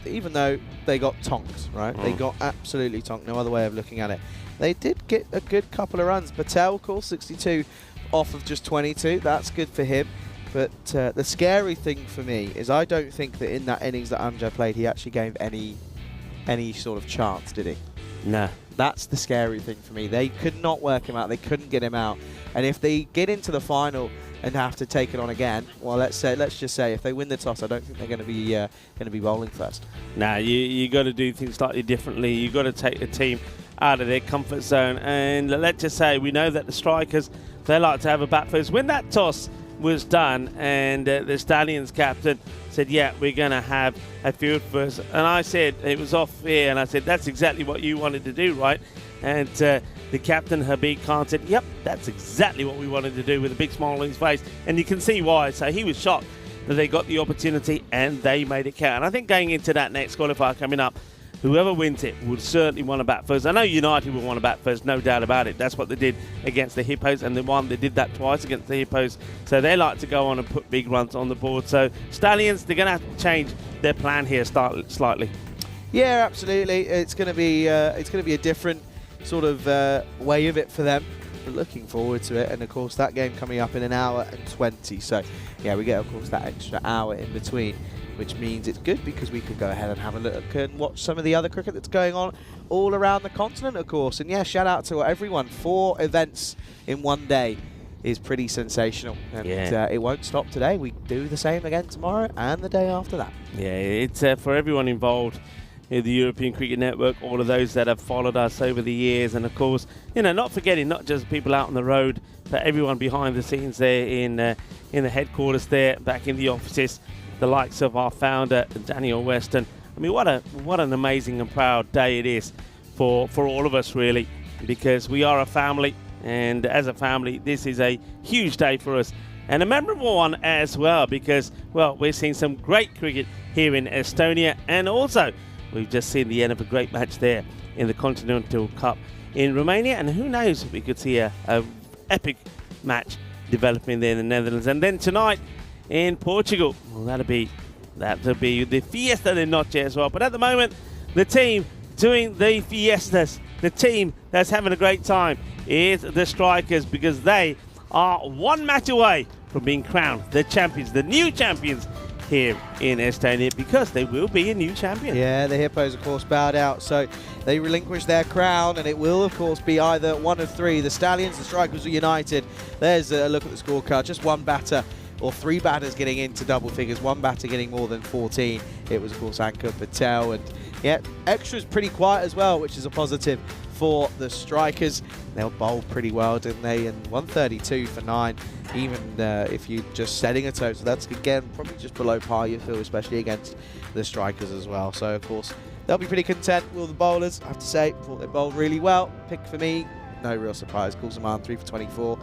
Even though they got tonked, right? They got absolutely tonked. No other way of looking at it. They did get a good couple of runs. Patel, of course, 62 off of just 22. That's good for him. But the scary thing for me is I don't think that in that innings that Amjad played, he actually gave any any sort of chance, did he? No. That's the scary thing for me. They could not work him out. They couldn't get him out. And if they get into the final and have to take it on again, well, let's just say if they win the toss, I don't think they're going to be bowling first. Nah, you got to do things slightly differently. You got to take the team out of their comfort zone. And let's just say we know that the strikers, they like to have a bat first. When that toss was done and the Stallions captain said, yeah, we're going to have a field first. And I said, it was off here, and I said, that's exactly what you wanted to do, right? And the captain, Habib Khan, said, yep, that's exactly what we wanted to do, with a big smile on his face. And you can see why. So he was shocked that they got the opportunity and they made it count. And I think going into that next qualifier coming up, whoever wins it would certainly want to bat first. I know United will want to bat first, no doubt about it. That's what they did against the Hippos, and they did that twice against the Hippos. So they like to go on and put big runs on the board. So Stallions, they're going to have to change their plan here slightly. Yeah, absolutely. It's going to be a different sort of way of it for them. We're looking forward to it, and of course that game coming up in an hour and 20. So yeah, we get of course that extra hour in between, which means it's good because we can go ahead and have a look and watch some of the other cricket that's going on all around the continent, of course. And yeah, shout out to everyone. 4 events in one day is pretty sensational. And it won't stop today. We do the same again tomorrow and the day after that. Yeah, it's for everyone involved in the European Cricket Network, all of those that have followed us over the years. And of course, not forgetting not just people out on the road, but everyone behind the scenes there in the headquarters there, back in the offices. The likes of our founder, Daniel Weston. I mean, what an amazing and proud day it is for all of us, really, because we are a family, and as a family, this is a huge day for us, and a memorable one as well, because, well, we're seeing some great cricket here in Estonia, and also we've just seen the end of a great match there in the Continental Cup in Romania, and who knows, we could see a epic match developing there in the Netherlands, and then tonight in Portugal. Well, that'll be the Fiesta de Noche as well. But at the moment, the team doing the fiestas, the team that's having a great time, is the Strikers, because they are 1 match away from being crowned the champions, the new champions here in Estonia, because they will be a new champion. Yeah, the Hippos, of course, bowed out, so they relinquish their crown, and it will, of course, be either one of 3. The Stallions, the Strikers, or United. There's a look at the scorecard. Just 1 batter, or 3 batters getting into double figures, 1 batter getting more than 14. It was, of course, Ankur Patel. And yeah, extra's pretty quiet as well, which is a positive for the Strikers. They'll bowl pretty well, didn't they? And 132 for 9, even if you're just setting a total. That's, again, probably just below par, you feel, especially against the Strikers as well. So, of course, they'll be pretty content with the bowlers, I have to say. Thought they bowled really well. Pick for me, no real surprise. Kulsaman 3 for 24.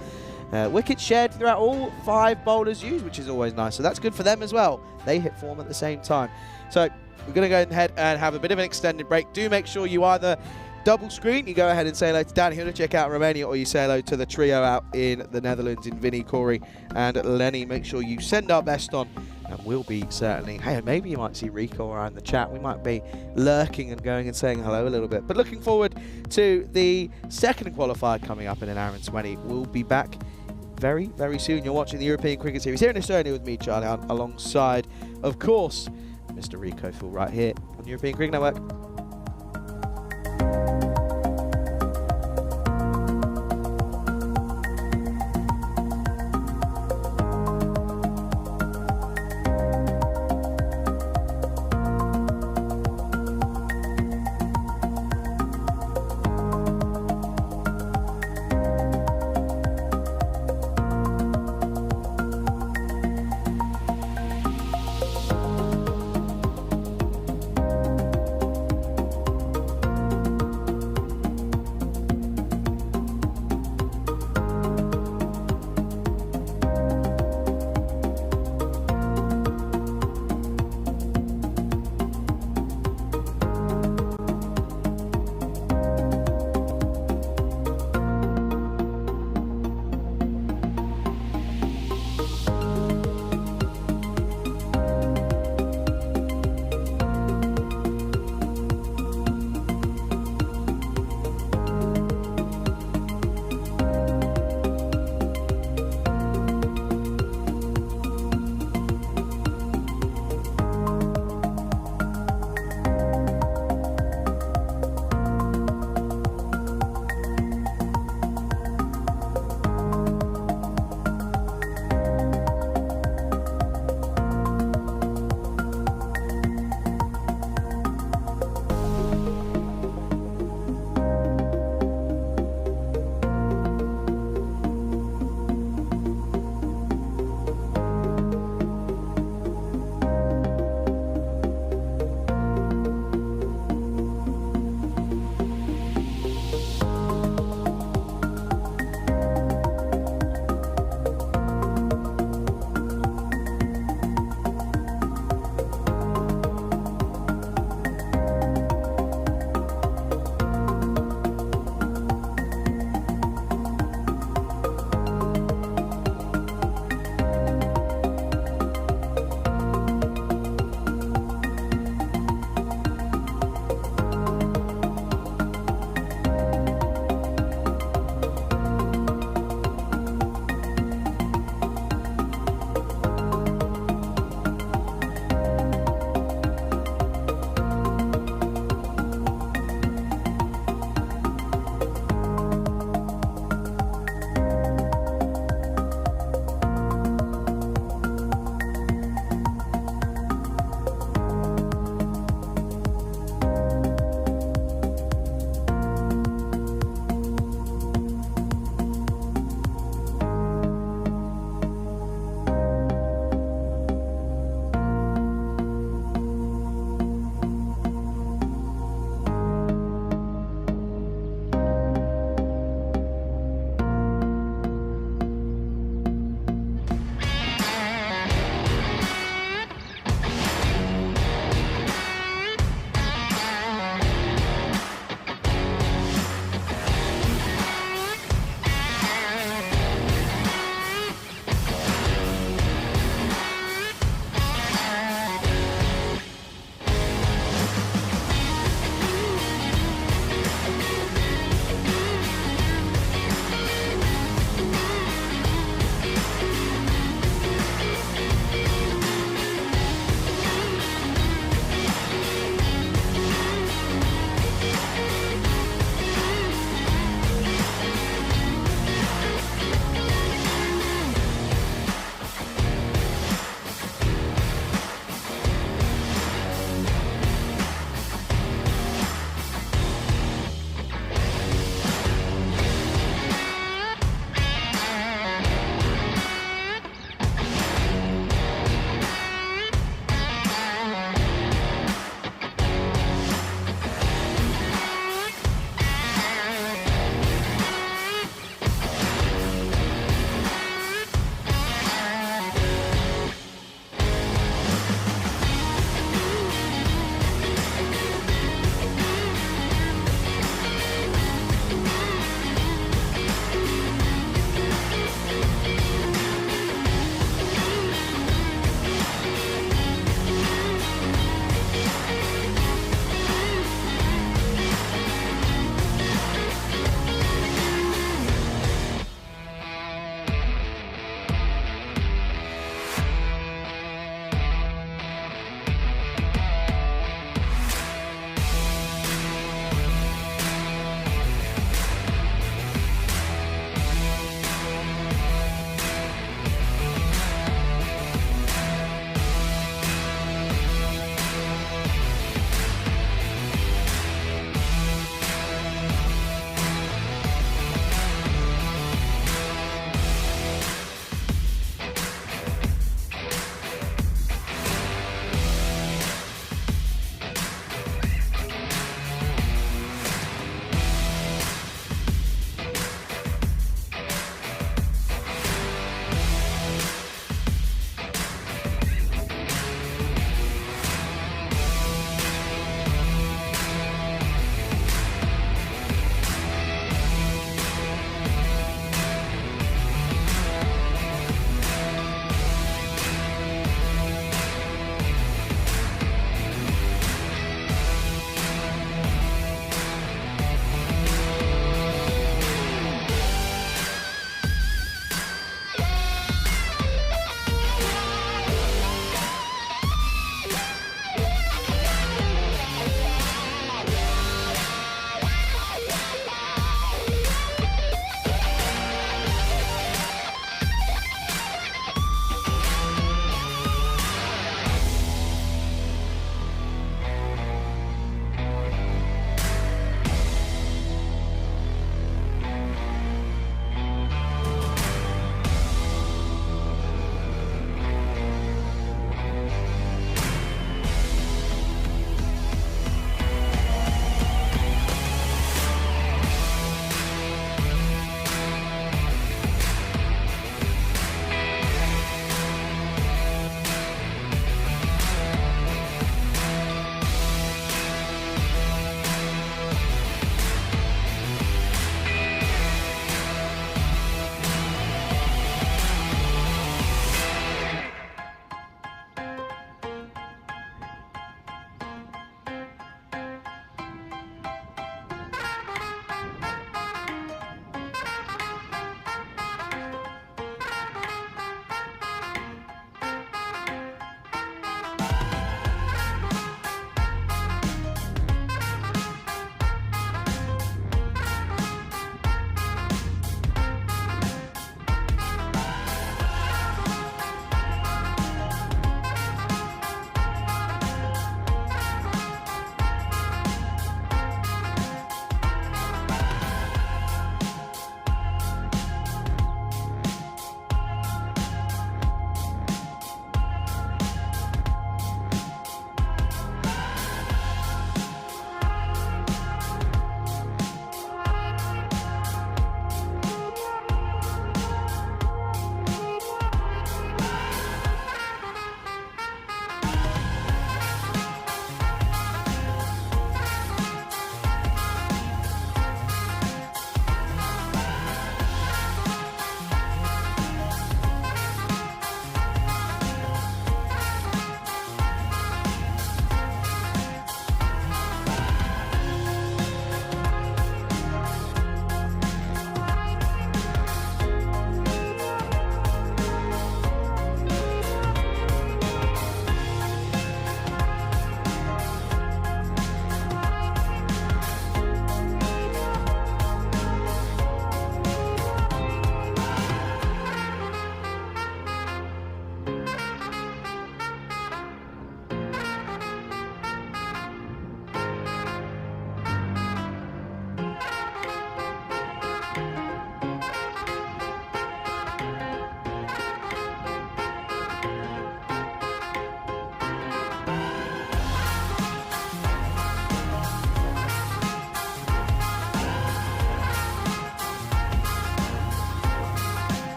Wickets shared throughout all 5 bowlers used, which is always nice. So that's good for them as well. They hit form at the same time. So we're going to go ahead and have a bit of an extended break. Do make sure you either double screen, you go ahead and say hello to Dan here to check out Romania, or you say hello to the trio out in the Netherlands in Vinny, Corey and Lenny. Make sure you send our best on, and we'll be certainly, hey, maybe you might see Rico around the chat. We might be lurking and going and saying hello a little bit. But looking forward to the second qualifier coming up in an hour and 20. We'll be back very, very soon. You're watching the European Cricket Series here in Estonia with me, Charlie Hunt, alongside, of course, Mr. Rico Full, right here on the European Cricket Network.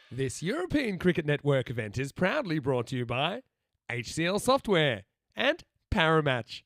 This European Cricket Network event is proudly brought to you by HCL Software and Paramatch.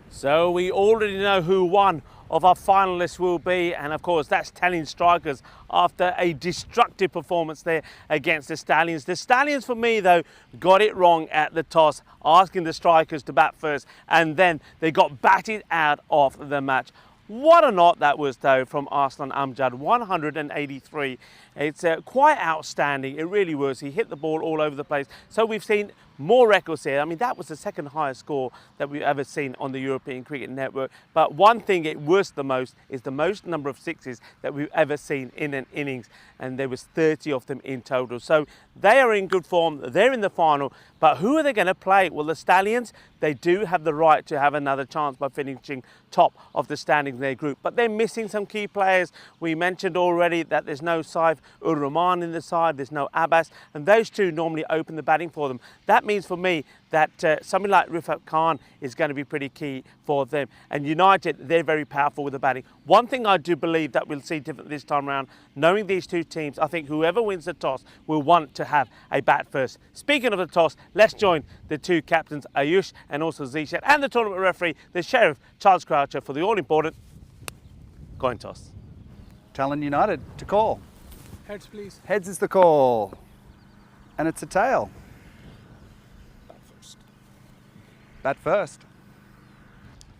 So we already know who one of our finalists will be, and of course that's Stallions strikers after a destructive performance there against the Stallions. The Stallions, for me though, got it wrong at the toss, asking the strikers to bat first, and then they got batted out of the match. What a knot that was though from Arslan Amjad, 183. It's quite outstanding, it really was. He hit the ball all over the place. So we've seen more records here. I mean, that was the second highest score that we've ever seen on the European Cricket Network. But one thing it was the most is the most number of sixes that we've ever seen in an innings. And there was 30 of them in total. So they are in good form, they're in the final. But who are they going to play? Well, the Stallions, they do have the right to have another chance by finishing top of the standings in their group. But they're missing some key players. We mentioned already that there's no Saif ur Rahman in the side, there's no Abbas, and those two normally open the batting for them. That means for me that something like Rifat Khan is going to be pretty key for them. And United, they're very powerful with the batting. One thing I do believe that we'll see different this time around, knowing these two teams, I think whoever wins the toss will want to have a bat first. Speaking of the toss, let's join the two captains, Ayush and also Zishan, and the tournament referee, the Sheriff, Charles Croucher, for the all-important coin toss. Tallinn United to call. Heads, please. Heads is the call. And it's a tail. Bat first.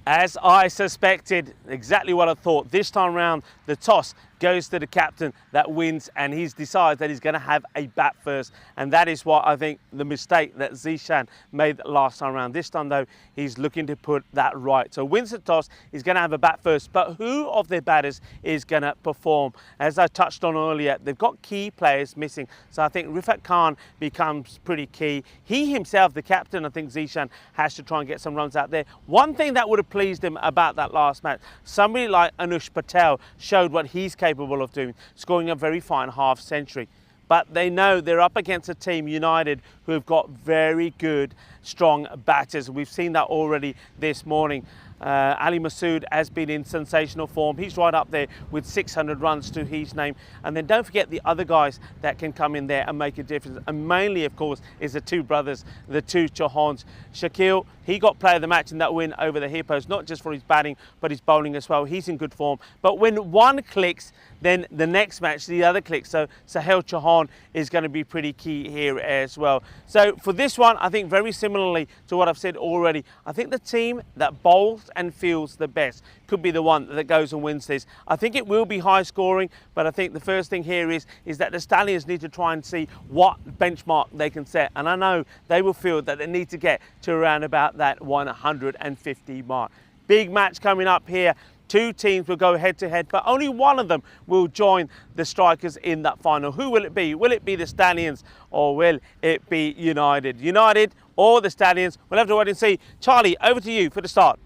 As I suspected, exactly what I thought. This time round, the toss goes to the captain that wins, and he decides that he's going to have a bat first. And that is what I think the mistake that Zishan made last time around. This time, though, he's looking to put that right. So wins the toss, he's going to have a bat first. But who of their batters is going to perform? As I touched on earlier, they've got key players missing. So I think Rifat Khan becomes pretty key. He himself, the captain, I think Zishan has to try and get some runs out there. One thing that would have pleased him about that last match, somebody like Anush Patel showed what he's capable of doing, scoring a very fine half century. But they know they're up against a team, United, who have got very good, strong batters. We've seen that already this morning. Ali Masood has been in sensational form. He's right up there with 600 runs to his name. And then don't forget the other guys that can come in there and make a difference. And mainly, of course, is the two brothers, the two Chauhans. Shakil, he got player of the match in that win over the Hippos, not just for his batting, but his bowling as well. He's in good form. But when one clicks, then the next match, the other clicks. So Sahel Chauhan is going to be pretty key here as well. So for this one, I think very similarly to what I've said already, I think the team that bowls and feels the best could be the one that goes and wins this. I think it will be high scoring, but I think the first thing here is that the Stallions need to try and see what benchmark they can set. And I know they will feel that they need to get to around about that 150 mark. Big match coming up here. Two teams will go head to head, but only one of them will join the strikers in that final. Who will it be? Will it be the Stallions or will it be United? United or the Stallions? We'll have to wait and see. Charlie, over to you for the start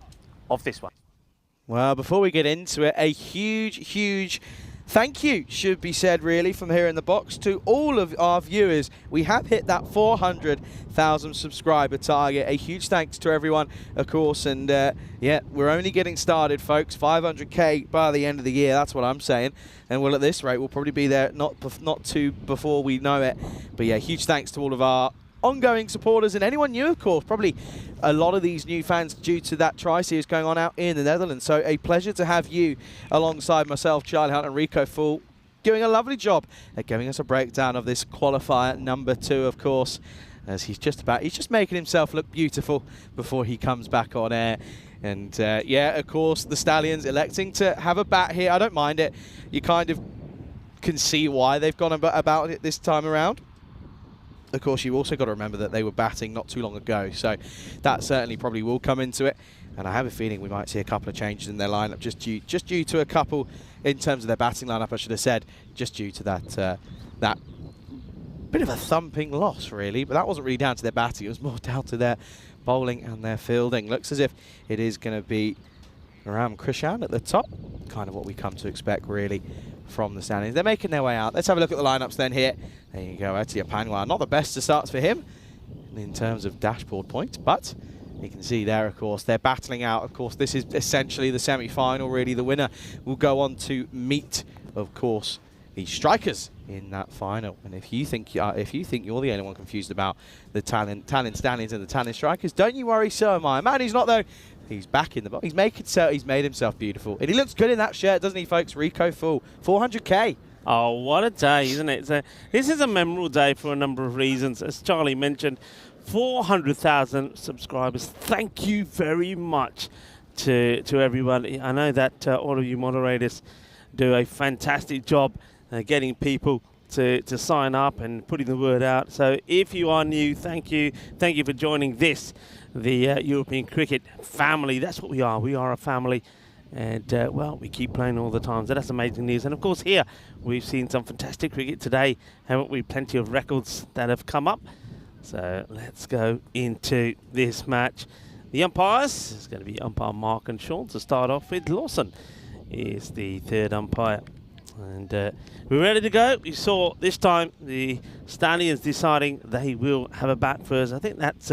of this one. Well, before we get into it, a huge thank you should be said really from here in the box to all of our viewers. We have hit that 400,000 subscriber target. A huge thanks to everyone, of course, and yeah, we're only getting started, folks. 500k by the end of the year, that's what I'm saying. And well, at this rate, we'll probably be there not too before we know it. But yeah, huge thanks to all of our ongoing supporters and anyone new, of course. Probably a lot of these new fans due to that tri-series going on out in the Netherlands. So a pleasure to have you alongside myself, Charlie Hunt and Rico Full, doing a lovely job at giving us a breakdown of this qualifier number 2, of course, as he's just making himself look beautiful before he comes back on air. And yeah, of course, the Stallions electing to have a bat here. I don't mind it. You kind of can see why they've gone about it this time around. Of course, you've also got to remember that they were batting not too long ago, so that certainly probably will come into it. And I have a feeling we might see a couple of changes in their lineup, just due to a couple in terms of their batting lineup, I should have said, just due to that that bit of a thumping loss, really. But that wasn't really down to their batting; it was more down to their bowling and their fielding. Looks as if it is going to be Ram Krishan at the top, kind of what we come to expect, really, from the Stallions. They're making their way out. Let's have a look at the lineups then here. There you go, Etienne Panwa. Not the best of starts for him in terms of dashboard points, but you can see there, of course, they're battling out. Of course, this is essentially the semi-final, really. The winner will go on to meet, of course, the strikers in that final. And if you think you're the only one confused about the Talon Stallions and the Talon Strikers, don't you worry, so am I. Man, he's not, though. He's back in the box. He's made himself beautiful. And he looks good in that shirt, doesn't he, folks? Rico Full. 400k. Oh, what a day, isn't it? So this is a memorable day for a number of reasons. As Charlie mentioned, 400,000 subscribers. Thank you very much to everyone. I know that all of you moderators do a fantastic job getting people to sign up and putting the word out. So if you are new, thank you. Thank you for joining this, the European cricket family. That's what we are. We are a family. And, well, we keep playing all the time, so that's amazing news. And, of course, here we've seen some fantastic cricket today, haven't we? Plenty of records that have come up. So let's go into this match. The umpires, it's going to be umpire Mark and Sean to start off with. Lawson is the third umpire. And we're ready to go. You saw this time the Stallions deciding they will have a bat first. I think that's,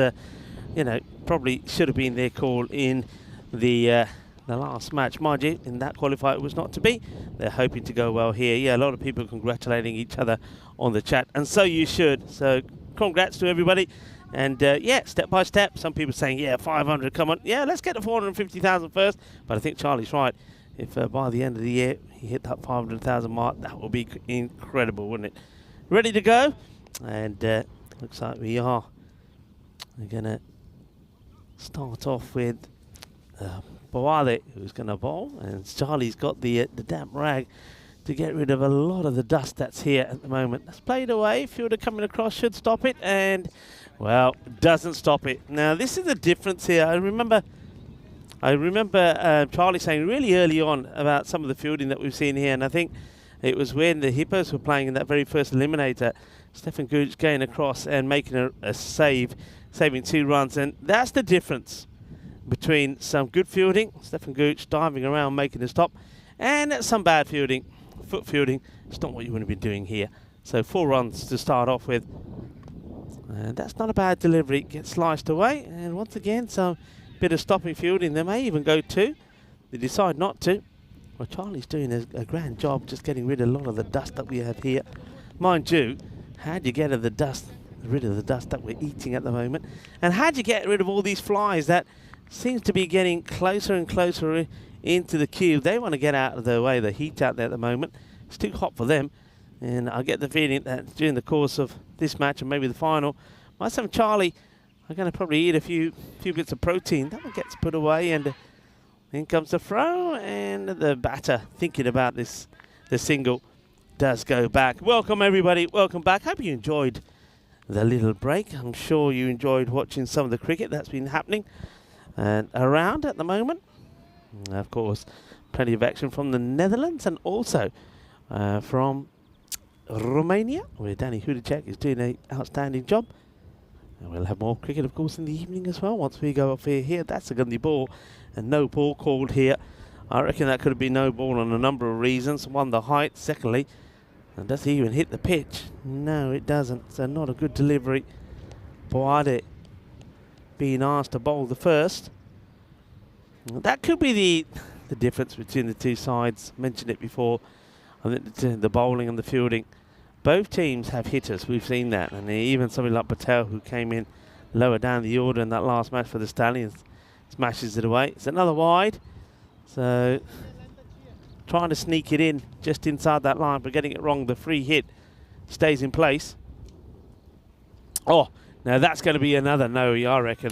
you know, probably should have been their call in the last match. Mind you, in that qualifier it was not to be. They're hoping to go well here. Yeah, a lot of people congratulating each other on the chat, and so you should. So congrats to everybody. And yeah, step by step. Some people saying, yeah, 500, come on. Yeah, let's get to 450,000 first. But I think Charlie's right. If by the end of the year he hit that 500,000 mark, that will be incredible, wouldn't it? Ready to go? And looks like we are. We're going to start off with Bawale, who's going to bowl, and Charlie's got the damp rag to get rid of a lot of the dust that's here at the moment. That's played away. Fielder coming across should stop it, and, well, doesn't stop it. Now, this is the difference here. I remember Charlie saying really early on about some of the fielding that we've seen here, and I think it was when the Hippos were playing in that very first Eliminator, Stefan Gooch going across and making a save, saving 2 runs, and that's the difference between some good fielding, Stefan Gooch diving around making a stop, and some bad fielding, foot fielding. It's not what you want to be doing here. So 4 runs to start off with. And that's not a bad delivery. Gets sliced away, and once again some bit of stopping fielding. They may even go 2. They decide not to. Well, Charlie's doing a grand job just getting rid of a lot of the dust that we have here. Mind you, how do you get rid of the dust that we're eating at the moment? And how do you get rid of all these flies that seems to be getting closer and closer into the cube? They want to get out of the way. The heat out there at the moment, it's too hot for them. And I get the feeling that during the course of this match and maybe the final, myself and Charlie are going to probably eat a few bits of protein. That one gets put away, and in comes the throw, and the batter thinking about this. The single does go back. Welcome everybody. Welcome back. Hope you enjoyed the little break. I'm sure you enjoyed watching some of the cricket that's been happening and around at the moment. And of course, plenty of action from the Netherlands and also from Romania, where Danny Hudacek is doing an outstanding job. And we'll have more cricket, of course, in the evening as well. Once we go up here, that's a gundy ball, and no ball called here I reckon that could have been no ball on a number of reasons. One, the height. Secondly, and does he even hit the pitch? No, it doesn't. So not a good delivery. Boade being asked to bowl the first. That could be the difference between the two sides. Mentioned it before. I think the bowling and the fielding. Both teams have hitters. We've seen that. And even somebody like Patel, who came in lower down the order in that last match for the Stallions, smashes it away. It's another wide. So trying to sneak it in just inside that line, but getting it wrong. The free hit stays in place. Oh, now that's going to be another no, I reckon.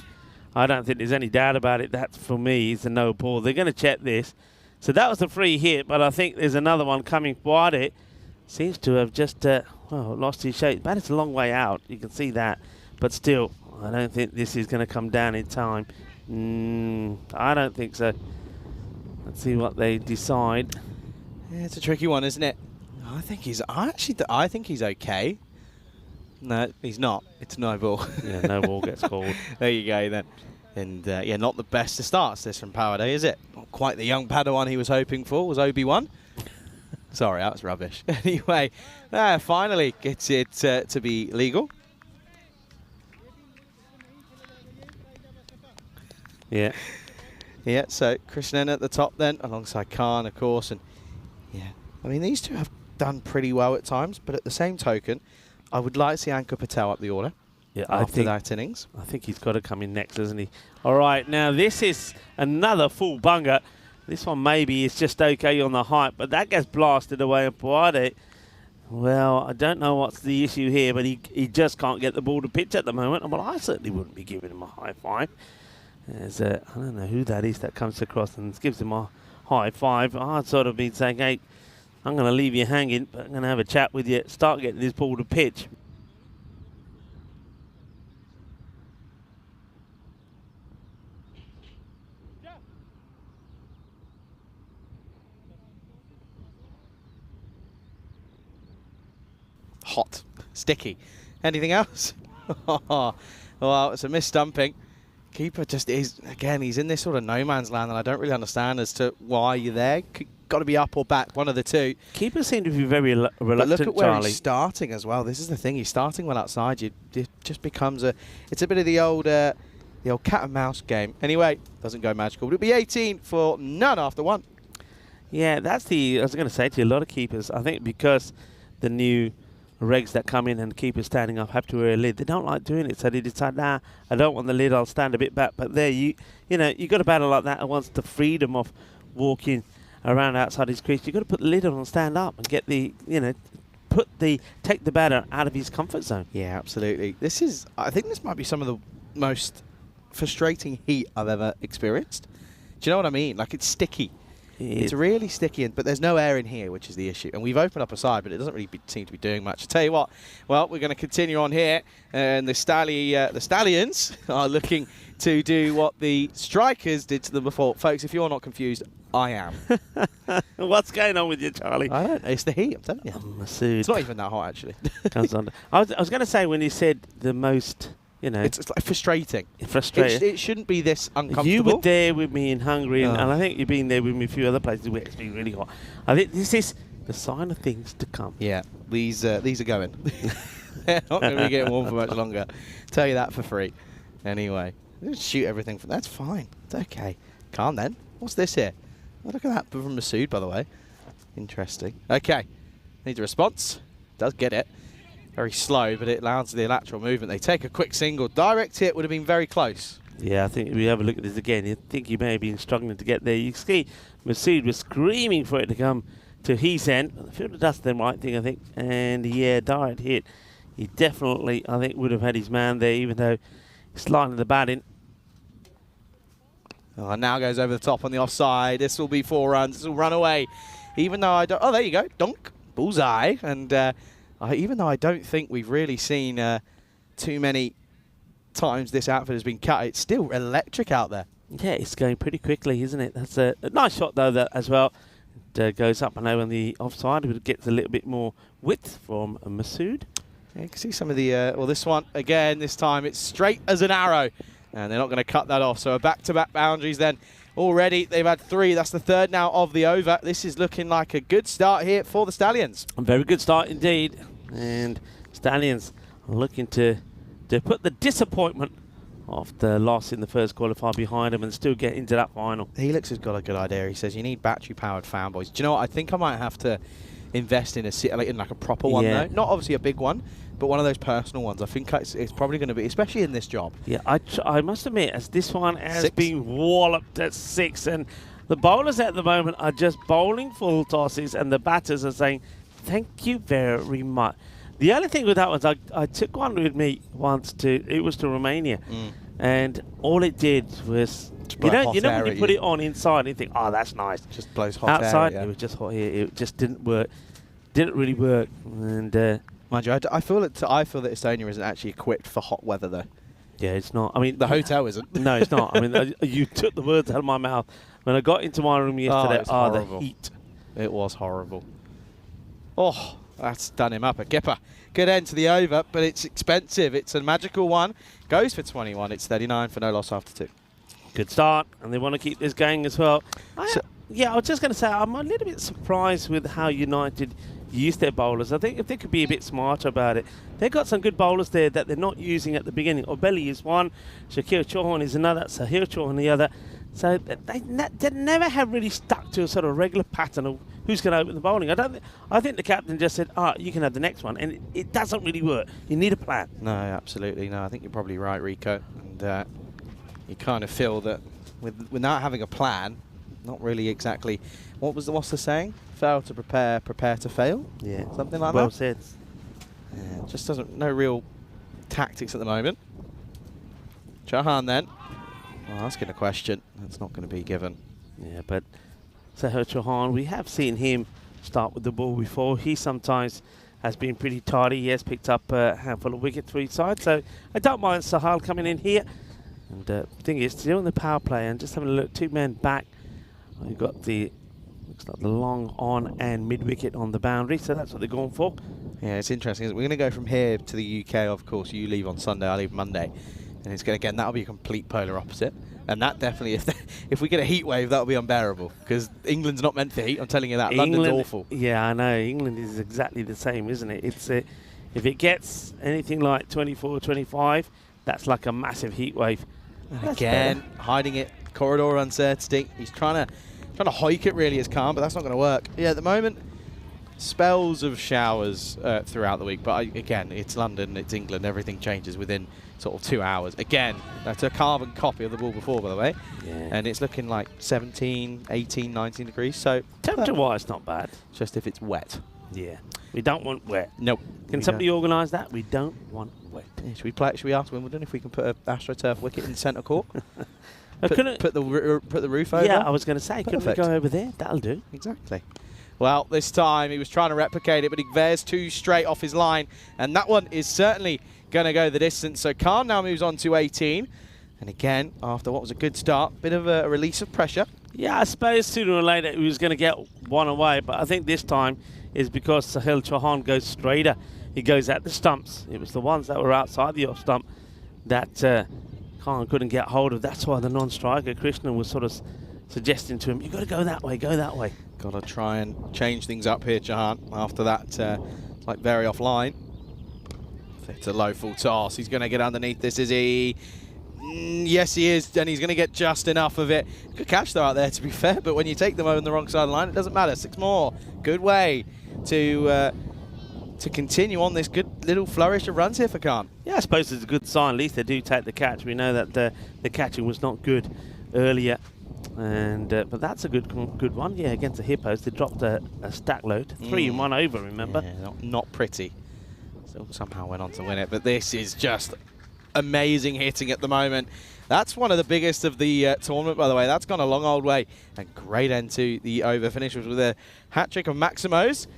I don't think there's any doubt about it. That, for me, is a no ball. They're going to check this. So that was a free hit, but I think there's another one coming. Boade seems to have just lost his shape. But it's a long way out. You can see that. But still, I don't think this is going to come down in time. I don't think so. Let's see what they decide. Yeah, it's a tricky one, isn't it? I think he's okay. No, he's not. It's no ball. Yeah, no ball gets called. There you go then. And yeah, not the best of starts this from Powerplay, is it? Not quite the young Padawan he was hoping for. Was Obi-Wan? Sorry, that was rubbish. Anyway, finally gets it to be legal. Yeah. Yeah, so Krishnan at the top then, alongside Khan, of course. And yeah, I mean, these two have done pretty well at times, but at the same token, I would like to see Ankur Patel up the order. Yeah, after that innings. I think he's got to come in next, doesn't he? All right, now this is another full bunger. This one maybe is just okay on the height, but that gets blasted away. And Boade, well, I don't know what's the issue here, but he just can't get the ball to pitch at the moment. Well, I certainly wouldn't be giving him a high five. There's I don't know who that is that comes across and gives him a high five. I'd sort of been saying, hey, I'm going to leave you hanging, but I'm going to have a chat with you, start getting this ball to pitch. Hot, sticky. Anything else? Well, it's a misstumping. Keeper just is, again, he's in this sort of no man's land, and I don't really understand as to why you're there. Got to be up or back, one of the two. Keeper seemed to be very reluctant, but look at where Charlie. He's starting as well. This is the thing. He's starting well outside. It just becomes it's a bit of the old cat and mouse game. Anyway, doesn't go magical. But it'll be 18 for none after one. Yeah, I was going to say to you, a lot of keepers, I think because the new regs that come in and keepers standing up have to wear a lid. They don't like doing it, so they decide, nah, I don't want the lid, I'll stand a bit back. But there, you got a batter like that and wants the freedom of walking around outside his crease. You've got to put the lid on and stand up and get the, take the batter out of his comfort zone. Yeah, absolutely. I think this might be some of the most frustrating heat I've ever experienced. Do you know what I mean? Like, it's sticky. It's really sticky, but there's no air in here, which is the issue. And we've opened up a side, but it doesn't really seem to be doing much. I tell you what, well, we're going to continue on here, and the Stallions are looking to do what the strikers did to them before. Folks, if you're not confused, I am. What's going on with you, Charlie? I don't know. It's the heat, I'm telling you. Masood. It's not even that hot, actually. Comes on. I was going to say, when you said the most... It's like frustrating. Frustrating. It shouldn't be this uncomfortable. You were there with me in Hungary, and I think you've been there with me a few other places where it's been really hot. I think this is the sign of things to come. Yeah, these are going. They're not going to be getting warm for much longer. Tell you that for free. Anyway, just shoot everything from. That's fine. It's okay. Calm then. What's this here? Oh, look at that from Masood, by the way. Interesting. Okay, needs a response. Does get it. Very slow, but it allows the lateral movement. They take a quick single. Direct hit would have been very close. Yeah, I think if we have a look at this again, you think he may have been struggling to get there. You see, Masood was screaming for it to come to his end. The fielder does the right thing, I think. And yeah, direct hit. He definitely, I think, would have had his man there, even though he's sliding the bat in. Oh, now goes over the top on the offside. This will be 4 runs. This will run away. Even though I don't... Oh, there you go. Donk. Bullseye. And... even though I don't think we've really seen too many times this outfit has been cut, it's still electric out there. Yeah, it's going pretty quickly, isn't it? That's a nice shot, though, that as well. It goes up and over on the offside, but it gets a little bit more width from Masood. Yeah, you can see some of the... well, this one, again, this time it's straight as an arrow. And they're not going to cut that off. So a back-to-back boundaries then already. They've had 3. That's the 3rd now of the over. This is looking like a good start here for the Stallions. A very good start indeed. And Stallions are looking to put the disappointment of the loss in the first qualifier behind them and still get into that final. Helix has got a good idea. He says you need battery-powered fanboys. Do you know what? I think I might have to invest in a proper one, though. Not obviously a big one, but one of those personal ones. I think it's probably going to be, especially in this job. Yeah, I must admit, as this one has 6. been walloped at 6, and the bowlers at the moment are just bowling full tosses, and the batters are saying, thank you very much. The only thing with that was I took one with me once it was to Romania, and all it did was, you know when you put it on inside and you think, oh, that's nice. Just blows hot air. Outside, Yeah. it was just hot here. It just didn't work. Didn't really work. And mind you, I feel that Estonia isn't actually equipped for hot weather, though. yeah, it's not. I mean, The hotel isn't. no, it's not. I mean, you took the words out of my mouth. When I got into my room yesterday, it's the horrible. heat. It was horrible. Oh, that's done him up. A Gipper. Good end to the over, but it's expensive. It's a magical one. Goes for 21. It's 39 for no loss after 2. Good start, and they want to keep this going as well. Yeah, I was just going to say, I'm a little bit surprised with how United use their bowlers. I think if they could be a bit smarter about it. They've got some good bowlers there that they're not using at the beginning. Obeli is one, Shakir Chauhan is another, Sahir Chauhan the other. So they never have really stuck to a sort of regular pattern of who's going to open the bowling. I think the captain just said, you can have the next one, and it doesn't really work. You need a plan. No, absolutely. No, I think you're probably right, Rico. And you kind of feel that without having a plan, not really exactly. What's the saying? Fail to prepare, prepare to fail. Yeah, something like well that. said. Yeah, just no real tactics at the moment. Chauhan then. Well, asking a question. That's not going to be given. Yeah, but Sahir Chauhan, we have seen him start with the ball before. He sometimes has been pretty tidy. He has picked up a handful of wickets for each side. So I don't mind Sahal coming in here. And the thing is, still in the power play and just having a look, 2 men back. You've got looks like the long on and mid wicket on the boundary. So that's what they're going for. Yeah, it's interesting. We're going to go from here to the UK, of course. You leave on Sunday, I leave Monday. And it's going to, again, that'll be a complete polar opposite. And that definitely, if we get a heat wave, that'll be unbearable. Because England's not meant for heat, I'm telling you that. London's awful. Yeah, I know. England is exactly the same, isn't it? It's if it gets anything like 24, 25, that's like a massive heat wave. And again, hiding it, corridor uncertainty. He's trying to hike it really as calm, but that's not going to work. Yeah, at the moment, spells of showers throughout the week. But again, it's London, it's England. Everything changes within sort of 2 hours. Again, that's a carbon copy of the ball before, by the way. Yeah. And it's looking like 17, 18, 19 degrees. So temperature-wise, not bad. Just if it's wet. Yeah. We don't want wet. Nope. Can somebody organise that? We don't want wet. Yeah, should we ask Wimbledon if we can put an AstroTurf wicket in centre court? put the roof over? Yeah, I was going to say, couldn't we Perfect. go over there? That'll do. Exactly. Well, this time he was trying to replicate it, but he veers 2 straight off his line. And that one is certainly going to go the distance. So Khan now moves on to 18. And again, after what was a good start, bit of a release of pressure. Yeah, I suppose sooner or later he was going to get one away. But I think this time is because Sahil Chauhan goes straighter. He goes at the stumps. It was the ones that were outside the off stump that Khan couldn't get hold of. That's why the non-striker, Krishnan, was sort of suggesting to him, you've got to go that way, go that way. Got to try and change things up here, Chauhan, after that, like very offline. It's a low full toss. He's going to get underneath this, is he? Yes, he is, and he's going to get just enough of it. Good catch, though, out there, to be fair, but when you take them over on the wrong side of the line, it doesn't matter. 6 more. Good way to continue on this good little flourish of runs here for Khan. Yeah, I suppose it's a good sign. At least they do take the catch. We know that the catching was not good earlier. And but that's a good one. Yeah, against the Hippos, they dropped a stack load. 3 in 1 over, remember? Yeah, not pretty. Still somehow went on to win it, but this is just amazing hitting at the moment. That's one of the biggest of the tournament, by the way. That's gone a long old way. And great end to the over. Finish was with a hat-trick of Maximos.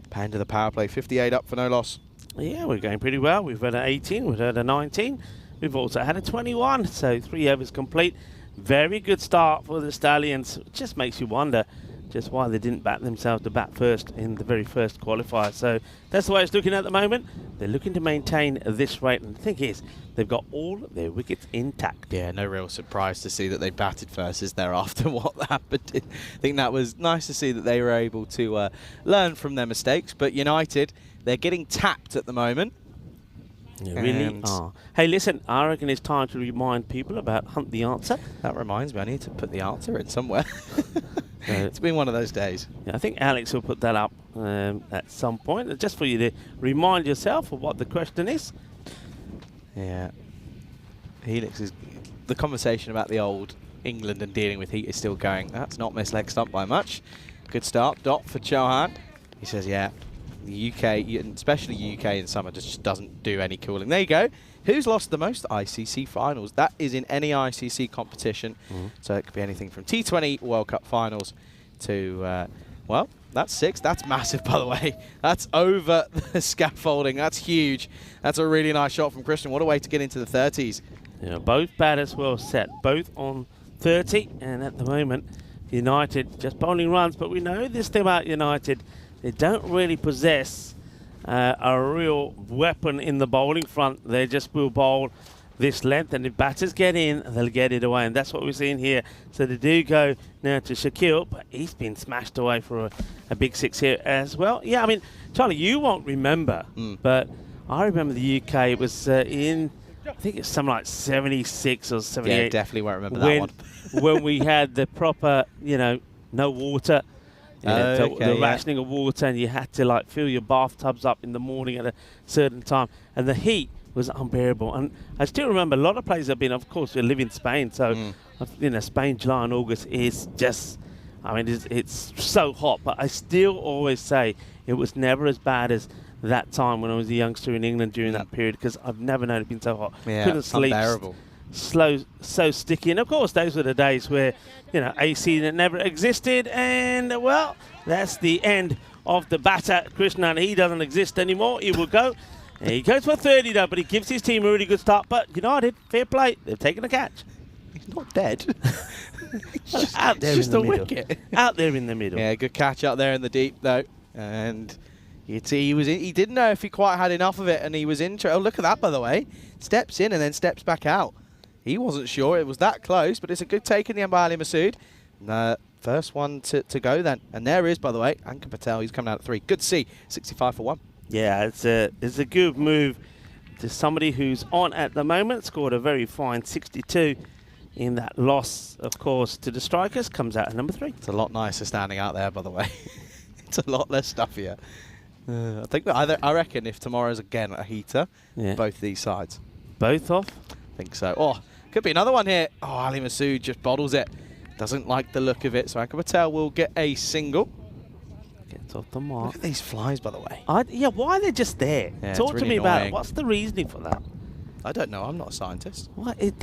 Pan to the power play, 58 up for no loss. Yeah, we're going pretty well. We've had an 18, we've had a 19. We've also had a 21, so 3 overs complete. Very good start for the Stallions. It just makes you wonder just why they didn't back themselves to bat first in the very first qualifier. So that's the way it's looking at the moment. They're looking to maintain this rate, and the thing is, they've got all their wickets intact. Yeah, no real surprise to see that they batted first, is there, after what happened? I think that was nice to see that they were able to learn from their mistakes. But United, they're getting tapped at the moment. They really are. Hey, listen, I reckon it's time to remind people about Hunt the Answer. That reminds me, I need to put the answer in somewhere. It's been one of those days. Yeah, I think Alex will put that up at some point, just for you to remind yourself of what the question is. Yeah. Helix is... The conversation about the old England and dealing with heat is still going. That's not missed leg stump by much. Good start. Dot for Chauhan. He says, yeah, the UK, especially UK in summer, just doesn't do any cooling. There you go. Who's lost the most ICC finals? That is in any ICC competition. So it could be anything from T20 World Cup finals to, well, that's 6. That's massive, by the way. That's over the scaffolding. That's huge. That's a really nice shot from Christian. What a way to get into the 30s. Yeah, both batters well set, both on 30, and at the moment, United just bowling runs. But we know this thing about United, they don't really possess a real weapon in the bowling front. They just will bowl this length, and if batters get in, they'll get it away, and that's what we're seeing here. So they do go now to Shaquille, but he's been smashed away for a big 6 here as well. Yeah, I mean, Charlie, you won't remember, but I remember the UK. It was in, I think it's something like 76 or 78. Yeah, definitely won't remember that one. When we had the proper, you know, no water. The rationing of water, and you had to like fill your bathtubs up in the morning at a certain time, and the heat was unbearable. And I still remember a lot of places have been, of course, we live in Spain, so you know, Spain, July and August is just, I mean, it's so hot, but I still always say it was never as bad as that time when I was a youngster in England during that period, because I've never known it been so hot. Yeah, couldn't sleep. Unbearable. So sticky. And of course, those were the days where, you know, AC that never existed. And well, that's the end of the batter. Krishnan, he doesn't exist anymore. He will go. He goes for 30 though, but he gives his team a really good start. But United, fair play, they've taken a catch. He's not dead. Out there in the middle. Wicket. Out there in the middle. Yeah, good catch up there in the deep though, and you'd see he didn't know if he quite had enough of it, and he was in. Oh, look at that, by the way. Steps in and then steps back out. He wasn't sure it was that close, but it's a good take in the end by Ali Masood. First one to go then, and there is, by the way, Ankar Patel. He's coming out at 3. Good to see. 65 for 1. Yeah, it's a good move to somebody who's on at the moment. Scored a very fine 62 in that loss, of course, to the strikers. Comes out at number 3. It's a lot nicer standing out there, by the way. It's a lot less stuffier. I think that I reckon if tomorrow's again a heater, both these sides. Both off? I think so. Oh, could be another one here. Oh, Ali Masood just bottles it. Doesn't like the look of it, so Ankar Patel will get a single. Gets off the mark. Look at these flies, by the way. Yeah, why are they just there? Yeah, Talk really to me about annoying. it. What's the reasoning for that? I don't know. I'm not a scientist.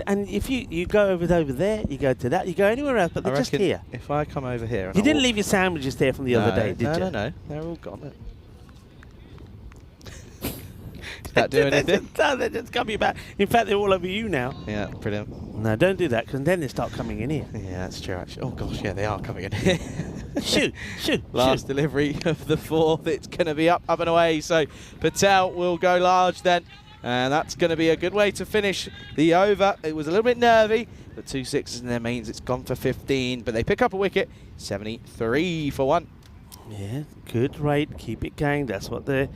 And if you go over there, you go to that, you go anywhere else, but they're just here. If I come over here... You didn't leave your sandwiches there from the other day, did you? No. They're all gone. Does that do anything? No, they're just coming back. In fact, they're all over you now. Yeah, brilliant. No, don't do that, because then they start coming in here. Yeah, that's true, actually. Oh, gosh, yeah, they are coming in here. shoot. Last delivery of the 4th. It's going to be up and away. So Patel will go large then. And that's going to be a good way to finish the over. It was a little bit nervy, but 2 6s in there means it's gone for 15. But they pick up a wicket, 73 for 1. Yeah, good rate, keep it going. That's what the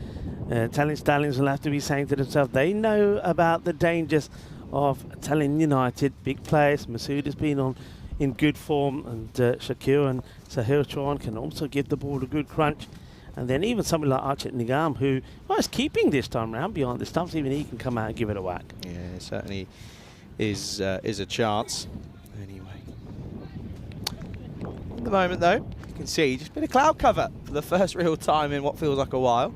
Italian Stallions will have to be saying to themselves. They know about the dangers of Italian United. Big players. Masood has been in good form, and Shakir and Sahil Chauhan can also give the ball a good crunch. And then even somebody like Archit Nigam, who is keeping this time round behind the stumps, even he can come out and give it a whack. Yeah, it certainly is a chance. Anyway. At the moment, though, you can see just a bit of cloud cover for the first real time in what feels like a while.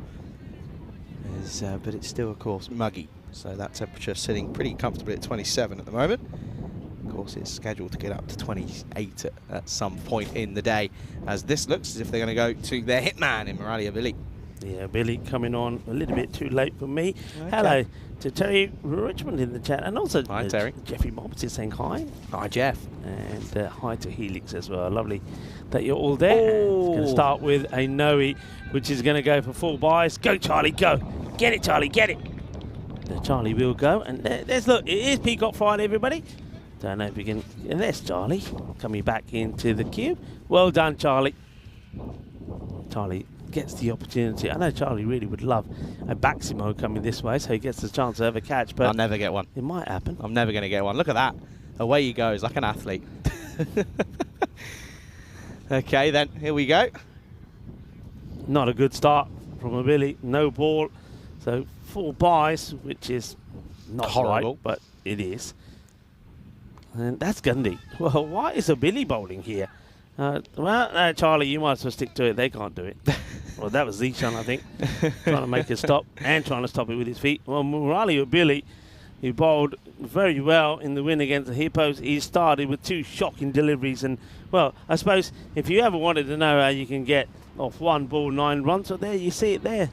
But it's still, of course, muggy. So that temperature sitting pretty comfortably at 27 at the moment. Of course, it's scheduled to get up to 28 at some point in the day, as this looks as if they're going to go to their hitman in Murali Avili. Yeah, Billy coming on a little bit too late for me. Hello to Terry Richmond in the chat, and also Hi, Terry. Jeffrey Mobbs is saying hi. Hi, Jeff. And hi to Helix as well. Lovely that you're all there. It's going to start with a Noe, which is going to go for full bias. Go, Charlie, go. Get it, Charlie, get it. The Charlie will go. And there's, look, it is Peacock Friday, everybody. Don't know if you can. And there's Charlie coming back into the cube. Well done, Charlie. Charlie gets the opportunity. I know Charlie really would love a Baximo coming this way, so he gets the chance to have a catch. But I'll never get one. It might happen. I'm never going to get one. Look at that. Away he goes, like an athlete. Okay, then, here we go. Not a good start from a Billy. No ball. So full buys, which is not horrible, right, but it is. And that's Gundy. Well, why is a Billy bowling here? Charlie, you might as well stick to it. They can't do it. Well, that was Zishan, I think, trying to make a stop and trying to stop it with his feet. Well, Murali or Billy, who bowled very well in the win against the Hippos, he started with 2 shocking deliveries. And, well, I suppose if you ever wanted to know how you can get off 1 ball 9 runs, well, there you see it there.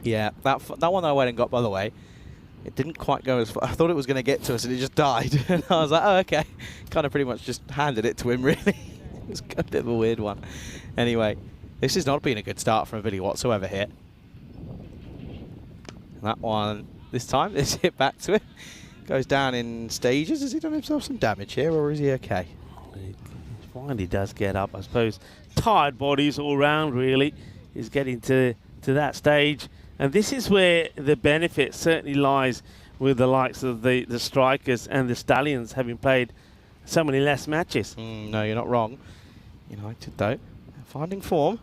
Yeah, that one that I went and got, by the way, it didn't quite go as far. I thought it was going to get to us, and it just died. And I was like, oh, okay. Kind of pretty much just handed it to him, really. It's a bit of a weird one. Anyway, this has not been a good start from Billy whatsoever here. That one, this time, let's hit back to it. Goes down in stages. Has he done himself some damage here, or is he okay? He finally does get up, I suppose. Tired bodies all round, really. He's getting to that stage. And this is where the benefit certainly lies with the likes of the Strikers and the Stallions, having played so many less matches. No, you're not wrong. United, though, finding form.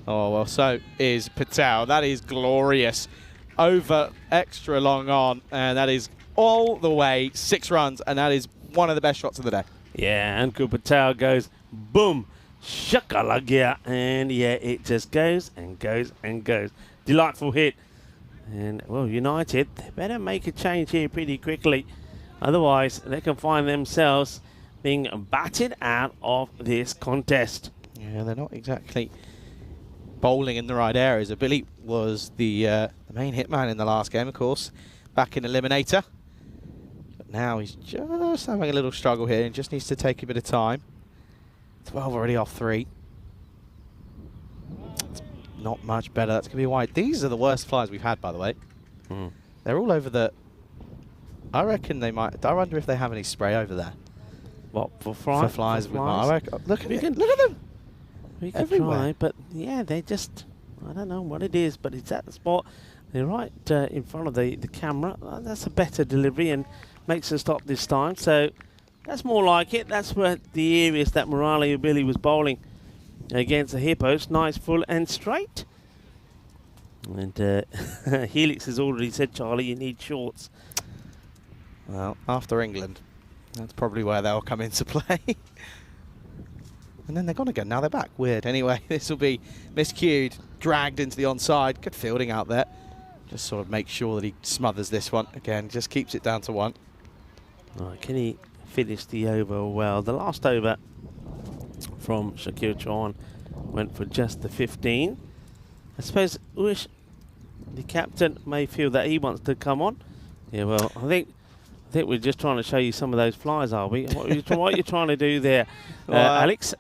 Oh, well, so is Patel. That is glorious. Over extra long on, and that is all the way 6 runs, and that is one of the best shots of the day. Yeah, and Patel goes, boom, shakalagya, and yeah, it just goes and goes and goes. Delightful hit. And, well, United, they better make a change here pretty quickly. Otherwise, they can find themselves being batted out of this contest. Yeah, they're not exactly bowling in the right areas. Billy was the main hitman in the last game, of course, back in Eliminator. But now he's just having a little struggle here and just needs to take a bit of time. 12 already off 3. It's not much better. That's going to be wide. These are the worst flies we've had, by the way. They're all over the... I reckon they might... I wonder if they have any spray over there. What, for flies? For flies. With I reckon, look at it. Look at them. We could try, but yeah, they just... I don't know what it is, but it's at the spot. They're right in front of the camera. That's a better delivery and makes us stop this time. So that's more like it. That's where the areas that Morale or Billy was bowling against the Hippos. Nice, full and straight. And Helix has already said, Charlie, you need shorts. Well, after England, that's probably where they'll come into play. And then they're gone again. Now they're back. Weird. Anyway, this will be miscued, dragged into the onside. Good fielding out there. Just sort of make sure that he smothers this one. Again, just keeps it down to 1. Right, can he finish the over well? The last over from Shakir Chauhan went for just the 15. I suppose Uish, the captain, may feel that he wants to come on. Yeah, well, I think we're just trying to show you some of those flies, are we? What are you trying to do there, Alex?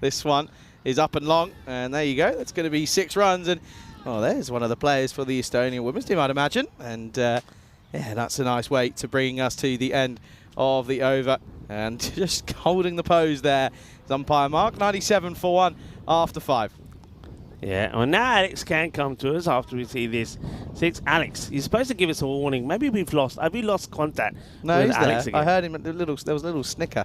This one is up and long, and there you go. That's going to be 6 runs, and there's one of the players for the Estonian women's team, I'd imagine. And yeah, that's a nice way to bring us to the end of the over. And just holding the pose there is umpire Mark, 97 for 1 after 5. Yeah, well, now Alex can come to us after we see this 6. Alex, you're supposed to give us a warning. Maybe we've lost. Have we lost contact with Alex there. again? I heard him. There was a little snicker.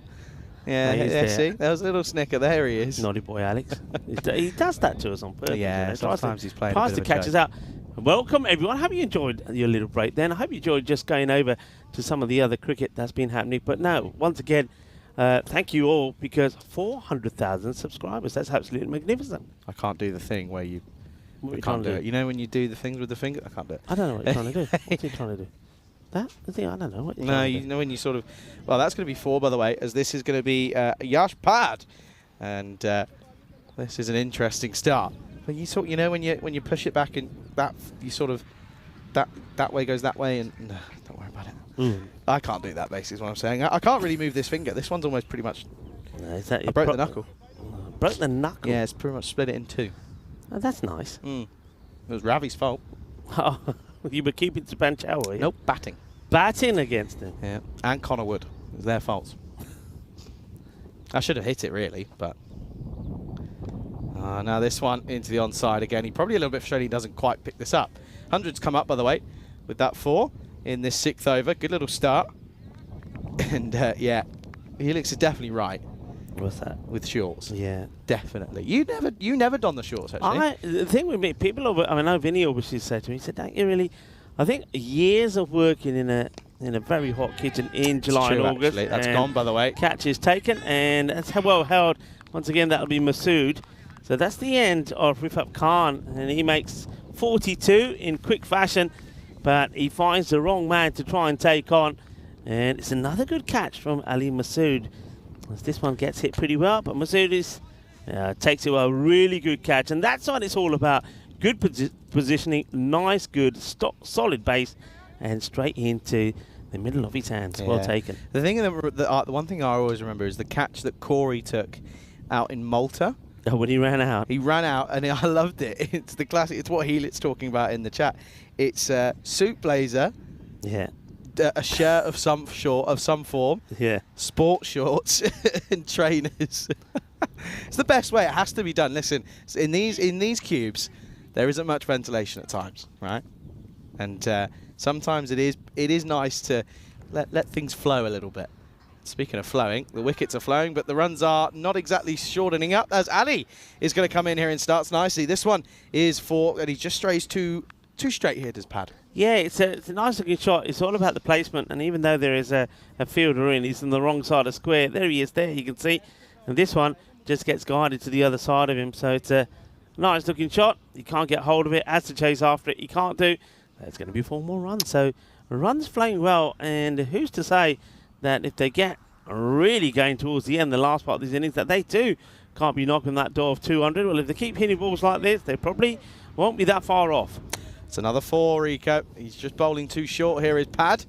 Yeah, there. See? There was a little snicker. There he is. Naughty boy, Alex. He does that to us on purpose. Yeah, sometimes he's playing a bit tries to of a catch joke. us out. Welcome, everyone. Hope you enjoyed your little break then. I hope you enjoyed just going over to some of the other cricket that's been happening. But no, once again, thank you all, because 400,000 subscribers. That's absolutely magnificent. I can't do the thing where you... What are you can't trying to do do? it. You know when you do the things with the finger? I can't do it. I don't know what you're trying to do. What's he trying to do? That? The thing? I don't know what you're No, trying to you do. know when you sort of... Well, that's going to be 4, by the way, as this is going to be Yash Pad. And this is an interesting start But you know, when you push it back and that you sort of that way goes that way, and no, don't worry about it. I can't do that. Basically, is what I'm saying. I can't really move this finger. This one's almost pretty much. No, is that I broke the knuckle. Broke the knuckle. Yeah, it's pretty much split it in two. Oh, that's nice. It was Ravi's fault. Oh, you were keeping to Panchal, were you? Nope, batting. Batting against him. Yeah, and Connor Wood. It was their fault. I should have hit it really, but. Now this one into the onside again. He probably a little bit frustrated he doesn't quite pick this up. 100's come up, by the way, with that 4 in this 6th over. Good little start. And yeah, Helix is definitely right. What's that? With shorts. Yeah. Definitely. You never done the shorts, actually. The thing with me, people over, I know Vinny obviously said to me, he said, don't you really, I think years of working in a very hot kitchen in July and August. Actually. That's gone, by the way. Catch is taken, and that's well held. Once again, that'll be Masood. So that's the end of Rifat Khan, and he makes 42 in quick fashion, but he finds the wrong man to try and take on. And it's another good catch from Ali Masood. As this one gets hit pretty well, but Masood takes it well. Really good catch, and that's what it's all about. Good positioning, nice, good, solid base, and straight into the middle of his hands. Yeah. Well taken. The thing, the one thing I always remember is the catch that Corey took out in Malta. Oh, when he ran out. He ran out, and I loved it. It's the classic. It's what Helit's talking about in the chat. It's suit blazer. Yeah. A shirt of some form. Yeah. Sport shorts and trainers. It's the best way. It has to be done. Listen, in these cubes, there isn't much ventilation at times, right? And sometimes it is nice to let things flow a little bit. Speaking of flowing, the wickets are flowing, but the runs are not exactly shortening up, as Ali is going to come in here and starts nicely. This one is and he just strays two straight hitters, Pad. Yeah, it's a nice looking shot. It's all about the placement, and even though there is a fielder in, he's on the wrong side of square. There he is, there you can see. And this one just gets guided to the other side of him, so it's a nice looking shot. He can't get hold of it, has to chase after it. He can't do. There's going to be 4 more runs, so runs flowing well, and who's to say that if they get really going towards the end, the last part of these innings, that they too can't be knocking that door of 200. Well, if they keep hitting balls like this, they probably won't be that far off. It's another 4, Rico. He's just bowling too short here, his Pad.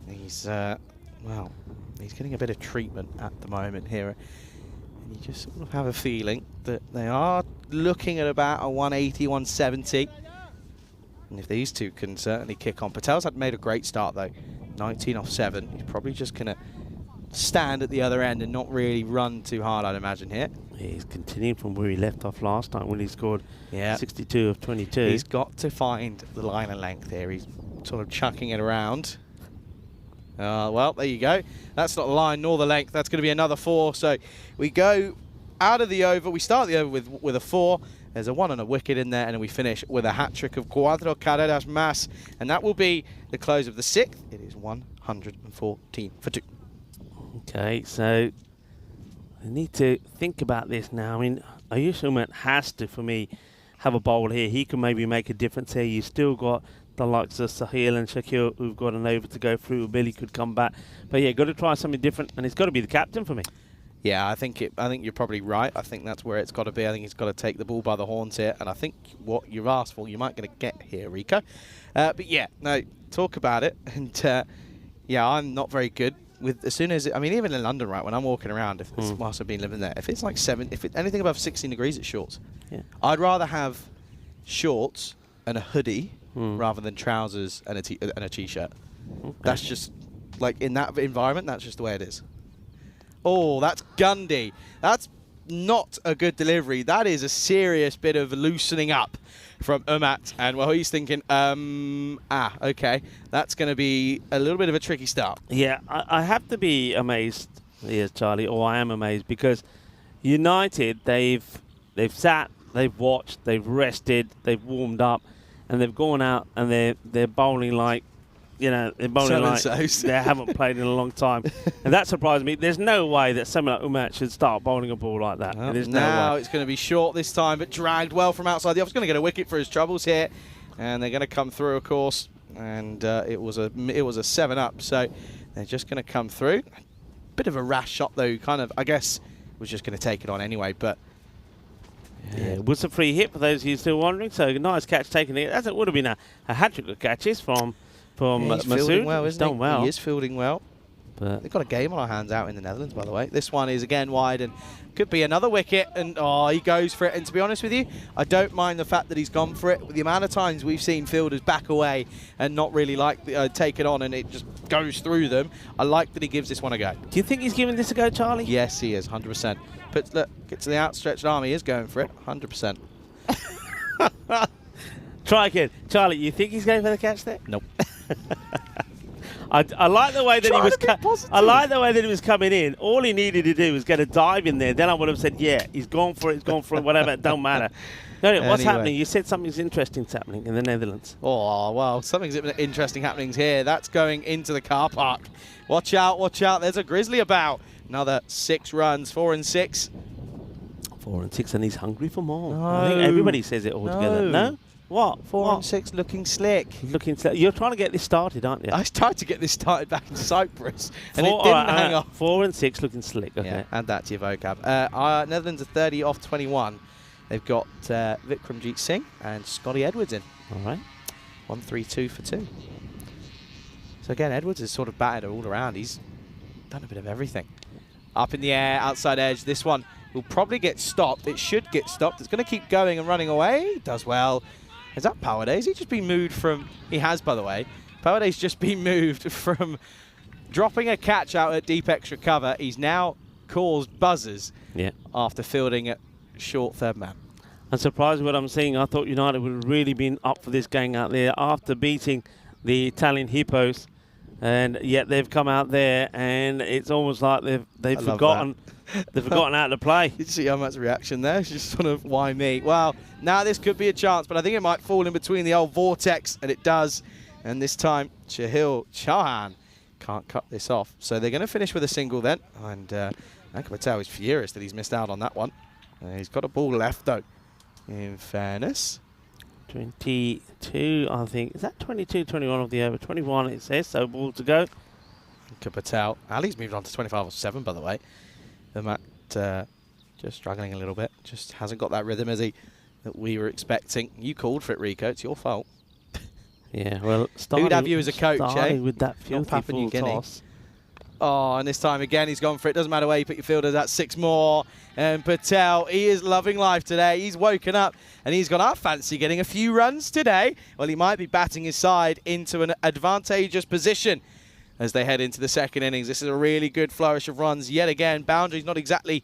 He's, well, he's getting a bit of treatment at the moment here. And you just sort of have a feeling that they are looking at about a 180, 170. And if these two can certainly kick on. Patel's had made a great start, though. 19 off 7. He's probably just going to stand at the other end and not really run too hard, I'd imagine, here. He's continuing from where he left off last time when he scored 62 of 22. He's got to find the line of length here. He's sort of chucking it around. Well, there you go. That's not the line nor the length. That's going to be another 4. So we go out of the over. We start the over with a 4. There's a 1 and a wicket in there, and then we finish with a hat-trick of Cuatro Carreras más. And that will be the close of the 6th. It is 114 for 2. Okay, so I need to think about this now. I mean, Ayush Umar has to, for me, have a bowl here. He can maybe make a difference here. You've still got the likes of Sahil and Shakil who've got an over to go through. Billy could come back. But yeah, got to try something different, and it's got to be the captain for me. Yeah, I think you're probably right. I think that's where it's got to be. I think he's got to take the ball by the horns here, and I think what you've asked for, you might going to get here, Rico. But yeah, no, talk about it. And yeah, I'm not very good with as soon as I mean, even in London, right? When I'm walking around, whilst I've been living there, if it's like anything above 16 degrees, it's shorts. Yeah, I'd rather have shorts and a hoodie rather than trousers and a t-shirt. Okay. That's just like in that environment. That's just the way it is. Oh, that's Gundy. That's not a good delivery. That is a serious bit of loosening up from Umat. And well, he's thinking, okay, that's going to be a little bit of a tricky start. Yeah, I have to be amazed, yes, Charlie, or I am amazed, because United, they've sat, they've watched, they've rested, they've warmed up, and they've gone out and they're bowling like, you know, they're bowling like they haven't played in a long time. And that surprised me. There's no way that someone like Umat should start bowling a ball like that. Well, now it's going to be short this time, but dragged well from outside the off. He's going to get a wicket for his troubles here. And they're going to come through, of course. And it was a 7-up, so they're just going to come through. Bit of a rash shot, though, kind of, I guess, was just going to take it on anyway. But Yeah, it was a free hit for those of you still wondering. So nice catch taken it. That would have been a hat-trick of catches from He's fielding well, isn't done well. He is fielding well. But They've got a game on our hands out in the Netherlands, by the way. This one is again wide and could be another wicket. And he goes for it. And to be honest with you, I don't mind the fact that he's gone for it. With the amount of times we've seen fielders back away and not really take it on, and it just goes through them. I like that he gives this one a go. do you think he's giving this a go, Charlie? Yes, he is, 100%. But look, get to the outstretched arm. He is going for it, 100%. Try again, Charlie. You think he's going for the catch there? Nope. I like the way that Trying he was. to be positive. I like the way that he was coming in. All he needed to do was get a dive in there. Then I would have said, "Yeah, he's gone for it. He's gone for it. Whatever. It don't matter." No, what's Anyway. happening? You said something's interesting happening in the Netherlands. Oh, well, something's interesting happenings here. That's going into the car park. Watch out, watch out. There's a grizzly about. Another 6 runs, 4 and 6. 4 and 6, and he's hungry for more. No. I think everybody says it all together. No. No? What? 4 What? and 6 looking slick. You're trying to get this started, aren't you? I tried to get this started back in Cyprus, and it Four- didn't all right, hang off. 4 and 6 looking slick. Okay. Yeah, add that to your vocab. Our Netherlands are 30 off 21. They've got Vikramjit Singh and Scotty Edwards in. All right. 1-3-2 for 2. So again, Edwards is sort of batted all around. He's done a bit of everything. Up in the air, outside edge. This one will probably get stopped. It should get stopped. It's going to keep going and running away. Does well. Is that Powerday? Has he just been moved from... He has, by the way. Powerday's just been moved from dropping a catch out at deep extra cover. He's now caused buzzers after fielding at short third man. I'm surprised what I'm seeing. I thought United would have really been up for this game out there after beating the Italian Hippos. And yet they've come out there, and it's almost like they've forgotten how to play. You see Ahmad's reaction there? It's just sort of, why me? Well, now this could be a chance, but I think it might fall in between the old vortex, and it does. And this time, Chahil Chauhan can't cut this off. So they're going to finish with a single then. And Ankur Patel is furious that he's missed out on that one. He's got a ball left, though, in fairness. 22, I think. Is that 22, 21 of the over? 21, it says, so ball to go. Ankur Patel. Ali's moved on to 25 or 7, by the way. Matt just struggling a little bit. Just hasn't got that rhythm that we were expecting. You called for it, Rico. It's your fault. Yeah, well, who'd have you as a coach, with that filthy Papua New full Guinea. toss. Oh, and this time again, he's gone for it. Doesn't matter where you put your fielders. That's 6 more. And Patel, he is loving life today. He's woken up and he's gone, I fancy getting a few runs today. Well, he might be batting his side into an advantageous position as they head into the second innings. This is a really good flourish of runs. Yet again, boundaries not exactly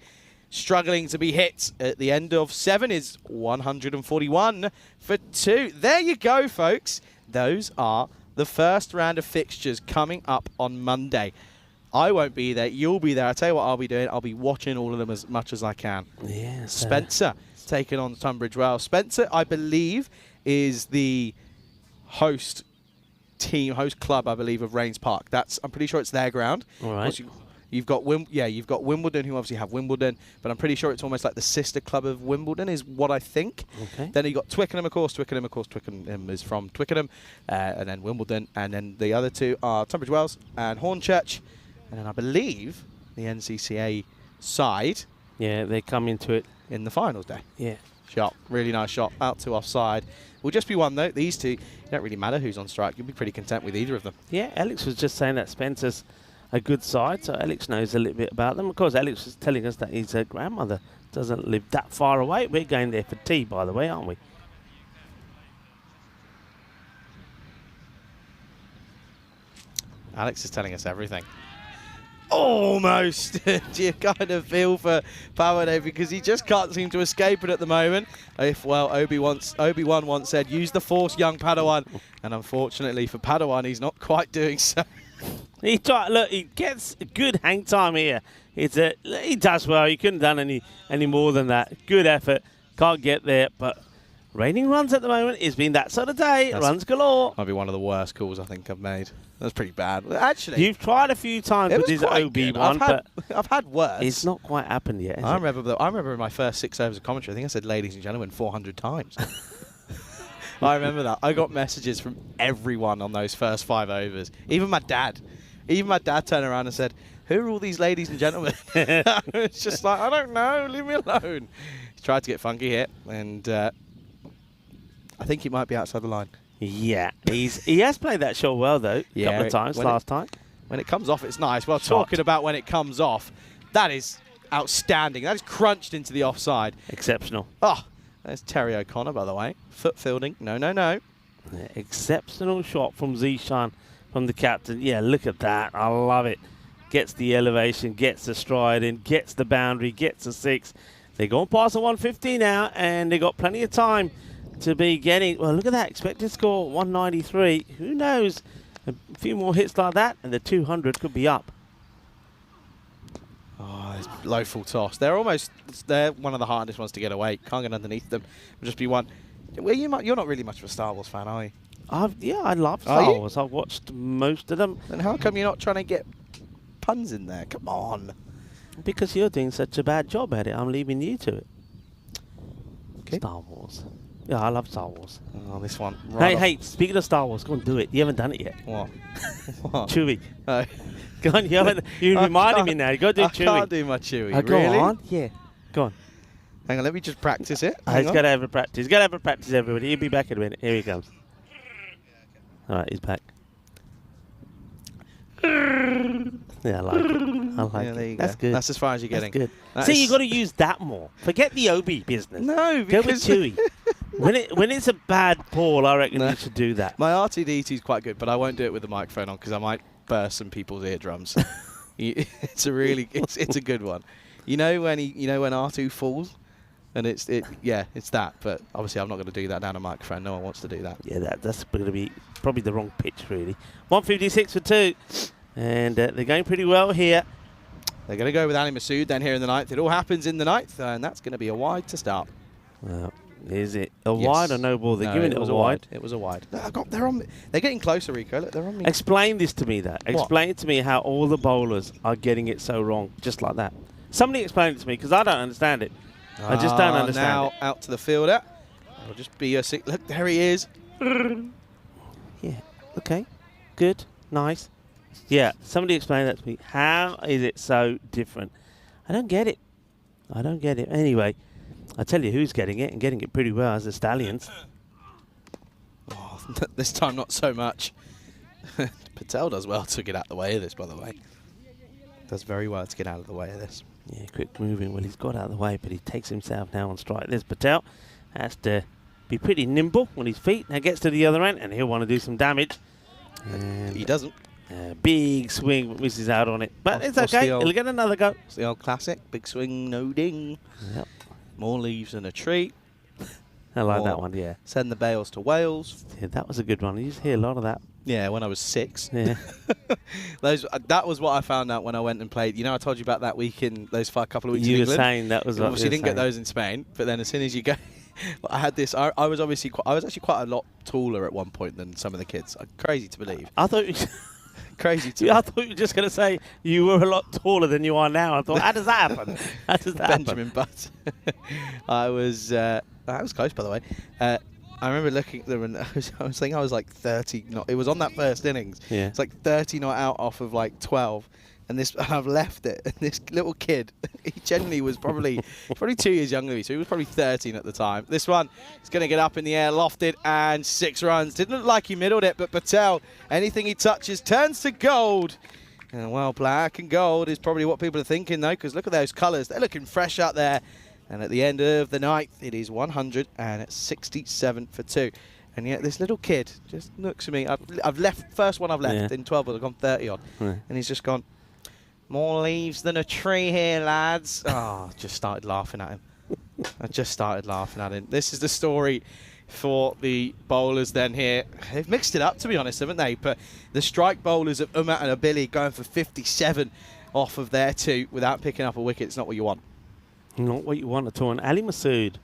struggling to be hit. At the end of 7 is 141 for 2. There you go, folks. Those are the first round of fixtures coming up on Monday. I won't be there. You'll be there. I'll tell you what I'll be doing. I'll be watching all of them as much as I can. Yes. Spencer taking on Tunbridge Wells. Spencer, I believe, is the host club, I believe, of Rains Park. I'm pretty sure it's their ground. All right. You've got Wimbledon, who obviously have Wimbledon, but I'm pretty sure it's almost like the sister club of Wimbledon, is what I think. Okay. Then you've got Twickenham, of course. Twickenham is from Twickenham, and then Wimbledon, and then the other two are Tunbridge Wells and Hornchurch, and then I believe the NCCA side. Yeah, they come into it in the finals day. Yeah. Shot, really nice shot, out to offside. Will just be one though. These two, it don't really matter who's on strike. You'll be pretty content with either of them. Yeah, Alex was just saying that Spencer's a good side, so Alex knows a little bit about them. Of course, Alex was telling us that his grandmother doesn't live that far away. We're going there for tea, by the way, aren't we? Alex is telling us everything. Almost. Do you kind of feel for Powerday because he just can't seem to escape it at the moment? Obi-Wan once said, use the force, young Padawan. And unfortunately for Padawan, he's not quite doing so. He gets a good hang time here. He does well. He couldn't have done any more than that. Good effort. Can't get there, but raining runs at the moment. It's been that sort of day. Runs galore. Might be one of the worst calls I think I've made. That's pretty bad. Actually, you've tried a few times with this OB one, but I've had worse. It's not quite happened yet. I remember in my first 6 overs of commentary, I think I said "ladies and gentlemen" 400 times. I remember that. I got messages from everyone on those first 5 overs. Even my dad. Turned around and said, "Who are all these ladies and gentlemen?" It's just like, I don't know. Leave me alone. tried to get funky here, and I think he might be outside the line. Yeah, he has played that shot well, though, a couple of times last time. When it comes off, it's nice. Well, talking about when it comes off, that is outstanding. That is crunched into the offside. Exceptional. Oh, there's Terry O'Connor, by the way. Foot fielding. No, no, no. Yeah, exceptional shot from Zishan, from the captain. Yeah, look at that. I love it. Gets the elevation, gets the stride in, gets the boundary, gets the 6. They're going past the 150 now, and they got plenty of time to be getting. Well, look at that. Expected score 193. Who knows? A few more hits like that, and the 200 could be up. Oh, it's low full toss. They're one of the hardest ones to get away. Can't get underneath them. It'll just be one. Well, you're not really much of a Star Wars fan, are you? Yeah, I love Star Wars. I've watched most of them. Then how come you're not trying to get puns in there? Come on. Because you're doing such a bad job at it. I'm leaving you to it. Okay. Star Wars. Yeah, I love Star Wars. Oh, this one. Right Hey, speaking of Star Wars, go and do it. You haven't done it yet. What? What? Chewie. Oh. Go on, you reminded me now. You got to do I Chewie. can't do my Chewie. Go really? on. Yeah. Go on. Hang on, let me just practice it. He's got to have a practice. He's got to have a practice, everybody. He'll be back in a minute. Here he comes. All right, he's back. Yeah, I like it. I like there it. you That's go. good. That's as far as you're getting. That's good. That See, is- you got to use that more. Forget the Obi business. No, Go with because Chewie. when it's a bad ball, I reckon you should do that. my R2D2 is quite good, but I won't do it with the microphone on because I might burst some people's eardrums. It's a good one. You know when R2 falls, and it's that. But obviously I'm not going to do that down a microphone. No one wants to do that. Yeah, that's going to be probably the wrong pitch, really. 156 for 2, and they're going pretty well here. They're going to go with Ali Masood then here in the 9th. It all happens in the 9th, and that's going to be a wide to start. Is it a wide or no ball? They're giving it a wide. It was a wide. They're getting closer, Rico. Look, they're on me. Explain this to me, Explain to me how all the bowlers are getting it so wrong, just like that. Somebody explain it to me, because I don't understand it. I just don't understand now it. out to the fielder. It'll just be a look, there he is. Yeah, okay, good, nice. Yeah, somebody explain that to me. How is it so different? I don't get it. I don't get it. Anyway, I tell you who's getting it, and getting it pretty well, as the Stallions. Oh, this time not so much. Patel does well to get out of the way of this, by the way. Does very well to get out of the way of this. Yeah, quick moving. Well, he's got out of the way, but he takes himself now on strike. There's Patel. Has to be pretty nimble on his feet. Now gets to the other end, and he'll want to do some damage. And he doesn't. Big swing, but misses out on it. But it's okay. He'll get another go. It's the old classic. Big swing, no ding. Yep. More leaves than a tree. I like that one, yeah. Send the bales to Wales. Yeah, that was a good one. You used to hear a lot of that. Yeah, when I was 6. Yeah. That was what I found out when I went and played. You know, I told you about that week in those couple of weeks in You were England. saying that was what obviously didn't get those in Spain, but then as soon as you go, I had this. I was actually quite a lot taller at one point than some of the kids. Crazy to believe. I thought. Crazy to. I thought you were just going to say you were a lot taller than you are now. I thought, how does that happen? How does that Benjamin Butt. I was close, by the way. I remember looking at them and I was thinking I was like 30. It was on that first innings. Yeah. It's like 30 not out off of like 12. And I've left it. And this little kid, he genuinely was probably 2 years younger than me, so he was probably 13 at the time. This one is going to get up in the air, lofted, and 6 runs. Didn't look like he middled it, but Patel, anything he touches turns to gold. And well, black and gold is probably what people are thinking, though, because look at those colours. They're looking fresh out there. And at the end of the 9th, it is 167 for 2. And yet this little kid just looks at me. I've left, first one I've left in 12, but I've gone 30 on. And he's just gone, more leaves than a tree here, lads. Oh, just started laughing at him. I just started laughing at him. This is the story for the bowlers then here. They've mixed it up, to be honest, haven't they? But the strike bowlers of Umat and Abili going for 57 off of their 2 without picking up a wicket. It's not what you want. Not what you want at all. And Ali Masood,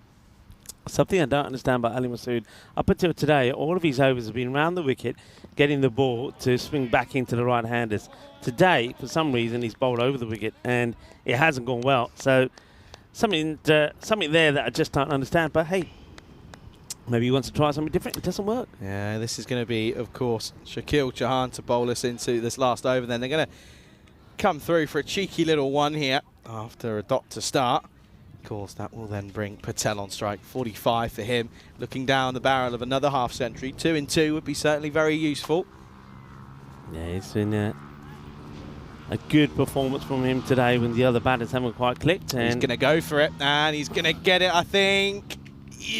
something I don't understand about Ali Masood, up until today, all of his overs have been round the wicket, getting the ball to swing back into the right-handers. Today, for some reason, he's bowled over the wicket, and it hasn't gone well. So something there that I just don't understand. But, hey, maybe he wants to try something different. It doesn't work. Yeah, this is going to be, of course, Shakil Chauhan to bowl us into this last over. Then they're going to come through for a cheeky little one here after a dot to start. Of course, that will then bring Patel on strike. 45 for him. Looking down the barrel of another half century. 2 in 2 would be certainly very useful. Yeah, it's been a good performance from him today when the other batters haven't quite clicked. And He's going to go for it, and he's going to get it, I think.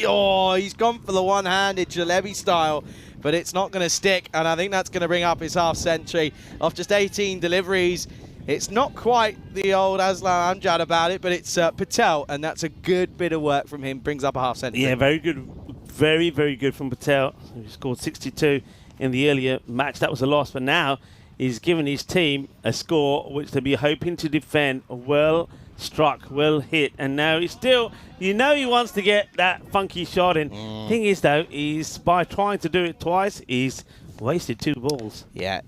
Oh, he's gone for the one-handed Jalebi style, but it's not going to stick, and I think that's going to bring up his half century off just 18 deliveries. It's not quite the old Aslan Amjad about it, but it's Patel, and that's a good bit of work from him. Brings up a half century. yeah, very good. Very, very good from Patel. He scored 62 in the earlier match. That was a loss, but now he's given his team a score which they'll be hoping to defend. Well struck, well hit, and now he's still, he wants to get that funky shot in. Thing is, though, he's by trying to do it twice, he's wasted 2 balls. Yeah,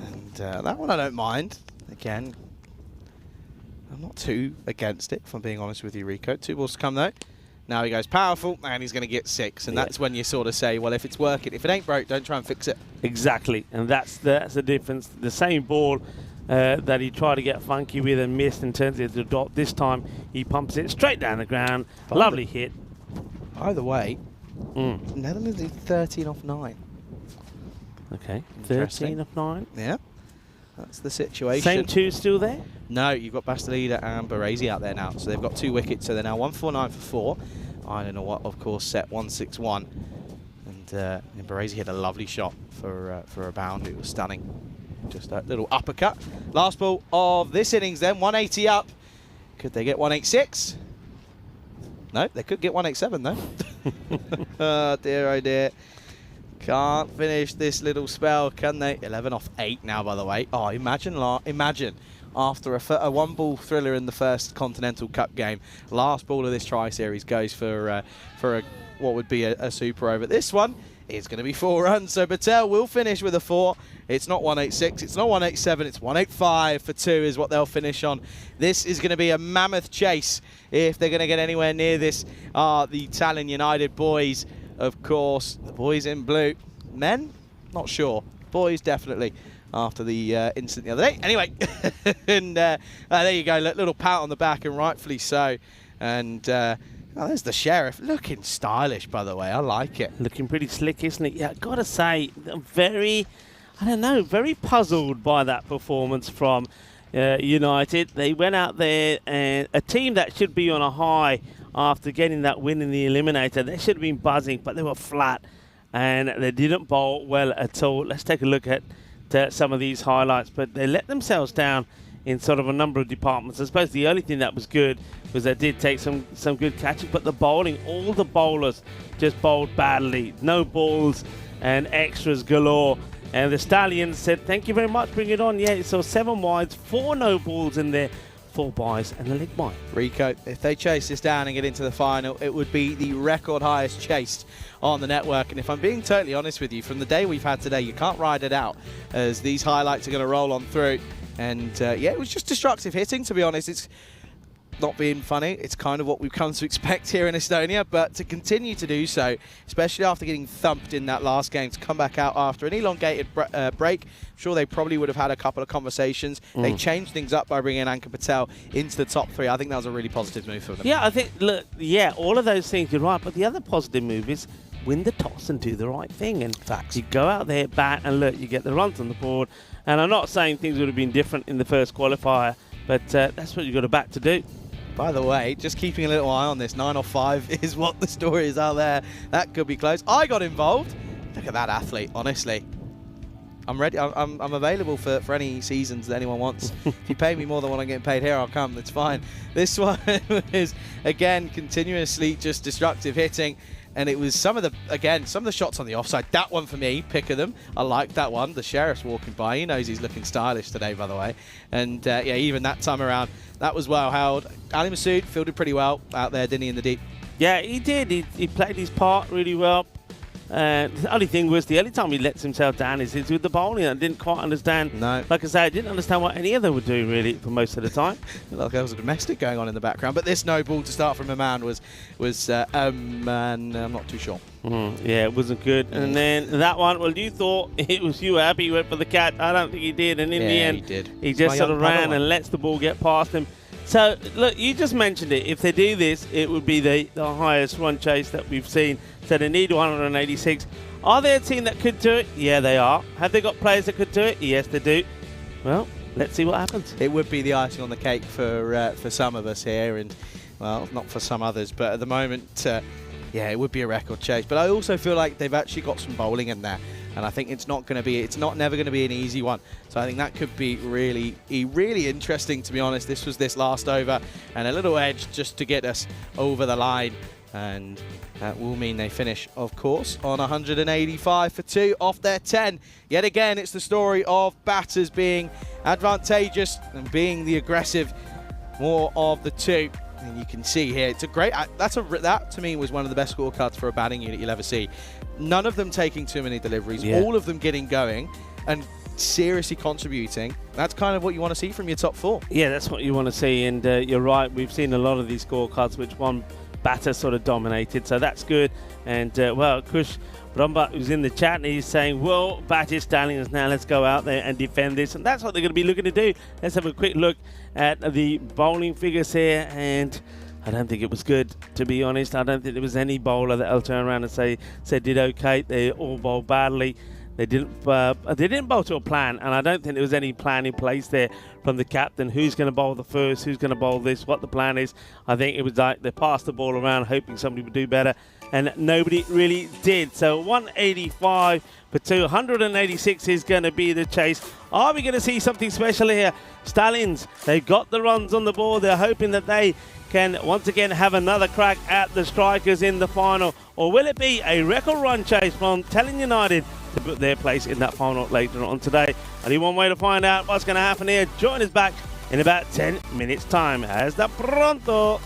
and that one I don't mind. Again, I'm not too against it, if I'm being honest with you, Rico. 2 balls to come, though. Now he goes powerful, and he's going to get 6, and that's when you sort of say, well, if it's working, if it ain't broke, don't try and fix it. Exactly, and that's the difference. The same ball that he tried to get funky with and missed and turns it into a dot. This time he pumps it straight down the ground. Lovely hit. By the way, Netherlands is 13 off 9. Okay, Interesting. 13 of 9. Yeah, that's the situation. Same 2 still there? No, you've got Bastelida and Baresi out there now, so they've got 2 wickets, so they're now 149 for 4. Ireland, of course, set 161, and Baresi hit a lovely shot for a bound. It was stunning. Just a little uppercut. Last ball of this innings then, 180 up. Could they get 186? No, they could get 187 though. Oh dear, oh dear. Can't finish this little spell, can they? 11 off 8 now, by the way. Oh, imagine after a 1-ball thriller in the first Continental Cup game, last ball of this tri-series goes for what would be a super over. This one is going to be 4 runs, so Patel will finish with a 4. It's not 186, it's not 187, it's 185 for 2 is what they'll finish on. This is going to be a mammoth chase if they're going to get anywhere near this. The Stallions United boys, of course, the boys in blue. Men? Not sure. Boys, definitely, after the incident the other day. Anyway, and there you go, little pat on the back, and rightfully so. And oh, there's the Sheriff, looking stylish, by the way. I like it. Looking pretty slick, isn't it? Yeah, I've got to say, I'm very puzzled by that performance from United. They went out there, and a team that should be on a high after getting that win in the Eliminator, they should have been buzzing, but they were flat, and they didn't bowl well at all. Let's take a look at some of these highlights, but they let themselves down in sort of a number of departments. I suppose the only thing that was good was they did take some good catches, but the bowling, all the bowlers just bowled badly. No balls and extras galore. And the Stallions said, thank you very much, bring it on. Yeah, so 7 wides, 4 no balls in there, 4 byes and a leg bye. Rico, if they chase this down and get into the final, it would be the record highest chased on the network. And if I'm being totally honest with you, from the day we've had today, you can't ride it out, as these highlights are going to roll on through. And yeah, it was just destructive hitting, to be honest. It's not being funny. It's kind of what we've come to expect here in Estonia, but to continue to do so, especially after getting thumped in that last game, to come back out after an elongated break, I'm sure they probably would have had a couple of conversations. They changed things up by bringing Ankar Patel into the top 3. I think that was a really positive move for them. Yeah, I think, look, yeah, all of those things, you're right, but the other positive move is win the toss and do the right thing. And facts. You go out there, bat, and look, you get the runs on the board. And I'm not saying things would have been different in the first qualifier, but that's what you've got to bat to do. By the way, just keeping a little eye on this, 9 off 5 is what the story is out there. That could be close. I got involved. Look at that athlete, honestly. I'm ready. I'm available for any seasons that anyone wants. If you pay me more than what I'm getting paid here, I'll come. That's fine. This one is, again, continuously just destructive hitting. And it was some of the shots on the offside. That one for me, pick of them. I like that one. The Sheriff's walking by. He knows he's looking stylish today, by the way. And yeah, even that time around, that was well held. Ali Masood fielded pretty well out there, didn't he, in the deep? Yeah, he did. He played his part really well. The only thing was, the only time he lets himself down is with the bowling. I didn't quite understand. No. Like I say, I didn't understand what any of them were doing, really, for most of the time. Like there was a domestic going on in the background. But this no ball to start from Oman was man, I'm not too sure. Yeah, it wasn't good. And then that one, well, you thought it was you happy he went for the catch. I don't think he did. And in the end, he did. He just sort of ran and lets the ball get past him. So, look, you just mentioned it. If they do this, it would be the highest run chase that we've seen. So they need 186. Are they a team that could do it? Yeah, they are. Have they got players that could do it? Yes, they do. Well, let's see what happens. It would be the icing on the cake for some of us here, and, well, not for some others. But at the moment, yeah, it would be a record chase. But I also feel like they've actually got some bowling in there. And I think it's never going to be an easy one. So I think that could be really interesting, to be honest. This was this last over, and a little edge just to get us over the line. And that will mean they finish, of course, on 185 for 2 off their 10. Yet again, it's the story of batters being advantageous and being the aggressive, more of the two. And you can see here, it's a great. That to me was one of the best scorecards for a batting unit you'll ever see. None of them taking too many deliveries, all of them getting going and seriously contributing. That's kind of what you want to see from your top 4. Yeah, that's what you want to see, and you're right. We've seen a lot of these scorecards which one batter sort of dominated, so that's good. And well, Kush Brumba, who's in the chat, and he's saying, well, batted Stallions now, let's go out there and defend this. And that's what they're going to be looking to do. Let's have a quick look at the bowling figures here, and I don't think it was good, to be honest. I don't think there was any bowler that'll turn around and say did okay. They all bowled badly. They didn't bowl to a plan, and I don't think there was any plan in place there from the captain. Who's going to bowl the first? Who's going to bowl this? What the plan is? I think it was like they passed the ball around, hoping somebody would do better, and nobody really did. So 185 for 2, 186 is going to be the chase. Are we going to see something special here? Stallions, they've got the runs on the board. They're hoping that they can once again have another crack at the Strikers in the final, or will it be a record run chase from Tallinn United to put their place in that final later on today? Only one way to find out what's going to happen here. Join us back in about 10 minutes time. Hasta pronto.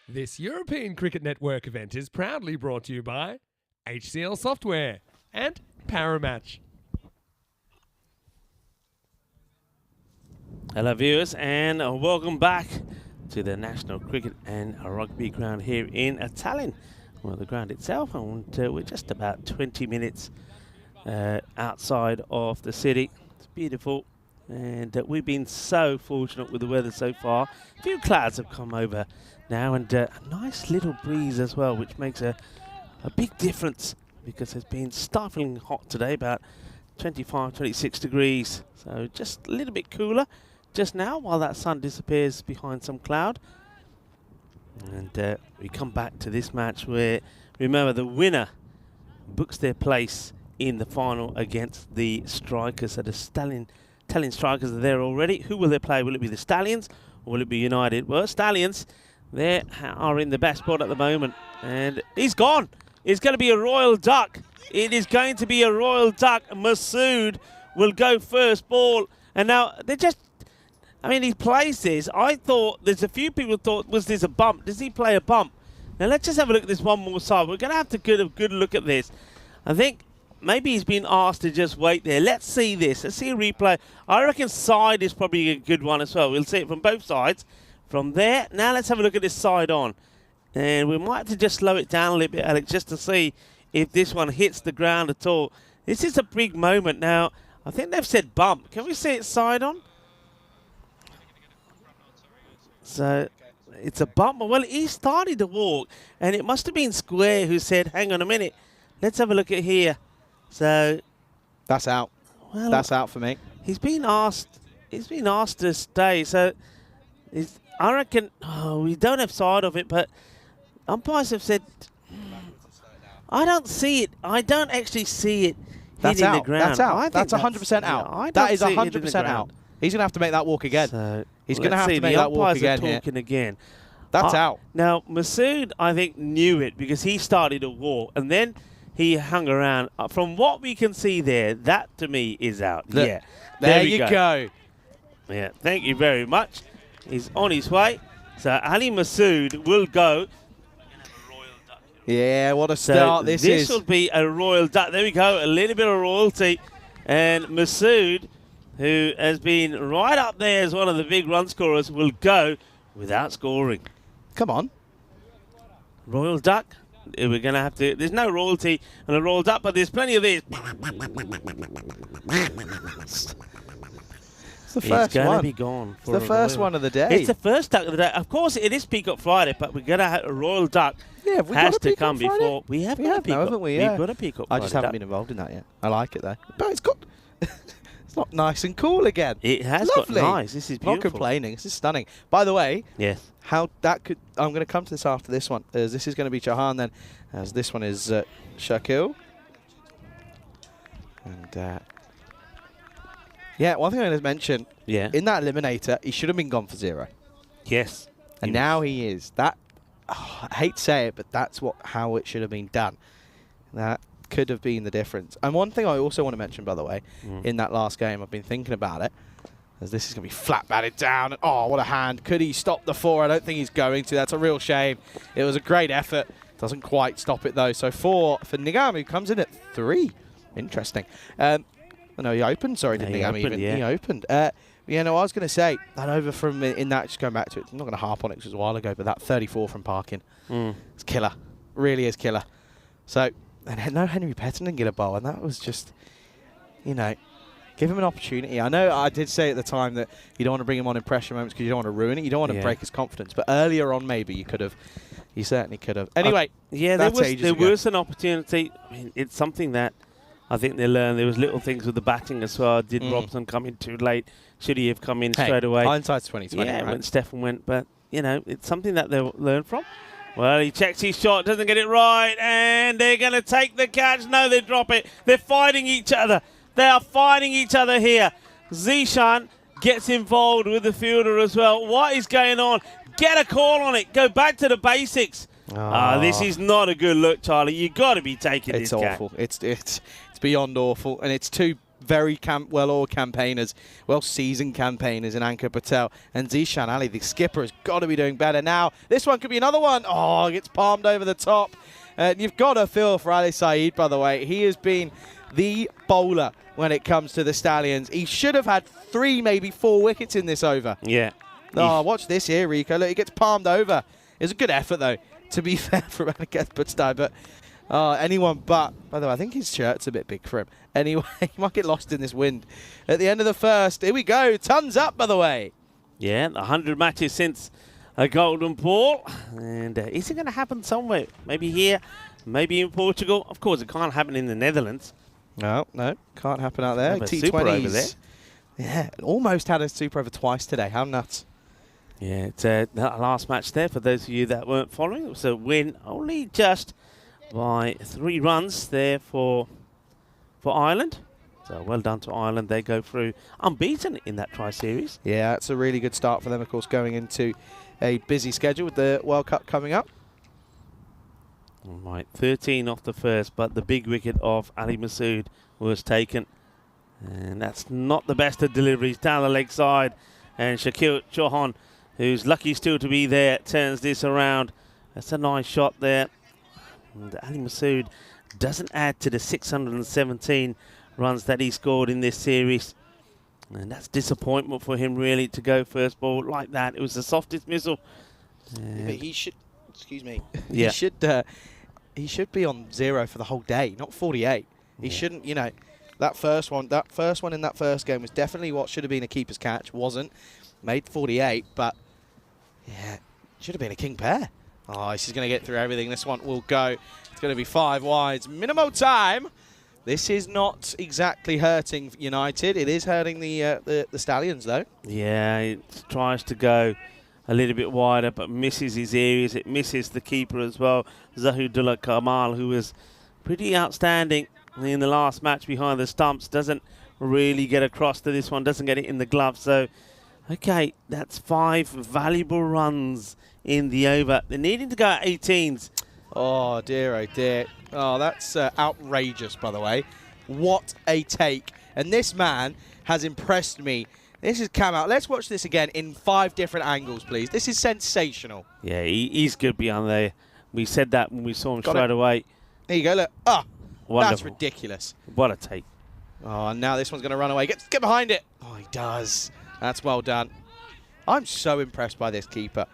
This European Cricket Network event is proudly brought to you by HCL Software and Paramatch. Hello viewers and welcome back to the National Cricket and Rugby ground here in Tallinn. Well, the ground itself, and we're just about 20 minutes outside of the city. It's beautiful, and we've been so fortunate with the weather so far. A few clouds have come over now, and a nice little breeze as well, which makes a big difference because it's been stifling hot today, about 25, 26 degrees. So just a little bit cooler just now while that sun disappears behind some cloud. And we come back to this match where, remember, the winner books their place in the final against the Strikers. So the Italian Strikers are there already. Who will they play? Will it be the Stallions or will it be United? Well, Stallions, they are in the best spot at the moment. And he's gone. It's going to be a royal duck. It is going to be a royal duck. Masood will go first ball. And now they're just... I mean, he plays this. I thought, there's a few people thought, was this a bump? Does he play a bump? Now, let's just have a look at this one more side. We're going to have to get a good look at this. I think maybe he's been asked to just wait there. Let's see this. Let's see a replay. I reckon side is probably a good one as well. We'll see it from both sides. From there, now let's have a look at this side on. And we might have to just slow it down a little bit, Alex, just to see if this one hits the ground at all. This is a big moment. Now, I think they've said bump. Can we see it side on? So it's a bump. Well, he started to walk, and it must have been Square who said, hang on a minute, let's have a look at here. So That's out. well, That's out for me. he's been asked to stay. So I reckon we don't have side of it, but umpires have said, I don't see it. I don't actually see it That's hitting out. the ground. That's out. I think That's 100% out. I That don't is see it hitting the 100% ground. out. He's going to have to make that walk again. So He's going to let's have see, to make the that walk umpires are again here. talking again. That's out. Now, Masood, I think, knew it because he started to walk and then he hung around. From what we can see there, that to me is out. Look, yeah. There we you go. Yeah, thank you very much. He's on his way. So Ali Masood will go. Yeah, what a So start this is. This will be a royal duck. There we go, a little bit of royalty. And Masood, who has been right up there as one of the big run scorers, will go without scoring. Come on. Royal duck. We're going to have to... There's no royalty on a royal duck, but there's plenty of these. It's the first It's going to one. be gone. It's For the a first royal. one of the day. It's the first duck of the day. Of course, it is Peacock Friday, but we're going to have a royal duck. Yeah, have we has got a to Peacock come Friday? before. We have We got a have now, Peacock. haven't we? Yeah. We've got a Peacock I Friday just haven't duck. been involved in that yet. I like it though. But it's got... it's not nice and cool again. It has Lovely. got nice. This is beautiful. Not complaining. This is stunning. By the way, Yes. how that could... I'm going to come to this after this one. As this is going to be Chauhan then. As this one is Shakil. And... yeah, one thing I want to mention. Yeah. In that eliminator, he should have been gone for 0. Yes. And now he is. That... I hate to say it, but that's how it should have been done. That could have been the difference. And one thing I also want to mention, by the way, in that last game, I've been thinking about it, as this is going to be flat batted down. And, oh, what a hand. Could he stop the 4? I don't think he's going to. That's a real shame. It was a great effort. Doesn't quite stop it, though. So 4 for Nigam, who comes in at 3. Interesting. No, he opened. Sorry, didn't Nigam even? Yeah. He opened. Yeah, no, I was going to say, that over from in that, just going back to it, I'm not going to harp on it because it was a while ago, but that 34 from Parkin, it's killer. Really is killer. So, and no Henry Petton didn't get a bowl, and that was just, you know, give him an opportunity. I know I did say at the time that you don't want to bring him on in pressure moments because you don't want to ruin it. You don't want to break his confidence. But earlier on, maybe you could have. You certainly could have. Anyway, yeah, there was an opportunity. I mean, it's something that I think they learned. There was little things with the batting as well. Did Robson come in too late? Should he have come in straight away? Hindsight's 2020. Yeah, right? when Stefan went, but you know, it's something that they'll learn from. Well, he checks his shot, doesn't get it right, and they're going to take the catch. No, they drop it. They're fighting each other. They are fighting each other here. Zishan gets involved with the fielder as well. What is going on? Get a call on it. Go back to the basics. This is not a good look, Charlie. You've got to be taking this catch. It's awful. It's beyond awful, and it's 2 very well-oiled campaigners, well-seasoned campaigners in Ankur Patel and Zishan Ali. The skipper has got to be doing better now. This one could be another one. Oh, gets palmed over the top. You've got to feel for Ali Saeed, by the way. He has been the bowler when it comes to the Stallions. He should have had 3, maybe 4 wickets in this over. Yeah. Oh, watch this here, Rico. Look, he gets palmed over. It was a good effort, though, to be fair, from Aniket Putstai, but anyone but. By the way, I think his shirt's a bit big for him. Anyway, he might get lost in this wind. At the end of the first, here we go. Tons up, by the way. Yeah, 100 matches since a golden ball. And is it going to happen somewhere? Maybe here, maybe in Portugal. Of course, it can't happen in the Netherlands. No, can't happen out there. Have a super over there. Yeah, almost had a super over twice today. How nuts. Yeah, it's that last match there, for those of you that weren't following. It was a win only just by 3 runs there for Ireland. So well done to Ireland. They go through unbeaten in that tri-series. Yeah, it's a really good start for them, of course, going into a busy schedule with the World Cup coming up. All right, 13 off the first, but the big wicket of Ali Masood was taken. And that's not the best of deliveries down the leg side. And Shakil Chauhan, who's lucky still to be there, turns this around. That's a nice shot there. And Ali Masood doesn't add to the 617 runs that he scored in this series. And that's disappointment for him, really, to go first ball like that. It was the softest missile. But he should, excuse me, Yeah. he should be on 0 for the whole day, not 48. He shouldn't, you know, that first one in that first game was definitely what should have been a keeper's catch. Wasn't. Made 48, but yeah, should have been a king pair. Oh, this is going to get through everything. This one will go. It's going to be 5 wides. Minimal time. This is not exactly hurting United. It is hurting the Stallions, though. Yeah, it tries to go a little bit wider, but misses his areas. It misses the keeper as well, Zahidullah Kamal, who was pretty outstanding in the last match behind the stumps. Doesn't really get across to this one. Doesn't get it in the glove. So, okay, that's 5 valuable runs in the over. They're needing to go at 18s. Oh, dear, oh, dear. Oh, that's outrageous, by the way. What a take. And this man has impressed me. This has come out. Let's watch this again in 5 different angles, please. This is sensational. Yeah, he's good beyond there. We said that when we saw him straight away. There you go, look. Oh, Wonderful. That's ridiculous. What a take. Oh, and now this one's going to run away. Get behind it. Oh, he does. That's well done. I'm so impressed by this keeper.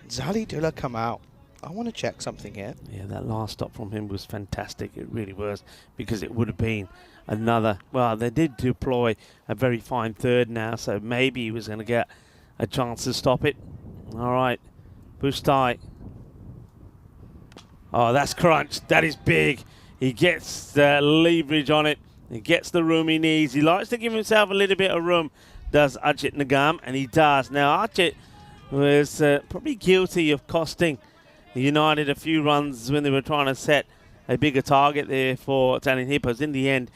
Zahidullah come out. I want to check something here. Yeah, that last stop from him was fantastic. It really was, because it would have been another. Well, they did deploy a very fine third now, so maybe he was going to get a chance to stop it. All right, Putstai. Oh, that's crunched. That is big. He gets the leverage on it. He gets the room he needs. He likes to give himself a little bit of room, does Ajit Nagam, and he does. Now, Ajit was probably guilty of costing United a few runs when they were trying to set a bigger target there for Italian Hippos. In the end,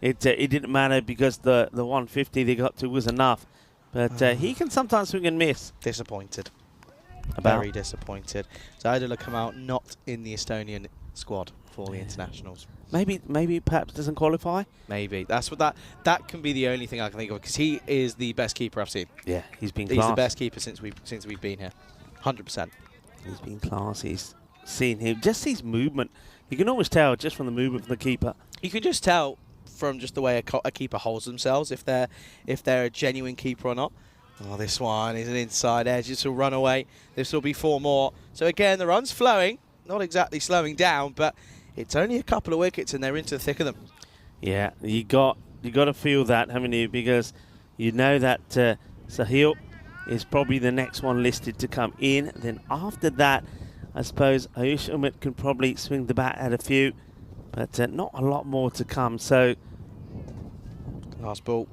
it didn't matter, because the 150 they got to was enough. But he can sometimes swing and miss. Disappointed. Very disappointed. Zahidullah come out not in the Estonian squad for the internationals. Maybe perhaps doesn't qualify. Maybe. That's what that can be the only thing I can think of, because he is the best keeper I've seen. Yeah, he's been He's class. the best keeper since we've been here. 100%. He's been class. He's seen him. Just his movement. You can always tell just from the movement from the keeper. You can just tell from just the way a keeper holds themselves if they're a genuine keeper or not. Oh, this one is an inside edge. This will run away. This will be 4 more. So again, the run's flowing. Not exactly slowing down, but it's only a couple of wickets and they're into the thick of them. Yeah, you got to feel that, haven't you? Because you know that Sahil is probably the next one listed to come in. Then after that, I suppose Ayush Umit can probably swing the bat at a few, but not a lot more to come. So, last ball.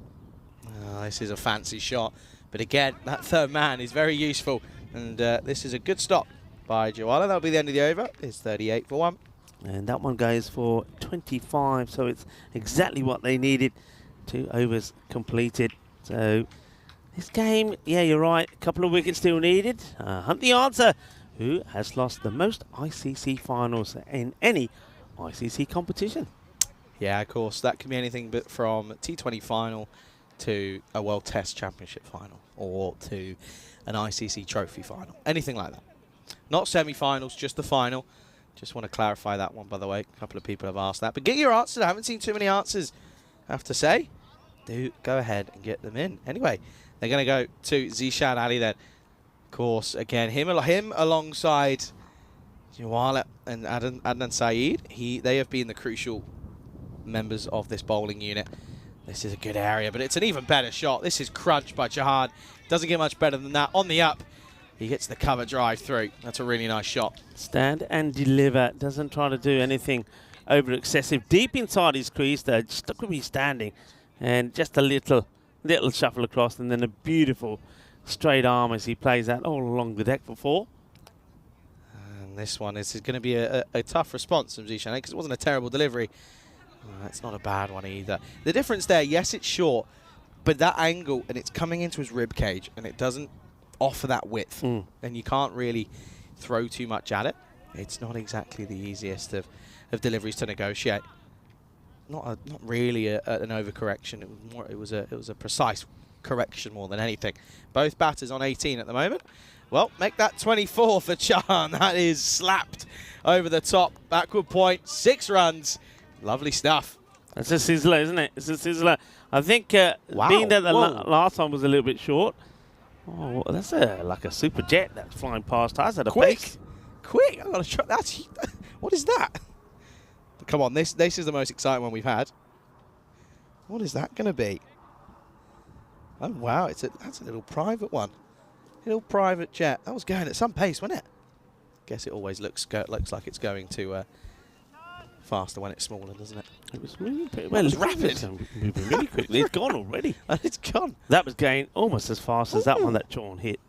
This is a fancy shot. But again, that third man is very useful. And this is a good stop by Jawala. That'll be the end of the over. It's 38 for 1. And that one goes for 25. So it's exactly what they needed. 2 overs completed. So this game, yeah, you're right. A couple of wickets still needed. Hunt the answer. Who has lost the most ICC finals in any ICC competition? Yeah, of course. That can be anything but from T20 final to a World Test Championship final or to an ICC Trophy final. Anything like that. Not semi-finals, just the final. Just want to clarify that one, by the way. A couple of people have asked that. But get your answers. I haven't seen too many answers, I have to say. Do go ahead and get them in. Anyway, they're going to go to Zishan Ali then. Of course, again, him alongside Jawala and Adnan Saeed. They have been the crucial members of this bowling unit. This is a good area, but it's an even better shot. This is crunched by Jahan. Doesn't get much better than that. On the up, he gets the cover drive through. That's a really nice shot. Stand and deliver. Doesn't try to do anything over excessive. Deep inside his crease there, just look at me standing. And just a little shuffle across, and then a beautiful straight arm as he plays that all along the deck for 4. And this one is going to be a tough response from Zishan because it wasn't a terrible delivery. It's not a bad one either. The difference there, yes, it's short, but that angle, and it's coming into his rib cage, and it doesn't offer that width. And you can't really throw too much at it. It's not exactly the easiest of deliveries to negotiate. Not really an overcorrection. It was a precise correction more than anything. Both batters on 18 at the moment. Well, make that 24 for Chan. That is slapped over the top. Backward point, 6 runs. Lovely stuff. That's a sizzler, isn't it? It's a sizzler. I think Wow. being that the last one was a little bit short. Oh, that's like a super jet that's flying past us at a pace. Quick! I'm gonna try. What is that? Come on, this is the most exciting one we've had. What is that going to be? Oh wow, that's a little private one, little private jet. That was going at some pace, wasn't it? Guess it always looks like it's going to faster when it's smaller, doesn't it? It was really well. It was rapid. Moving really quickly. It's gone already. It's gone. That was going almost as fast as that one that Sean hit.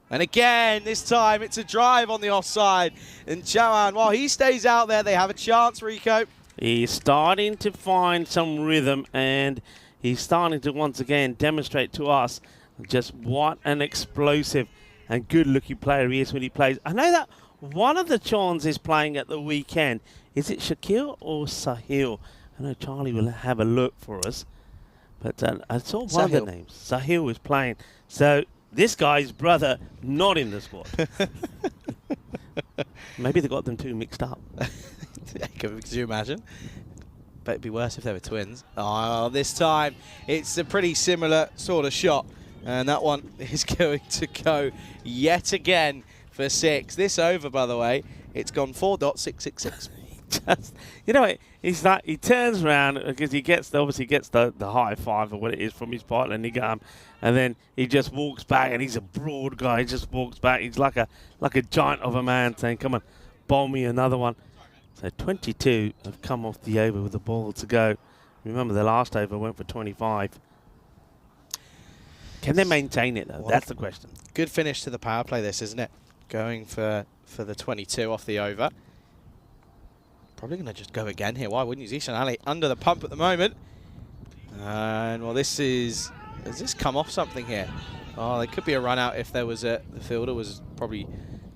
And again, this time it's a drive on the offside. And Chawan, while he stays out there, they have a chance, Rico. He's starting to find some rhythm, and he's starting to once again demonstrate to us just what an explosive and good-looking player he is when he plays. I know that one of the Chans is playing at the weekend. Is it Shakil or Sahil? I know Charlie will have a look for us. But I saw one of the names. Sahil is playing. So this guy's brother not in the squad. Maybe they got them two mixed up. Could you imagine? But it'd be worse if they were twins. Oh, this time it's a pretty similar sort of shot. And that one is going to go yet again for 6. This over, by the way, it's gone 4.666. Just, you know, he's like, he turns around because he obviously gets the high five or what it is from his partner, and then he just walks back, and he's a broad guy. He just walks back. He's like a giant of a man saying, "Come on, bowl me another one." So 22 have come off the over with the ball to go. Remember, the last over went for 25. Can they maintain it though? That's the question. Good finish to the power play, this, isn't it? Going for the 22 off the over. Probably going to just go again here. Why wouldn't you? Zishan Ali under the pump at the moment. And, well, has this come off something here? Oh, there could be a run out if there was the fielder was probably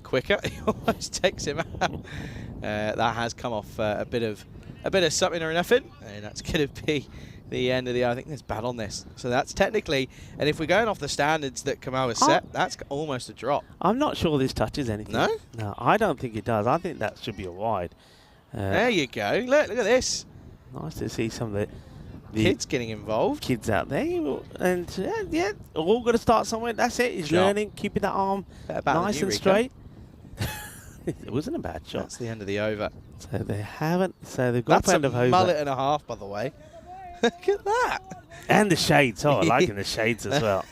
quicker. He almost takes him out. That has come off a bit of something or nothing. And that's going to be the end of the, I think there's bad on this. So that's technically, and if we're going off the standards that Kamal has set, that's almost a drop. I'm not sure this touches anything. No? No, I don't think it does. I think that should be a wide. There you go. Look at this. Nice to see some of the kids getting involved. Kids out there. And yeah, all got to start somewhere. That's it. He's learning, keeping that arm nice and straight. It wasn't a bad shot. That's the end of the over. So they haven't. So they've got That's a mullet and a half, by the way. Look at that. And the shades. Oh, I liking the shades as well.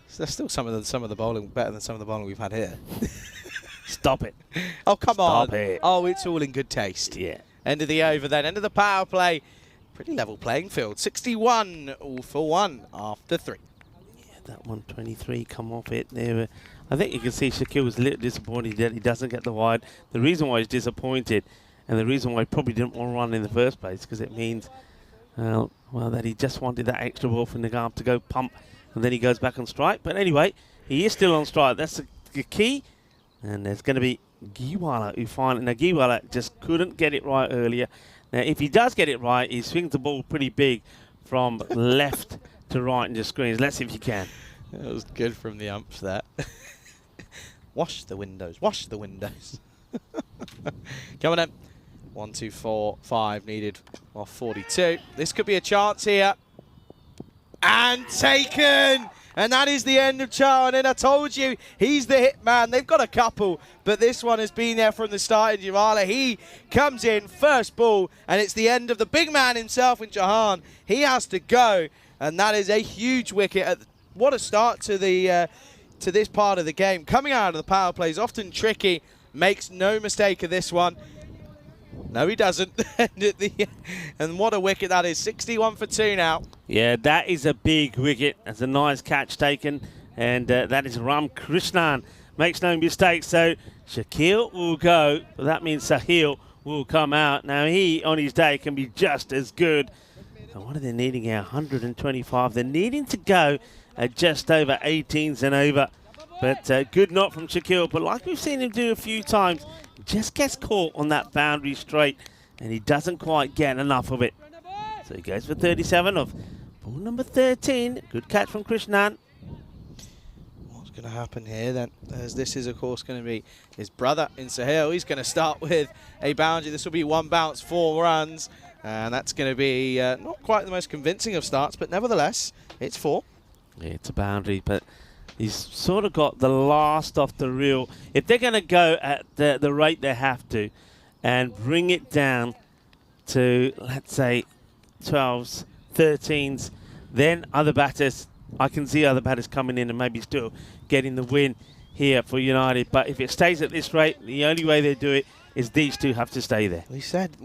So there's still some of the bowling better than some of the bowling we've had here. Stop it. Oh, come on. Stop it. Oh, it's all in good taste. Yeah. End of the over then. End of the power play. Pretty level playing field. 61 all for 1 after 3. Yeah, that 123 come off it there. I think you can see Shakil was a little disappointed that he doesn't get the wide. The reason why he's disappointed and the reason why he probably didn't want to run in the first place because it means, well, that he just wanted that extra ball from Nagam to go pump and then he goes back on strike. But anyway, he is still on strike. That's the key. And there's going to be Giwala who finally... Now, Giwala just couldn't get it right earlier. Now, if he does get it right, he swings the ball pretty big from left to right and just screens. Let's see if you can. That was good from the umps there. Wash the windows. Wash the windows. Coming in. 1, 2, 4, 5 needed off 42. This could be a chance here. And taken! And that is the end of Charlton. And I told you, he's the hit man. They've got a couple, but this one has been there from the start in Jamala. He comes in, first ball, and it's the end of the big man himself in Jahan. He has to go, and that is a huge wicket. What a start to the to this part of the game. Coming out of the power play is often tricky. Makes no mistake of this one. No, he doesn't. And what a wicket that is. 61 for 2 now. Yeah, that is a big wicket. That's a nice catch taken. And that is Ram Krishnan. Makes no mistake. So Shakil will go. That means Sahil will come out. Now, he, on his day, can be just as good. And what are they needing here? 125. They're needing to go at just over 18s and over. But good knock from Shakil. But like we've seen him do a few times, just gets caught on that boundary straight, and he doesn't quite get enough of it. So he goes for 37 of ball number 13. Good catch from Krishnan. What's going to happen here then? As this is, of course, going to be his brother in Sahil. He's going to start with a boundary. This will be 1 bounce, 4 runs. And that's going to be not quite the most convincing of starts, but nevertheless, it's 4. Yeah, it's a boundary, but he's sort of got the last off the reel. If they're going to go at the rate they have to and bring it down to, let's say, 12s, 13s, then other batters, I can see other batters coming in and maybe still getting the win here for United. But if it stays at this rate, the only way they do it is these two have to stay there. We said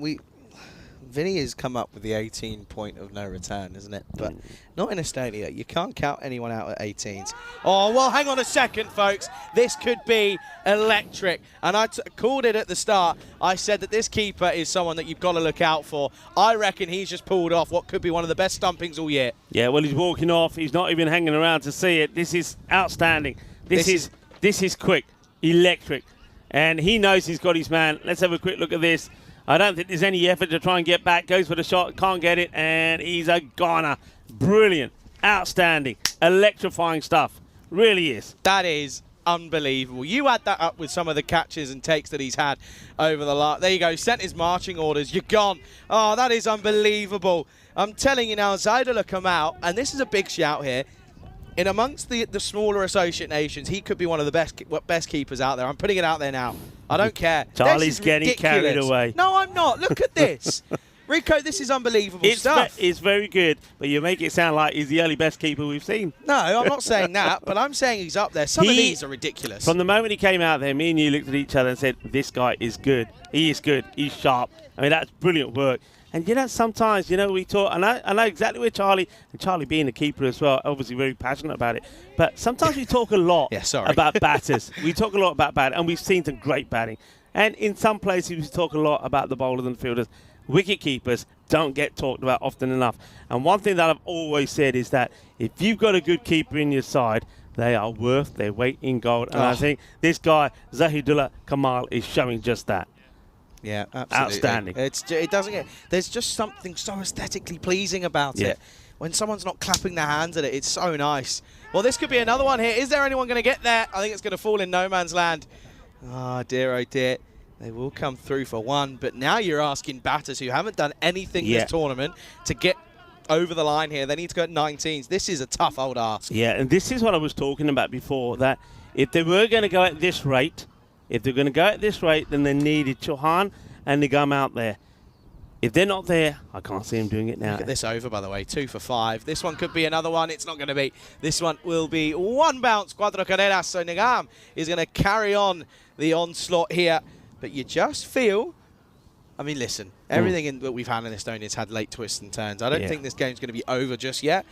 Vinny has come up with the 18 point of no return, isn't it? But not in Estonia. You can't count anyone out at 18s. Oh, well, hang on a second, folks. This could be electric. And I called it at the start. I said that this keeper is someone that you've got to look out for. I reckon he's just pulled off what could be one of the best stumpings all year. Yeah, well, he's walking off. He's not even hanging around to see it. This is outstanding. This is quick, electric. And he knows he's got his man. Let's have a quick look at this. I don't think there's any effort to try and get back. Goes for the shot, can't get it, and he's a goner. Brilliant, outstanding, electrifying stuff. Really is. That is unbelievable. You add that up with some of the catches and takes that he's had over the last. There you go, sent his marching orders. You're gone. Oh, that is unbelievable. I'm telling you now, Zaidullah come out, and this is a big shout here. In amongst the smaller associate nations, he could be one of the best keepers out there. I'm putting it out there now. I don't care. Charlie's getting carried away. No, I'm not. Look at this. Rico, this is unbelievable stuff. It's very good, but you make it sound like he's the only best keeper we've seen. No, I'm not saying that, but I'm saying he's up there. Some of these are ridiculous. From the moment he came out there, me and you looked at each other and said, this guy is good. He is good. He's sharp. I mean, that's brilliant work. And, you know, sometimes, you know, we talk, and I know exactly where Charlie, and Charlie being a keeper as well, obviously very passionate about it, but sometimes we talk a lot about batters. We talk a lot about batting, and we've seen some great batting. And in some places, we talk a lot about the bowlers and fielders. Wicket keepers don't get talked about often enough. And one thing that I've always said is that if you've got a good keeper in your side, they are worth their weight in gold. And I think this guy, Zahidullah Kamal, is showing just that. Yeah, absolutely. Outstanding. It doesn't get. There's just something so aesthetically pleasing about it. When someone's not clapping their hands at it, it's so nice. Well, this could be another one here. Is there anyone going to get there? I think it's going to fall in no man's land. Oh, dear, oh, dear. They will come through for one, but now you're asking batters who haven't done anything this tournament to get over the line here. They need to go at 19s. This is a tough old ask. Yeah, and this is what I was talking about before, that if they were going to go at this rate, then they needed Chauhan and Nigam out there. If they're not there, I can't see him doing it now. Look at this over, by the way, 2 for 5. This one could be another one. It's not going to be. This one will be 1 bounce, cuatro carreras. So Nigam is going to carry on the onslaught here. But you just feel, I mean, listen, everything that we've had in Estonia has had late twists and turns. I don't think this game's going to be over just yet.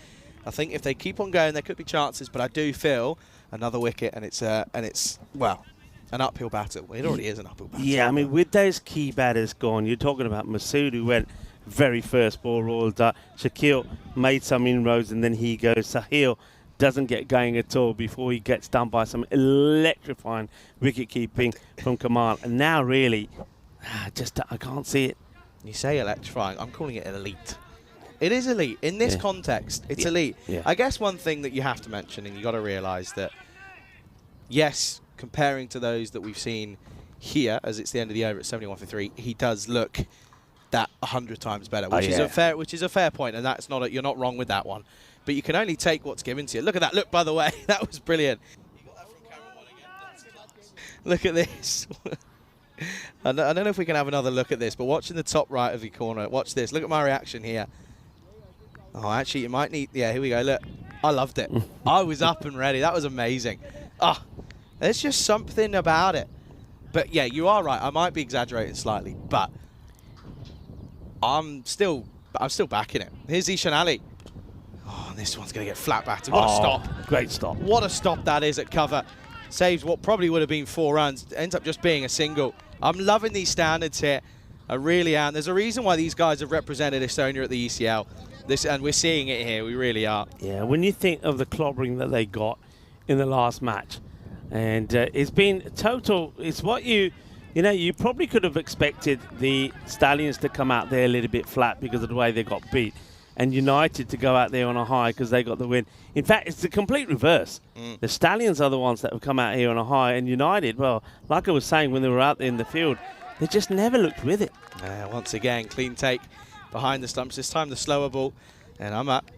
I think if they keep on going, there could be chances, but I do feel another wicket, and it's well, an uphill battle. It already is an uphill battle. Yeah, I mean, with those key batters gone, you're talking about Masood, who went very first ball, rolled up. Shakil made some inroads, and then he goes. Sahil doesn't get going at all before he gets done by some electrifying wicket-keeping from Kamal. And now, really, I can't see it. You say electrifying. I'm calling it elite. It is elite. In this context, it's elite. Yeah. I guess one thing that you have to mention, and you got to realise that, yes, comparing to those that we've seen here, as it's the end of the over at 71 for 3, he does look that 100 times better, which is a fair point, and that's not you're not wrong with that one. But you can only take what's given to you. Look at that. Look, by the way, that was brilliant. You got that from camera one again. Look at this. I don't know if we can have another look at this, but watch in the top right of the corner. Watch this. Look at my reaction here. Oh, actually, you might need... Yeah, here we go. Look, I loved it. I was up and ready. That was amazing. Ah, there's just something about it. But, yeah, you are right. I might be exaggerating slightly, but I'm still backing it. Here's Ishan Ali. Oh, and this one's going to get flat batted. What a stop. Great stop. What a stop that is at cover. Saves what probably would have been 4 runs. Ends up just being a single. I'm loving these standards here. I really am. There's a reason why these guys have represented Estonia at the ECL. And we're seeing it here. We really are. Yeah, when you think of the clobbering that they got in the last match, and it's been total. It's what you probably could have expected the Stallions to come out there a little bit flat because of the way they got beat, and United to go out there on a high because they got the win. In fact, it's the complete reverse. The Stallions are the ones that have come out here on a high, and United, well, like I was saying when they were out there in the field, they just never looked with it. Once again, clean take behind the stumps. This time the slower ball, and I'm up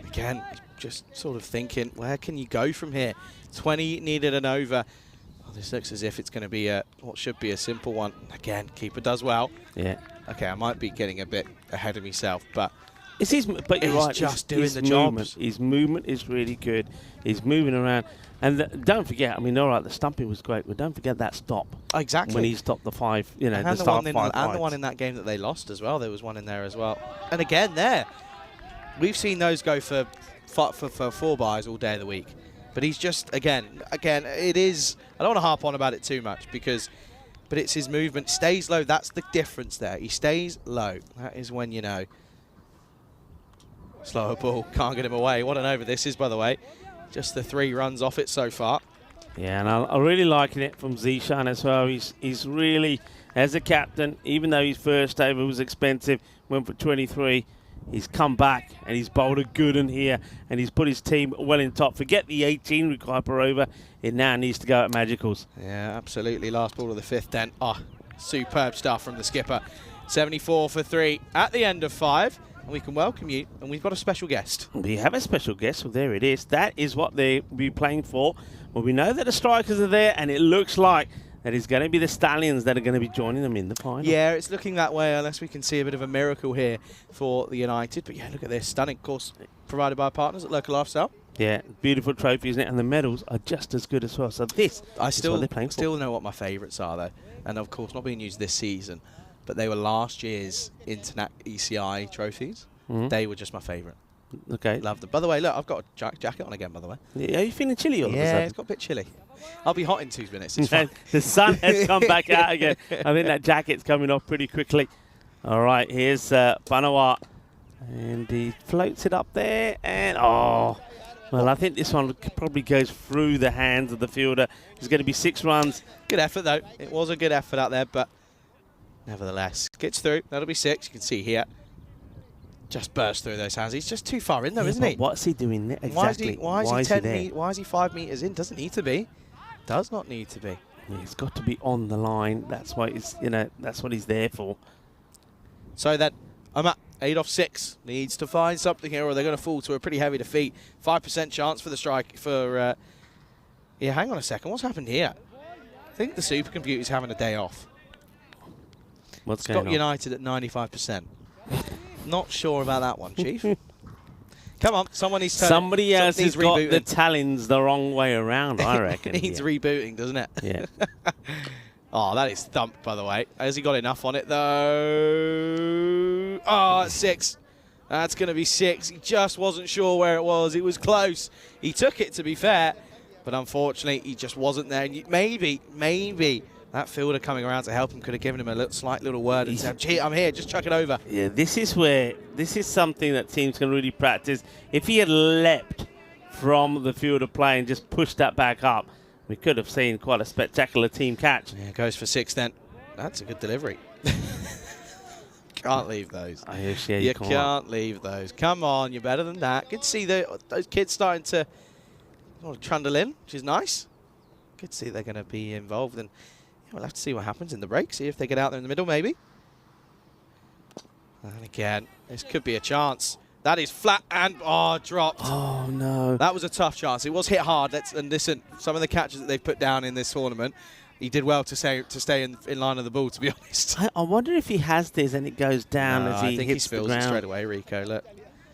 again, just sort of thinking, where can you go from here? 20 needed and over. Oh, this looks as if it's going to be what should be a simple one. Again, keeper does well. Yeah. Okay, I might be getting a bit ahead of myself, but it's his. But you're right. Just doing his the movement. jobs. His movement is really good. He's moving around, and don't forget. I mean, all right, the stumping was great, but don't forget that stop. Exactly. When he stopped the 5, and the start 5 and the one in that game that they lost as well. There was one in there as well. And again, we've seen those go for 4 buys all day of the week. But he's just again, it is. I don't want to harp on about it too much but it's his movement. Stays low. That's the difference there. He stays low. That is when you know. Slower ball. Can't get him away. What an over this is, by the way. Just the 3 runs off it so far. Yeah, and I'm really liking it from Zishan as well. He's really, as a captain, even though his first over was expensive, went for 23, he's come back and he's bowled a good one here, and he's put his team well in top. Forget the 18 required per over. It now needs to go at Magicals. Yeah, absolutely. Last ball of the 5th then. Oh, superb stuff from the skipper. 74 for 3 at the end of 5. And we can welcome you, and we've got a special guest. We have a special guest, well, there it is. That is what they'll be playing for. Well, we know that the strikers are there, and it looks like that it's going to be the Stallions that are going to be joining them in the final. Yeah, it's looking that way, unless we can see a bit of a miracle here for the United. But yeah, look at this. Stunning, of course, provided by our partners at Local Lifestyle. Yeah, beautiful trophy, isn't it? And the medals are just as good as well. So this I is what they're playing for. still know what my favourites are, though. And, of course, not being used this season, but they were last year's Internet ECI trophies. They were just my favourite. Okay. Loved them. By the way, look, I've got a jacket on again, by the way. Yeah, are you feeling chilly all of a Yeah, sudden? it's got a bit chilly. I'll be hot in 2 minutes. It's fine. The sun has come back out again. I think that jacket's coming off pretty quickly. All right, here's Banawat. And he floats it up there. And, well, I think this one probably goes through the hands of the fielder. It's going to be 6 runs. Good effort, though. It was a good effort out there, but nevertheless, gets through. That'll be 6. You can see here. Just burst through those hands. He's just too far in, though, isn't he? What's he doing there? Exactly. Why is he 5 metres in? Doesn't need to be. Does not need to be. Yeah, he's got to be on the line. That's why he's, that's what he's there for. So then, I'm at 8 off 6. Needs to find something here, or they're going to fall to a pretty heavy defeat. 5% chance for the strike for. Yeah, hang on a second. What's happened here? I think the supercomputer's having a day off. What's going on? Got United at 95%. Not sure about that one, Chief. Come on, someone needs to. Somebody else has got the talons the wrong way around, I reckon. It needs rebooting, doesn't it? Yeah. Oh, that is thumped, by the way. Has he got enough on it, though? Oh, it's 6. That's going to be 6. He just wasn't sure where it was. It was close. He took it, to be fair, but unfortunately, he just wasn't there. And maybe that fielder coming around to help him could have given him a slight little word and said, "Gee, I'm here, just chuck it over." Yeah, this is something that teams can really practice. If he had leapt from the fielder play and just pushed that back up, we could have seen quite a spectacular team catch. Yeah, goes for 6 then. That's a good delivery. can't leave those. You can't leave those. Come on, you're better than that. Good to see those kids starting to trundle in, which is nice. Good to see they're going to be involved. And we'll have to see what happens in the break, see if they get out there in the middle, maybe. And again, this could be a chance. That is flat and, dropped. Oh, no. That was a tough chance. It was hit hard. And listen, some of the catches that they've put down in this tournament, he did well to stay in line of the ball, to be honest. I wonder if he has this and it goes down as he I think hits he spills the ground. it straight away, Rico. Look.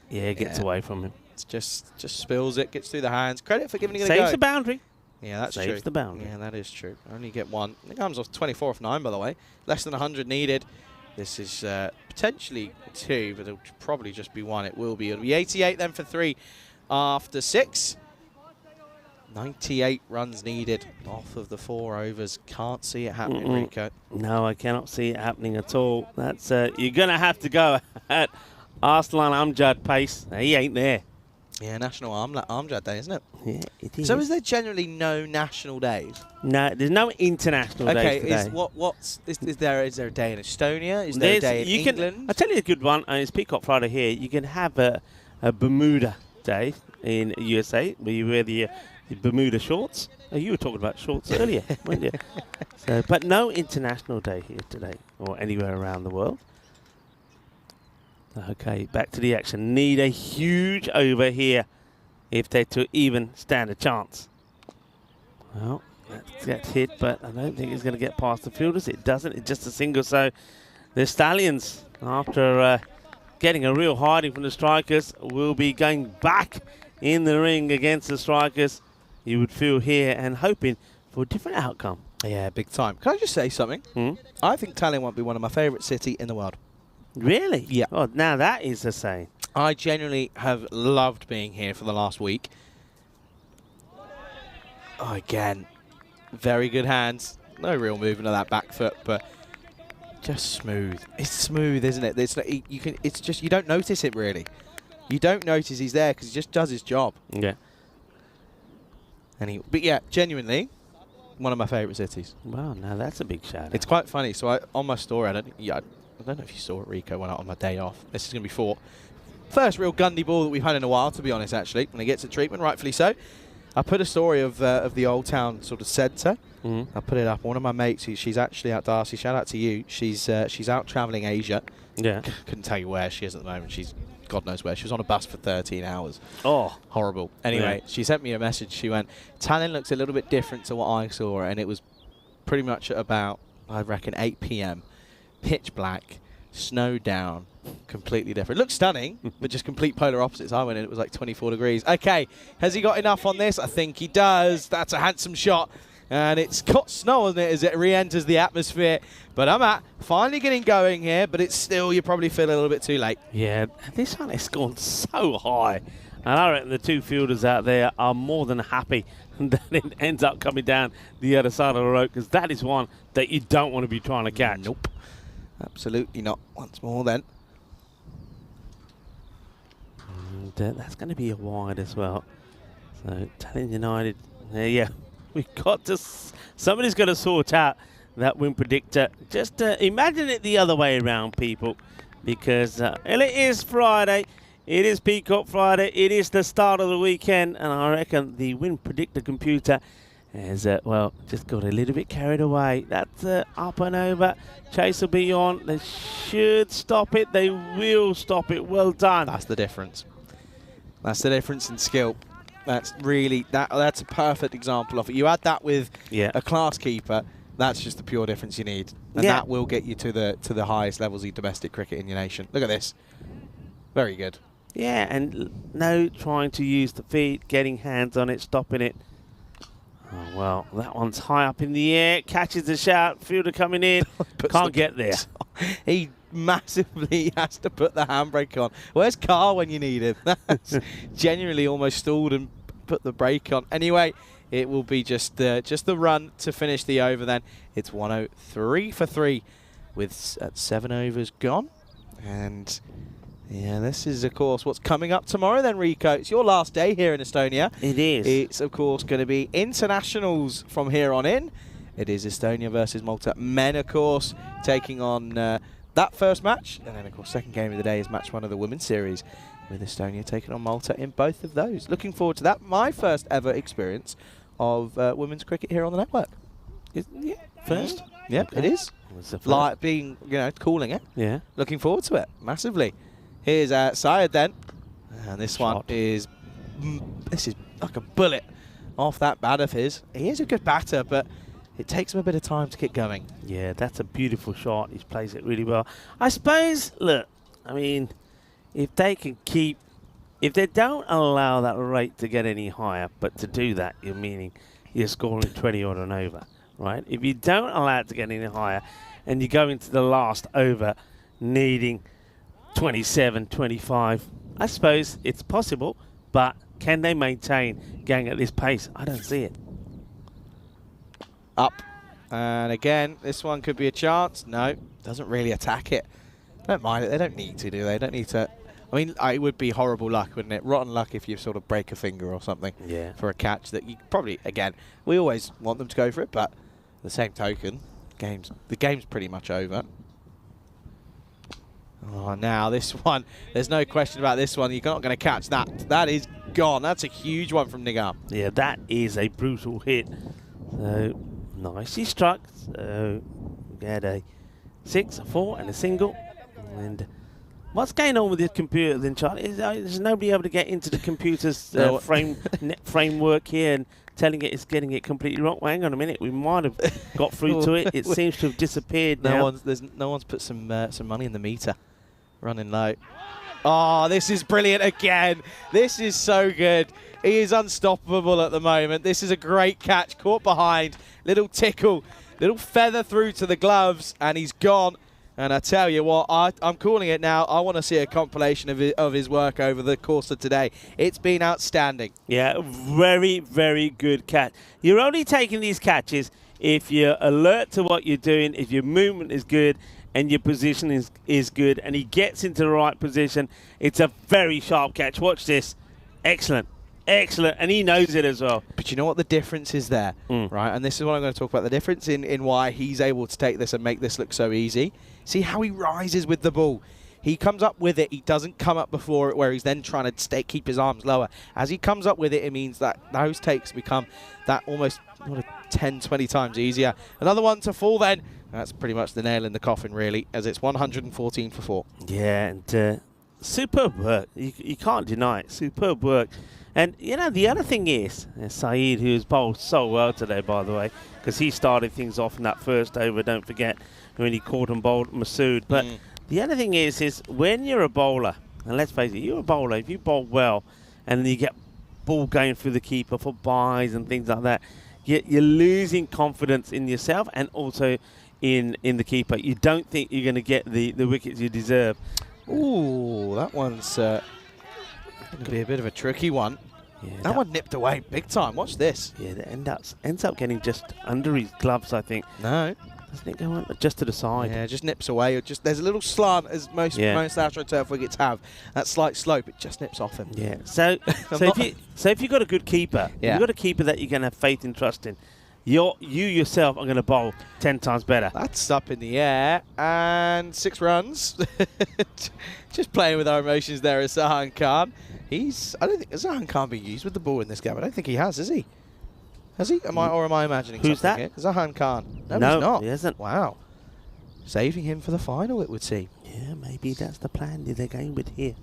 Yeah, it gets away from him. It's just spills it, gets through the hands. Credit for giving it a go. Saves the boundary. Yeah, that's true. Saves the boundary. Yeah, that is true. Only get one. It comes off 24 off 9, by the way. Less than 100 needed. This is potentially 2, but it'll probably just be 1. It will be. It'll be 88 then for 3 after 6. 98 runs needed off of the 4 overs. Can't see it happening, Rico. No, I cannot see it happening at all. That's you're going to have to go at Arslan Amjad pace. He ain't there. Yeah, National Amjad Day, isn't it? Yeah, it is. So is there generally no national days? No, there's no international days today. Is there a day in Estonia? Is there a day in England? I'll tell you a good one. It's Peacock Friday here. You can have a Bermuda Day in USA where you wear the Bermuda shorts. Oh, you were talking about shorts earlier, weren't you? So, but no international day here today or anywhere around the world. Okay, back to the action. Need a huge over here if they're to even stand a chance. Well, that gets hit, but I don't think it's going to get past the fielders. It doesn't. It's just a single. So the Stallions, after getting a real hiding from the strikers, will be going back in the ring against the strikers. You would feel here and hoping for a different outcome. Yeah, big time. Can I just say something? I think Tallinn might be one of my favourite cities in the world. Really? Yeah. Oh, now that is a saying. I genuinely have loved being here for the last week. Oh, again, very good hands. No real movement of that back foot, but just smooth. It's smooth, isn't it? It's like It's just you don't notice it really. You don't notice he's there because he just does his job. Yeah. But yeah, genuinely, one of my favourite cities. Wow, now that's a big shout. It's quite funny. So on my story, I don't know if you saw it, Rico, went out on my day off. This is going to be first real Gundy ball that we've had in a while, to be honest, actually. When it gets a treatment, rightfully so. I put a story of the Old Town sort of centre. I put it up. One of my mates, she's actually out, Darcy, shout out to you. She's out travelling Asia. Yeah. Couldn't tell you where she is at the moment. She's God knows where. She was on a bus for 13 hours. Oh. Horrible. Anyway, Yeah. She sent me a message. She went, Tallinn looks a little bit different to what I saw. And it was pretty much at about, I reckon, 8 p.m. Pitch black, snowed down, completely different. Looks stunning, but just complete polar opposites. I went in, it was like 24 degrees. Okay, has he got enough on this? I think he does. That's a handsome shot. And it's got snow, isn't it, as it re-enters the atmosphere. But I'm finally getting going here, but it's still, you probably feel a little bit too late. Yeah, this one has gone so high. And I reckon the two fielders out there are more than happy that it ends up coming down the other side of the road, because that is one that you don't want to be trying to catch. Nope. Absolutely not. Once more then. And that's going to be a wide as well. So Tallinn United, yeah, we've got to, somebody's got to sort out that win predictor. Just imagine it the other way around, people, because it is Friday. It is Peacock Friday. It is the start of the weekend, and I reckon the win predictor computer has, just got a little bit carried away. That's up and over. Chase will be on. They should stop it. They will stop it. Well done. That's the difference. That's the difference in skill. That's really, that's a perfect example of it. You add that with a class keeper, that's just the pure difference you need. And that will get you to the highest levels of domestic cricket in your nation. Look at this. Very good. Yeah, and no trying to use the feet, getting hands on it, stopping it. Oh, well, that one's high up in the air. Catches the shout. Fielder coming in. Can't get there. He massively has to put the handbrake on. Where's Carl when you need him? That's genuinely almost stalled and put the brake on. Anyway, it will be just the run to finish the over then. It's 103 for 3 with 7 overs gone. And yeah, this is, of course, what's coming up tomorrow then, Rico. It's your last day here in Estonia. It is. It's, of course, going to be internationals from here on in. It is Estonia versus Malta. Men, of course, taking on that first match. And then, of course, second game of the day is match 1 of the Women's Series, with Estonia taking on Malta in both of those. Looking forward to that. My first ever experience of women's cricket here on the network. Yeah, first? Yeah, Okay. it is. What's the first? Like being, calling it. Yeah. Looking forward to it massively. Here's Syed then. And this one Shot. is, this is like a bullet off that bat of his. He is a good batter, but it takes him a bit of time to get going. Yeah, that's a beautiful shot. He plays it really well. I suppose, look, I mean, if they can keep, if they don't allow that rate to get any higher, but to do that, you're meaning you're scoring 20 odd and over, right? If you don't allow it to get any higher and you go into the last over needing 27, 25, I suppose it's possible, but can they maintain going at this pace? I don't see it. Up. And again, this one could be a chance. No, doesn't really attack it. Don't mind it. They don't need to, do they? Don't need to. I mean, it would be horrible luck, wouldn't it? Rotten luck if you sort of break a finger or something for a catch that you probably, again, we always want them to go for it, but the same token, the game's pretty much over. Oh, now this one, there's no question about this one. You're not going to catch that. That is gone. That's a huge one from Nigam. Yeah, that is a brutal hit. So, nicely struck. So, we had a 6, a 4, and a single. And what's going on with this computer then, Charlie? Is nobody able to get into the computer's framework here and telling it it's getting it completely wrong? Well, hang on a minute. We might have got through to it. It seems to have disappeared now. No one's put some money in the meter. Running low. Oh, this is brilliant again. This is so good. He is unstoppable at the moment. This is a great catch. Caught behind. Little tickle. Little feather through to the gloves. And he's gone. And I tell you what, I'm calling it now. I want to see a compilation of his work over the course of today. It's been outstanding. Yeah, very, very good catch. You're only taking these catches if you're alert to what you're doing, if your movement is good, and your position is good, and he gets into the right position. It's a very sharp catch. Watch this. Excellent. Excellent. And he knows it as well. But you know what the difference is there, right? And this is what I'm going to talk about. The difference in why he's able to take this and make this look so easy. See how he rises with the ball. He comes up with it. He doesn't come up before it where he's then trying to keep his arms lower. As he comes up with it, it means that those takes become that almost 10, 20 times easier. Another one to fall then. That's pretty much the nail in the coffin, really, as it's 114 for 4. Yeah, and superb work. You can't deny it. Superb work. And, the other thing is, Saeed, who's bowled so well today, by the way, because he started things off in that first over, don't forget, when he caught and bowled Masood. But the other thing is when you're a bowler, and let's face it, you're a bowler, if you bowl well, and then you get ball going through the keeper for byes and things like that, you're losing confidence in yourself and also in the keeper. You don't think you're going to get the wickets you deserve. Ooh, that one's going to be a bit of a tricky one. Yeah, that one nipped away big time. Watch this. Yeah, that ends up getting just under his gloves, I think. No. Doesn't it go on just to the side? Yeah, just nips away. Or just there's a little slant, as most AstroTurf wickets have. That slight slope, it just nips off him. Yeah. So if you've got a good keeper, you've got a keeper that you can have faith and trust in, you yourself are going to bowl 10 times better. That's up in the air, and 6 runs. Just playing with our emotions there is Zahan Khan. I don't think Zahan Khan been used with the ball in this game. I don't think he has he? Has he? Am I imagining Who's something that? Here? Zahan Khan. No, No, he's not. he hasn't. Wow. Saving him for the final, it would seem. Yeah, maybe that's the plan they're going with here.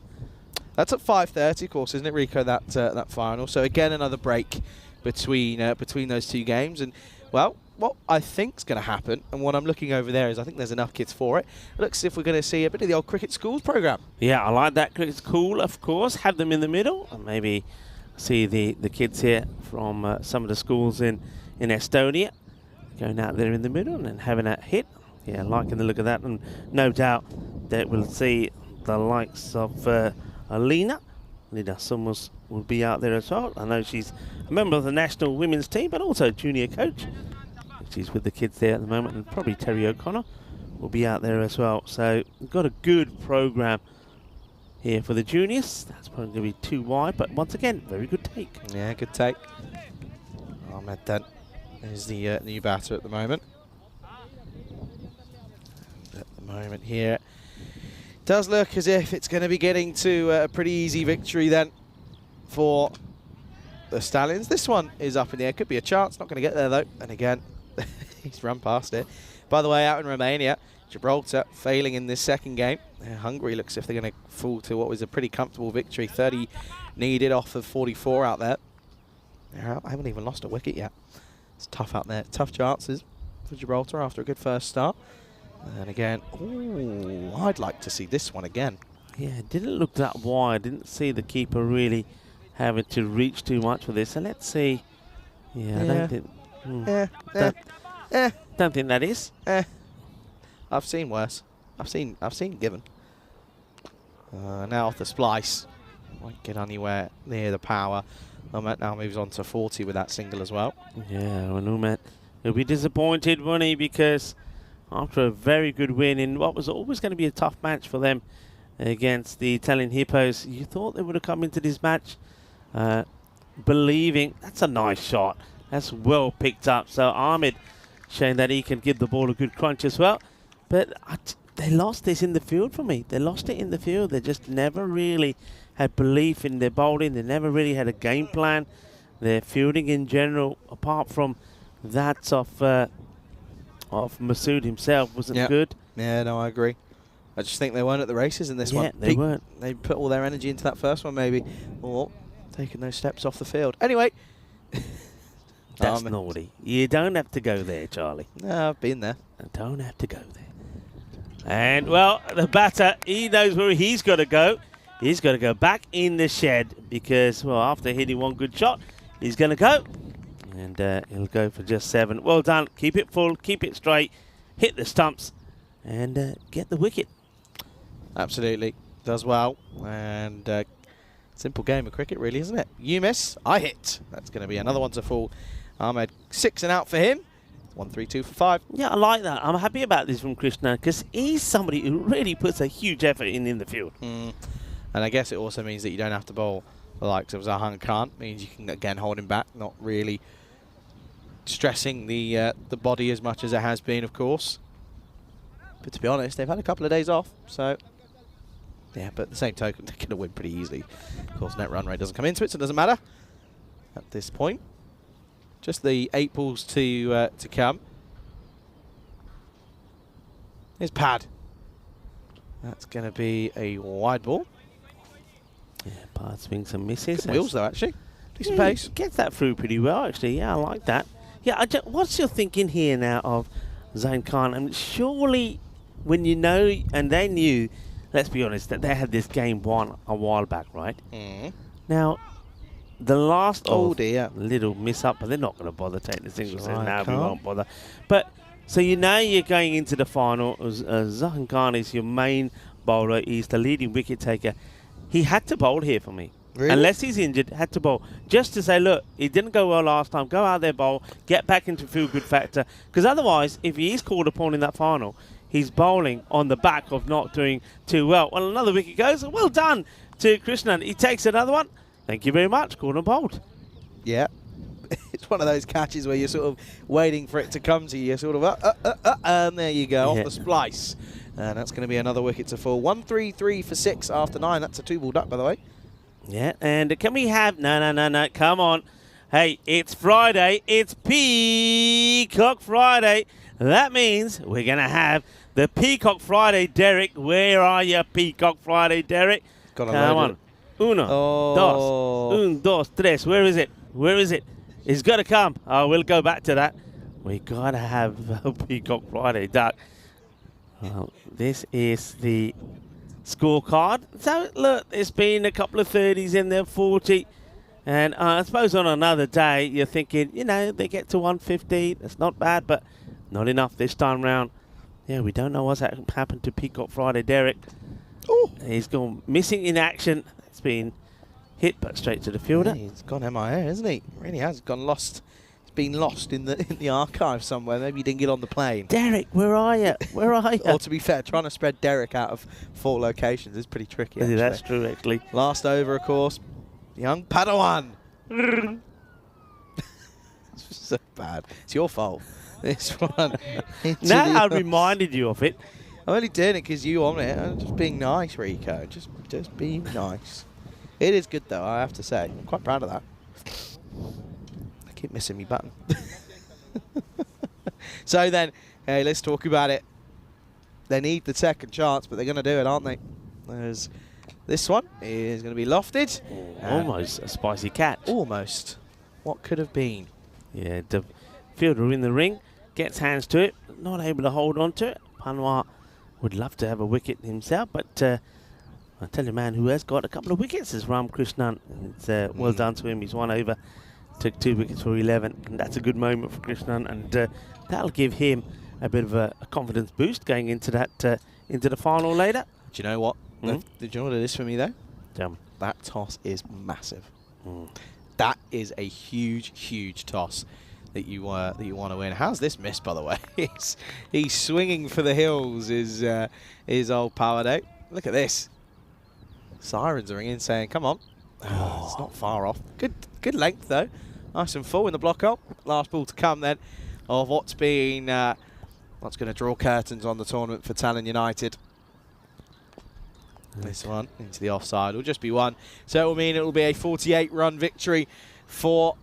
That's at 5:30, of course, isn't it, Rico? That final. So again, another break between those two games, and well, what I think's going to happen, and what I'm looking over there is I think there's enough kids for it. Looks as if we're going to see a bit of the old cricket schools program. Yeah, I like that. Cricket's cool, of course. Have them in the middle, and maybe see the kids here from some of the schools in Estonia going out there in the middle and having a hit. Yeah, liking the look of that, and no doubt that we'll see the likes of Alina. Lina Summers will be out there as well. I know she's a member of the national women's team, but also junior coach. She's with the kids there at the moment, and probably Terry O'Connor will be out there as well. So we've got a good program here for the juniors. That's probably going to be too wide, but once again, very good take. Yeah, good take. Ahmed then is the new batter at the moment. At the moment here. Does look as if it's going to be getting to a pretty easy victory then for the Stallions. This one is up in the air. Could be a chance. Not going to get there, though. And again, he's run past it. By the way, out in Romania, Gibraltar failing in this second game. Hungary looks as if they're going to fall to what was a pretty comfortable victory. 30 needed off of 44 out there. I haven't even lost a wicket yet. It's tough out there. Tough chances for Gibraltar after a good first start. And again, ooh, I'd like to see this one again. Yeah, it didn't look that wide. Didn't see the keeper really having to reach too much for this. So let's see. Yeah, I don't think. Don't think that is. I've seen worse. I've seen given. Now off the splice. Won't get anywhere near the power. Umat now moves on to 40 with that single as well. Yeah, well, Umat, he'll be disappointed, won't he? Because after a very good win in what was always going to be a tough match for them against the Italian Hippos, you thought they would have come into this match believing. That's a nice shot. That's well picked up. So Ahmed showing that he can give the ball a good crunch as well. But they lost this in the field for me. They lost it in the field. They just never really had belief in their bowling. They never really had a game plan. Their fielding in general, apart from that of Masood himself, wasn't good. Yeah, no, I agree. I just think they weren't at the races in this one. Yeah, they weren't. They put all their energy into that first one, maybe, or taking those steps off the field. Anyway. That's naughty. You don't have to go there, Charlie. No, I've been there. You don't have to go there. And, well, the batter, he knows where he's got to go. He's got to go back in the shed because, well, after hitting one good shot, he's going to go. And he'll go for just 7. Well done. Keep it full. Keep it straight. Hit the stumps and get the wicket. Absolutely. Does well. And simple game of cricket, really, isn't it? You miss, I hit. That's going to be another one to fall. Ahmed 6 and out for him. 1, 3, 2 for 5. Yeah, I like that. I'm happy about this from Krishna because he's somebody who really puts a huge effort in the field. And I guess it also means that you don't have to bowl the likes of Zahan Khan. Means you can, again, hold him back, not really stressing the body as much as it has been, of course. But to be honest, they've had a couple of days off, so yeah, but at the same token, they're going to win pretty easily. Of course, net run rate doesn't come into it, so it doesn't matter at this point. Just the 8 balls to come. Here's Pad. That's going to be a wide ball. Yeah, Pad swings and misses. Good wheels, though, actually. Decent Yeah, pace. gets that through pretty well, actually. Yeah, I like that. Yeah, what's your thinking here now of Zain Khan? And surely, when you know, and they knew, let's be honest, that they had this game won a while back, right? Now, the last little miss up, but they're not going to bother taking the single set now. We won't bother. But so you know you're going into the final. Zahan Khan is your main bowler. He's the leading wicket taker. He had to bowl here for me. Really? Unless he's injured, had to bowl. Just to say, look, he didn't go well last time. Go out there, bowl, get back into feel-good factor. Because otherwise, if he is called upon in that final, he's bowling on the back of not doing too well. Well, another wicket goes. Well done to Krishnan. He takes another one. Thank you very much. Called and bowled. Yeah. It's one of those catches where you're sort of waiting for it to come to you. You're sort of, and there you go, off the splice. And that's going to be another wicket to fall. 1-3-3 for 6 after 9. That's a 2-ball duck, by the way. Yeah, and can we have... No, come on. Hey, it's Friday. It's Peacock Friday. That means we're going to have the Peacock Friday. Derek, where are you, Peacock Friday, Derek? Come on. Uno, dos, un, dos, tres. Where is it? Where is it? It's got to come. Oh, we'll go back to that. We got to have a Peacock Friday duck. Well, this is the scorecard. So, look, there's been a couple of 30s in there, 40. And I suppose on another day, you're thinking, you know, they get to 150. That's not bad, but not enough this time round. Yeah, we don't know what's happened to Peacock Friday, Derek. Oh, he's gone missing in action. It's been hit, but straight to the fielder. Yeah, he's gone MIA, hasn't he? Really has gone lost. He's been lost in the archive somewhere. Maybe he didn't get on the plane. Derek, where are you? Where are you? Or to be fair, trying to spread Derek out of 4 locations is pretty tricky, actually. That's true, actually. Last over, of course, young Padawan. It's so bad. It's your fault. This one. Now I reminded you of it. I'm only doing it because you on it. I'm just being nice, Rico. Just being nice. It is good, though, I have to say. I'm quite proud of that. I keep missing me button. So then, hey, let's talk about it. They need the second chance, but they're going to do it, aren't they? There's this one is going to be lofted. Almost a spicy catch. Almost. What could have been? Yeah, the fielder in the ring gets hands to it, not able to hold on to it. Panwar would love to have a wicket himself, but I tell you, man, who has got a couple of wickets is Ram Krishnan. It's well done to him. He's won over, took 2 wickets for 11, and that's a good moment for Krishnan, and that'll give him a bit of a confidence boost going into that into the final later. Do you know what? Did you know what it is for me, though? That toss is massive. That is a huge toss that you want to win. How's this miss, by the way? he's swinging for the hills. Is old Powerplay. Look at this. Sirens are ringing, saying, "Come on." It's not far off. Good length though. Nice and full in the block up. Last ball to come then of what's going to draw curtains on the tournament for Tallinn United. This one into the offside will just be one. So it will mean it will be a 48-run victory for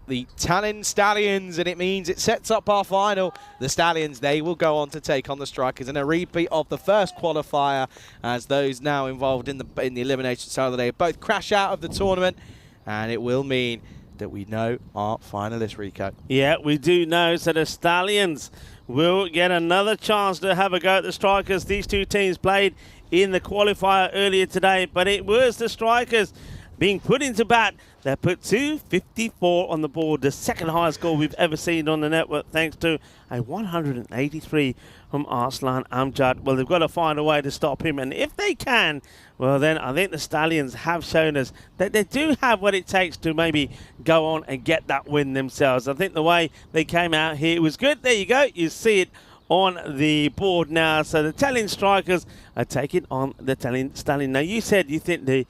the Tallinn Stallions, and it means it sets up our final. The Stallions, they will go on to take on the Strikers in a repeat of the first qualifier, as those now involved in the elimination side of the day both crash out of the tournament, and it will mean that we know our finalists, Rico. Yeah, we do know. So the Stallions will get another chance to have a go at the Strikers. These two teams played in the qualifier earlier today, but it was the Strikers being put into bat that put 254 on the board, the second highest score we've ever seen on the network, thanks to a 183 from Arslan Amjad. Well, they've got to find a way to stop him, and if they can, well, then I think the Stallions have shown us that they do have what it takes to maybe go on and get that win themselves. I think the way they came out here was good. There you go. You see it on the board now. So the Tallinn Strikers are taking on the Tallinn Stallion. Now, you said you think the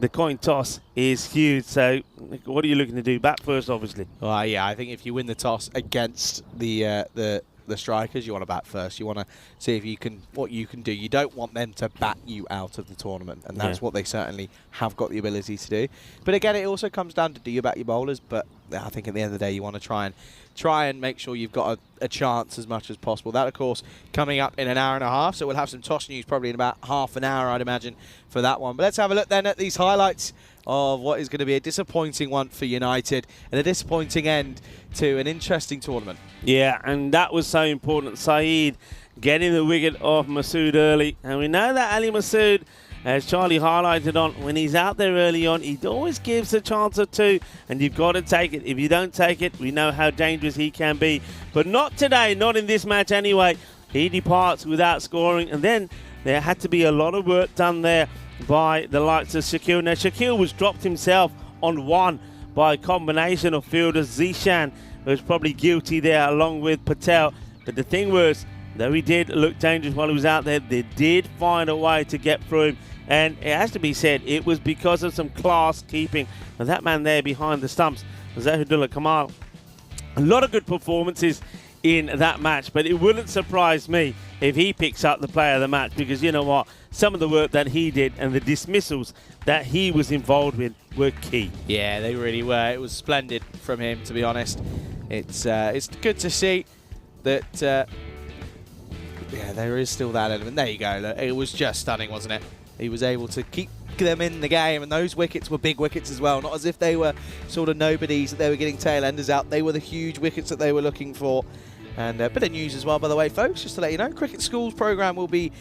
coin toss is huge. So what are you looking to do? Bat first, obviously. Well, yeah, I think if you win the toss against the Strikers, you want to bat first. You want to see if you can what you can do. You don't want them to bat you out of the tournament, and that's what they certainly have got the ability to do. But again, it also comes down to, do you bat your bowlers? But I think at the end of the day, you want to try and make sure you've got a chance as much as possible. That, of course, coming up in an hour and a half, so we'll have some toss news probably in about half an hour, I'd imagine, for that one. But let's have a look then at these highlights of what is going to be a disappointing one for United and a disappointing end to an interesting tournament. Yeah, and that was so important. Saeed getting the wicket off Masood early. And we know that Ali Masood, as Charlie highlighted on, when he's out there early on, he always gives a chance or two, and you've got to take it. If you don't take it, we know how dangerous he can be. But not today, not in this match anyway. He departs without scoring, and then there had to be a lot of work done there by the likes of Shakil. Now, Shakil was dropped himself on one by a combination of fielders. Zishan was probably guilty there along with Patel. But the thing was, though he did look dangerous while he was out there, they did find a way to get through him. And it has to be said, it was because of some class keeping. And that man there behind the stumps, Zahidullah Kamal, a lot of good performances in that match, but it wouldn't surprise me if he picks up the player of the match, because you know what, some of the work that he did and the dismissals that he was involved with were key. Yeah, they really were. It was splendid from him, to be honest. It's good to see that yeah, there is still that element. There you go. Look, it was just stunning, wasn't it? He was able to keep them in the game, and those wickets were big wickets as well, not as if they were sort of nobodies that they were getting tail enders out. They were the huge wickets that they were looking for. And a bit of news as well, by the way, folks, just to let you know, Cricket Schools program will be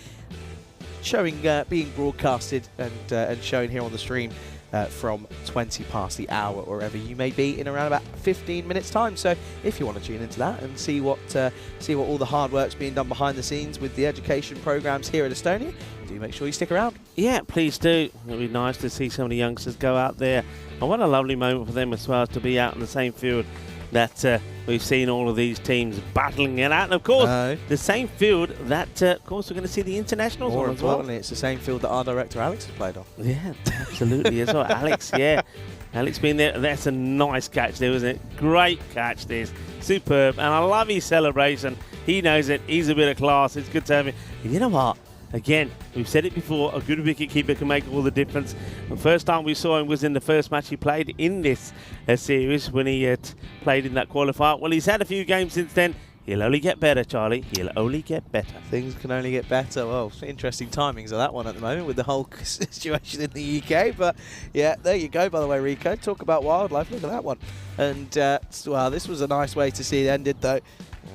showing, being broadcasted and shown here on the stream from 20 past the hour, wherever you may be, in around about 15 minutes time. So if you want to tune into that and see what all the hard work's being done behind the scenes with the education programs here at Estonia, do make sure you stick around. Yeah, please do. It'll be nice to see some of the youngsters go out there. And what a lovely moment for them as well, to be out in the same field that we've seen all of these teams battling it out. And of course, the same field that, of course, we're going to see the internationals More on as well. importantly, it's the same field that our director Alex has played on. Yeah, absolutely as well. Alex, yeah. Alex being there. That's a nice catch there, wasn't it? Great catch this. Superb. And I love his celebration. He knows it. He's a bit of class. It's good to have him. And you know what? Again, we've said it before, a good wicketkeeper can make all the difference. The first time we saw him was in the first match he played in this series when he played in that qualifier. Well, he's had a few games since then. He'll only get better, Charlie. He'll only get better. Things can only get better. Well, interesting timings of that one at the moment with the whole situation in the UK. But yeah, there you go, by the way, Rico. Talk about wildlife. Look at that one. And, well, this was a nice way to see it ended, though.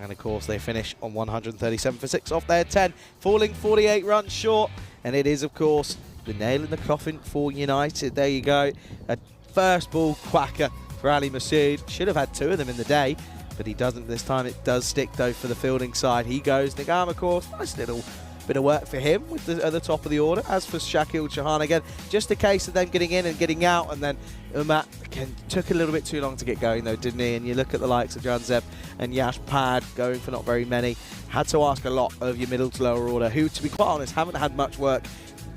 And, of course, they finish on 137 for 6 off their 10, falling 48 runs short. And it is, of course, the nail in the coffin for United. There you go. A first ball quacker for Ali Masood. Should have had 2 of them in the day, but he doesn't this time. It does stick, though, for the fielding side. He goes. Nigam, of course, nice little bit of work for him with at the top of the order. As for Shakil Chauhan, again, just a case of them getting in and getting out, and then Umar again took a little bit too long to get going, though, didn't he? And you look at the likes of Janzeb and Yash Pad going for not very many. Had to ask a lot of your middle to lower order, who, to be quite honest, haven't had much work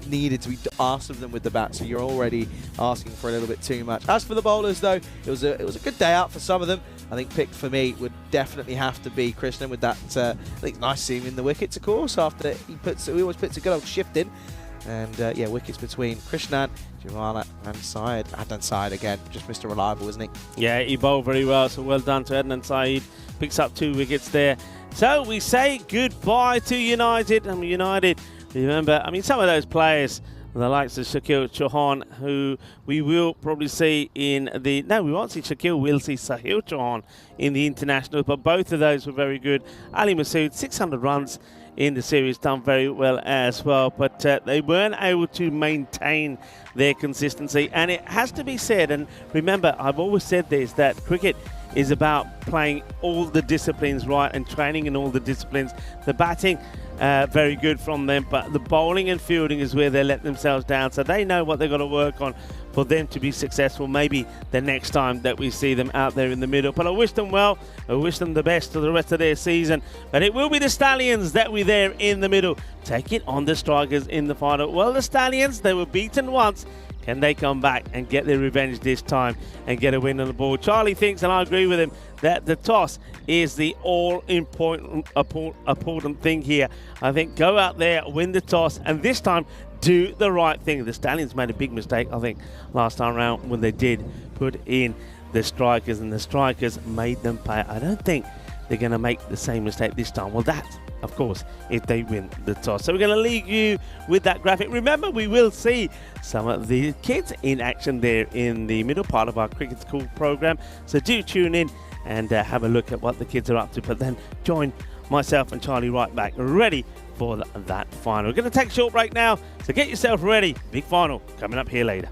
needed to be asked of them with the bat, so you're already asking for a little bit too much. As for the bowlers, though, it was a good day out for some of them. I think picked for me would definitely have to be Krishnan with that. I think it's nice to see him in the wickets, of course, after he always puts a good old shift in. And yeah, wickets between Krishnan, Jumala and Syed. Adnan Syed again, just Mr. Reliable, isn't he? Yeah, he bowled very well, so well done to Adnan Syed. Picks up 2 wickets there. So we say goodbye to United. And United, remember, I mean, some of those players, the likes of Shakil Chauhan, who we will probably see in the... No, we won't see Shakil, we'll see Sahil Chauhan in the international, but both of those were very good. Ali Masood, 600 runs in the series, done very well as well, but they weren't able to maintain their consistency. And it has to be said, and remember, I've always said this, that cricket is about playing all the disciplines right and training in all the disciplines. The batting, very good from them, but the bowling and fielding is where they let themselves down. So they know what they've got to work on for them to be successful, maybe the next time that we see them out there in the middle. But I wish them well. I wish them the best for the rest of their season. But it will be the Stallions that we're there in the middle. Take it on the Strikers in the final. Well, the Stallions, they were beaten once. Can they come back and get their revenge this time and get a win on the board? Charlie thinks, and I agree with him, that the toss is the all-important thing here. I think go out there, win the toss, and this time do the right thing. The Stallions made a big mistake, I think, last time around when they did put in the Strikers, and the Strikers made them pay. I don't think they're going to make the same mistake this time. Well, that's, of course, if they win the toss. So we're going to leave you with that graphic. Remember, we will see some of the kids in action there in the middle part of our Cricket School program. So do tune in and have a look at what the kids are up to. But then join myself and Charlie right back, ready for that final. We're going to take a short break now, so get yourself ready. Big final coming up here later.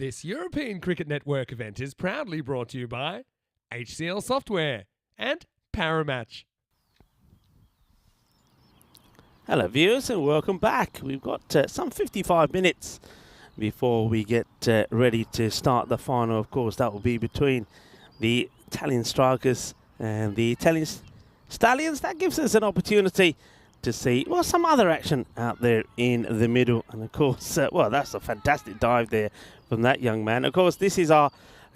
This European Cricket Network event is proudly brought to you by HCL Software and Paramatch. Hello viewers and welcome back. We've got some 55 minutes before we get ready to start the final. Of course, that will be between the Italian Strikers and the Italian Stallions. That gives us an opportunity to see, well, some other action out there in the middle. And of course, well, that's a fantastic dive there from that young man. Of course, this is our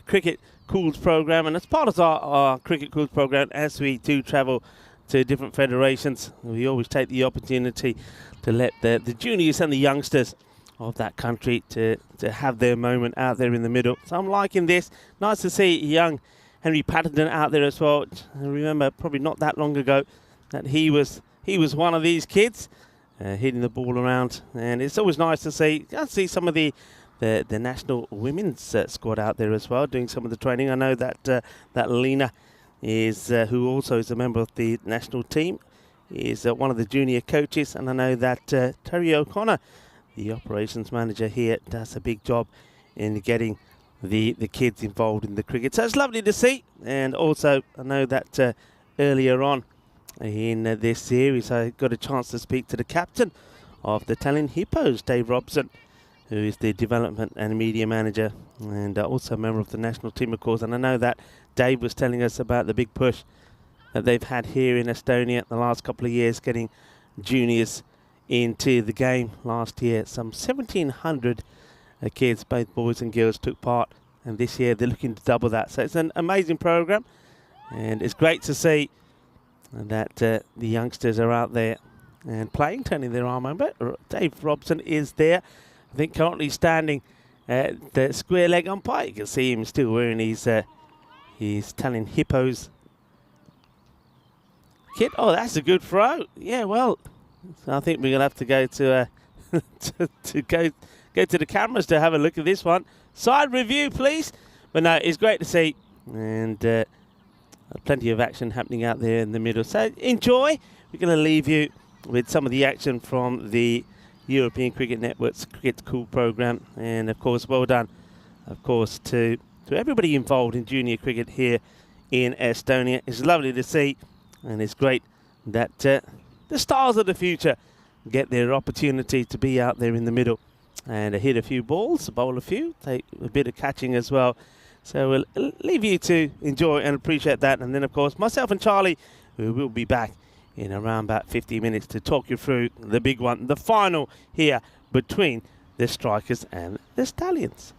Cricket Cools program, and as part of our Cricket Cools program, as we do travel to different federations, we always take the opportunity to let the juniors and the youngsters of that country to have their moment out there in the middle. So I'm liking this. Nice to see young Henry Patterson out there as well. I remember probably not that long ago that he was one of these kids hitting the ball around, and it's always nice to see some of the national women's squad out there as well doing some of the training. I know that Lena is who also is a member of the national team, is one of the junior coaches, and I know that Terry O'Connor, the operations manager here, does a big job in getting the kids involved in the cricket. So it's lovely to see. And also I know that earlier on in this series I got a chance to speak to the captain of the Italian Hippos, Dave Robson, who is the development and media manager and also a member of the national team, of course. And I know that Dave was telling us about the big push that they've had here in Estonia the last couple of years, getting juniors into the game. Last year, some 1,700 kids, both boys and girls, took part. And this year, they're looking to double that. So it's an amazing program. And it's great to see that the youngsters are out there and playing, turning their arm over. Dave Robson is there, I think, currently standing at the square leg umpire. You can see him still wearing his Italian Hippos kit. Oh, that's a good throw. Yeah, well, so I think we're gonna have to go to go to the cameras to have a look at this one. Side review, please. But no, it's great to see, and plenty of action happening out there in the middle. So enjoy. We're going to leave you with some of the action from the European Cricket Network's Cricket Cool program, and of course, well done, of course, to everybody involved in junior cricket here in Estonia. It's lovely to see, and it's great that the stars of the future get their opportunity to be out there in the middle and hit a few balls, bowl a few, take a bit of catching as well. So we'll leave you to enjoy and appreciate that. And then, of course, myself and Charlie, we will be back in around about 50 minutes to talk you through the big one, the final here between the Strikers and the Stallions.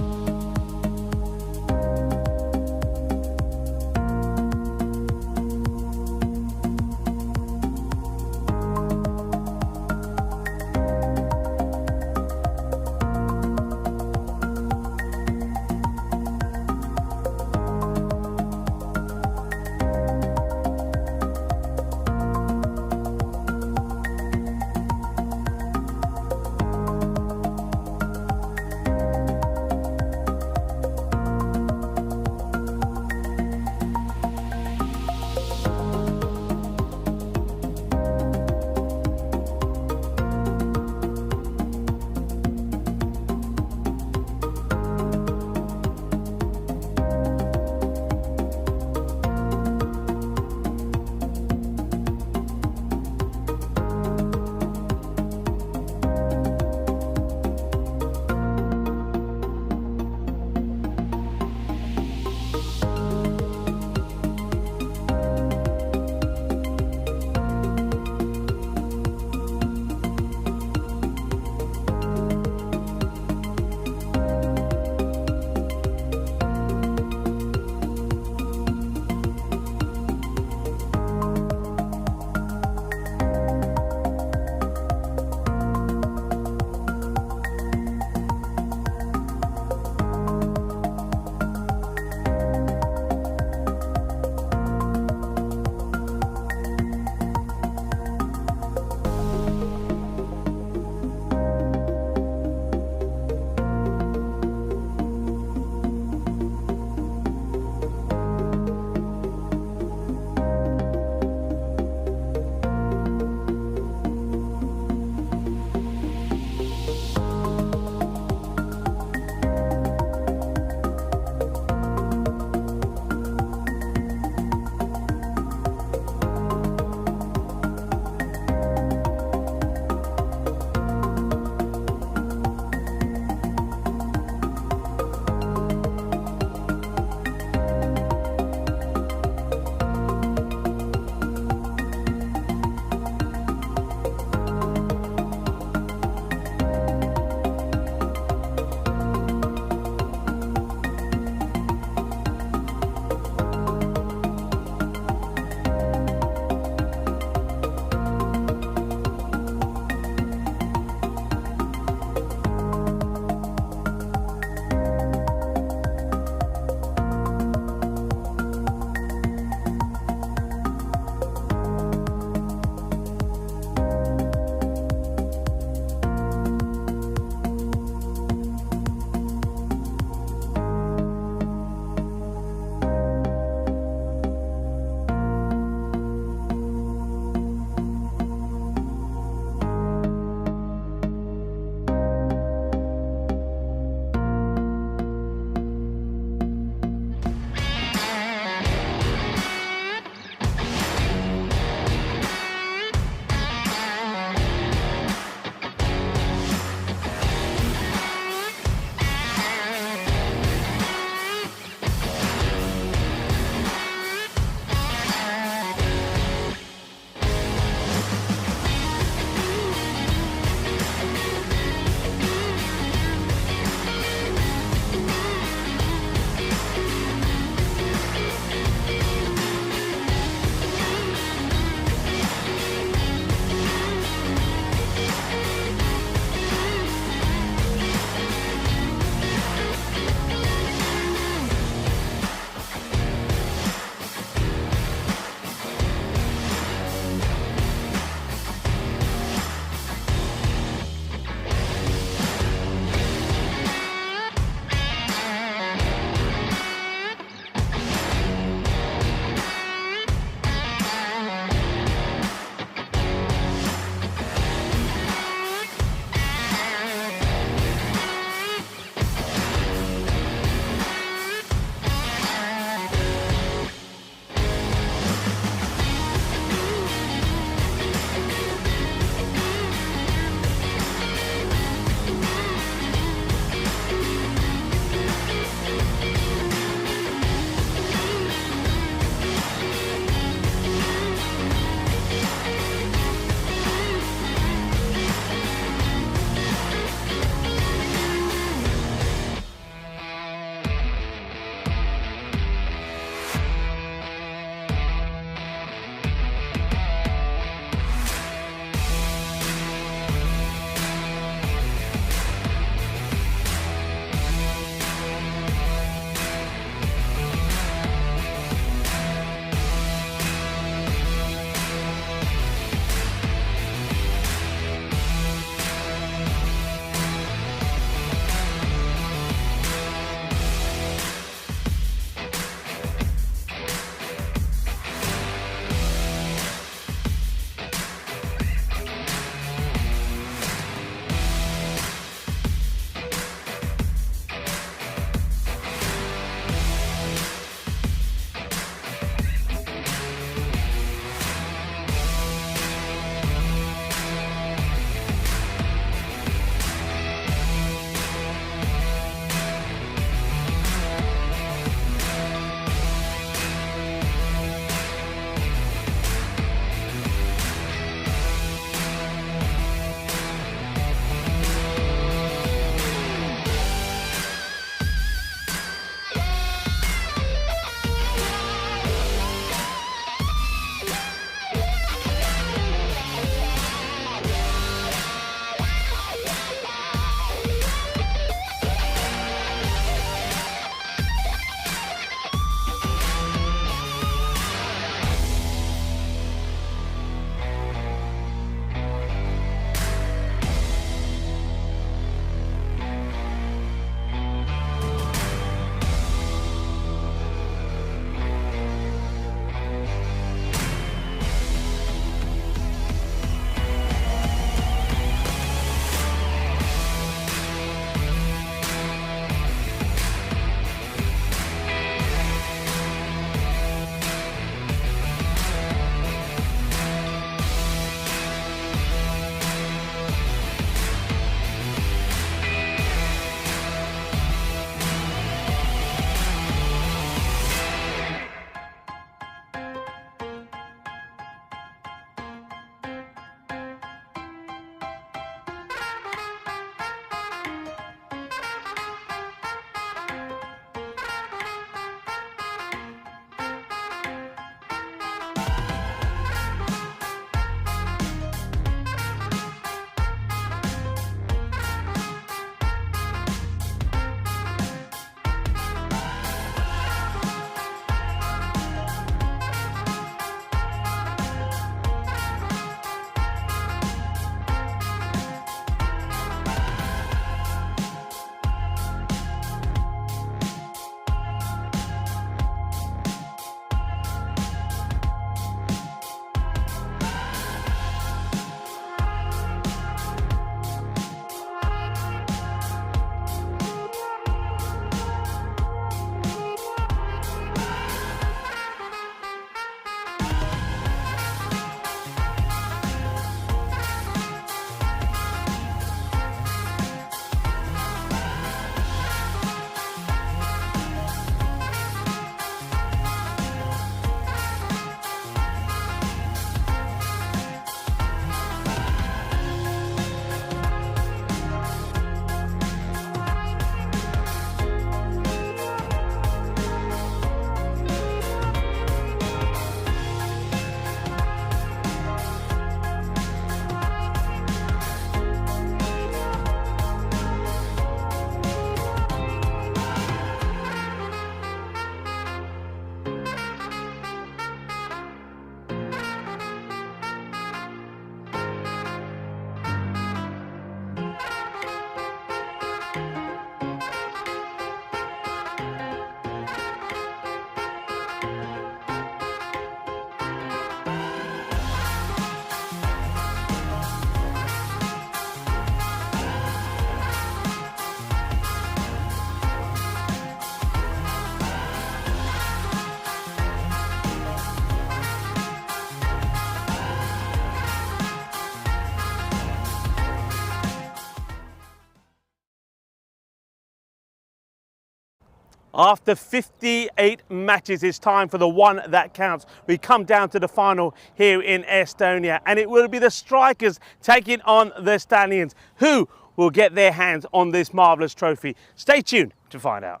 After 58 matches, it's time for the one that counts. We come down to the final here in Estonia, and it will be the Strikers taking on the Stallions. Who will get their hands on this marvellous trophy? Stay tuned to find out.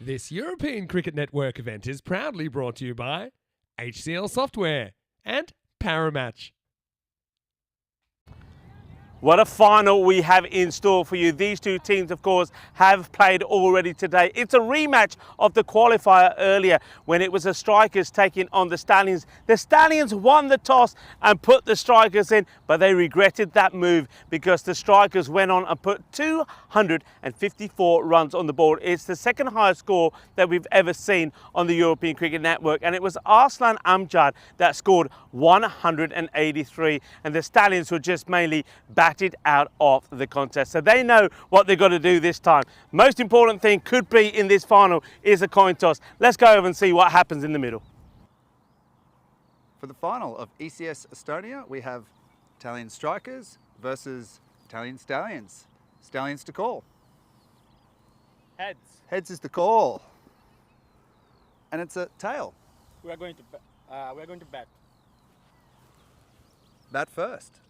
This European Cricket Network event is proudly brought to you by HCL Software and Paramatch. What a final we have in store for you. These two teams, of course, have played already today. It's a rematch of the qualifier earlier when it was the Strikers taking on the Stallions. The Stallions won the toss and put the Strikers in, but they regretted that move because the Strikers went on and put 254 runs on the board. It's the second highest score that we've ever seen on the European Cricket Network, and it was Arslan Amjad that scored 183, and the Stallions were just mainly batted out of the contest. So they know what they've got to do this time. Most important thing could be in this final is a coin toss. Let's go over and see what happens in the middle. For the final of ECS Estonia, we have Italian Strikers versus Italian Stallions. Stallions to call. Heads. Heads is the call. And it's a tail. We are going to bat. Bat first.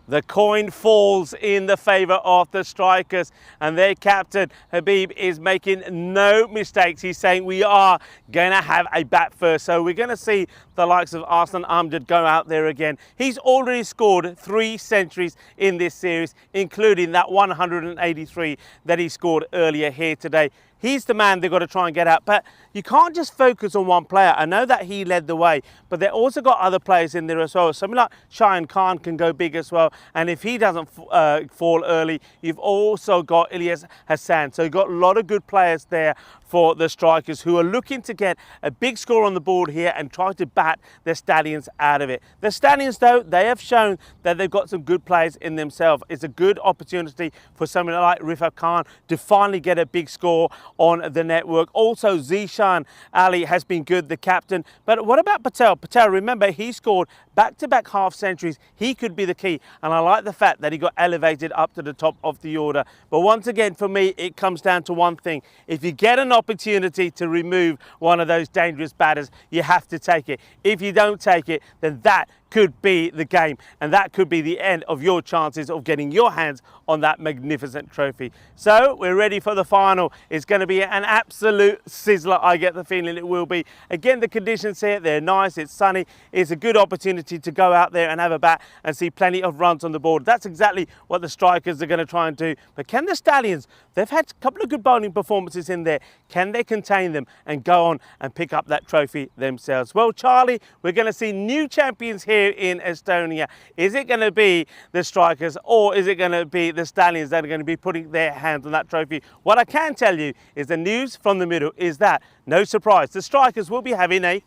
The coin falls in the favour of the Strikers, and their captain Habib is making no mistakes. He's saying we are going to have a bat first. So we're going to see the likes of Arslan Amjad go out there again. He's already scored 3 centuries in this series, including that 183 that he scored earlier here today. He's the man they've got to try and get out. But you can't just focus on one player. I know that he led the way, but they've also got other players in there as well. Something like Shayan Khan can go big as well. And if he doesn't fall early, you've also got Ilyas Hassan. So you've got a lot of good players there for the Strikers who are looking to get a big score on the board here and try to bat the Stallions out of it. The Stallions, though, they have shown that they've got some good players in themselves. It's a good opportunity for someone like Rifat Khan to finally get a big score on the network. Also, Zishan Ali has been good, the captain. But what about Patel? Patel, remember, he scored back-to-back half centuries. He could be the key. And I like the fact that he got elevated up to the top of the order. But once again, for me, it comes down to one thing. If you get an opportunity to remove one of those dangerous batters, you have to take it. If you don't take it, then that could be the game, and that could be the end of your chances of getting your hands on that magnificent trophy. So we're ready for the final. It's going to be an absolute sizzler. I get the feeling it will be. Again, the conditions here, they're nice, it's sunny. It's a good opportunity to go out there and have a bat and see plenty of runs on the board. That's exactly what the Strikers are going to try and do. But can the Stallions, they've had a couple of good bowling performances in there, can they contain them and go on and pick up that trophy themselves? Well, Charlie, we're going to see new champions here in Estonia. Is it going to be the Strikers, or is it going to be the Stallions that are going to be putting their hands on that trophy? What I can tell you is the news from the middle is that, no surprise, the Strikers will be having a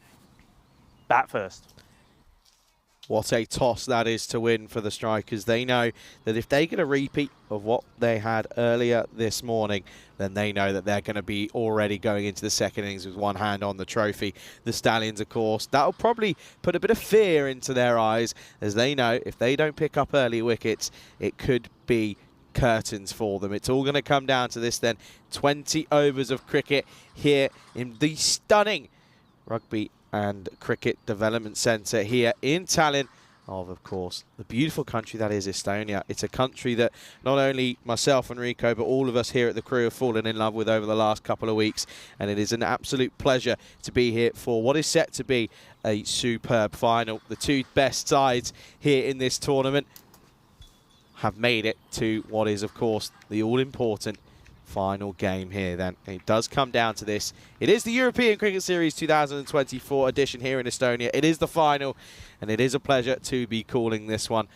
bat first. What a toss that is to win for the Strikers. They know that if they get a repeat of what they had earlier this morning, then they know that they're going to be already going into the second innings with one hand on the trophy. The Stallions, of course, that'll probably put a bit of fear into their eyes, as they know if they don't pick up early wickets, it could be curtains for them. It's all going to come down to this then. 20 overs of cricket here in the stunning Rugby and Cricket Development Centre here in Tallinn of course, the beautiful country that is Estonia. It's a country that not only myself and Rico, but all of us here at the crew have fallen in love with over the last couple of weeks, and it is an absolute pleasure to be here for what is set to be a superb final. The two best sides here in this tournament have made it to what is, of course, the all-important final game here then. It does come down to this. It is the European Cricket Series 2024 edition here in Estonia. It is the final, and it is a pleasure to be calling this one.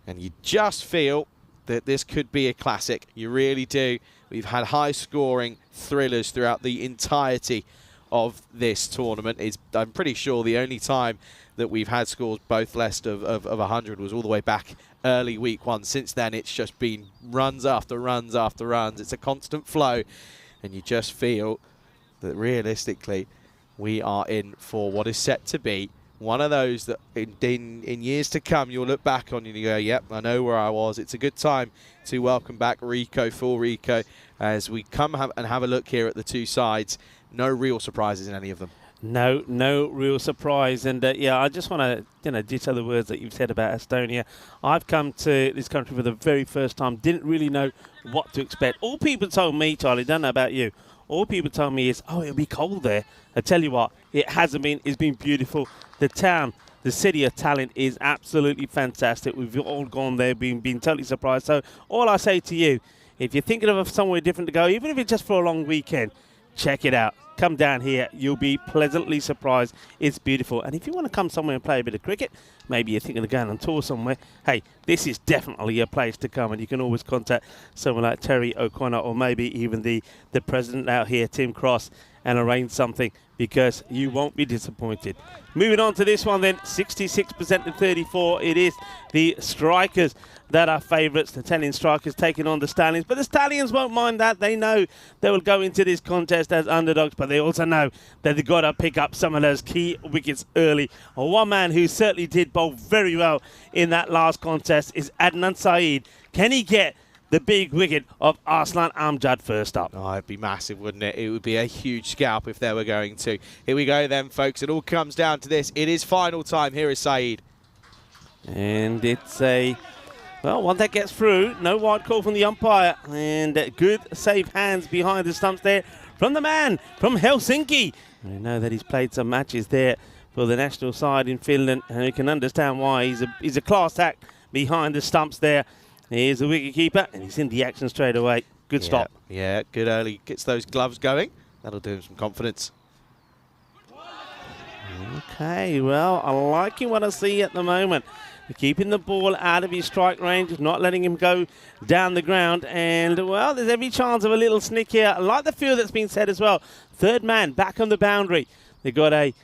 And you just feel that this could be a classic. You really do. We've had high-scoring thrillers throughout the entirety of this tournament. I'm pretty sure the only time that we've had scores both less of 100 was all the way back early week 1. Since then, it's just been runs after runs after runs. It's a constant flow, and you just feel that realistically we are in for what is set to be one of those that in years to come you'll look back on and you go, yep, I know where I was. It's a good time to welcome back Rico, full Rico, as we come and have a look here at the two sides. No real surprises in any of them. No real surprise. And yeah, I just want to ditto the words that you've said about Estonia. I've come to this country for the very first time, didn't really know what to expect. All people told me, Charlie, don't know about you, all people told me is, oh, it'll be cold there. I tell you what, it hasn't been. It's been beautiful. The town, the city of Tallinn is absolutely fantastic. We've all gone there, been totally surprised. So all I say to you, if you're thinking of somewhere different to go, even if it's just for a long weekend, check it out. Come down here. You'll be pleasantly surprised. It's beautiful. And if you want to come somewhere and play a bit of cricket, maybe you're thinking of going on tour somewhere, hey, this is definitely a place to come. And you can always contact someone like Terry O'Connor or maybe even the president out here, Tim Cross, and arrange something, because you won't be disappointed. Moving on to this one then, 66% to 34. It is the strikers that are favourites. The Italian strikers taking on the Stallions. But the Stallions won't mind that. They know they will go into this contest as underdogs, but they also know that they've got to pick up some of those key wickets early. One man who certainly did bowl very well in that last contest is Adnan Saeed. Can he get the big wicket of Arslan Amjad first up? Oh, it'd be massive, wouldn't it? It would be a huge scalp if they were going to. Here we go then, folks. It all comes down to this. It is final time. Here is Saeed. And it's one that gets through. No wide call from the umpire. And good safe hands behind the stumps there from the man from Helsinki. We know that he's played some matches there for the national side in Finland, and you can understand why. He's a class act behind the stumps there. Here's the wicketkeeper, and he's in the action straight away. Good stop. Yeah, good early. Gets those gloves going. That'll do him some confidence. Okay, well, I'm liking what I see at the moment. Keeping the ball out of his strike range, not letting him go down the ground. And, well, there's every chance of a little snick here. I like the feel that's been said as well. Third man back on the boundary. They've got a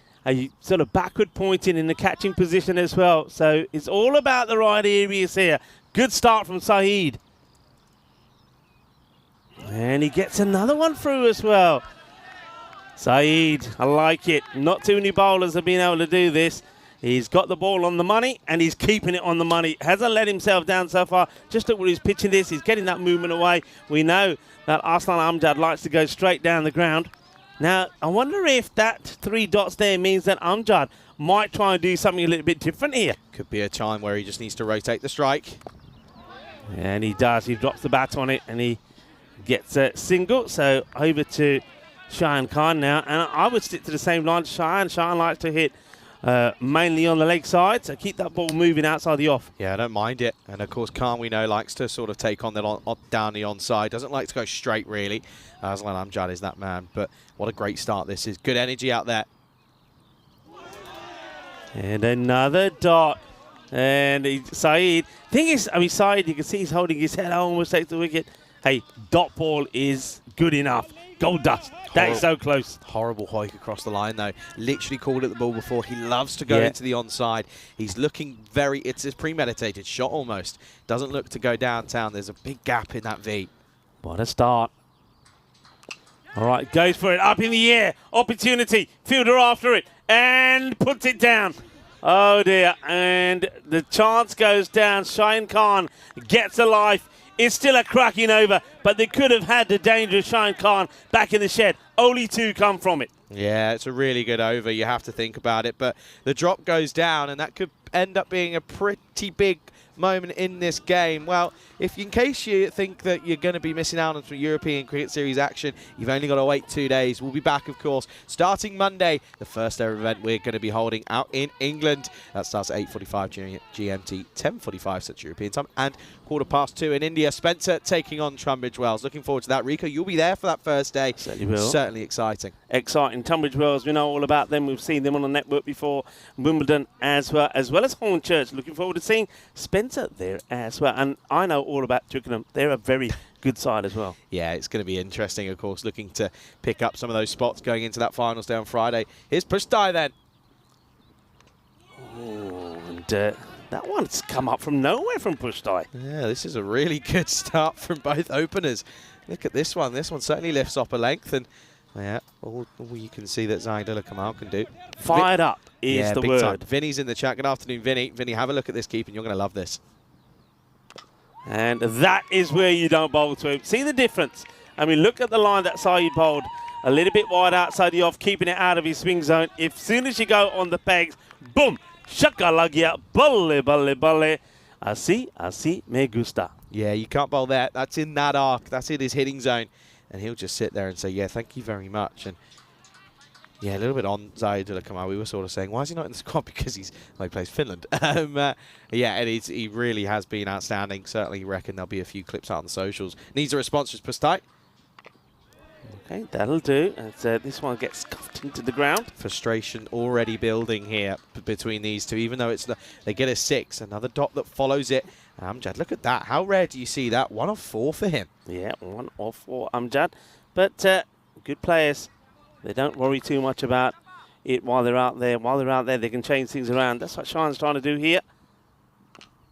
sort of backward pointing in the catching position as well. So it's all about the right areas here. Good start from Saeed. And he gets another one through as well. Saeed, I like it. Not too many bowlers have been able to do this. He's got the ball on the money, and he's keeping it on the money. Hasn't let himself down so far. Just look where he's pitching this. He's getting that movement away. We know that Arslan Amjad likes to go straight down the ground. Now, I wonder if that 3 dots there means that Amjad might try and do something a little bit different here. Could be a time where he just needs to rotate the strike. And he does. He drops the bat on it, and he gets a single. So over to Shayan Khan now. And I would stick to the same line. Shayan likes to hit mainly on the leg side, so keep that ball moving outside the off. Yeah, I don't mind it. And, of course, Khan, we know, likes to sort of take on down the onside. Doesn't like to go straight, really. Arslan Amjad is that man. But what a great start this is. Good energy out there. And another dot. And Saeed. Thing is, Saeed, you can see he's holding his head. Almost takes the wicket. Hey, dot ball is good enough. Gold dust. That is so close. Horrible hoik across the line, though. Literally called at the ball before. He loves to go into the onside. He's looking it's a premeditated shot almost. Doesn't look to go downtown. There's a big gap in that V. What a start. All right, goes for it. Up in the air. Opportunity. Fielder after it. And puts it down. Oh, dear. And the chance goes down. Shayan Khan gets a life. It's still a cracking over, but they could have had the danger of Shayan Khan back in the shed. Only 2 come from it. Yeah, it's a really good over. You have to think about it. But the drop goes down, and that could end up being a pretty big moment in this game. Well, in case you think that you're going to be missing out on some European Cricket Series action, you've only got to wait 2 days. We'll be back, of course, starting Monday, the first ever event we're going to be holding out in England. That starts at 8:45 GMT, 10:45 Central European time, and 2:15 in India. Spencer taking on Tunbridge Wells. Looking forward to that. Rico, you'll be there for that first day. Certainly will. Certainly exciting. Exciting. Tunbridge Wells, we know all about them. We've seen them on the network before. Wimbledon as well as Hornchurch. Looking forward to seeing Spencer there as well. And I know all about Twickenham. They're a very good side as well. Yeah, it's going to be interesting, of course, looking to pick up some of those spots going into that finals day on Friday. Here's Push Die then. Oh, and that one's come up from nowhere from Push Die. Yeah, this is a really good start from both openers. Look at this one. This one certainly lifts up a length, and yeah, all you can see that Zaidullah Kamal can do. Fired up is the big word. time. Vinny's in the chat. Good afternoon, Vinny. Vinny, have a look at this keep, and you're going to love this. And that is where you don't bowl to him. See the difference? I mean, look at the line that Saeed bowled. A little bit wide outside the off, keeping it out of his swing zone. If soon as you go on the pegs, boom, shaka lagia, balle, balle, balle. Así, me gusta. Yeah, you can't bowl that. That's in that arc. That's in his hitting zone. And he'll just sit there and say, yeah, thank you very much. And yeah, a little bit on Zaidullah Kamal. We were sort of saying, why is he not in the squad? Because he plays Finland. Yeah, and he really has been outstanding. Certainly reckon there'll be a few clips out on the socials. Needs a response, just push tight. Okay, that'll do. As, this one gets scuffed into the ground. Frustration already building here between these two, even though they get a 6. Another dot that follows it. Amjad, look at that. How rare do you see that? 1 of 4 for him. Yeah, 1 of 4 Amjad. But good players. They don't worry too much about it while they're out there. While they're out there, they can change things around. That's what Sean's trying to do here.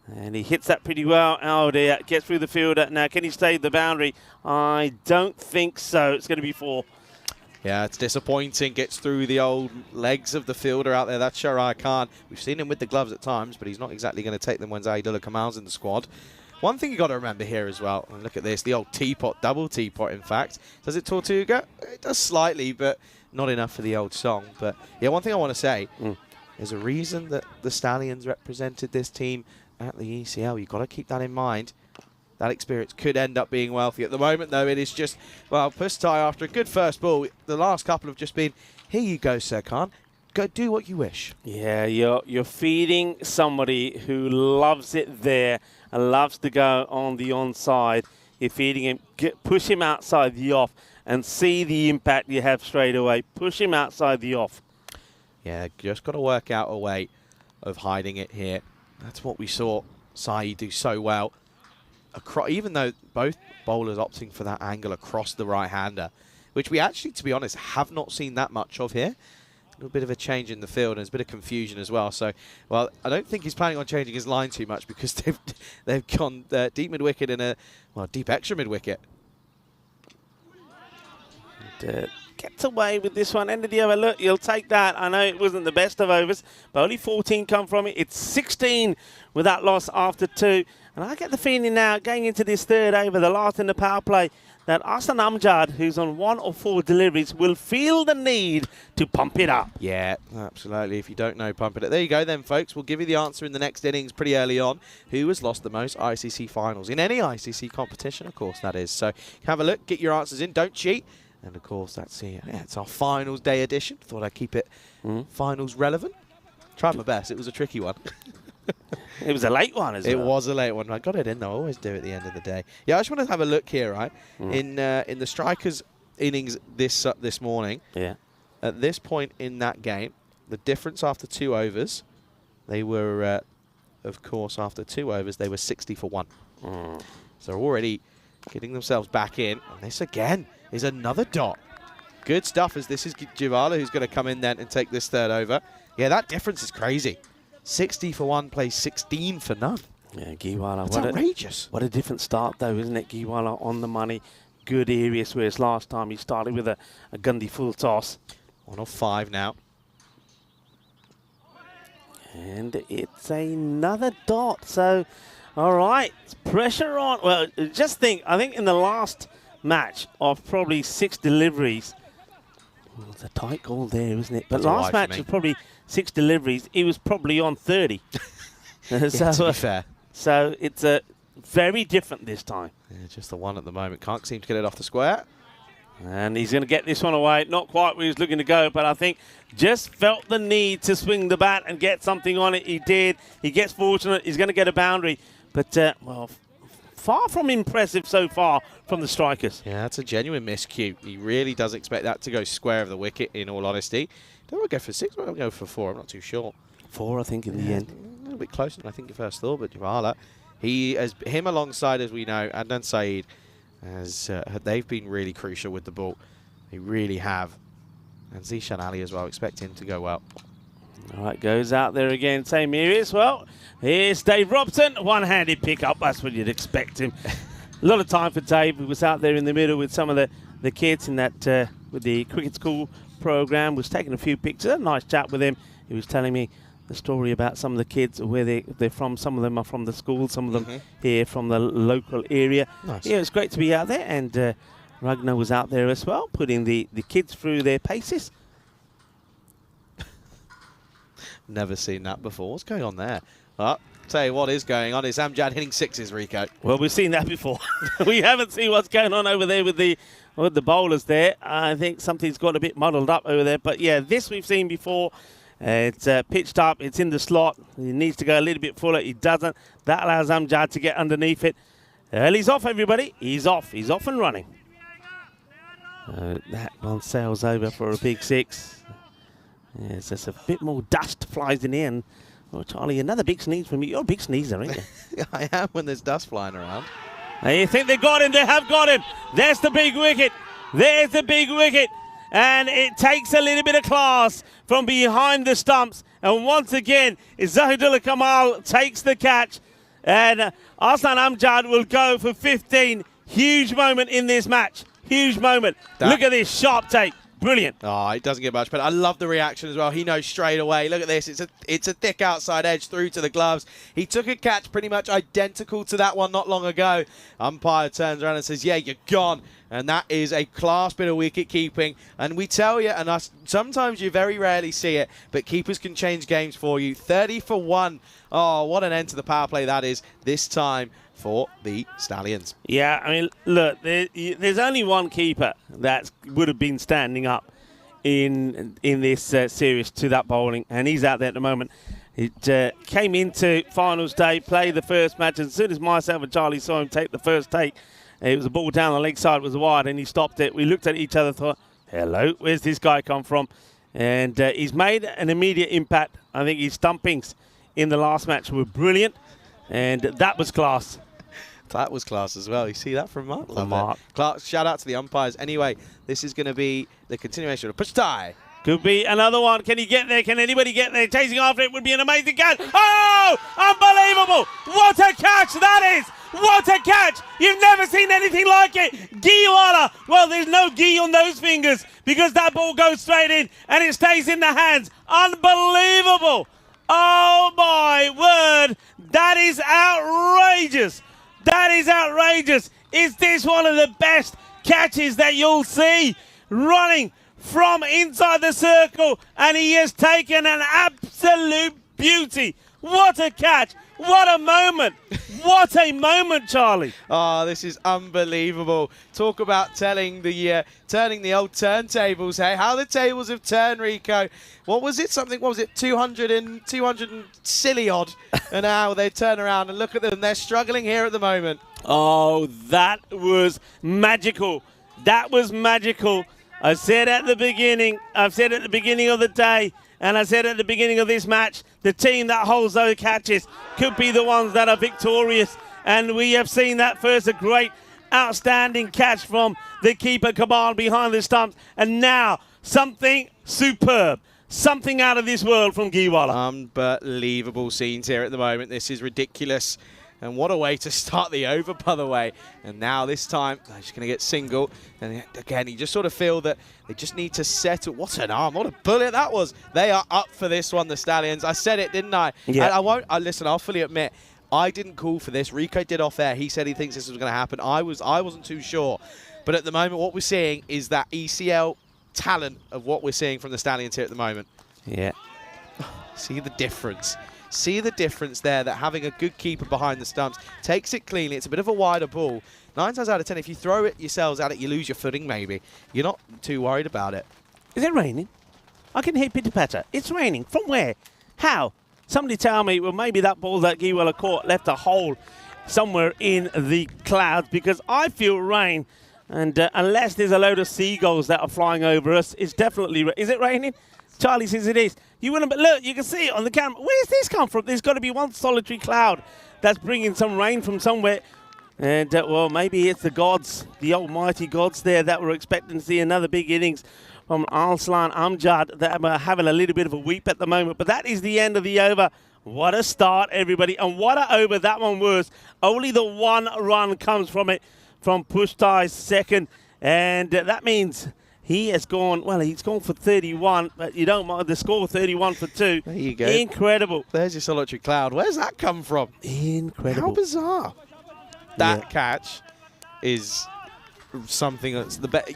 And he hits that pretty well. Oh dear, gets through the fielder. Now, can he stay the boundary? I don't think so. It's going to be 4. Yeah, it's disappointing. Gets through the old legs of the fielder out there. That's Sharai Khan. We've seen him with the gloves at times, but he's not exactly going to take them when Zaidullah Kamal's in the squad. One thing you got to remember here as well, and look at this, the old teapot, double teapot, in fact. Does it Tortuga? It does slightly, but not enough for the old song. But yeah, one thing I want to say, there's a reason that the Stallions represented this team at the ECL. You've got to keep that in mind. That experience could end up being wealthy. At the moment, though, it is just, well, Pustai after a good first ball. The last couple have just been, here you go, Sir Khan. Go do what you wish. Yeah, you're feeding somebody who loves it there and loves to go on the onside. You're feeding him, push him outside the off and see the impact you have straight away. Push him outside the off. Yeah, just got to work out a way of hiding it here. That's what we saw Saeed do so well. Even though both bowlers opting for that angle across the right-hander, which we actually, to be honest, have not seen that much of here. A little bit of a change in the field, and there's a bit of confusion as well. So, well, I don't think he's planning on changing his line too much because they've gone deep mid-wicket and deep extra mid-wicket. Gets away with this one. End of the over. Look, you'll take that. I know it wasn't the best of overs, but only 14 come from it. It's 16 with that loss after 2. And I get the feeling now, going into this third over, the last in the power play, that Ahsan Amjad, who's on 1 of 4 deliveries, will feel the need to pump it up. Yeah, absolutely. If you don't know, pump it up. There you go then, folks. We'll give you the answer in the next innings pretty early on. Who has lost the most ICC finals? In any ICC competition, of course, that is. So have a look, get your answers in, don't cheat. And, of course, that's it's our finals day edition. Thought I'd keep it finals relevant. Tried my best. It was a tricky one. It was a late one as well. It was a late one. I got it in, though. I always do at the end of the day. Yeah, I just want to have a look here, right? In the strikers' innings this morning, at this point in that game, the difference after 2 overs, they were, of course, after 2 overs, they were 60 for 1. So they're already getting themselves back in. And this, again, is another dot. Good stuff, as this is Jivala who's going to come in then and take this third over. Yeah, that difference is crazy. 60 for 1 plays 16 for none. Yeah, Giwala. That's outrageous. What a different start, though, isn't it? Giwala on the money. Good areas, whereas last time he started with a Gundy full toss. 1 of 5 now. And it's another dot. So, all right, pressure on. Well, just think, I think in the last match of probably 6 deliveries, it's a tight goal there, isn't it? But last match of probably 6 deliveries, he was probably on 30. To be fair. So it's very different this time. Yeah, just the one at the moment. Can't seem to get it off the square. And he's going to get this one away. Not quite where he was looking to go, but I think just felt the need to swing the bat and get something on it. He did. He gets fortunate. He's going to get a boundary. But, well, far from impressive so far from the strikers. Yeah, that's a genuine miscue. He really does expect that to go square of the wicket, in all honesty. Don't I go for 6? I'll go for 4. I'm not too sure. 4, I think, in the end. A little bit closer than I think you first thought, but Javala, him alongside, as we know, Adnan Saeed, as they've been really crucial with the ball. They really have. And Zishan Ali as well, expect him to go well. All right, goes out there again. Same here as well. Here's Dave Robson. One-handed pick-up. That's what you'd expect him. A lot of time for Dave. He was out there in the middle with some of the kids in that with the cricket school program. Was taking a few pictures. A nice chat with him. He was telling me the story about some of the kids, where they're from. Some of them are from the school. Some of them here from the local area. Nice. Yeah, it's great to be out there. And Ragnar was out there as well, putting the kids through their paces. Never seen that before. What's going on there? Well, tell you what is going on. It's Amjad hitting sixes, Rico. Well, we've seen that before. We haven't seen what's going on over there with the bowlers there. I think something's got a bit muddled up over there. But, yeah, this we've seen before. It's pitched up. It's in the slot. He needs to go a little bit fuller. He doesn't. That allows Amjad to get underneath it. He's off, everybody. He's off. He's off and running. That one sails over for a big six. Yeah, it's just a bit more dust flies in here. And, oh, Charlie, another big sneeze from you. You're a big sneezer, aren't you? I am when there's dust flying around. You think they got him? They have got him. There's the big wicket. There's the big wicket. And it takes a little bit of class from behind the stumps. And once again, Zahidullah Kamal takes the catch. And Arslan Amjad will go for 15. Huge moment in this match. Huge moment. Look at this sharp take. Brilliant. Oh, it doesn't get much better. I love the reaction as well. He knows straight away. Look at this. It's a thick outside edge through to the gloves. He took a catch pretty much identical to that one not long ago. Umpire turns around and says, yeah, you're gone. And that is a class bit of wicket keeping. And we tell you, and sometimes you very rarely see it, but keepers can change games for you. 30 for 1. Oh, what an end to the power play that is this time for the Stallions. Yeah, I mean, look, there's only one keeper that would have been standing up in this series to that bowling, and he's out there at the moment. It came into finals day, played the first match, and as soon as myself and Charlie saw him take the first take, it was a ball down the leg side, it was wide, and he stopped it. We looked at each other, thought, hello, where's this guy come from? And he's made an immediate impact. I think his stumpings in the last match were brilliant, and that was class. That was class as well. You see that from Mark? Mark. Clark, shout out to the umpires. Anyway, this is going to be the continuation of push tie. Could be another one. Can he get there? Can anybody get there? Chasing after it would be an amazing catch. Oh, unbelievable. What a catch that is. What a catch. You've never seen anything like it. Giwala. Well, there's no gi on those fingers because that ball goes straight in and it stays in the hands. Unbelievable. Oh, my word. That is outrageous. That is outrageous. Is this one of the best catches that you'll see? Running from inside the circle, and he has taken an absolute beauty. What a catch. What a moment. What a moment, Charlie. Oh, this is unbelievable. Talk about turning the old turntables, hey? How the tables have turned, Rico. What was it? 200 and silly odd. And now they turn around and look at them. They're struggling here at the moment. Oh, that was magical. That was magical. I said at the beginning, I've said at the beginning of the day, and I said at the beginning of this match, the team that holds those catches could be the ones that are victorious. And we have seen that first, a great, outstanding catch from the keeper, Kamal, behind the stumps. And now, something superb, something out of this world from Giwala. Unbelievable scenes here at the moment. This is ridiculous. And what a way to start the over, by the way. And now this time, they're just going to get single. And again, you just sort of feel that they just need to settle. What an arm. What a bullet that was. They are up for this one, the Stallions. I said it, didn't I? Yeah. And I won't. Listen, I'll fully admit, I didn't call for this. Rico did off air. He said he thinks this was going to happen. I wasn't too sure. But at the moment, what we're seeing is that ECL talent of what we're seeing from the Stallions here at the moment. Yeah. See the difference. See the difference there, that having a good keeper behind the stumps takes it cleanly. It's a bit of a wider ball. 9 times out of 10, if you throw it yourselves at it, you lose your footing maybe. You're not too worried about it. Is it raining? I can hear pitter-patter. It's raining. From where? How? Somebody tell me, well, maybe that ball that Giwala caught left a hole somewhere in the clouds, because I feel rain. And unless there's a load of seagulls that are flying over us, it's definitely... Is it raining? Charlie says it is. You wouldn't, but look, you can see it on the camera. Where's this come from? There's got to be one solitary cloud that's bringing some rain from somewhere. And, well, maybe it's the gods, the almighty gods there that were expecting to see another big innings from Arslan Amjad that are having a little bit of a weep at the moment. But that is the end of the over. What a start, everybody. And what a over that one was. Only the 1 run comes from it, from Pushtai's second. And that means he has gone, well, he's gone for 31, but you don't mind the score, 31 for 2. There you go. Incredible. There's your solitary cloud. Where's that come from? Incredible. How bizarre. That catch is something that's the best.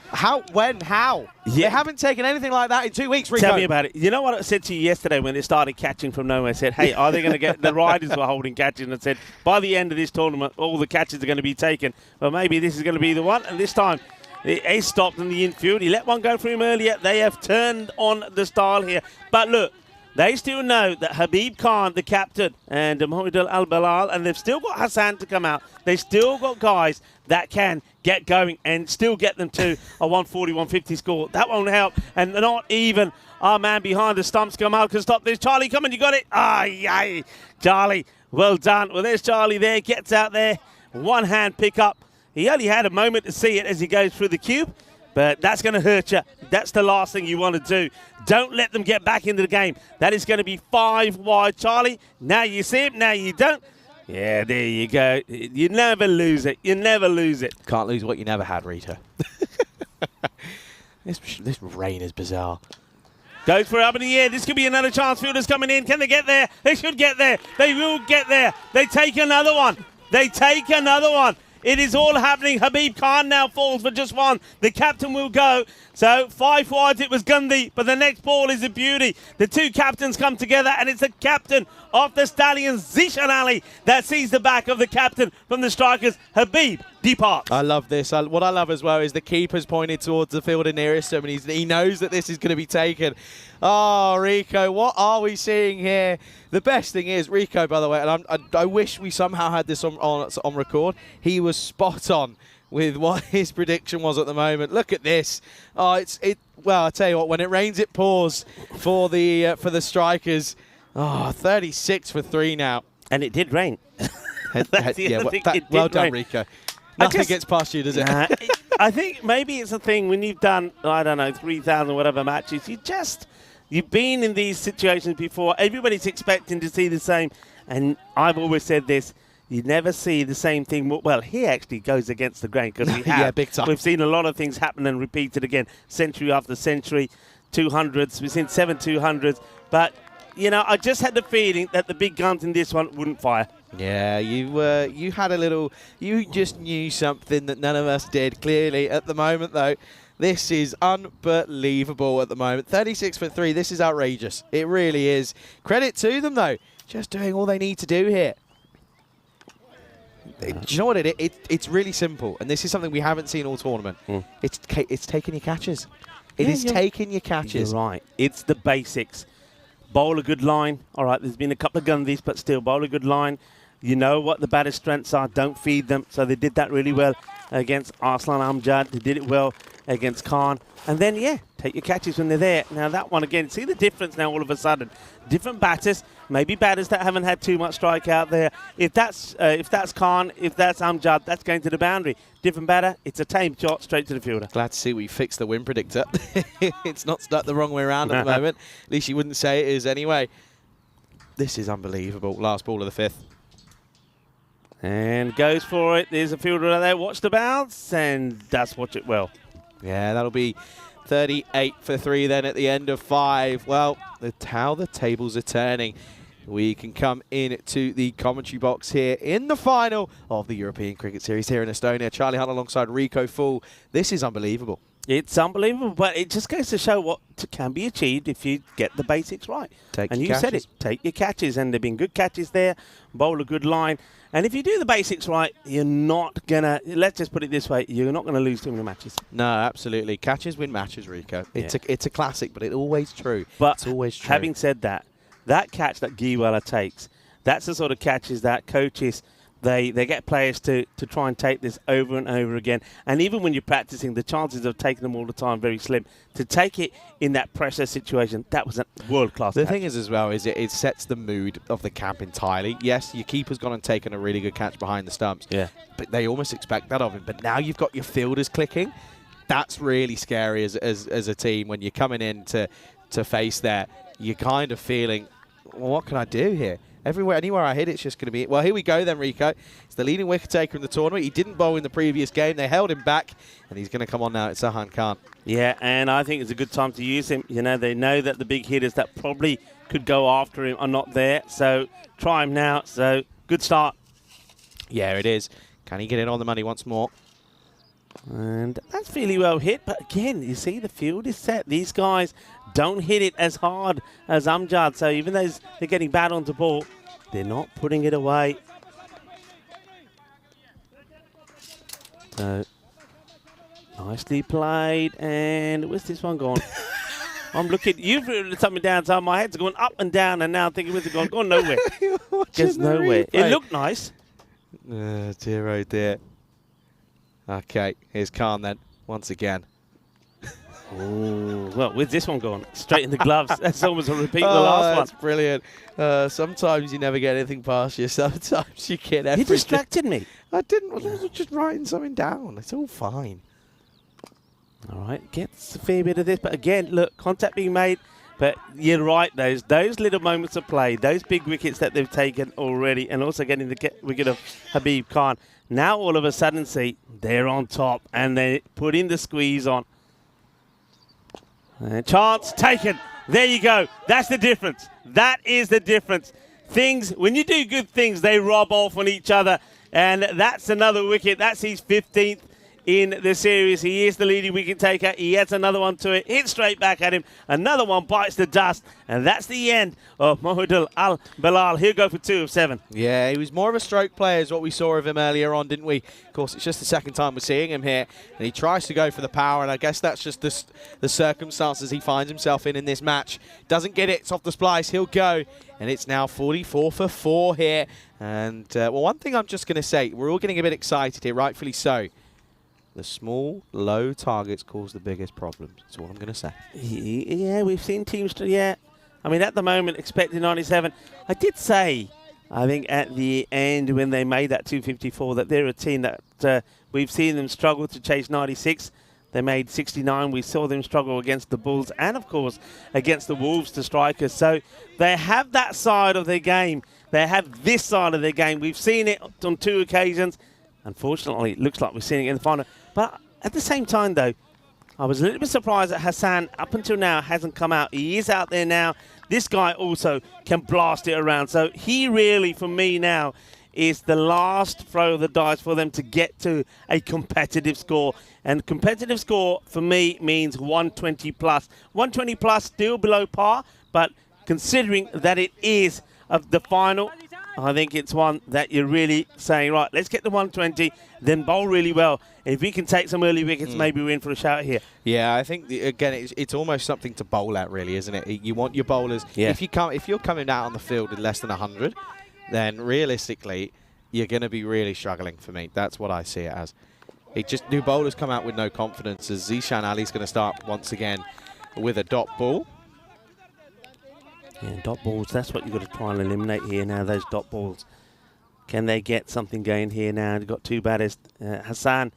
How? When? How? Yeah. They haven't taken anything like that in 2 weeks, Rico. Tell me about it. You know what I said to you yesterday when they started catching from nowhere? I said, hey, are they going to get... The riders were holding catches and I said, by the end of this tournament, all the catches are going to be taken. Well, maybe this is going to be the one. And this time, he stopped in the infield. He let one go for him earlier. They have turned on the style here. But look, they still know that Habib Khan, the captain, and Mohamed Al-Balal, and they've still got Hassan to come out. They've still got guys that can get going and still get them to a 140, 150 score. That won't help. And not even our man behind the stumps, Kamal, can stop this. Charlie, come on, you got it. Ah, yay. Charlie, well done. Well, there's Charlie there. Gets out there. One-hand pick-up. He only had a moment to see it as he goes through the cube. But that's going to hurt you. That's the last thing you want to do. Don't let them get back into the game. That is going to be 5 wide. Charlie, now you see him, now you don't. Yeah, there you go. You never lose it. You never lose it. Can't lose what you never had, Rita. This rain is bizarre. Goes for up in the air. This could be another chance. Fielders coming in. Can they get there? They should get there. They will get there. They take another one. They take another one. It is all happening. Habib Khan now falls for just one. The captain will go. So 5 wides, it was Gandhi, but the next ball is a beauty. The 2 captains come together, and it's the captain of the Stallions, Zishan Ali, that sees the back of the captain from the strikers, Habib departs. I love this. What I love as well is the keeper's pointed towards the fielder nearest to him, and he knows that this is going to be taken. Oh, Rico, what are we seeing here? The best thing is, Rico, by the way, and I wish we somehow had this on record, he was spot on with what his prediction was at the moment. Look at this. Oh, well, I tell you what, when it rains, it pours for the strikers. Oh, 36 for 3 now. And it did rain. Well done, Rico. Nothing gets past you, does it? I think maybe it's a thing when you've done, I don't know, 3,000 whatever matches, you've been in these situations before. Everybody's expecting to see the same. And I've always said this, you never see the same thing. Well, he actually goes against the grain because we have. Yeah, big time. We've seen a lot of things happen and repeated again, century after century, 200s. We've seen 7 200s. But, you know, I just had the feeling that the big guns in this one wouldn't fire. Yeah, you had a little, you just knew something that none of us did, clearly. At the moment, though, this is unbelievable at the moment. 36 for 3, this is outrageous. It really is. Credit to them, though. Just doing all they need to do here. Do you know what it's really simple, and this is something we haven't seen all tournament. It's taking your catches. It is taking your catches. You're right. It's the basics. Bowl a good line. All right, there's been a couple of gundies, but still, bowl a good line. You know what the batters' strengths are. Don't feed them. So they did that really well against Arslan Amjad. They did it well against Khan. And then, yeah, take your catches when they're there. Now, that one again, see the difference now all of a sudden. Different batters, maybe batters that haven't had too much strike out there. If that's Khan, if that's Amjad, that's going to the boundary. Different batter, it's a tame shot straight to the fielder. Glad to see we fixed the win predictor. It's not stuck the wrong way around at the moment. At least you wouldn't say it is anyway. This is unbelievable. Last ball of the 5th. And goes for it. There's a fielder out there. Watch the bounce, and does watch it well. Yeah, that'll be 38 for 3 then at the end of 5. Well, how the tables are turning. We can come into the commentary box here in the final of the European Cricket Series here in Estonia. Charlie Hunt alongside Rico Fool. This is unbelievable. It's unbelievable, but it just goes to show what can be achieved if you get the basics right. And you said it, take your catches, and there have been good catches there, bowl a good line. And if you do the basics right, you're not going to, let's just put it this way, you're not going to lose too many matches. No, absolutely. Catches win matches, Rico. It's a classic, but it's always true. But it's always true. Having said that, that catch that Giwala takes, that's the sort of catches that coaches they get players to try and take this over and over again. And even when you're practicing, the chances of taking them all the time very slim. To take it in that pressure situation, that was a world-class The catch. thing is as well is it sets the mood of the camp entirely. Yes, your keeper's gone and taken a really good catch behind the stumps. Yeah. But they almost expect that of him. But now you've got your fielders clicking. That's really scary as a team when you're coming in to face there. You're kind of feeling, well, what can I do here? Anywhere I hit, it's just going to be... Well, here we go then, Rico. It's the leading wicket taker in the tournament. He didn't bowl in the previous game. They held him back, and he's going to come on now. It's Zahan Khan. Yeah, and I think it's a good time to use him. You know, they know that the big hitters that probably could go after him are not there. So try him now. So good start. Yeah, it is. Can he get it on the money once more? And that's really well hit. But again, you see the field is set. These guys don't hit it as hard as Amjad. So even though they're getting bad on the ball, they're not putting it away. So nicely played. And where's this one gone? I'm looking. You've written something down, so my head's going up and down, and now I'm thinking, where's it gone? Gone nowhere. Just nowhere. It looked nice. Dear, oh dear. Okay, here's Khan then, once again. Oh, well, where's this one gone? Straight in the gloves. That's almost a repeat of the last one. That's brilliant. Sometimes you never get anything past you. Sometimes you get everything. You distracted me. I didn't. I was just writing something down. It's all fine. All right, gets a fair bit of this. But again, look, contact being made. But you're right, those little moments of play, those big wickets that they've taken already, and also getting the wicket of Habib Khan. Now all of a sudden, see, they're on top, and they're putting the squeeze on. And chance taken. There you go. That's the difference. That is the difference. Things, when you do good things, they rub off on each other. And that's another wicket. That's his 15th in the series. He is the leading wicket taker. He adds another one to it. Hits straight back at him. Another one bites the dust. And that's the end of Mohidul Al-Bilal. He'll go for 2 of 7. Yeah, he was more of a stroke player is what we saw of him earlier on, didn't we? Of course, it's just the second time we're seeing him here. And he tries to go for the power, and I guess that's just the circumstances he finds himself in this match. Doesn't get it. It's off the splice. He'll go. And it's now 44 for 4 here. And, well, one thing I'm just going to say, we're all getting a bit excited here, rightfully so. The small, low targets cause the biggest problems. That's all I'm going to say. Yeah, we've seen teams, yeah. I mean, at the moment, expecting 97. I did say, I think, at the end when they made that 254, that they're a team that we've seen them struggle to chase 96. They made 69. We saw them struggle against the Bulls and, of course, against the Wolves, the strikers. So they have that side of their game. They have this side of their game. We've seen it on 2 occasions. Unfortunately, it looks like we're seeing it in the final. But at the same time, though, I was a little bit surprised that Hassan, up until now, hasn't come out. He is out there now. This guy also can blast it around. So he really, for me now, is the last throw of the dice for them to get to a competitive score. And competitive score, for me, means 120 plus. 120 plus, still below par, but considering that it is of the final, I think it's one that you're really saying, right, let's get the 120, then bowl really well. If we can take some early wickets, maybe we're in for a shout here. Yeah, I think, again, it's almost something to bowl at, really, isn't it? You want your bowlers. Yeah. If you're coming out on the field with less than 100, then realistically, you're going to be really struggling for me. That's what I see it as. New bowlers come out with no confidence, as Zishan Ali's going to start once again with a dot ball. Yeah, dot balls, that's what you've got to try and eliminate here now, those dot balls. Can they get something going here now? They've got 2 batters. Hassan,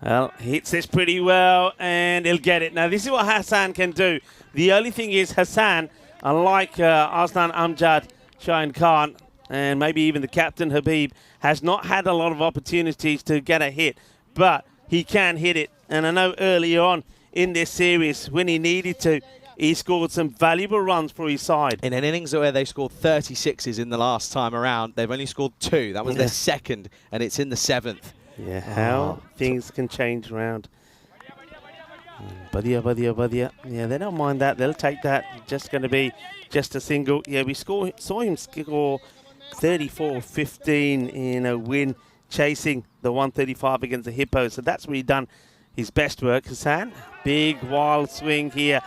well, hits this pretty well, and he'll get it. Now, this is what Hassan can do. The only thing is, Hassan, unlike Arslan Amjad, Shahin Khan, and maybe even the captain, Habib, has not had a lot of opportunities to get a hit, but he can hit it. And I know earlier on in this series, when he needed to, he scored some valuable runs for his side. In an innings where they scored 36s in the last time around, they've only scored 2. That was their second, and it's in the 7th. Yeah, how things can change around. Badia. Yeah, they don't mind that. They'll take that. Just going to be just a single. Yeah, we saw him score 34-15 in a win, chasing the 135 against the Hippos. So that's where he done his best work. Hassan, big wild swing here.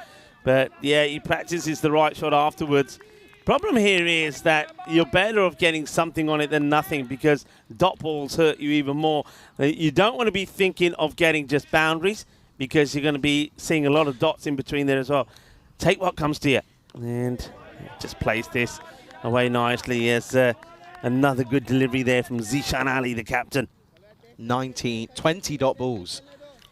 But, yeah, he practices the right shot afterwards. Problem here is that you're better off getting something on it than nothing, because dot balls hurt you even more. You don't want to be thinking of getting just boundaries, because you're going to be seeing a lot of dots in between there as well. Take what comes to you. And just place this away nicely as another good delivery there from Zishan Ali, the captain. 20 dot balls.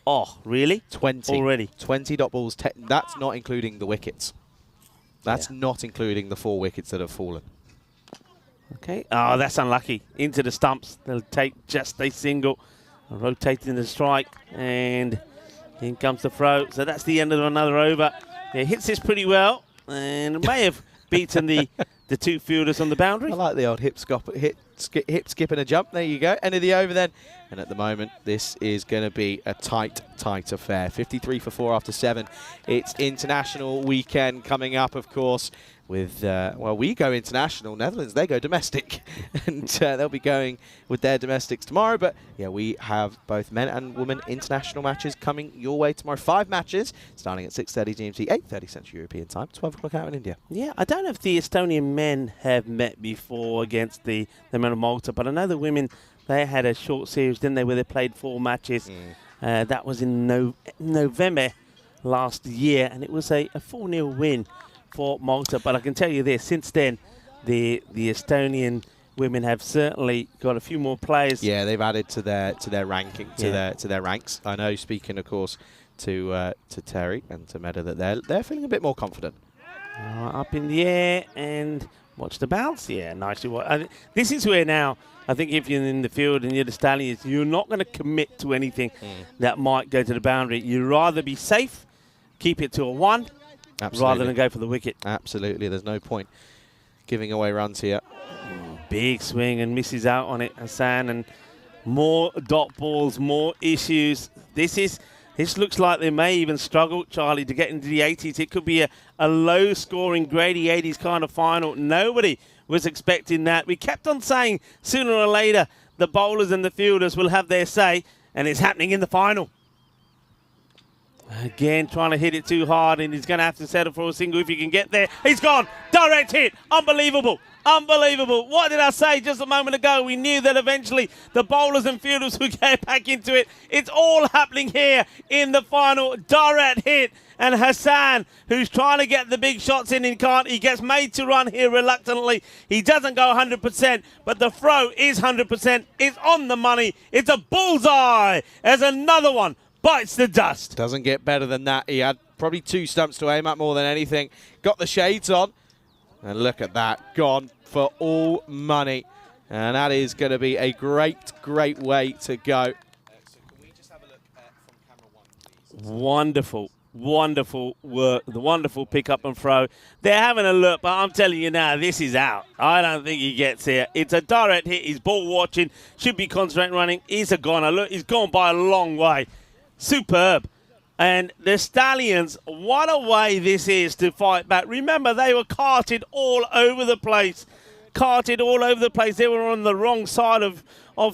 Oh, really? 20. Already? 20 dot balls. That's not including the wickets. That's not including the 4 wickets that have fallen. Okay. Oh, that's unlucky. Into the stumps. They'll take just a single. Rotating the strike. And in comes the throw. So that's the end of another over. Yeah, hits this pretty well. And may have beaten the 2 fielders on the boundary. I like the old hip skip and a jump. There you go. End of the over then. And at the moment, this is going to be a tight affair. 53 for 4 after 7. It's international weekend coming up, of course, with, well, we go international. Netherlands, they go domestic. And they'll be going with their domestics tomorrow. But, yeah, we have both men and women international matches coming your way tomorrow. 5 matches, starting at 6:30 GMT, 8:30 Central European Time, 12 o'clock out in India. Yeah, I don't know if the Estonian men have met before against the men of Malta, but I know the women, they had a short series, didn't they, where they played 4 matches. That was in November last year, and it was a 4-0 win for Malta. But I can tell you this, since then, the Estonian women have certainly got a few more players. Yeah, they've added to their ranking, to their ranks. I know, speaking, of course, to Terry and to Meda, that they're feeling a bit more confident. Up in the air and watch the bounce. Yeah, nicely. This is where now, I think if you're in the field and you're the Stallions, you're not going to commit to anything that might go to the boundary. You'd rather be safe, keep it to a 1, rather than go for the wicket. Absolutely. There's no point giving away runs here. Big swing and misses out on it, Hassan. And more dot balls, more issues. This looks like they may even struggle, Charlie, to get into the 80s. It could be a low-scoring Grady 80s kind of final. Nobody was expecting that. We kept on saying sooner or later the bowlers and the fielders will have their say, and it's happening in the final. Again, trying to hit it too hard, and he's going to have to settle for a single if he can get there. He's gone. Direct hit. Unbelievable. Unbelievable. What did I say just a moment ago? We knew that eventually the bowlers and fielders would get back into it. It's all happening here in the final. Direct hit. And Hassan, who's trying to get the big shots in, he can't. He gets made to run here reluctantly. He doesn't go 100%, but the throw is 100%. It's on the money. It's a bullseye as another one bites the dust. Doesn't get better than that. He had probably 2 stumps to aim at more than anything. Got the shades on. And look at that. Gone for all money. And that is going to be a great way to go. So can we just have a look from camera 1, please? Wonderful. Wonderful work, the wonderful pick up and throw. They're having a look, but I'm telling you now, this is out. I don't think he gets here. It's a direct hit. He's ball watching, should be concentrating running. He's a goner. Look, he's gone by a long way. Superb. And the Stallions, what a way this is to fight back. Remember, they were carted all over the place. Carted all over the place. They were on the wrong side of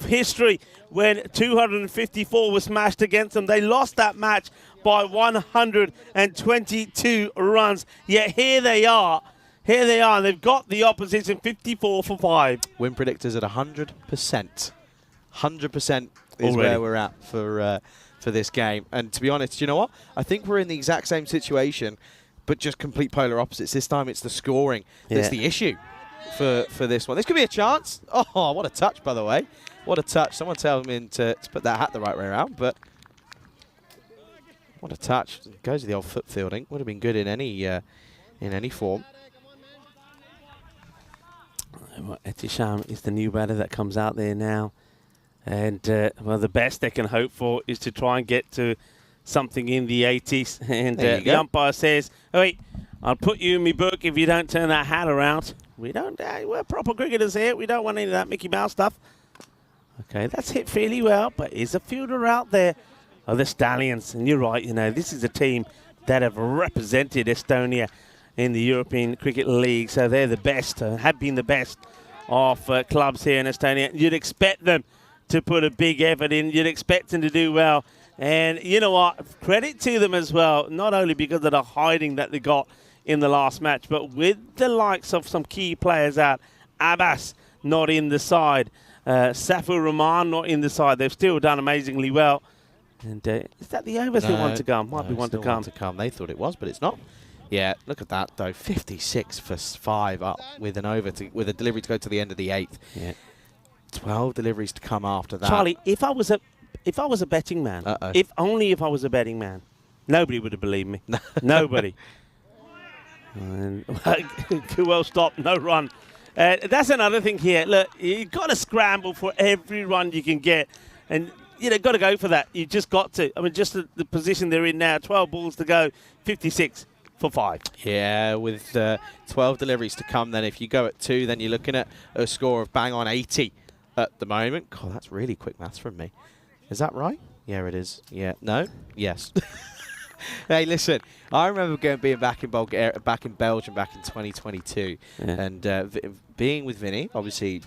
history when 254 was smashed against them. They lost that match by 122 runs. Yet here they are. Here they are. They've got the opposition 54 for 5. Win predictors at 100%. 100% is already where we're at for this game. And to be honest, you know what? I think we're in the exact same situation, but just complete polar opposites. This time it's the scoring that's the issue for this one. This could be a chance. Oh, what a touch, by the way. What a touch. Someone tell him to put that hat the right way around, but what a touch. Goes to the old foot fielding. Would have been good in any form. Etisham is the new batter that comes out there now. And, well, the best they can hope for is to try and get to something in the 80s. And the umpire says, oh, wait, I'll put you in my book if you don't turn that hat around. We don't, we're proper cricketers here. We don't want any of that Mickey Mouse stuff. Okay, that's hit fairly well, but is a fielder out there? Oh, the Stallions. And you're right, you know, this is a team that have represented Estonia in the European Cricket League. So they're the best, have been the best of clubs here in Estonia. You'd expect them to put a big effort in. You'd expect them to do well. And you know what? Credit to them as well, not only because of the hiding that they got in the last match. But with the likes of some key players out, Abbas not in the side, Safur Rahman not in the side, they've still done amazingly well. And is that the over? Still one to come? Might be one to come. They thought it was, but it's not. Yeah, look at that though. 56 for 5 up with an over with a delivery to go to the end of the 8th. Yeah. 12 deliveries to come after that. Charlie, if I was a betting man, if I was a betting man, nobody would have believed me. Nobody. And well stopped, no run. That's another thing here. Look, you've got to scramble for every run you can get. And got to go for that. You just got to. I mean, just the position they're in now, 12 balls to go, 56 for 5. Yeah, with 12 deliveries to come, then if you go at 2, then you're looking at a score of bang on 80 at the moment. God, that's really quick maths from me. Is that right? Yeah, it is. Yeah. No? Yes. Hey, listen, I remember being back in Belgium back in 2022, and being with Vinny, obviously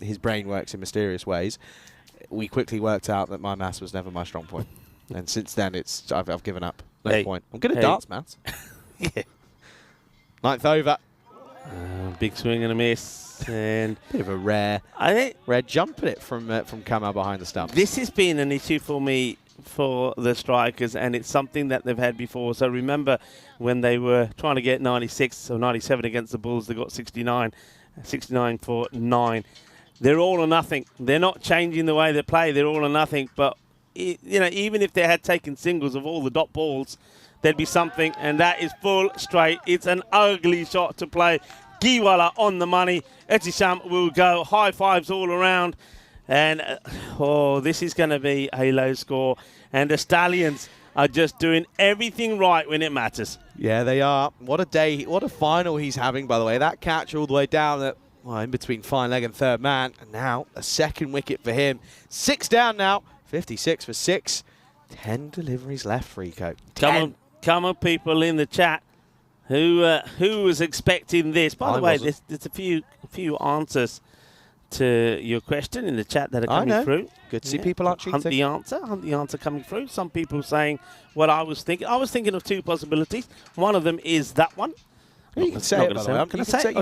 his brain works in mysterious ways. We quickly worked out that my maths was never my strong point. And since then, I've given up. No point. I'm good at darts, maths. Yeah. 9th over. Big swing and a miss. And bit of a rare jump at it from Kamal behind the stumps. This has been an issue for me for the strikers, and it's something that they've had before. So remember when they were trying to get 96 or 97 against the Bulls, they got 69 for 9. They're all or nothing. They're not changing the way they play. They're all or nothing. But, even if they had taken singles of all the dot balls, there'd be something. And that is full straight. It's an ugly shot to play. Giwala on the money. Etisham will go. High fives all around. And, this is going to be a low score. And the Stallions are just doing everything right when it matters. Yeah, they are. What a day. What a final he's having, by the way. That catch all the way down in between fine leg and third man. And now a second wicket for him. 6 down now. 56 for 6. 10 deliveries left for Rico. Come on, people in the chat. Who was expecting this? By the way, there's a few answers to your question in the chat that are coming through. Good to see people aren't cheating. Hunt the answer coming through. Some people saying what I was thinking. I was thinking of 2 possibilities. One of them is that one. You can say it, by the way. You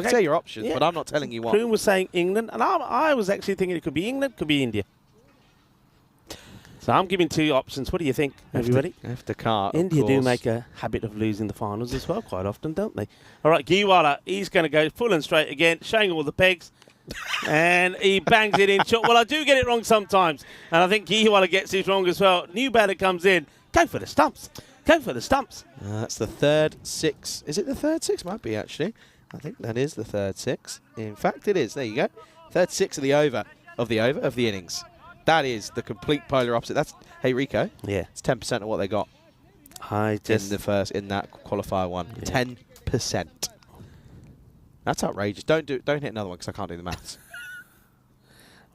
can say your options, but I'm not telling you what. Kroon was saying England, and I was actually thinking it could be England, could be India. So I'm giving 2 options. What do you think, everybody? After Cart, India do make a habit of losing the finals as well quite often, don't they? All right, Giwala, he's going to go full and straight again, showing all the pegs. And he bangs it in short. Well, I do get it wrong sometimes, and I think Giwala gets it wrong as well. New batter comes in. Go for the stumps. Go for the stumps. That's the third 6. Is it the third 6? Might be, actually. I think that is the third 6. In fact, it is. There you go. Third 6 of the over of the innings. That is the complete polar opposite. That's Rico. Yeah, it's 10% of what they got. In that qualifier one. Yeah. 10%. That's outrageous. Don't hit another one because I can't do the maths.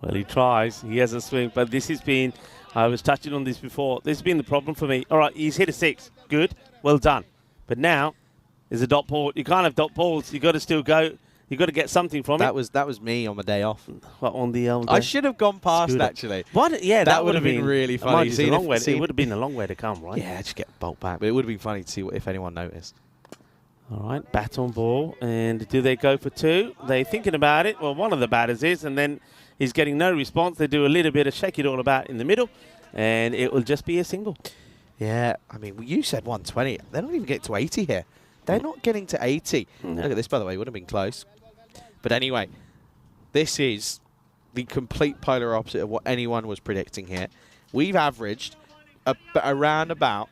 Well, he tries. He has a swing, but this has been. I was touching on this before. This has been the problem for me. All right, he's hit a 6. Good. Well done. But now there's a dot ball. You can't have dot balls. You've got to still go. You've got to get something from it. That was me on my day off. What, on the old I should have gone past, actually. What? Yeah, that would have been really funny. It would have been a long way to come, right? Yeah, just get bolt back. But it would have been funny to see if anyone noticed. All right, bat on ball. And do they go for 2? They're thinking about it. Well, one of the batters is, and then he's getting no response. They do a little bit of shake it all about in the middle, and it will just be a single. Yeah, I mean, you said 120. They're not even getting to 80 here. They're not getting to 80. No. Look at this, by the way. It would have been close. But anyway, this is the complete polar opposite of what anyone was predicting here. We've averaged around about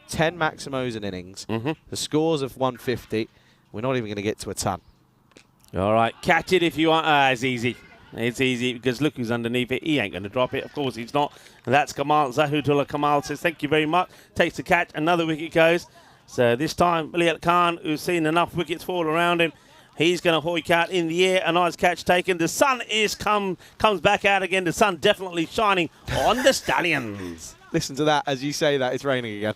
10 Maximos an innings. The scores of 150. We're not even going to get to a ton. All right, catch it if you want. It's easy. It's easy because look who's underneath it. He ain't going to drop it. Of course he's not. And that's Kamal. Zahudullah Kamal says, thank you very much. Takes the catch. Another wicket goes. So this time, Liat Khan, who's seen enough wickets fall around him, he's going to hoik out in the air. A nice catch taken. The sun comes back out again. The sun definitely shining on the Stallions. Listen to that. As you say that, it's raining again.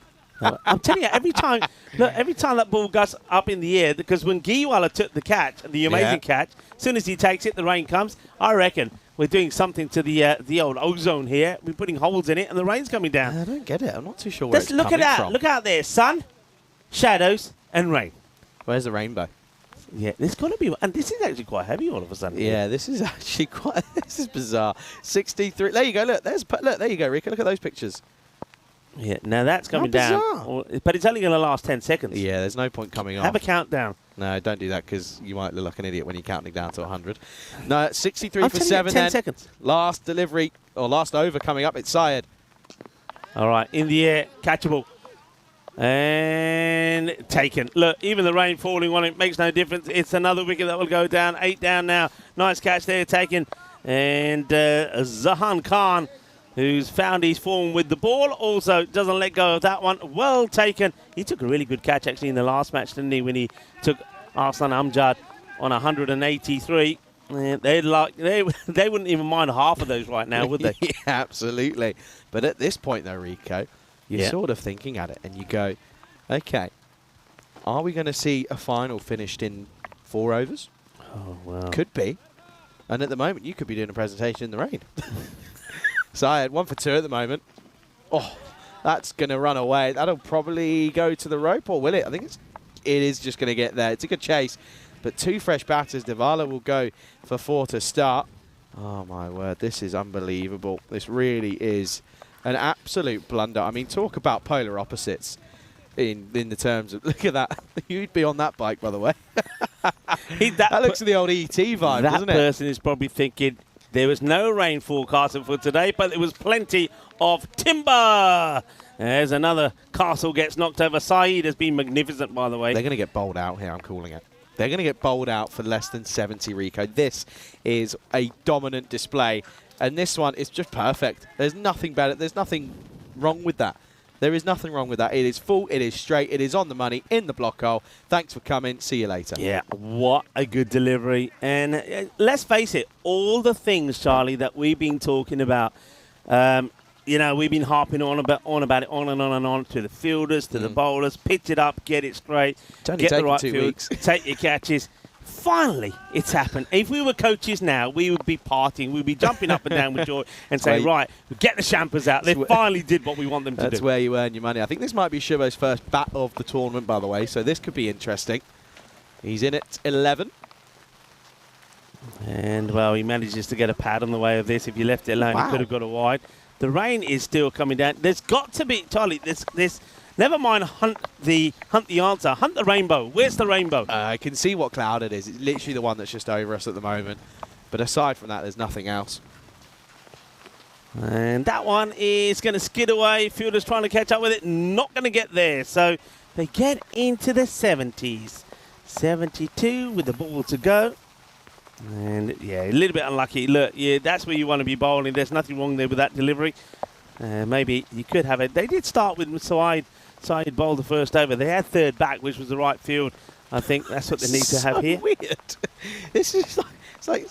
I'm telling you, every time that ball goes up in the air, because when Giwala took the catch, the amazing catch, as soon as he takes it, the rain comes. I reckon we're doing something to the old ozone here. We're putting holes in it, and the rain's coming down. I don't get it. I'm not too sure where it's coming look at that. from. Look out there. Sun, shadows, and rain. Where's the rainbow? Yeah, this got to be, and this is actually quite heavy all of a sudden. Yeah, this is actually quite. This is bizarre. 63. There you go. Look, there you go, Rico. Look at those pictures. Yeah, now that's coming bizarre. down, but it's only going to last 10 seconds. Yeah, there's no point coming off. Have a countdown. No, don't do that because you might look like an idiot when you're counting down to 100. No, 63 I'm for telling you, 7 10 then. seconds. Last delivery, or last over coming up. It's Syed. All right, in the air, catchable. And taken. Look, even the rain falling on it makes no difference. It's another wicket that will go down. 8 down now. Nice catch there, taken. And Zahan Khan, who's found his form with the ball, also doesn't let go of that one. Well taken. He took a really good catch, actually, in the last match, didn't he, when he took Arslan Amjad on 183. And they wouldn't even mind half of those right now, would they? Yeah, absolutely. But at this point, though, Rico, you're sort of thinking at it and you go, okay, are we going to see a final finished in 4 overs? Oh, wow. Could be. And at the moment, you could be doing a presentation in the rain. So I had 1 for 2 at the moment. Oh, that's going to run away. That'll probably go to the rope, or will it? I think it is just going to get there. It's a good chase. But 2 fresh batters. Devala will go for 4 to start. Oh, my word. This is unbelievable. This really is an absolute blunder. I mean, talk about polar opposites in the terms of, look at that. You'd be on that bike, by the way. That looks like the old ET vibe, doesn't it? That person is probably thinking, there was no rain forecasted for today, but there was plenty of timber. There's another castle gets knocked over. Saeed has been magnificent, by the way. They're going to get bowled out here, I'm calling it. They're going to get bowled out for less than 70, Rico. This is a dominant display. And this one is just perfect. There's nothing better. There's nothing wrong with that. There is nothing wrong with that. It is full. It is straight. It is on the money in the block hole. Thanks for coming. See you later. Yeah, what a good delivery. And let's face it, all the things, Charlie, that we've been talking about, you know, we've been harping on about it on and on and on, to the fielders, to the bowlers. Pitch it up, get it straight, It's only get the taken right 2 field, weeks. take your catches. Finally, it's happened. If we were coaches now, we would be partying. We'd be jumping up and down with joy and saying, right, get the champers out. They finally did what we want them to do. That's where you earn your money. I think this might be Shibo's first bat of the tournament, by the way, so this could be interesting. He's in at 11. And, well, he manages to get a pad on the way of this. If you left it alone, he could have got a wide. The rain is still coming down. There's got to be, Charlie, this never mind hunt the answer. Hunt the rainbow. Where's the rainbow? I can see what cloud it is. It's literally the one that's just over us at the moment. But aside from that, there's nothing else. And that one is going to skid away. Fielder's trying to catch up with it. Not going to get there. So they get into the 70s. 72 with the ball to go. And, yeah, a little bit unlucky. Look, yeah, that's where you want to be bowling. There's nothing wrong there with that delivery. Maybe you could have it. They did start with Saeed bowled the first over. They had third back, which was the right field. I think that's what they need to have here. Weird. This is it's like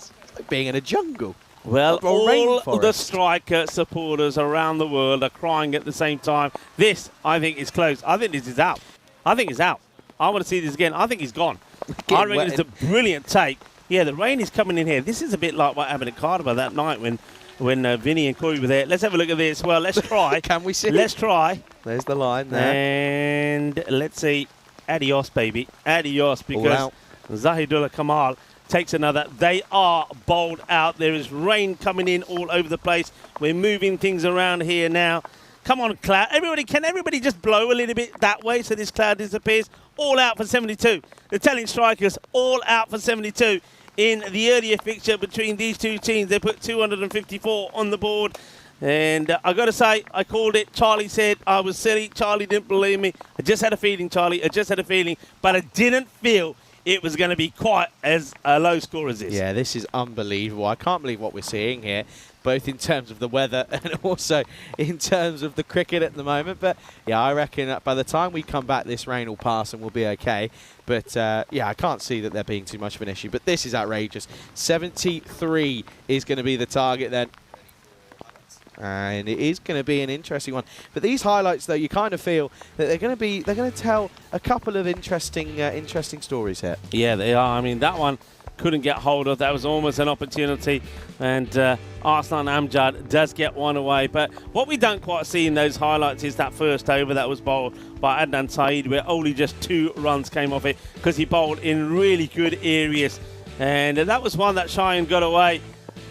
being in a jungle. Well, all rainforest. the striker supporters around the world are crying at the same time. This, I think, is close. I think this is out. I think it's out. I want to see this again. I think he's gone. I reckon it's a brilliant take. Yeah, the rain is coming in here. This is a bit like what happened at Cardiff that night when Vinny and Corey were there. Let's have a look at this. Well, let's try. Can we see? Let's try. There's the line there. And let's see. Adios, baby. Adios, because Zahidullah Kamal takes another. They are bowled out. There is rain coming in all over the place. We're moving things around here now. Come on, cloud. Can everybody just blow a little bit that way so this cloud disappears? All out for 72. The Italian strikers all out for 72. In the earlier fixture between these two teams, they put 254 on the board. And I got to say, I called it. Charlie said I was silly. Charlie didn't believe me. I just had a feeling, Charlie. I just had a feeling. But I didn't feel it was going to be quite as a low score as this. Yeah, this is unbelievable. I can't believe what we're seeing here, both in terms of the weather and also in terms of the cricket at the moment. But, yeah, I reckon that by the time we come back, this rain will pass and we'll be okay. But, yeah, I can't see that there being too much of an issue. But this is outrageous. 73 is going to be the target then. And it is going to be an interesting one. But these highlights, though, you kind of feel that they're going to tell a couple of interesting stories here. Yeah, they are. I mean, that one couldn't get hold of. That was almost an opportunity, and Arslan Amjad does get one away. But what we don't quite see in those highlights is that first over that was bowled by Adnan Saeed, where only just 2 runs came off it because he bowled in really good areas. And that was one that Cheyenne got away.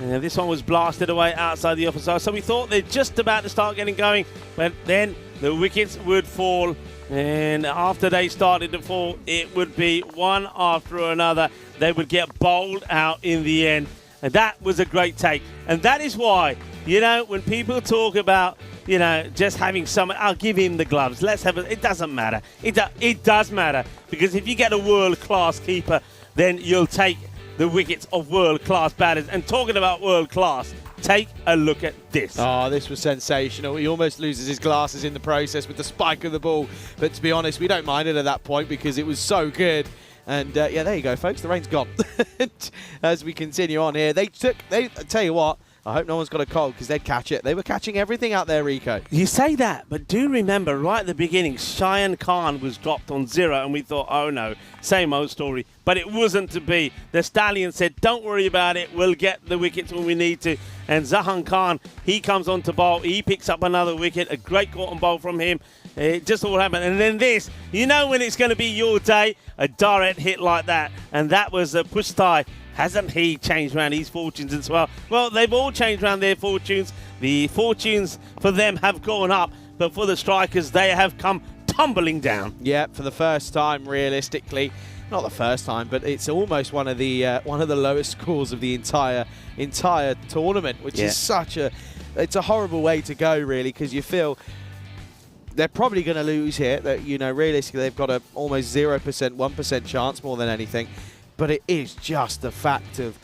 And this one was blasted away outside the offside. So we thought they're just about to start getting going, but then the wickets would fall. And after they started to fall, it would be one after another. They would get bowled out in the end. And that was a great take. And that is why, you know, when people talk about, you know, just having someone, I'll give him the gloves. Let's have it. It doesn't matter. It does matter. Because if you get a world-class keeper, then you'll take the wickets of world-class batters. And talking about world-class, take a look at this. Oh, this was sensational. He almost loses his glasses in the process with the spike of the ball. But to be honest, we don't mind it at that point because it was so good. And yeah, there you go, folks. The rain's gone. As we continue on here, I tell you what, I hope no one's got a cold because they'd catch it. They were catching everything out there, Rico. You say that, but do remember right at the beginning, Cheyenne Khan was dropped on 0 and we thought, oh no, same old story. But it wasn't to be. The Stallions said, don't worry about it. We'll get the wickets when we need to. And Zahan Khan, he comes on to bowl. He picks up another wicket. A great caught on bowl from him. It just all happened. And then this, you know when it's going to be your day, a direct hit like that. And that was a Pushtai. Hasn't he changed around his fortunes as well? Well, they've all changed around their fortunes. The fortunes for them have gone up. But for the strikers, they have come tumbling down. Yeah, for the first time, realistically. Not the first time, but it's almost one of the lowest scores of the entire tournament, which is it's a horrible way to go, really, because you feel they're probably going to lose here. That, you know, realistically, they've got a almost 0%, 1% chance more than anything. But it is just the fact of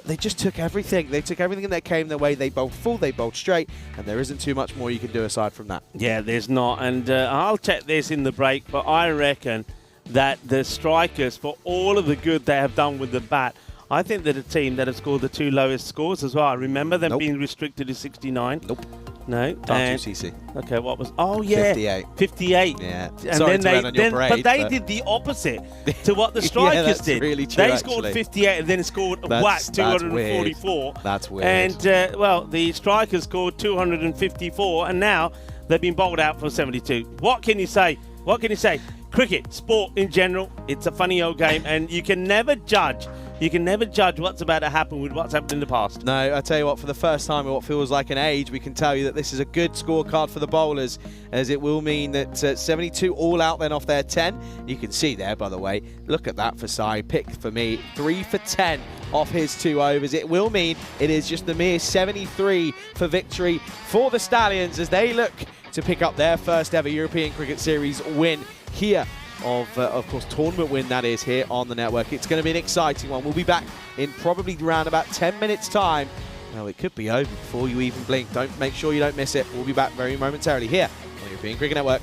they just took everything. They took everything that came their way. They bowled full, they bowled straight, and there isn't too much more you can do aside from that. Yeah, there's not. And I'll check this in the break, but I reckon that the strikers, for all of the good they have done with the bat, I think they're the team that have scored the 2 lowest scores as well. I remember them being restricted to 69. Nope. No. R2CC. Okay, what was... Oh, yeah. 58. 58. Yeah. And Sorry then to end on your parade, but they did the opposite to what the strikers that's did. really true, They scored actually. 58 and then scored whack 244. That's weird. And, well, the strikers scored 254, and now they've been bowled out for 72. What can you say? What can you say? Cricket, sport in general, it's a funny old game, and you can never judge. You can never judge what's about to happen with what's happened in the past. No, I tell you what, for the first time in what feels like an age, we can tell you that this is a good scorecard for the bowlers, as it will mean that 72 all out then off their 10. You can see there, by the way, look at that for Sai. Pick for me, 3 for 10 off his 2 overs. It will mean it is just the mere 73 for victory for the Stallions as they look to pick up their first ever European Cricket Series win here. Of course, tournament win that is here on the network. It's going to be an exciting one. We'll be back in probably around about 10 minutes time. Now, it could be over before you even blink. Make sure you don't miss it. We'll be back very momentarily here on the European Cricket Network.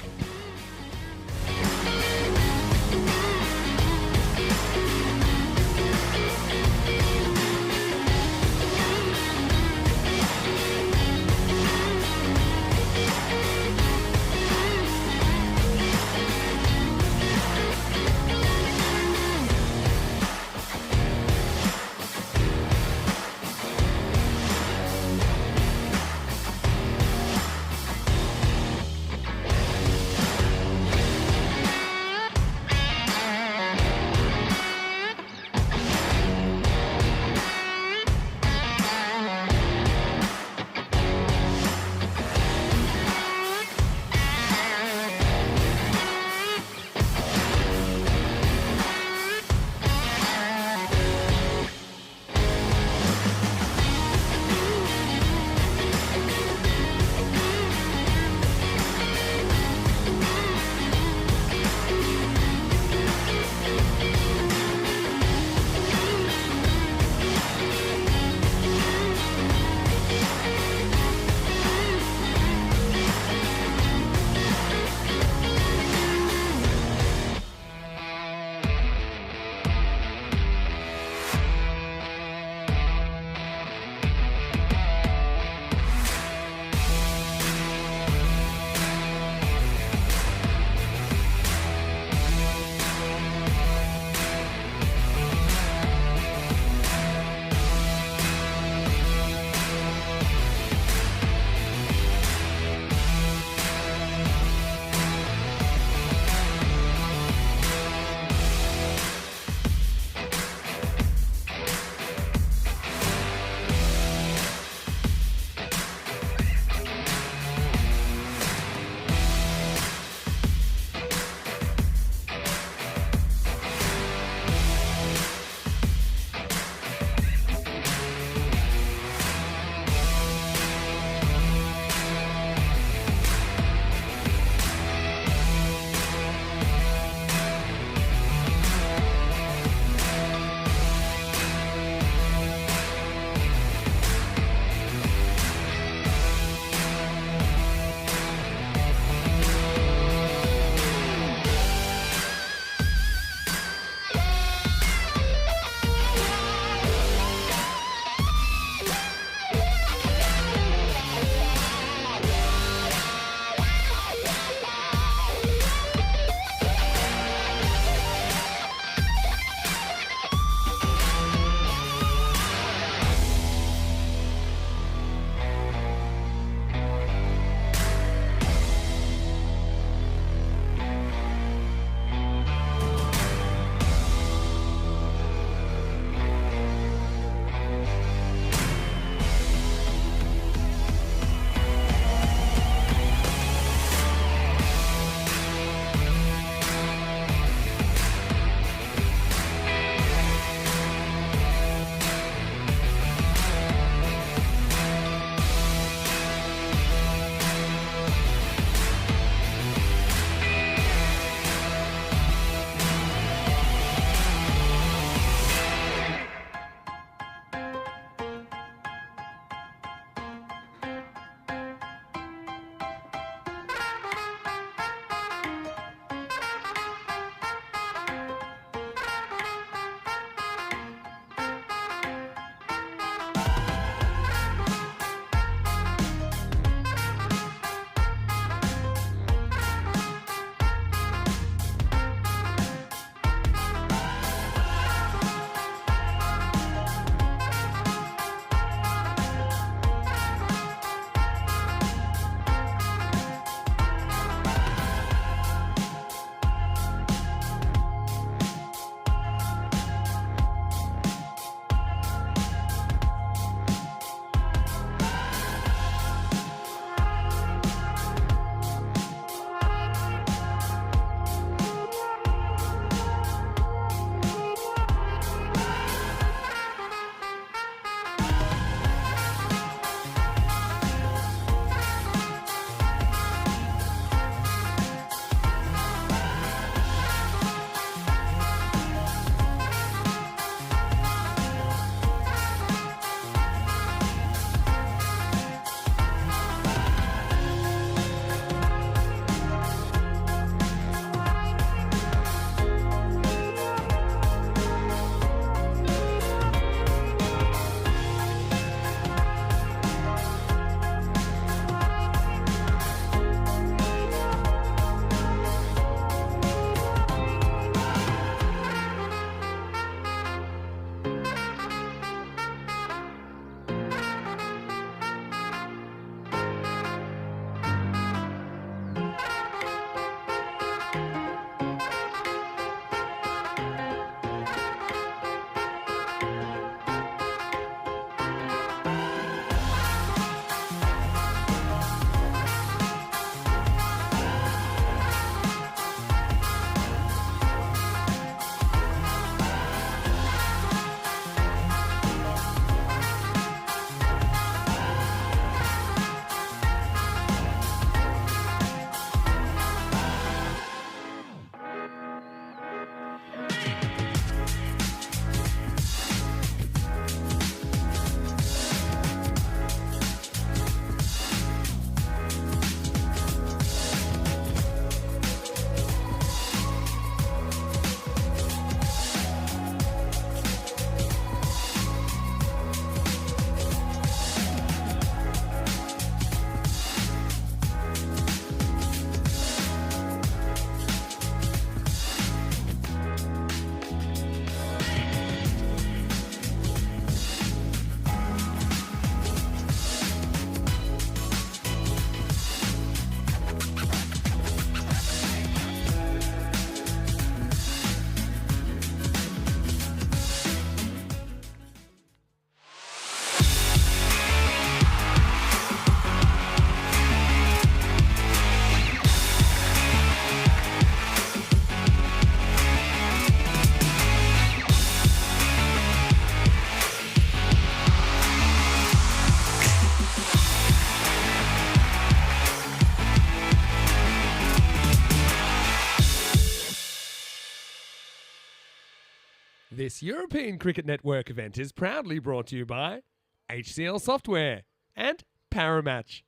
This European Cricket Network event is proudly brought to you by HCL Software and Paramatch.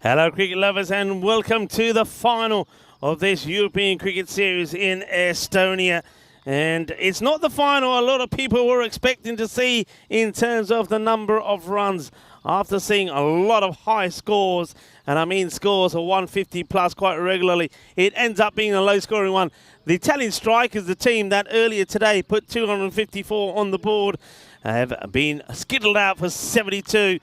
Hello, cricket lovers, and welcome to the final of this European Cricket Series in Estonia. And it's not the final a lot of people were expecting to see in terms of the number of runs. After seeing a lot of high scores, and I mean scores of 150 plus quite regularly, it ends up being a low-scoring one. The Italian Strikers, the team that earlier today put 254 on the board, have been skittled out for 72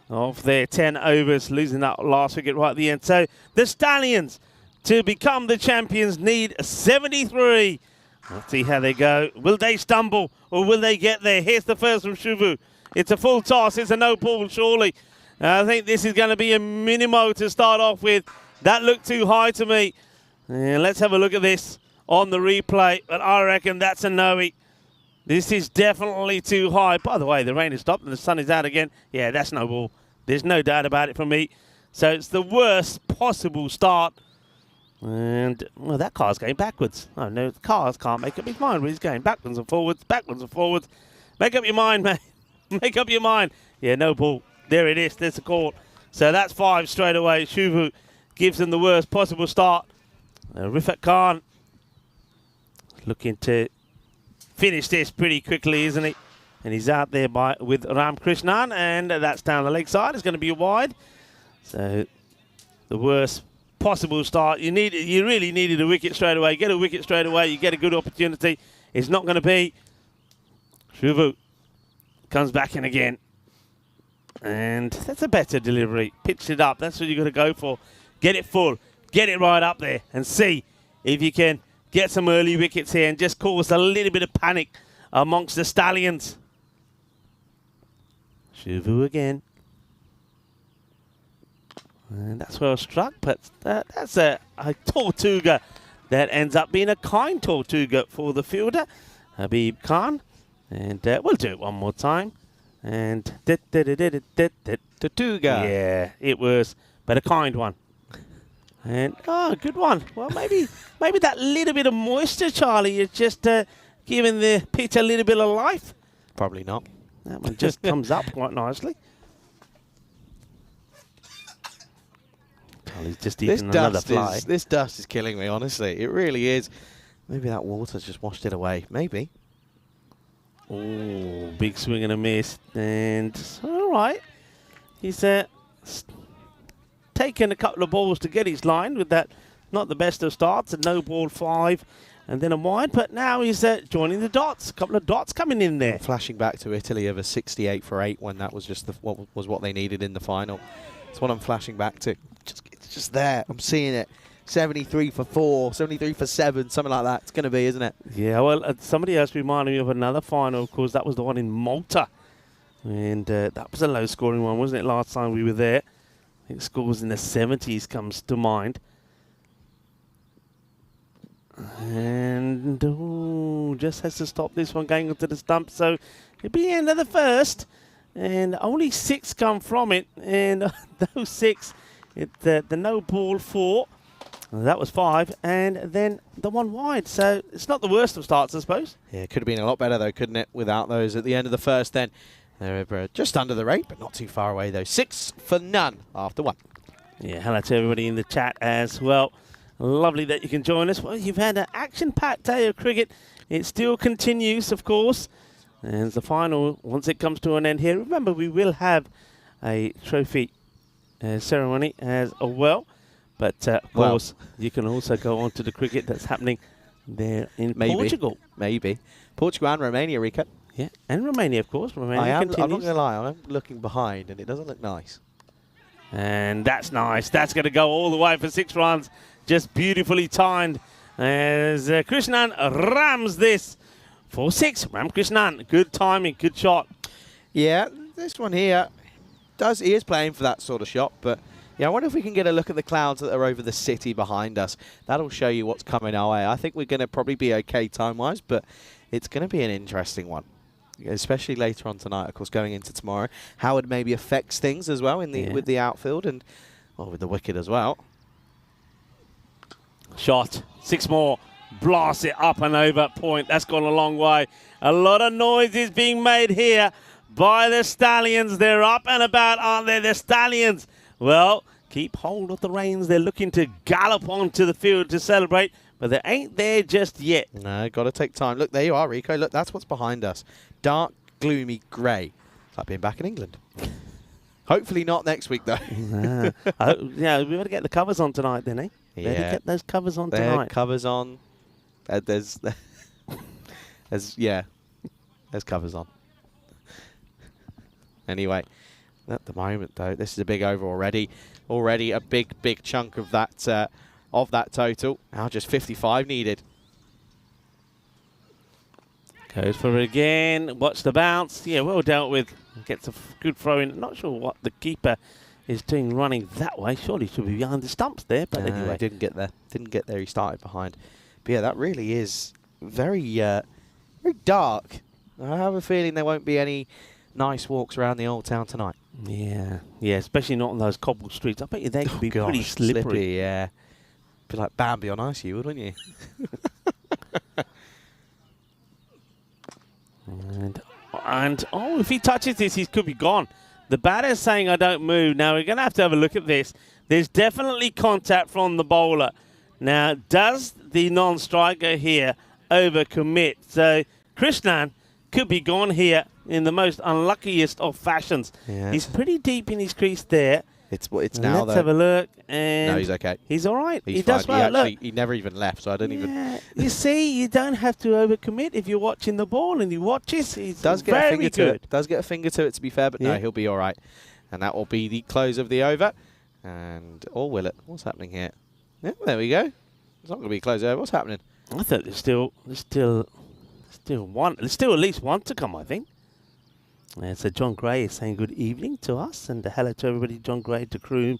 of their 10 overs, losing that last wicket right at the end. So the Stallions, to become the champions, need 73. Let's see how they go. Will they stumble or will they get there? Here's the first from Shuvu. It's a full toss. It's a no ball, surely. I think this is going to be a minimo to start off with. That looked too high to me. And let's have a look at this on the replay. But I reckon that's a no-y. This is definitely too high. By the way, the rain has stopped and the sun is out again. Yeah, that's no ball. There's no doubt about it for me. So it's the worst possible start. And, well, that car's going backwards. Oh, no, the cars can't make up his mind. He's going backwards and forwards, backwards and forwards. Make up your mind, mate. Make up your mind. Yeah, no ball. There it is. There's the call. So that's 5 straight away. Shuvu gives them the worst possible start. Rifat Khan looking to finish this pretty quickly, isn't he? And he's out there with Ram Krishnan, and that's down the leg side. It's going to be wide. So the worst possible start. You really needed a wicket straight away. Get a wicket straight away. You get a good opportunity. It's not going to be. Shuvu comes back in again. And that's a better delivery. Pitch it up. That's what you've got to go for. Get it full. Get it right up there and see if you can get some early wickets here and just cause a little bit of panic amongst the Stallions. Shuvu again. And that's well struck, but that's a Tortuga that ends up being a kind Tortuga for the fielder, Habib Khan. And we'll do it one more time. And Tortuga. Yeah, it was, but a kind one. And good one. Well, maybe that little bit of moisture, Charlie, is just giving the pitch a little bit of life. Probably not. That one just comes up quite nicely. Charlie's just eating another fly. This dust is killing me, honestly. It really is. Maybe that water's just washed it away. Maybe. Oh, big swing and a miss. And all right. He's taken a couple of balls to get his line with that, not the best of starts, a no ball 5 and then a wide, but now he's joining the dots. A couple of dots coming in there. Flashing back to Italy over 68 for 8 when that was just what they needed in the final. That's what I'm flashing back to. It's just there. I'm seeing it. 73 for 4, 73 for 7, something like that. It's going to be, isn't it? Yeah, well, somebody else reminded me of another final. Of course, that was the one in Malta. And that was a low-scoring one, wasn't it, last time we were there? I think scores in the 70s comes to mind. And just has to stop this one going onto the stump. So it'll be the end of the first. And only 6 come from it. And those 6, the no ball 4. That was 5. And then the one wide. So it's not the worst of starts, I suppose. Yeah, it could have been a lot better, though, couldn't it, without those at the end of the first then. They're just under the rate, but not too far away, though. 6 for none after 1. Yeah, hello to everybody in the chat as well. Lovely that you can join us. Well, you've had an action-packed day of cricket. It still continues, of course. And the final, once it comes to an end here, remember we will have a trophy ceremony as well. But, of course, you can also go on to the cricket that's happening there in Portugal. Maybe. Portugal and Romania, Rico. Yeah, and Romania, of course. Romania continues. I'm not going to lie, I'm looking behind, and it doesn't look nice. And that's nice. That's going to go all the way for 6 runs. Just beautifully timed as Krishnan rams this for 6. Ram Krishnan, good timing, good shot. Yeah, this one here, he is playing for that sort of shot, but yeah, I wonder if we can get a look at the clouds that are over the city behind us. That'll show you what's coming our way. I think we're going to probably be okay time-wise, but it's going to be an interesting one, especially later on tonight, of course, going into tomorrow. How it maybe affects things as well with the outfield and with the wicket as well. Shot. 6 more. Blast it up and over point. That's gone a long way. A lot of noise is being made here by the Stallions. They're up and about, aren't they, the Stallions? Well, keep hold of the reins. They're looking to gallop onto the field to celebrate, but they ain't there just yet. No, got to take time. Look, there you are, Rico. Look, that's what's behind us. Dark, gloomy grey. It's like being back in England. Hopefully not next week, though. Yeah, we better get the covers on tonight, then, eh? Yeah. Better get those covers on There, tonight. covers on. There's covers on. Anyway, at the moment, though, this is a big over already. Already a big chunk of that total. Now just 55 needed. Goes for it again. Watch the bounce. Yeah, well dealt with. Gets a good throw in. Not sure what the keeper is doing running that way. Surely he should be behind the stumps there. But anyway. He didn't get there. Didn't get there. He started behind. But yeah, that really is very dark. I have a feeling there won't be any nice walks around the old town tonight. Yeah, especially not on those cobbled streets. I bet you they could be pretty slippery. Slippy, yeah. Be like Bambi on ice, you would, wouldn't you? And oh, if he touches this, he could be gone. The batter's saying, I don't move. Now, we're going to have a look at this. There's definitely contact from the bowler. Now, does the non-striker here overcommit? So, Krishnan could be gone here in the most unluckiest of fashions. Yeah, he's pretty deep in his crease there. It's now, Let's have a look. And no, he's okay. He's all right. He does fine. well. He never even left, so I don't even... You see, you don't have to overcommit if you're watching the ball, and he watches. He's does get very a finger good. to it. Does get a finger to it, to be fair, but no, he'll be all right. And that will be the close of the over. And, or will it? What's happening here? Yeah, there we go. It's not going to be close over. What's happening? I thought there's still one. There's still at least one to come, I think. So John Gray is saying good evening to us, and hello to everybody, John Gray, to Croom.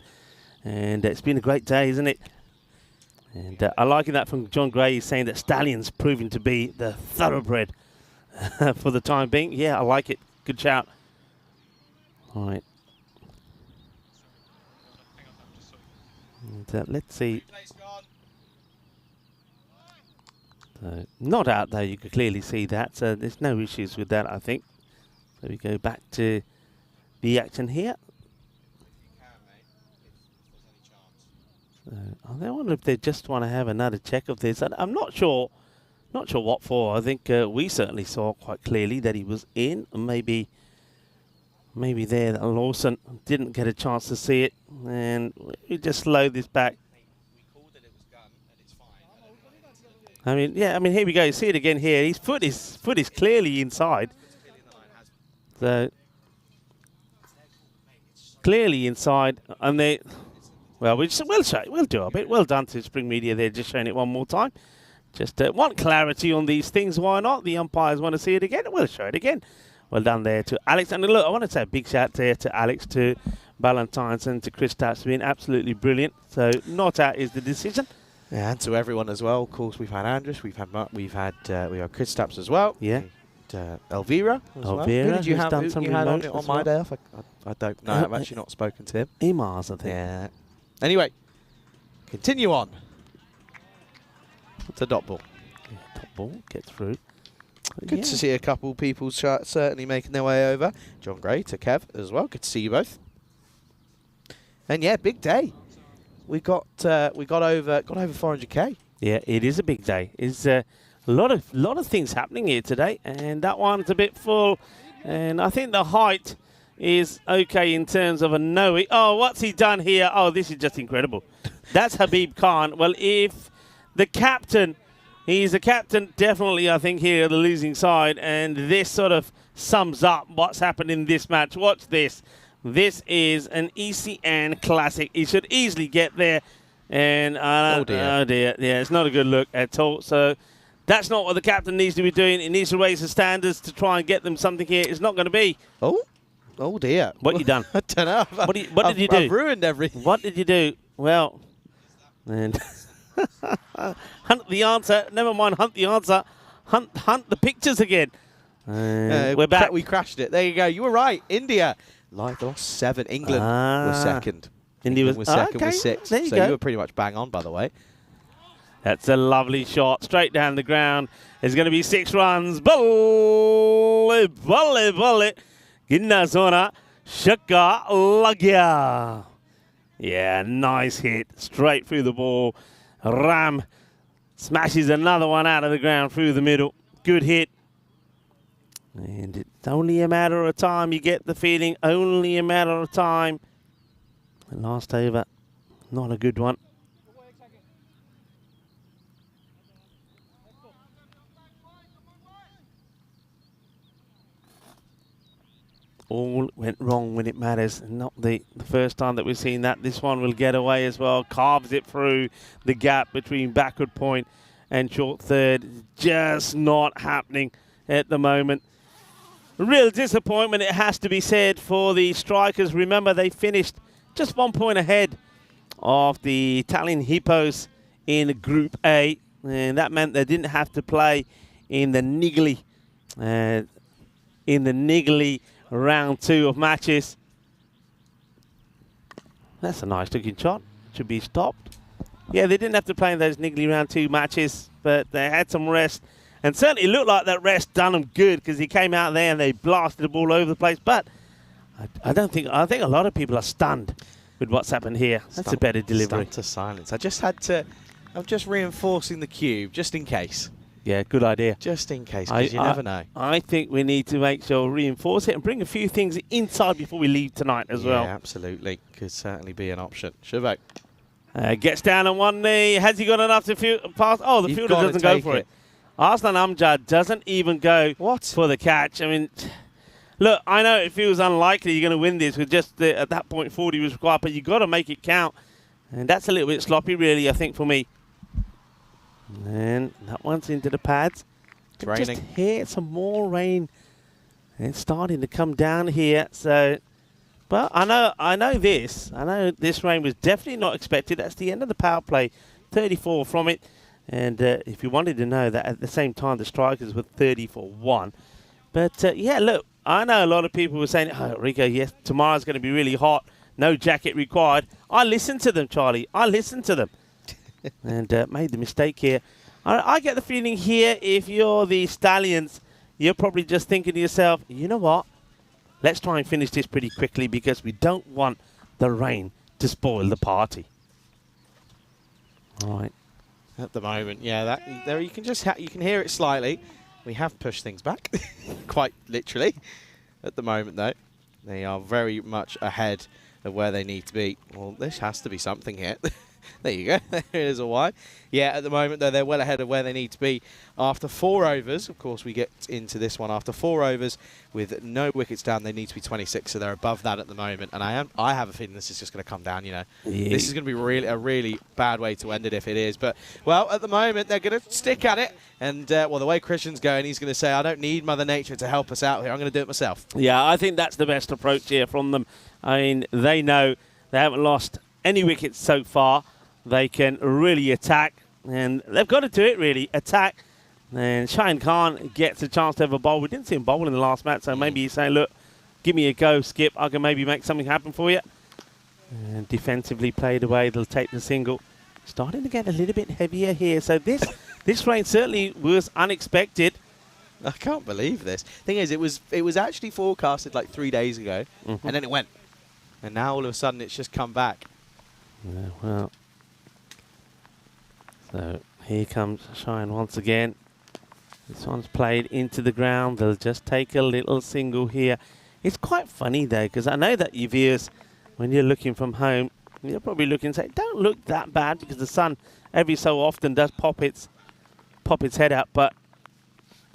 And it's been a great day, isn't it? And I like that from John Gray. He's saying that Stallions proving to be the thoroughbred for the time being. Yeah, I like it. Good shout. All right. And, let's see. Not out there. You can clearly see that. So there's no issues with that, I think. So we go back to the action here. I wonder if they just want to have another check of this. I'm not sure what for. I think we certainly saw quite clearly that he was in. Maybe there that Lawson didn't get a chance to see it, and we just slow this back. I mean, here we go. You see it again here. His foot is clearly inside. So clearly inside, and they. Well, we'll show it. We'll do a bit. Well done to Spring Media there, just showing it one more time. Just want clarity on these things. Why not? The umpires want to see it again. We'll show it again. Well done there to Alex. And look, I want to say a big shout there to Alex, to Valentine's, and to Chris Taps. Been absolutely brilliant. So not out is the decision. Yeah, and to everyone as well. Of course, we've had Andrus, we have Chris Taps as well. Yeah. Elvira as well. Who did you have done some you had on remote on my day off? I don't know. I've actually not spoken to him. Emars, I think. Yeah. Anyway, continue on. It's a dot ball. Yeah, top ball gets through. Good to see a couple people certainly making their way over. John Gray to Kev as well. Good to see you both. And yeah, big day. We got over 400k. Yeah, it is a big day. It's a lot of things happening here today, and that one's a bit full. And I think the height is okay in terms of a no. Oh, what's he done here? Oh, this is just incredible. That's Habib Khan. Well, if the captain, he's the captain definitely, I think, here, the losing side, and this sort of sums up what's happened in this match. Watch this. This is an ECN classic. He should easily get there. And oh dear. Yeah, it's not a good look at all. So that's not what the captain needs to be doing. He needs to raise the standards to try and get them something here. It's not going to be. Oh dear. What you done? I don't know. What did you do? I've ruined everything. What did you do? Well, and hunt the answer. Never mind hunt the answer. Hunt the pictures again. We're back. We crashed it. There you go. You were right. India. Live lost 7. England was second. India was second okay. with 6. There you so go. you were pretty much bang on, by the way. That's a lovely shot. Straight down the ground. There's going to be 6 runs. Volley, volley, volley. Ginna zona. Shaka lagya. Yeah, nice hit. Straight through the ball. Ram smashes another one out of the ground through the middle. Good hit. And it's only a matter of time. You get the feeling, only a matter of time. The last over, not a good one. All went wrong when it matters. Not the first time that we've seen that. This one will get away as well. Carves it through the gap between backward point and short third. Just not happening at the moment. Real disappointment, it has to be said, for the Strikers. Remember, they finished just 1 point ahead of the Italian Hippos in Group A. And that meant they didn't have to play in the niggly round 2 of matches. That's a nice looking shot. Should be stopped. Yeah, they didn't have to play in those niggly round 2 matches, but they had some rest. And certainly looked like that rest done them good, because he came out there and they blasted the ball over the place. But I think a lot of people are stunned with what's happened here. That's a better delivery. Stunned to silence. I'm just reinforcing the cube, just in case. Yeah, good idea. Just in case, because you never know. I think we need to make sure reinforce it and bring a few things inside before we leave tonight as well. Yeah, absolutely. Could certainly be an option. Shavo. Gets down on one knee. Has he got enough to pass? Oh, the fielder doesn't go for it. Arslan Amjad doesn't even go for the catch. I mean, look, I know it feels unlikely you're going to win this with just at that point 40 was required, but you've got to make it count. And that's a little bit sloppy, really, I think, for me. And that one's into the pads. It's raining. Just hear some more rain. It's starting to come down here. So, but I know this rain was definitely not expected. That's the end of the power play. 34 from it. And if you wanted to know that, at the same time, the Strikers were 30 for 1. But, yeah, look, I know a lot of people were saying, oh, Rico, yes, tomorrow's going to be really hot. No jacket required. I listened to them, Charlie. I listened to them. And made the mistake here. I get the feeling here, if you're the Stallions, you're probably just thinking to yourself, you know what? Let's try and finish this pretty quickly, because we don't want the rain to spoil the party. All right. At the moment, yeah, there you can you can hear it slightly. We have pushed things back, quite literally. At the moment, though, they are very much ahead of where they need to be. Well, this has to be something here. There you go. There is a Y. Yeah, at the moment, though, they're well ahead of where they need to be. After 4 overs, of course, we get into this one. After 4 overs with no wickets down, they need to be 26, so they're above that at the moment. And I have a feeling this is just going to come down, you know. Yeah. This is going to be a really bad way to end it if it is. But, well, at the moment, they're going to stick at it. And, well, the way Christian's going, he's going to say, I don't need Mother Nature to help us out here. I'm going to do it myself. Yeah, I think that's the best approach here from them. I mean, they know they haven't lost any wickets so far. They can really attack, and they've got to do it, really, attack. And Shane Khan gets a chance to have a bowl. We didn't see him bowl in the last match, so maybe he's saying, look, give me a go, Skip. I can maybe make something happen for you. And defensively played away. They'll take the single. Starting to get a little bit heavier here. So this rain certainly was unexpected. I can't believe this. Thing is, it was actually forecasted like 3 days ago, and then it went. And now all of a sudden it's just come back. Yeah, well... So here comes Shine once again. This one's played into the ground. They'll just take a little single here. It's quite funny, though, because I know that you viewers, when you're looking from home, you're probably looking and say, don't look that bad, because the sun every so often does pop its head out. But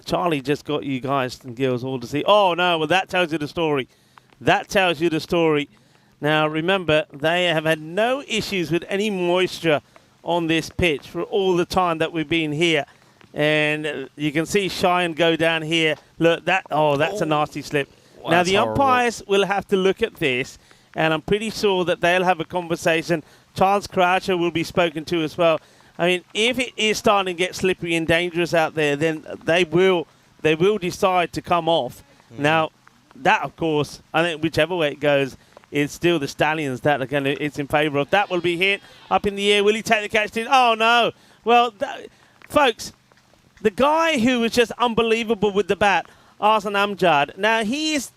Charlie just got you guys and girls all to see. Oh, no, well, that tells you the story. That tells you the story. Now, remember, they have had no issues with any moisture on this pitch for all the time that we've been here. And you can see Cheyenne go down here. Look, that's a nasty slip. Well, now, the umpires will have to look at this, and I'm pretty sure that they'll have a conversation. Charles Croucher will be spoken to as well. I mean, if it is starting to get slippery and dangerous out there, then they will decide to come off. Now, that, of course, I think whichever way it goes, it's still the Stallions that are it's in favour of. That will be hit up in the air. Will he take the catch? Oh, no. Well, folks, the guy who was just unbelievable with the bat, Arsan Amjad, now he's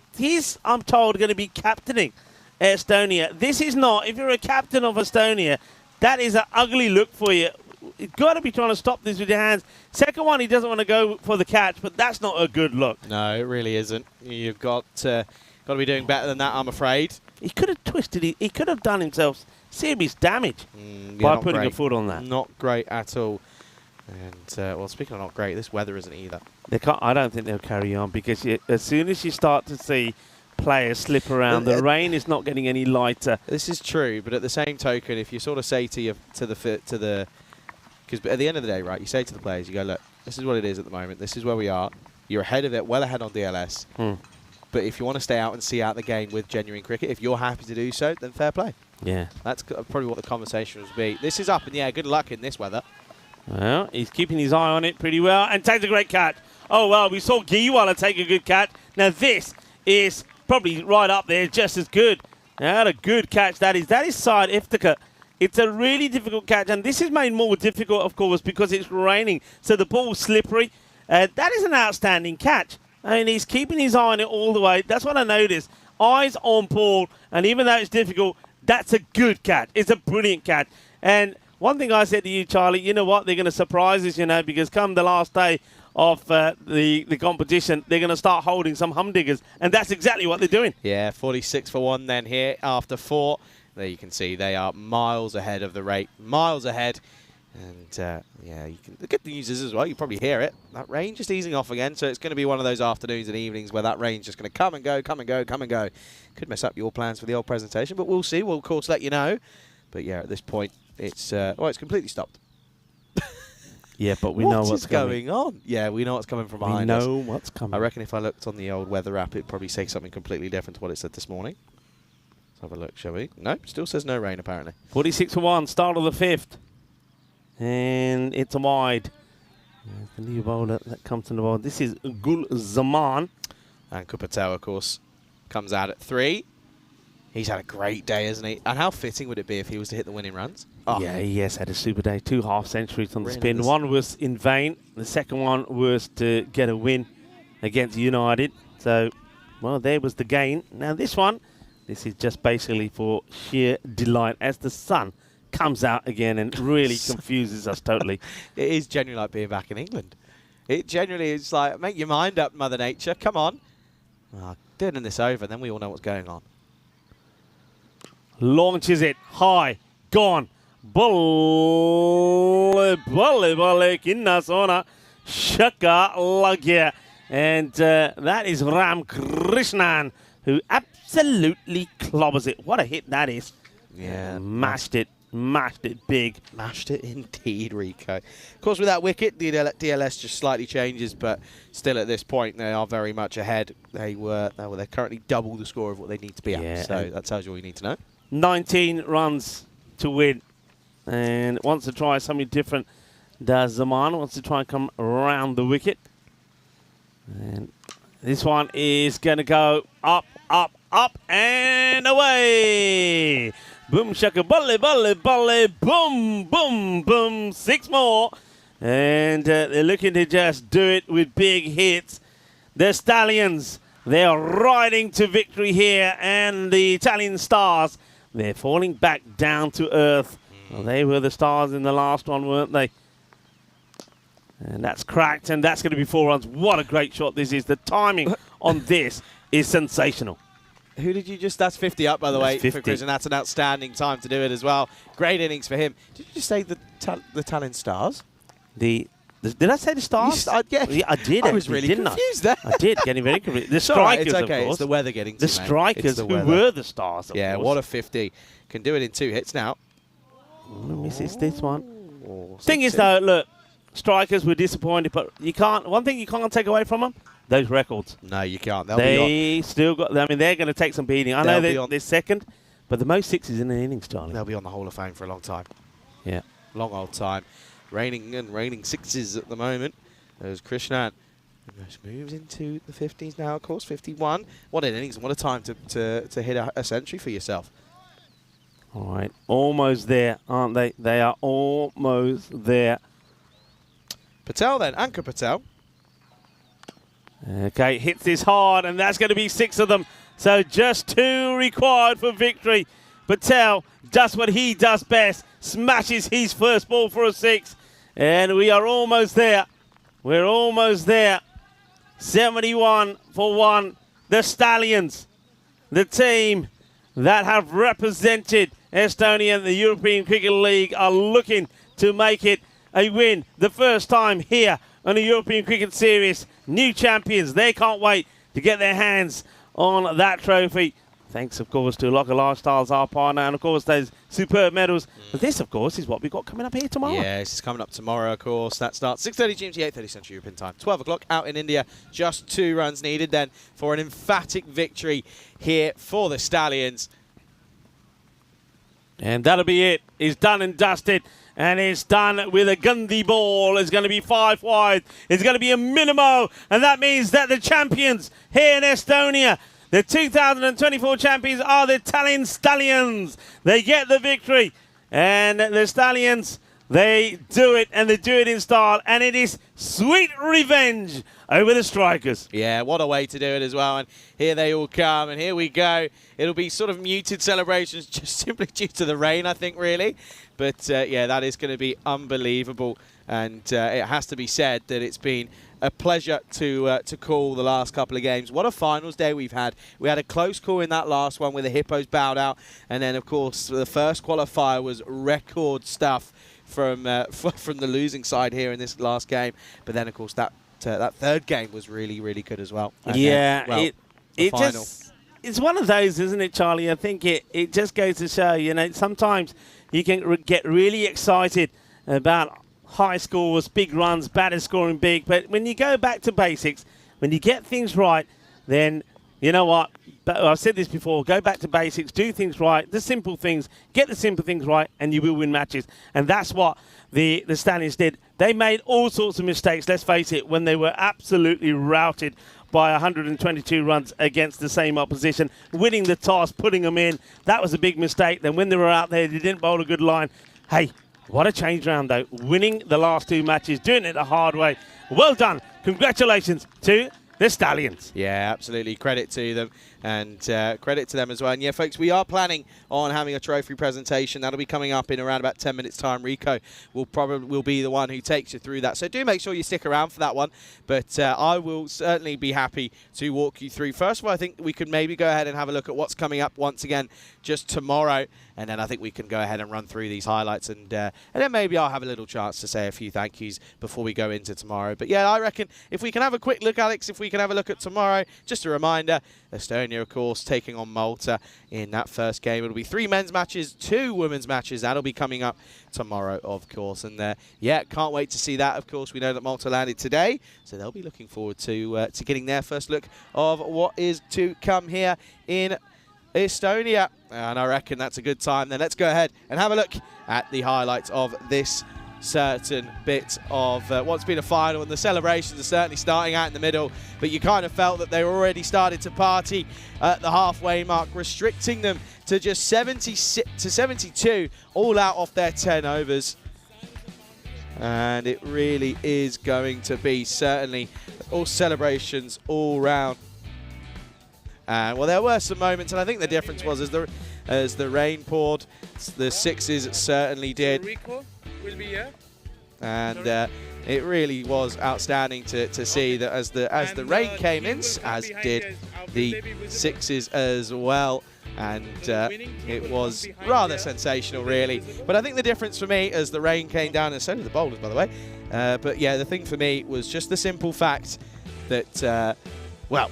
I'm told, going to be captaining Estonia. This is not, if you're a captain of Estonia, that is an ugly look for you. You've got to be trying to stop this with your hands. Second one, he doesn't want to go for the catch, but that's not a good look. No, it really isn't. You've got to be doing better than that, I'm afraid. He could have twisted it. He could have done himself serious damage by putting a foot on that. Not great at all. And, well, speaking of not great, this weather isn't either. I don't think they'll carry on because as soon as you start to see players slip around, the rain is not getting any lighter. This is true, but at the same token, if you sort of say because at the end of the day, right, you say to the players, you go, look, this is what it is at the moment. This is where we are. You're ahead of it, well ahead on DLS. But if you want to stay out and see out the game with genuine cricket, if you're happy to do so, then fair play. Yeah. That's probably what the conversation will be. This is up in the air. Good luck in this weather. Well, he's keeping his eye on it pretty well and takes a great catch. Oh, well, we saw Giwala take a good catch. Now, this is probably right up there, just as good. Now, a good catch that is. That is side Iftika. It's a really difficult catch, and this is made more difficult, of course, because it's raining, so the ball's slippery. That is an outstanding catch. I mean, he's keeping his eye on it all the way. That's what I noticed. Eyes on ball, and even though it's difficult, that's a good catch. It's a brilliant catch. And one thing I said to you, Charlie, you know what? They're going to surprise us, because come the last day of the competition, they're going to start holding some humdiggers, and that's exactly what they're doing. Yeah, 46 for 1 then here after 4. There you can see they are miles ahead of the rate, miles ahead. And, yeah, the good news is as well, you probably hear it, that rain just easing off again, so it's going to be one of those afternoons and evenings where that rain's just going to come and go, come and go, come and go. Could mess up your plans for the old presentation, but we'll see. We'll, of course, let you know. But, yeah, at this point, it's it's completely stopped. Yeah, but we know what's going on. Yeah, we know what's coming from behind us. We know what's coming. I reckon if I looked on the old weather app, it'd probably say something completely different to what it said this morning. Let's have a look, shall we? No, still says no rain, apparently. 46 for 1, start of the 5th. And it's a wide. There's the new bowler that comes to the ball. This is Gul Zaman. And Kupatel, of course, comes out at 3. He's had a great day, hasn't he? And how fitting would it be if he was to hit the winning runs? Oh. Yeah, he has had a super day. 2 half-centuries on the Really spin. nice. One was in vain. The second one was to get a win against United. So, well, there was the gain. Now this one, this is just basically for sheer delight as the sun comes out again and really confuses us totally. It is genuinely like being back in England. It genuinely is like, make your mind up, Mother Nature. Come on. Oh, doing this over, then we all know what's going on. Launches it high, gone. Balle, kinna sona, shaka lagya. And that is Ram Krishnan, who absolutely clobbers it. What a hit that is. Yeah. Mashed it big. Mashed it indeed, Rico. Of course, with that wicket, the DLS just slightly changes, but still at this point, they are very much ahead. They're currently double the score of what they need to be at. So that tells you all you need to know. 19 runs to win. And wants to try something different. Does Zaman wants to try and come around the wicket. And this one is going to go up, up, up, and away. Boom, shaka, balle, boom, boom, boom. 6 more. And they're looking to just do it with big hits. The Stallions, they're riding to victory here. And the Italian Stars, they're falling back down to earth. Well, they were the Stars in the last one, weren't they? And that's cracked, and that's going to be 4 runs. What a great shot this is. The timing on this is sensational. Who did you just... That's 50 up, by the way, 50. for Chris, and that's an outstanding time to do it as well. Great innings for him. Did you just say the Italian Stars? Did I say the Stars? Yeah, I did. I was really confused there. I did, getting very confused. The It's all right, strikers, it's okay. of course. It's the weather getting to The you, mate. strikers It's the who weather. were the Stars, of Yeah, course. what a 50. Can do it in 2 hits now. Let me see this one. Oh, Thing is, though, look, strikers were disappointed, but you can't. One thing you can't take away from them, those records. No, you can't. They'll be They still got. I mean, they're going to take some beating. I know They'll be on- they're second, but the most 6s in an innings, Charlie. They'll be on the Hall of Fame for a long time. Yeah. Long old time. Raining 6s at the moment. There's Krishnan. Moves into the 50s now, of course. 51. What an innings and what a time to hit a century for yourself. All right, almost there, aren't they? They are almost there. Patel then, Ankur Patel. Okay, hits this hard, and that's going to be 6 of them. So just 2 required for victory. Patel does what he does best, smashes his first ball for a 6. And we are almost there. We're almost there. 71 for 1. The Stallions, the team that have represented Estonia in the European Cricket League, are looking to make it a win. The first time here on the European Cricket Series. New champions. They can't wait to get their hands on that trophy. Thanks, of course, to Locker Lifestyles, our partner, and, of course, those superb medals. But this, of course, is what we've got coming up here tomorrow. Yeah, this is coming up tomorrow, of course. That starts 6:30 GMT, 8:30 Central European Time. 12 o'clock out in India. Just 2 runs needed then for an emphatic victory here for the Stallions. And that'll be it. It's done and dusted. And it's done with a Gandhi ball. It's going to be 5 wide. It's going to be a minimo. And that means that the champions here in Estonia, the 2024 champions, are the Tallinn Stallions. They get the victory. And the Stallions, they do it, and they do it in style. And it is sweet revenge over the Strikers. Yeah, what a way to do it as well. And here they all come, and here we go. It'll be sort of muted celebrations just simply due to the rain, I think, really. But, yeah, that is going to be unbelievable. And it has to be said that it's been a pleasure to call the last couple of games. What a finals day we've had. We had a close call in that last one where the Hippos bowed out. And then, of course, the first qualifier was record stuff from the losing side here in this last game. But then, of course, that third game was really, really good as well. And yeah, then, it's one of those, isn't it, Charlie? I think it just goes to show, you know, sometimes you can get really excited about high scores, big runs, batters scoring big. But when you go back to basics, when you get things right, then you know what? I've said this before, go back to basics, do things right, the simple things, get the simple things right, and you will win matches. And that's what the Stallions did. They made all sorts of mistakes, let's face it, when they were absolutely routed by 122 runs against the same opposition, winning the toss, putting them in. That was a big mistake. Then when they were out there, they didn't bowl a good line. Hey, what a change round, though. Winning the last 2 matches, doing it the hard way. Well done. Congratulations to the Stallions. Yeah, absolutely. Credit to them, and credit to them as well. And yeah, folks, we are planning on having a trophy presentation. That'll be coming up in around about 10 minutes' time. Rico will be the one who takes you through that. So do make sure you stick around for that one. But I will certainly be happy to walk you through. First of all, I think we could maybe go ahead and have a look at what's coming up once again just tomorrow. And then I think we can go ahead and run through these highlights. And then maybe I'll have a little chance to say a few thank yous before we go into tomorrow. But yeah, I reckon if we can have a quick look, Alex, if we can have a look at tomorrow, just a reminder, Estonia, of course, taking on Malta in that first game. It'll be 3 men's matches, 2 women's matches. That'll be coming up tomorrow, of course. And yeah, can't wait to see that. Of course, we know that Malta landed today, so they'll be looking forward to getting their first look of what is to come here in Estonia. And I reckon that's a good time. Then let's go ahead and have a look at the highlights of this certain bit of what's been a final, and the celebrations are certainly starting out in the middle, but you kind of felt that they were already started to party at the halfway mark, restricting them to just 76 to 72 all out off their 10 overs. And it really is going to be certainly all celebrations all round. Well, there were some moments, and I think the difference was as the rain poured, the 6s certainly did. Rico will be here. And it really was outstanding to see that as the rain came in, as did the 6s as well. And it was rather sensational, really. But I think the difference for me as the rain came down, and so did the bowlers, by the way. But yeah, the thing for me was just the simple fact that, well,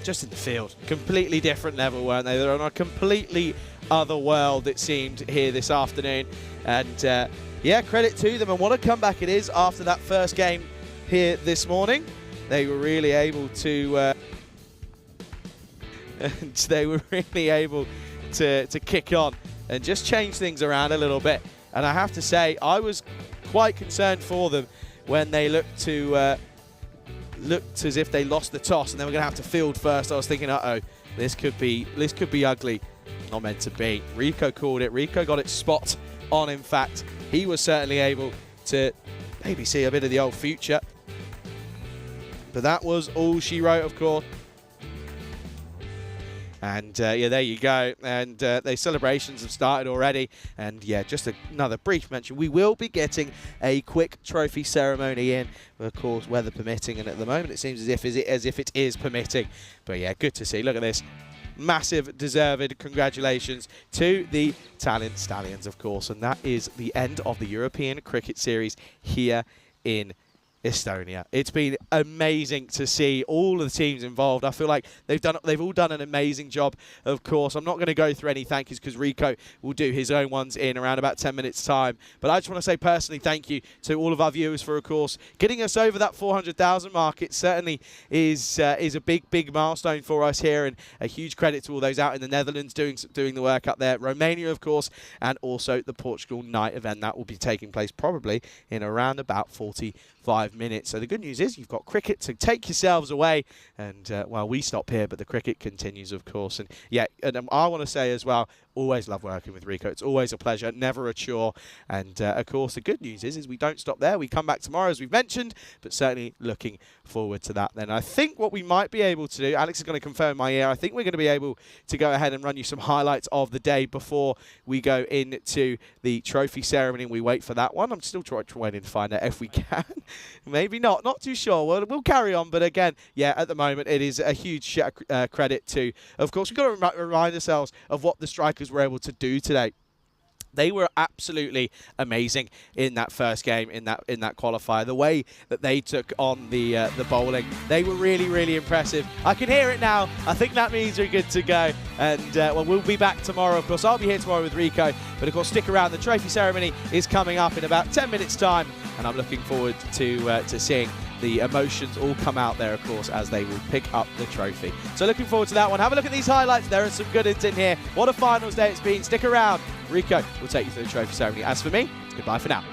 just in the field, completely different level, weren't they? They're on a completely other world, it seemed, here this afternoon. And yeah, credit to them, and what a comeback it is after that first game here this morning. They were really able to to kick on and just change things around a little bit. And I have to say, I was quite concerned for them when they looked as if they lost the toss and they were going to have to field first. I was thinking, uh-oh, this could be ugly. Not meant to be. Rico called it. Rico got it spot on, in fact. He was certainly able to maybe see a bit of the old future. But that was all she wrote, of course. And yeah, there you go. And the celebrations have started already. And yeah, just another brief mention. We will be getting a quick trophy ceremony in, of course, weather permitting. And at the moment, it seems as if it is permitting. But yeah, good to see. Look at this. Massive, deserved congratulations to the Talent Stallions, of course. And that is the end of the European Cricket Series here in Estonia. It's been amazing to see all of the teams involved. I feel like they've all done an amazing job, of course. I'm not going to go through any thank yous because Rico will do his own ones in around about 10 minutes time. But I just want to say personally thank you to all of our viewers for, of course, getting us over that 400,000 mark. It certainly is a big milestone for us here, and a huge credit to all those out in the Netherlands doing the work up there, Romania, of course, and also the Portugal night event that will be taking place probably in around about 45 minutes. So the good news is you've got cricket to take yourselves away, and well, we stop here, but the cricket continues, of course. And yeah, and I want to say as well, always love working with Rico. It's always a pleasure, never a chore. And of course, the good news is we don't stop there. We come back tomorrow, as we've mentioned, but certainly looking forward to that then. I think what we might be able to do, Alex is going to confirm my ear, I think we're going to be able to go ahead and run you some highlights of the day before we go into the trophy ceremony. We wait for that one. I'm still trying to find out if we can. Maybe not too sure. We'll carry on, but again, yeah, at the moment it is a huge credit to, of course, we've got to remind ourselves of what the strikers were able to do today. They were absolutely amazing in that first game, in that qualifier. The way that they took on the bowling, they were really impressive. I can hear it now. I think that means we're good to go. And well, we'll be back tomorrow. Of course, I'll be here tomorrow with Rico. But of course, stick around. The trophy ceremony is coming up in about 10 minutes' time, and I'm looking forward to seeing the emotions all come out there, of course, as they will pick up the trophy. So looking forward to that one. Have a look at these highlights. There are some good ones in here. What a finals day it's been. Stick around. Rico will take you through the trophy ceremony. As for me, goodbye for now.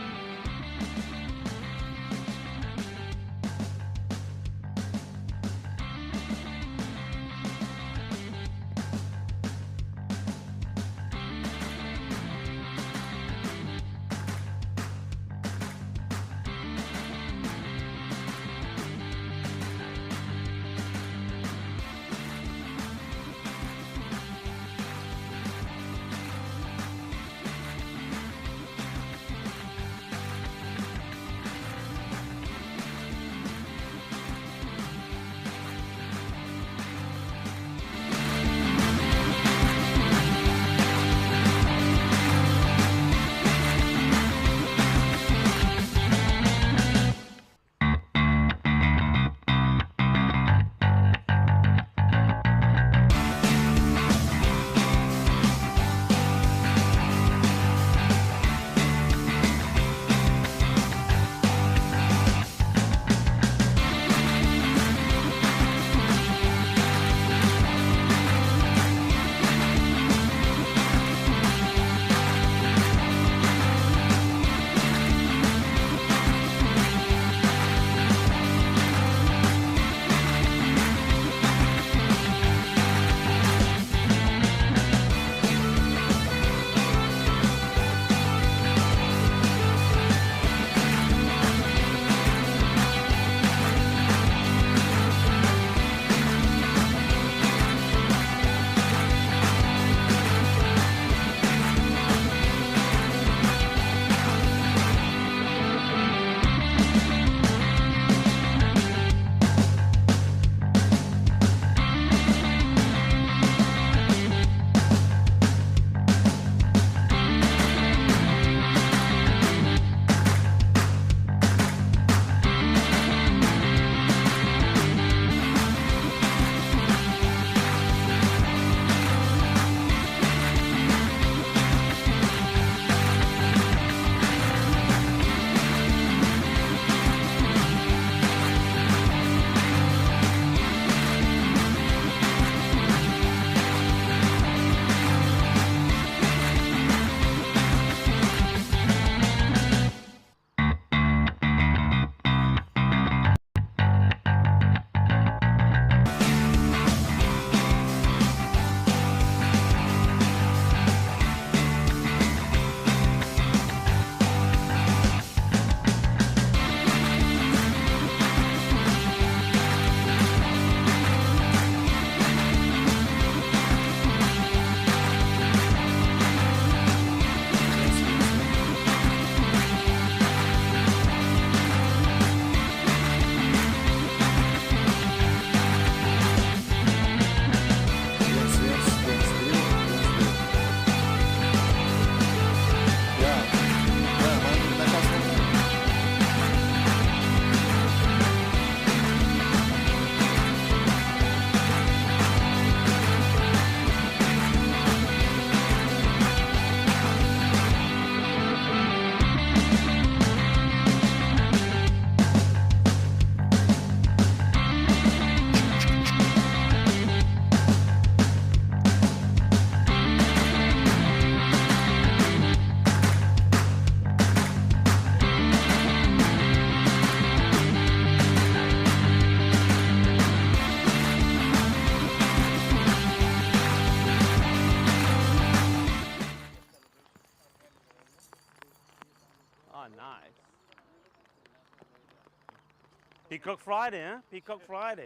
Peacock Friday, huh? Peacock Friday.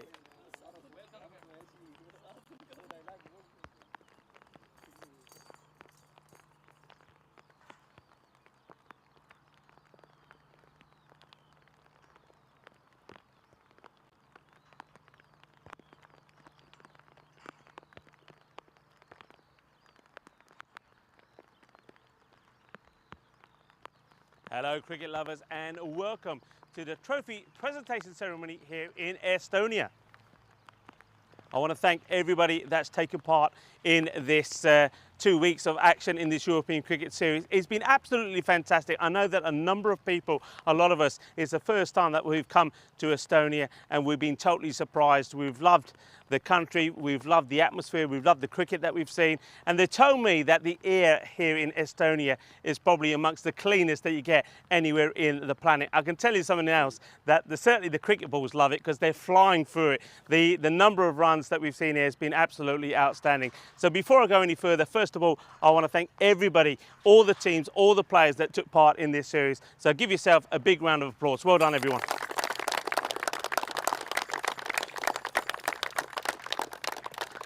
Hello cricket lovers and welcome to the trophy presentation ceremony here in Estonia. I want to thank everybody that's taken part in this 2 weeks of action in this European Cricket Series. It's been absolutely fantastic. I know that a number of people, a lot of us, it's the first time that we've come to Estonia and we've been totally surprised. We've loved the country, we've loved the atmosphere, we've loved the cricket that we've seen, and they told me that the air here in Estonia is probably amongst the cleanest that you get anywhere in the planet. I can tell you something else, that certainly the cricket balls love it because they're flying through it. The number of runs that we've seen here has been absolutely outstanding. So before I go any further, first of all, I want to thank everybody, all the teams, all the players that took part in this series. So give yourself a big round of applause. Well done, everyone.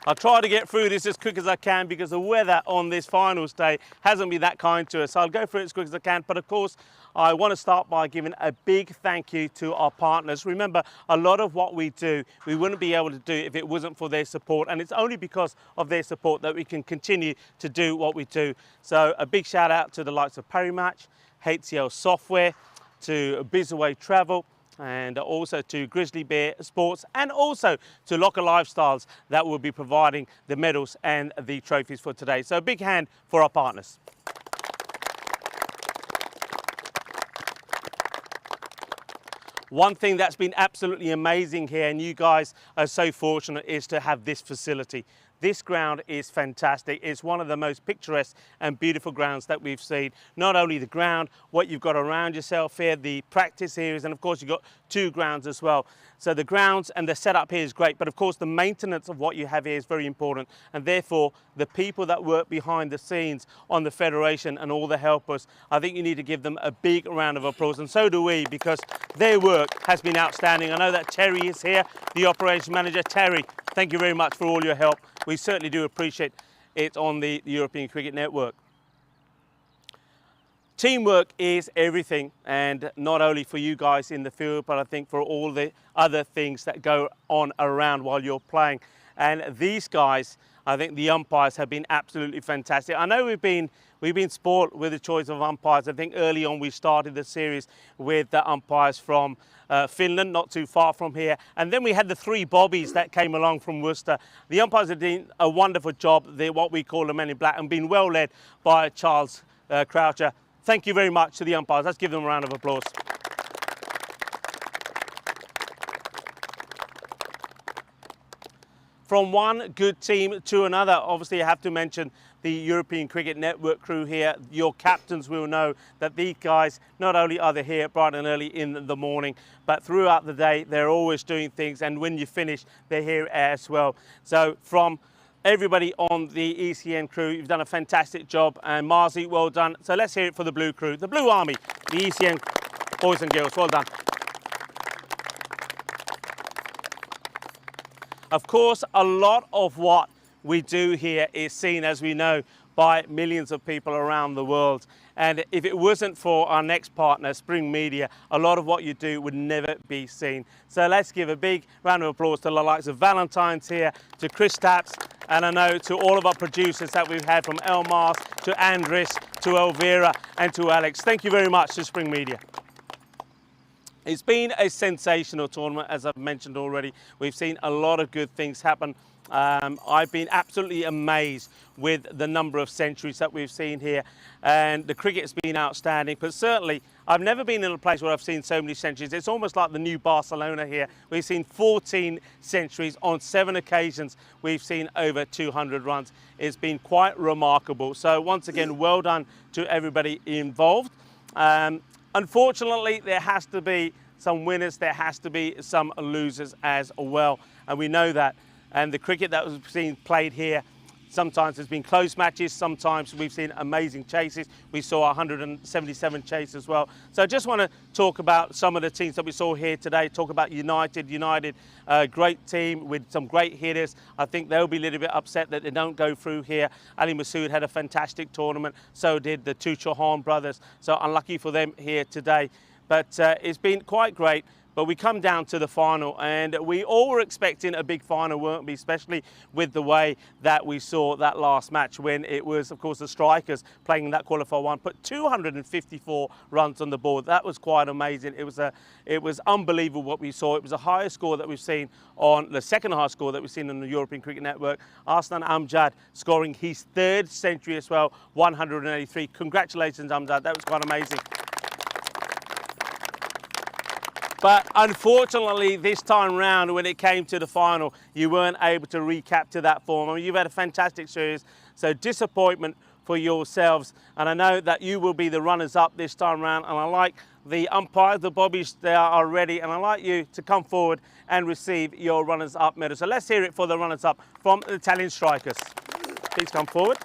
I'll try to get through this as quick as I can because the weather on this finals day hasn't been that kind to us. So I'll go through it as quick as I can. But of course, I want to start by giving a big thank you to our partners. Remember, a lot of what we do, we wouldn't be able to do if it wasn't for their support. And it's only because of their support that we can continue to do what we do. So a big shout out to the likes of Parimatch, HCL Software, to Bizaway Travel, and also to Grizzly Bear Sports, and also to Locker Lifestyles that will be providing the medals and the trophies for today. So a big hand for our partners. One thing that's been absolutely amazing here, and you guys are so fortunate, is to have this facility. This ground is fantastic. It's one of the most picturesque and beautiful grounds that we've seen. Not only the ground, what you've got around yourself here, the practice areas, and of course you've got 2 grounds as well. So the grounds and the setup here is great, but of course the maintenance of what you have here is very important, and therefore the people that work behind the scenes on the Federation and all the helpers, I think you need to give them a big round of applause, and so do we, because their work has been outstanding. I know that Terry is here, the operations manager. Terry, thank you very much for all your help. We certainly do appreciate it on the European Cricket Network. Teamwork is everything, and not only for you guys in the field, but I think for all the other things that go on around while you're playing. And these guys, I think the umpires have been absolutely fantastic. I know we've been spoiled with the choice of umpires. I think early on we started the series with the umpires from Finland, not too far from here. And then we had the 3 bobbies that came along from Worcester. The umpires have done a wonderful job. They're what we call the men in black, and been well led by Charles Croucher. Thank you very much to the umpires. Let's give them a round of applause. From one good team to another, obviously I have to mention the European Cricket Network crew here. Your captains will know that these guys, not only are they here bright and early in the morning, but throughout the day they're always doing things, and when you finish they're here as well. So from everybody on the ECN crew, you've done a fantastic job, and Marzi, well done. So let's hear it for the Blue crew, the Blue Army, the ECN boys and girls, well done. Of course, a lot of what we do here is seen, as we know, by millions of people around the world. And if it wasn't for our next partner, Spring Media, a lot of what you do would never be seen. So let's give a big round of applause to the likes of Valentine's here, to Chris Taps, and I know to all of our producers that we've had, from Elmars to Andres to Elvira and to Alex. Thank you very much to Spring Media. It's been a sensational tournament, as I've mentioned already. We've seen a lot of good things happen. I've been absolutely amazed with the number of centuries that we've seen here, and the cricket's been outstanding. But certainly, I've never been in a place where I've seen so many centuries. It's almost like the new Barcelona here. We've seen 14 centuries on 7 occasions. We've seen over 200 runs. It's been quite remarkable. So once again, well done to everybody involved. Unfortunately, there has to be some winners, there has to be some losers as well, and we know that. And the cricket that was being played here Sometimes there's been close matches. Sometimes we've seen amazing chases. We saw 177 chase as well. So I just want to talk about some of the teams that we saw here today. Talk about United. United, great team with some great hitters. I think they'll be a little bit upset that they don't go through here. Ali Masood had a fantastic tournament. So did the two Chauhan brothers. So unlucky for them here today. But it's been quite great. But we come down to the final, and we all were expecting a big final, weren't we? Especially with the way that we saw that last match when it was, of course, the strikers playing in that qualifier one, put 254 runs on the board. That was quite amazing. It was unbelievable what we saw. It was the highest score that we've seen on the second highest score that we've seen on the European Cricket Network. Arslan Amjad scoring his third century as well, 183. Congratulations, Amjad. That was quite amazing. But unfortunately, this time round, when it came to the final, you weren't able to recapture that form. I mean, you've had a fantastic series, so disappointment for yourselves. And I know that you will be the runners-up this time round. And I like the umpires, the bobbies, they are ready. And I'd like you to come forward and receive your runners-up medal. So let's hear it for the runners-up from the Italian strikers. Please come forward.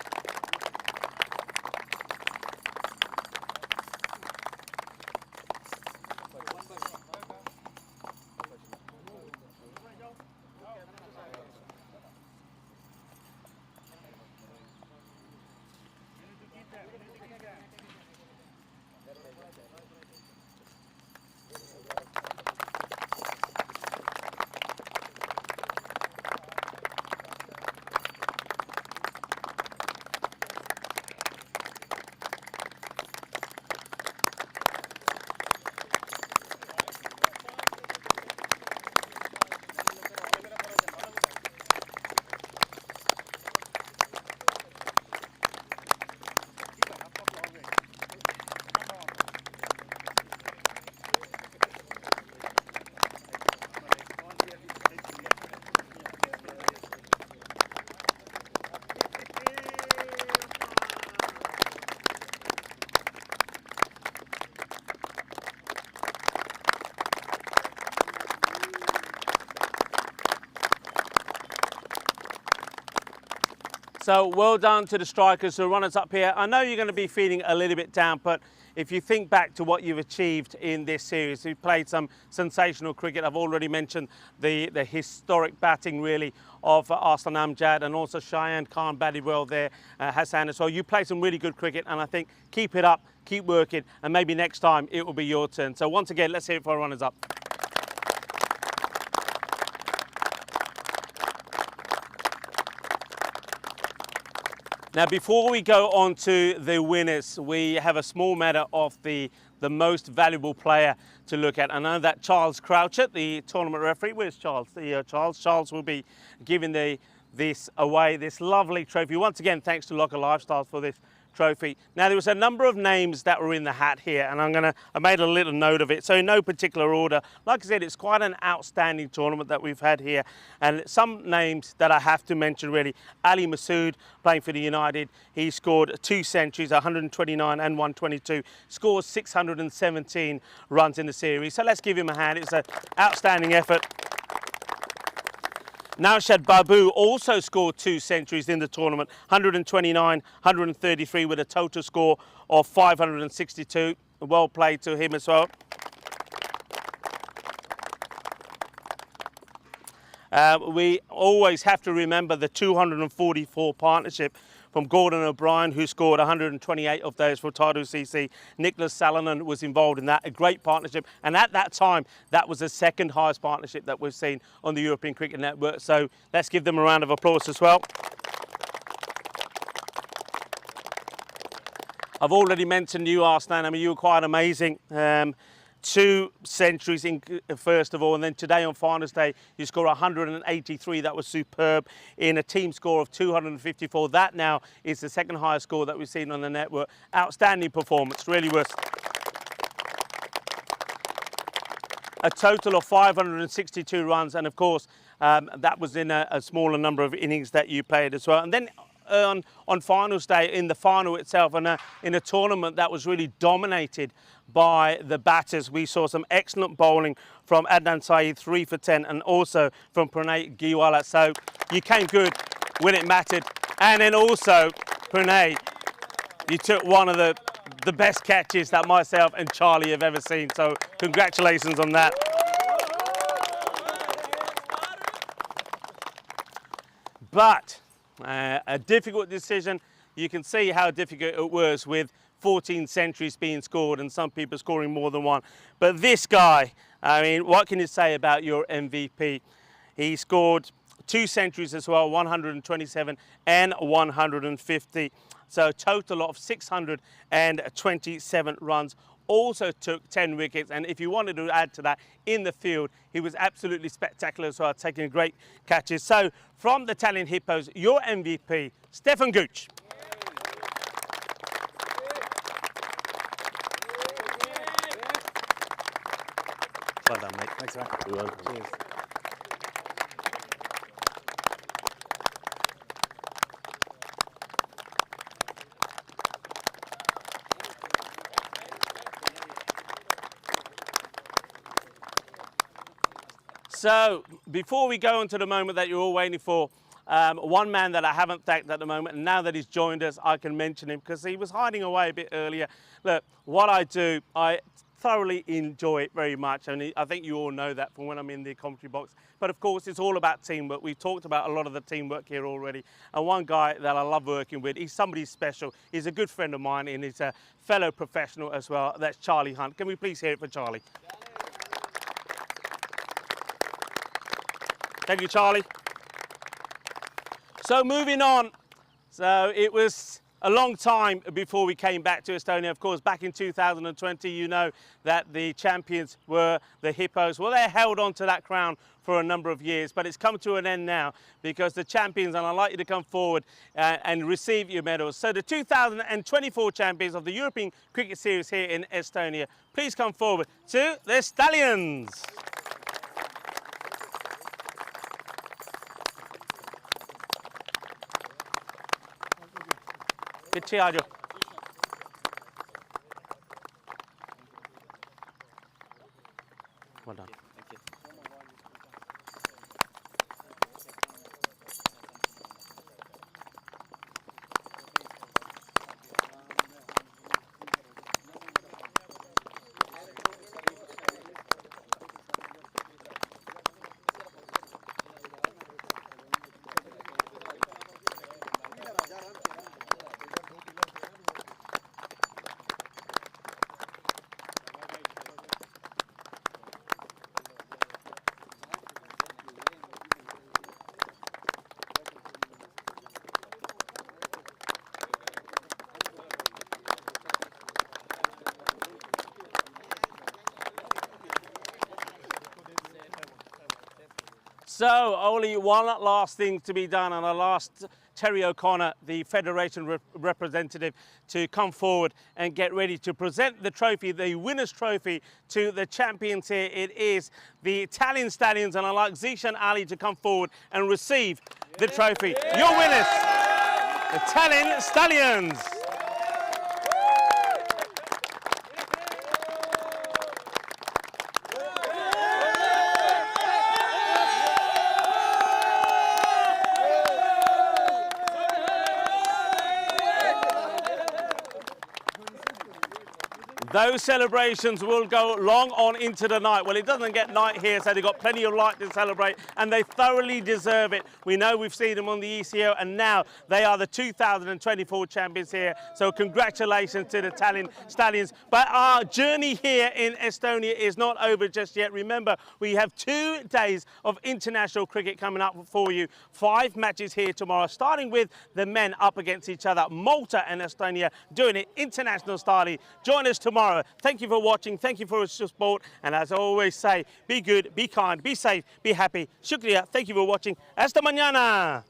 So well done to the strikers, the runners up here. I know you're going to be feeling a little bit down, but if you think back to what you've achieved in this series, you've played some sensational cricket. I've already mentioned the historic batting, really, of Arslan Amjad, and also Cheyenne Khan batted well there, Hassan as well. You played some really good cricket, and I think keep it up, keep working, and maybe next time it will be your turn. So once again, let's hear it for our runners up. Now, before we go on to the winners, we have a small matter of the most valuable player to look at. I know that Charles Croucher, the tournament referee, where's Charles? Charles will be giving this away, this lovely trophy. Once again, thanks to Locker Lifestyles for this trophy. Now, there was a number of names that were in the hat here, and I made a little note of it. So in no particular order, like I said, it's quite an outstanding tournament that we've had here, and some names that I have to mention really. Ali Masood, playing for the United, he scored 2 centuries, 129 and 122, scores 617 runs in the series. So let's give him a hand. It's an outstanding effort. Naushad Babu also scored 2 centuries in the tournament, 129, 133 with a total score of 562. Well played to him as well. We always have to remember the 244 partnership from Gordon O'Brien, who scored 128 of those for Tadu CC. Nicholas Salonen was involved in that, a great partnership. And at that time, that was the second highest partnership that we've seen on the European Cricket Network. So let's give them a round of applause as well. I've already mentioned you, Arslan. I mean, you were quite amazing. 2 centuries in first of all, and then today on finals day you score 183. That was superb in a team score of 254. That now is the second highest score that we've seen on the network. Outstanding performance, really was. A total of 562 runs, and of course that was in a smaller number of innings that you played as well. And then on finals day, in the final itself, and in a tournament that was really dominated by the batters, we saw some excellent bowling from Adnan Saeed, 3 for 10, and also from Pranay Giwala. So you came good when it mattered, And then also, Pranay, you took one of the best catches that myself and Charlie have ever seen. So congratulations on that. But a difficult decision. You can see how difficult it was with 14 centuries being scored and some people scoring more than one. But this guy, I mean, what can you say about your MVP? He scored 2 centuries as well, 127 and 150. So a total of 627 runs. Also took 10 wickets, and if you wanted to add to that, in the field, he was absolutely spectacular as well, taking great catches. So from the Italian Hippos, your MVP, Stefan Gooch. Well done, mate. Thanks, man. Cheers. So, before we go on to the moment that you're all waiting for, one man that I haven't thanked at the moment, and now that he's joined us, I can mention him because he was hiding away a bit earlier. Look, what I do, I thoroughly enjoy it very much, and I think you all know that from when I'm in the commentary box. But of course, it's all about teamwork. We've talked about a lot of the teamwork here already. And one guy that I love working with, he's somebody special. He's a good friend of mine, and he's a fellow professional as well. That's Charlie Hunt. Can we please hear it for Charlie? Thank you, Charlie. So moving on. So it was a long time before we came back to Estonia. Of course, back in 2020, you know that the champions were the Hippos. Well, they held on to that crown for a number of years, but it's come to an end now because the champions, and I'd like you to come forward and receive your medals. So the 2024 champions of the European Cricket Series here in Estonia, please come forward to the Stallions. Piche aajo. Well done. So only one last thing to be done, and I'll ask Terry O'Connor, the Federation representative, to come forward and get ready to present the trophy, the winner's trophy, to the champions here. It is the Italian Stallions, and I'd like Zishan Ali to come forward and receive the trophy. Your winners, Italian Stallions. Those celebrations will go long on into the night. Well, it doesn't get night here, so they've got plenty of light to celebrate, and they thoroughly deserve it. We know we've seen them on the ECO, and now they are the 2024 champions here. So congratulations to the Italian Stallions. But our journey here in Estonia is not over just yet. Remember, we have 2 days of international cricket coming up for you. 5 matches here tomorrow, starting with the men up against each other. Malta and Estonia doing it international style. Join us tomorrow. Thank you for watching. Thank you for your support. And as I always say, be good, be kind, be safe, be happy. Shukriya. Thank you for watching. Hasta mañana.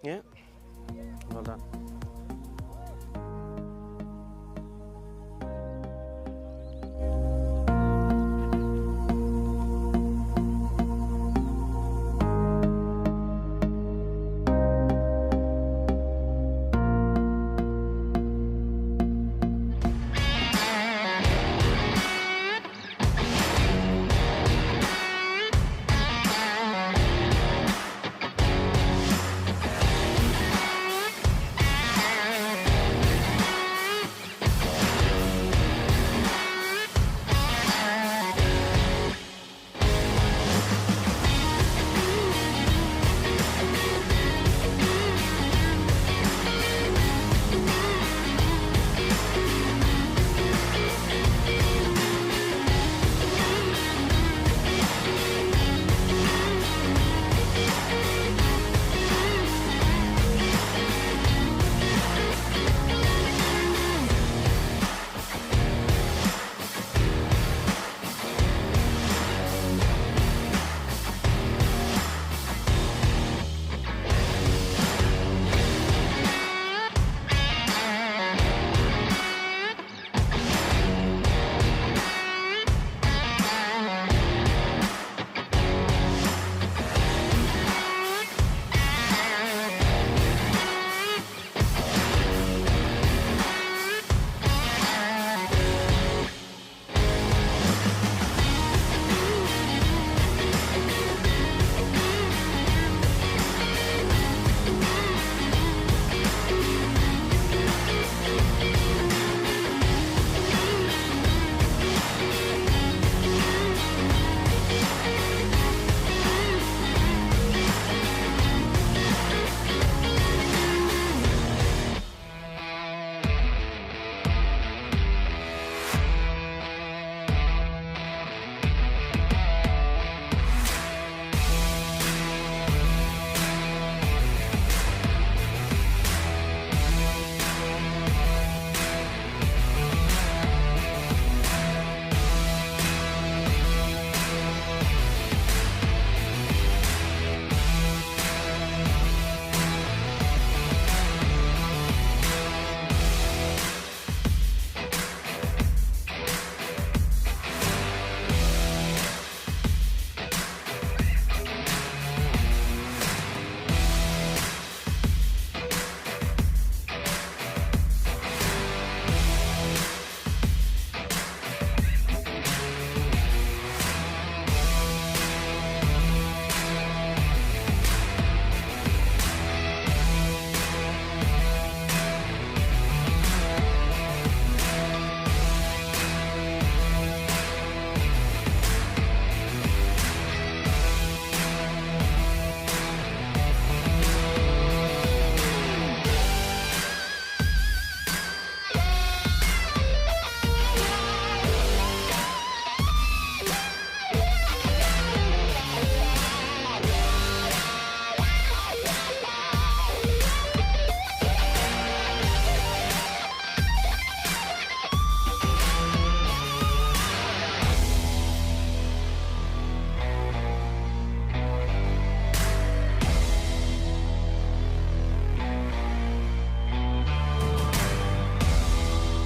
Yeah.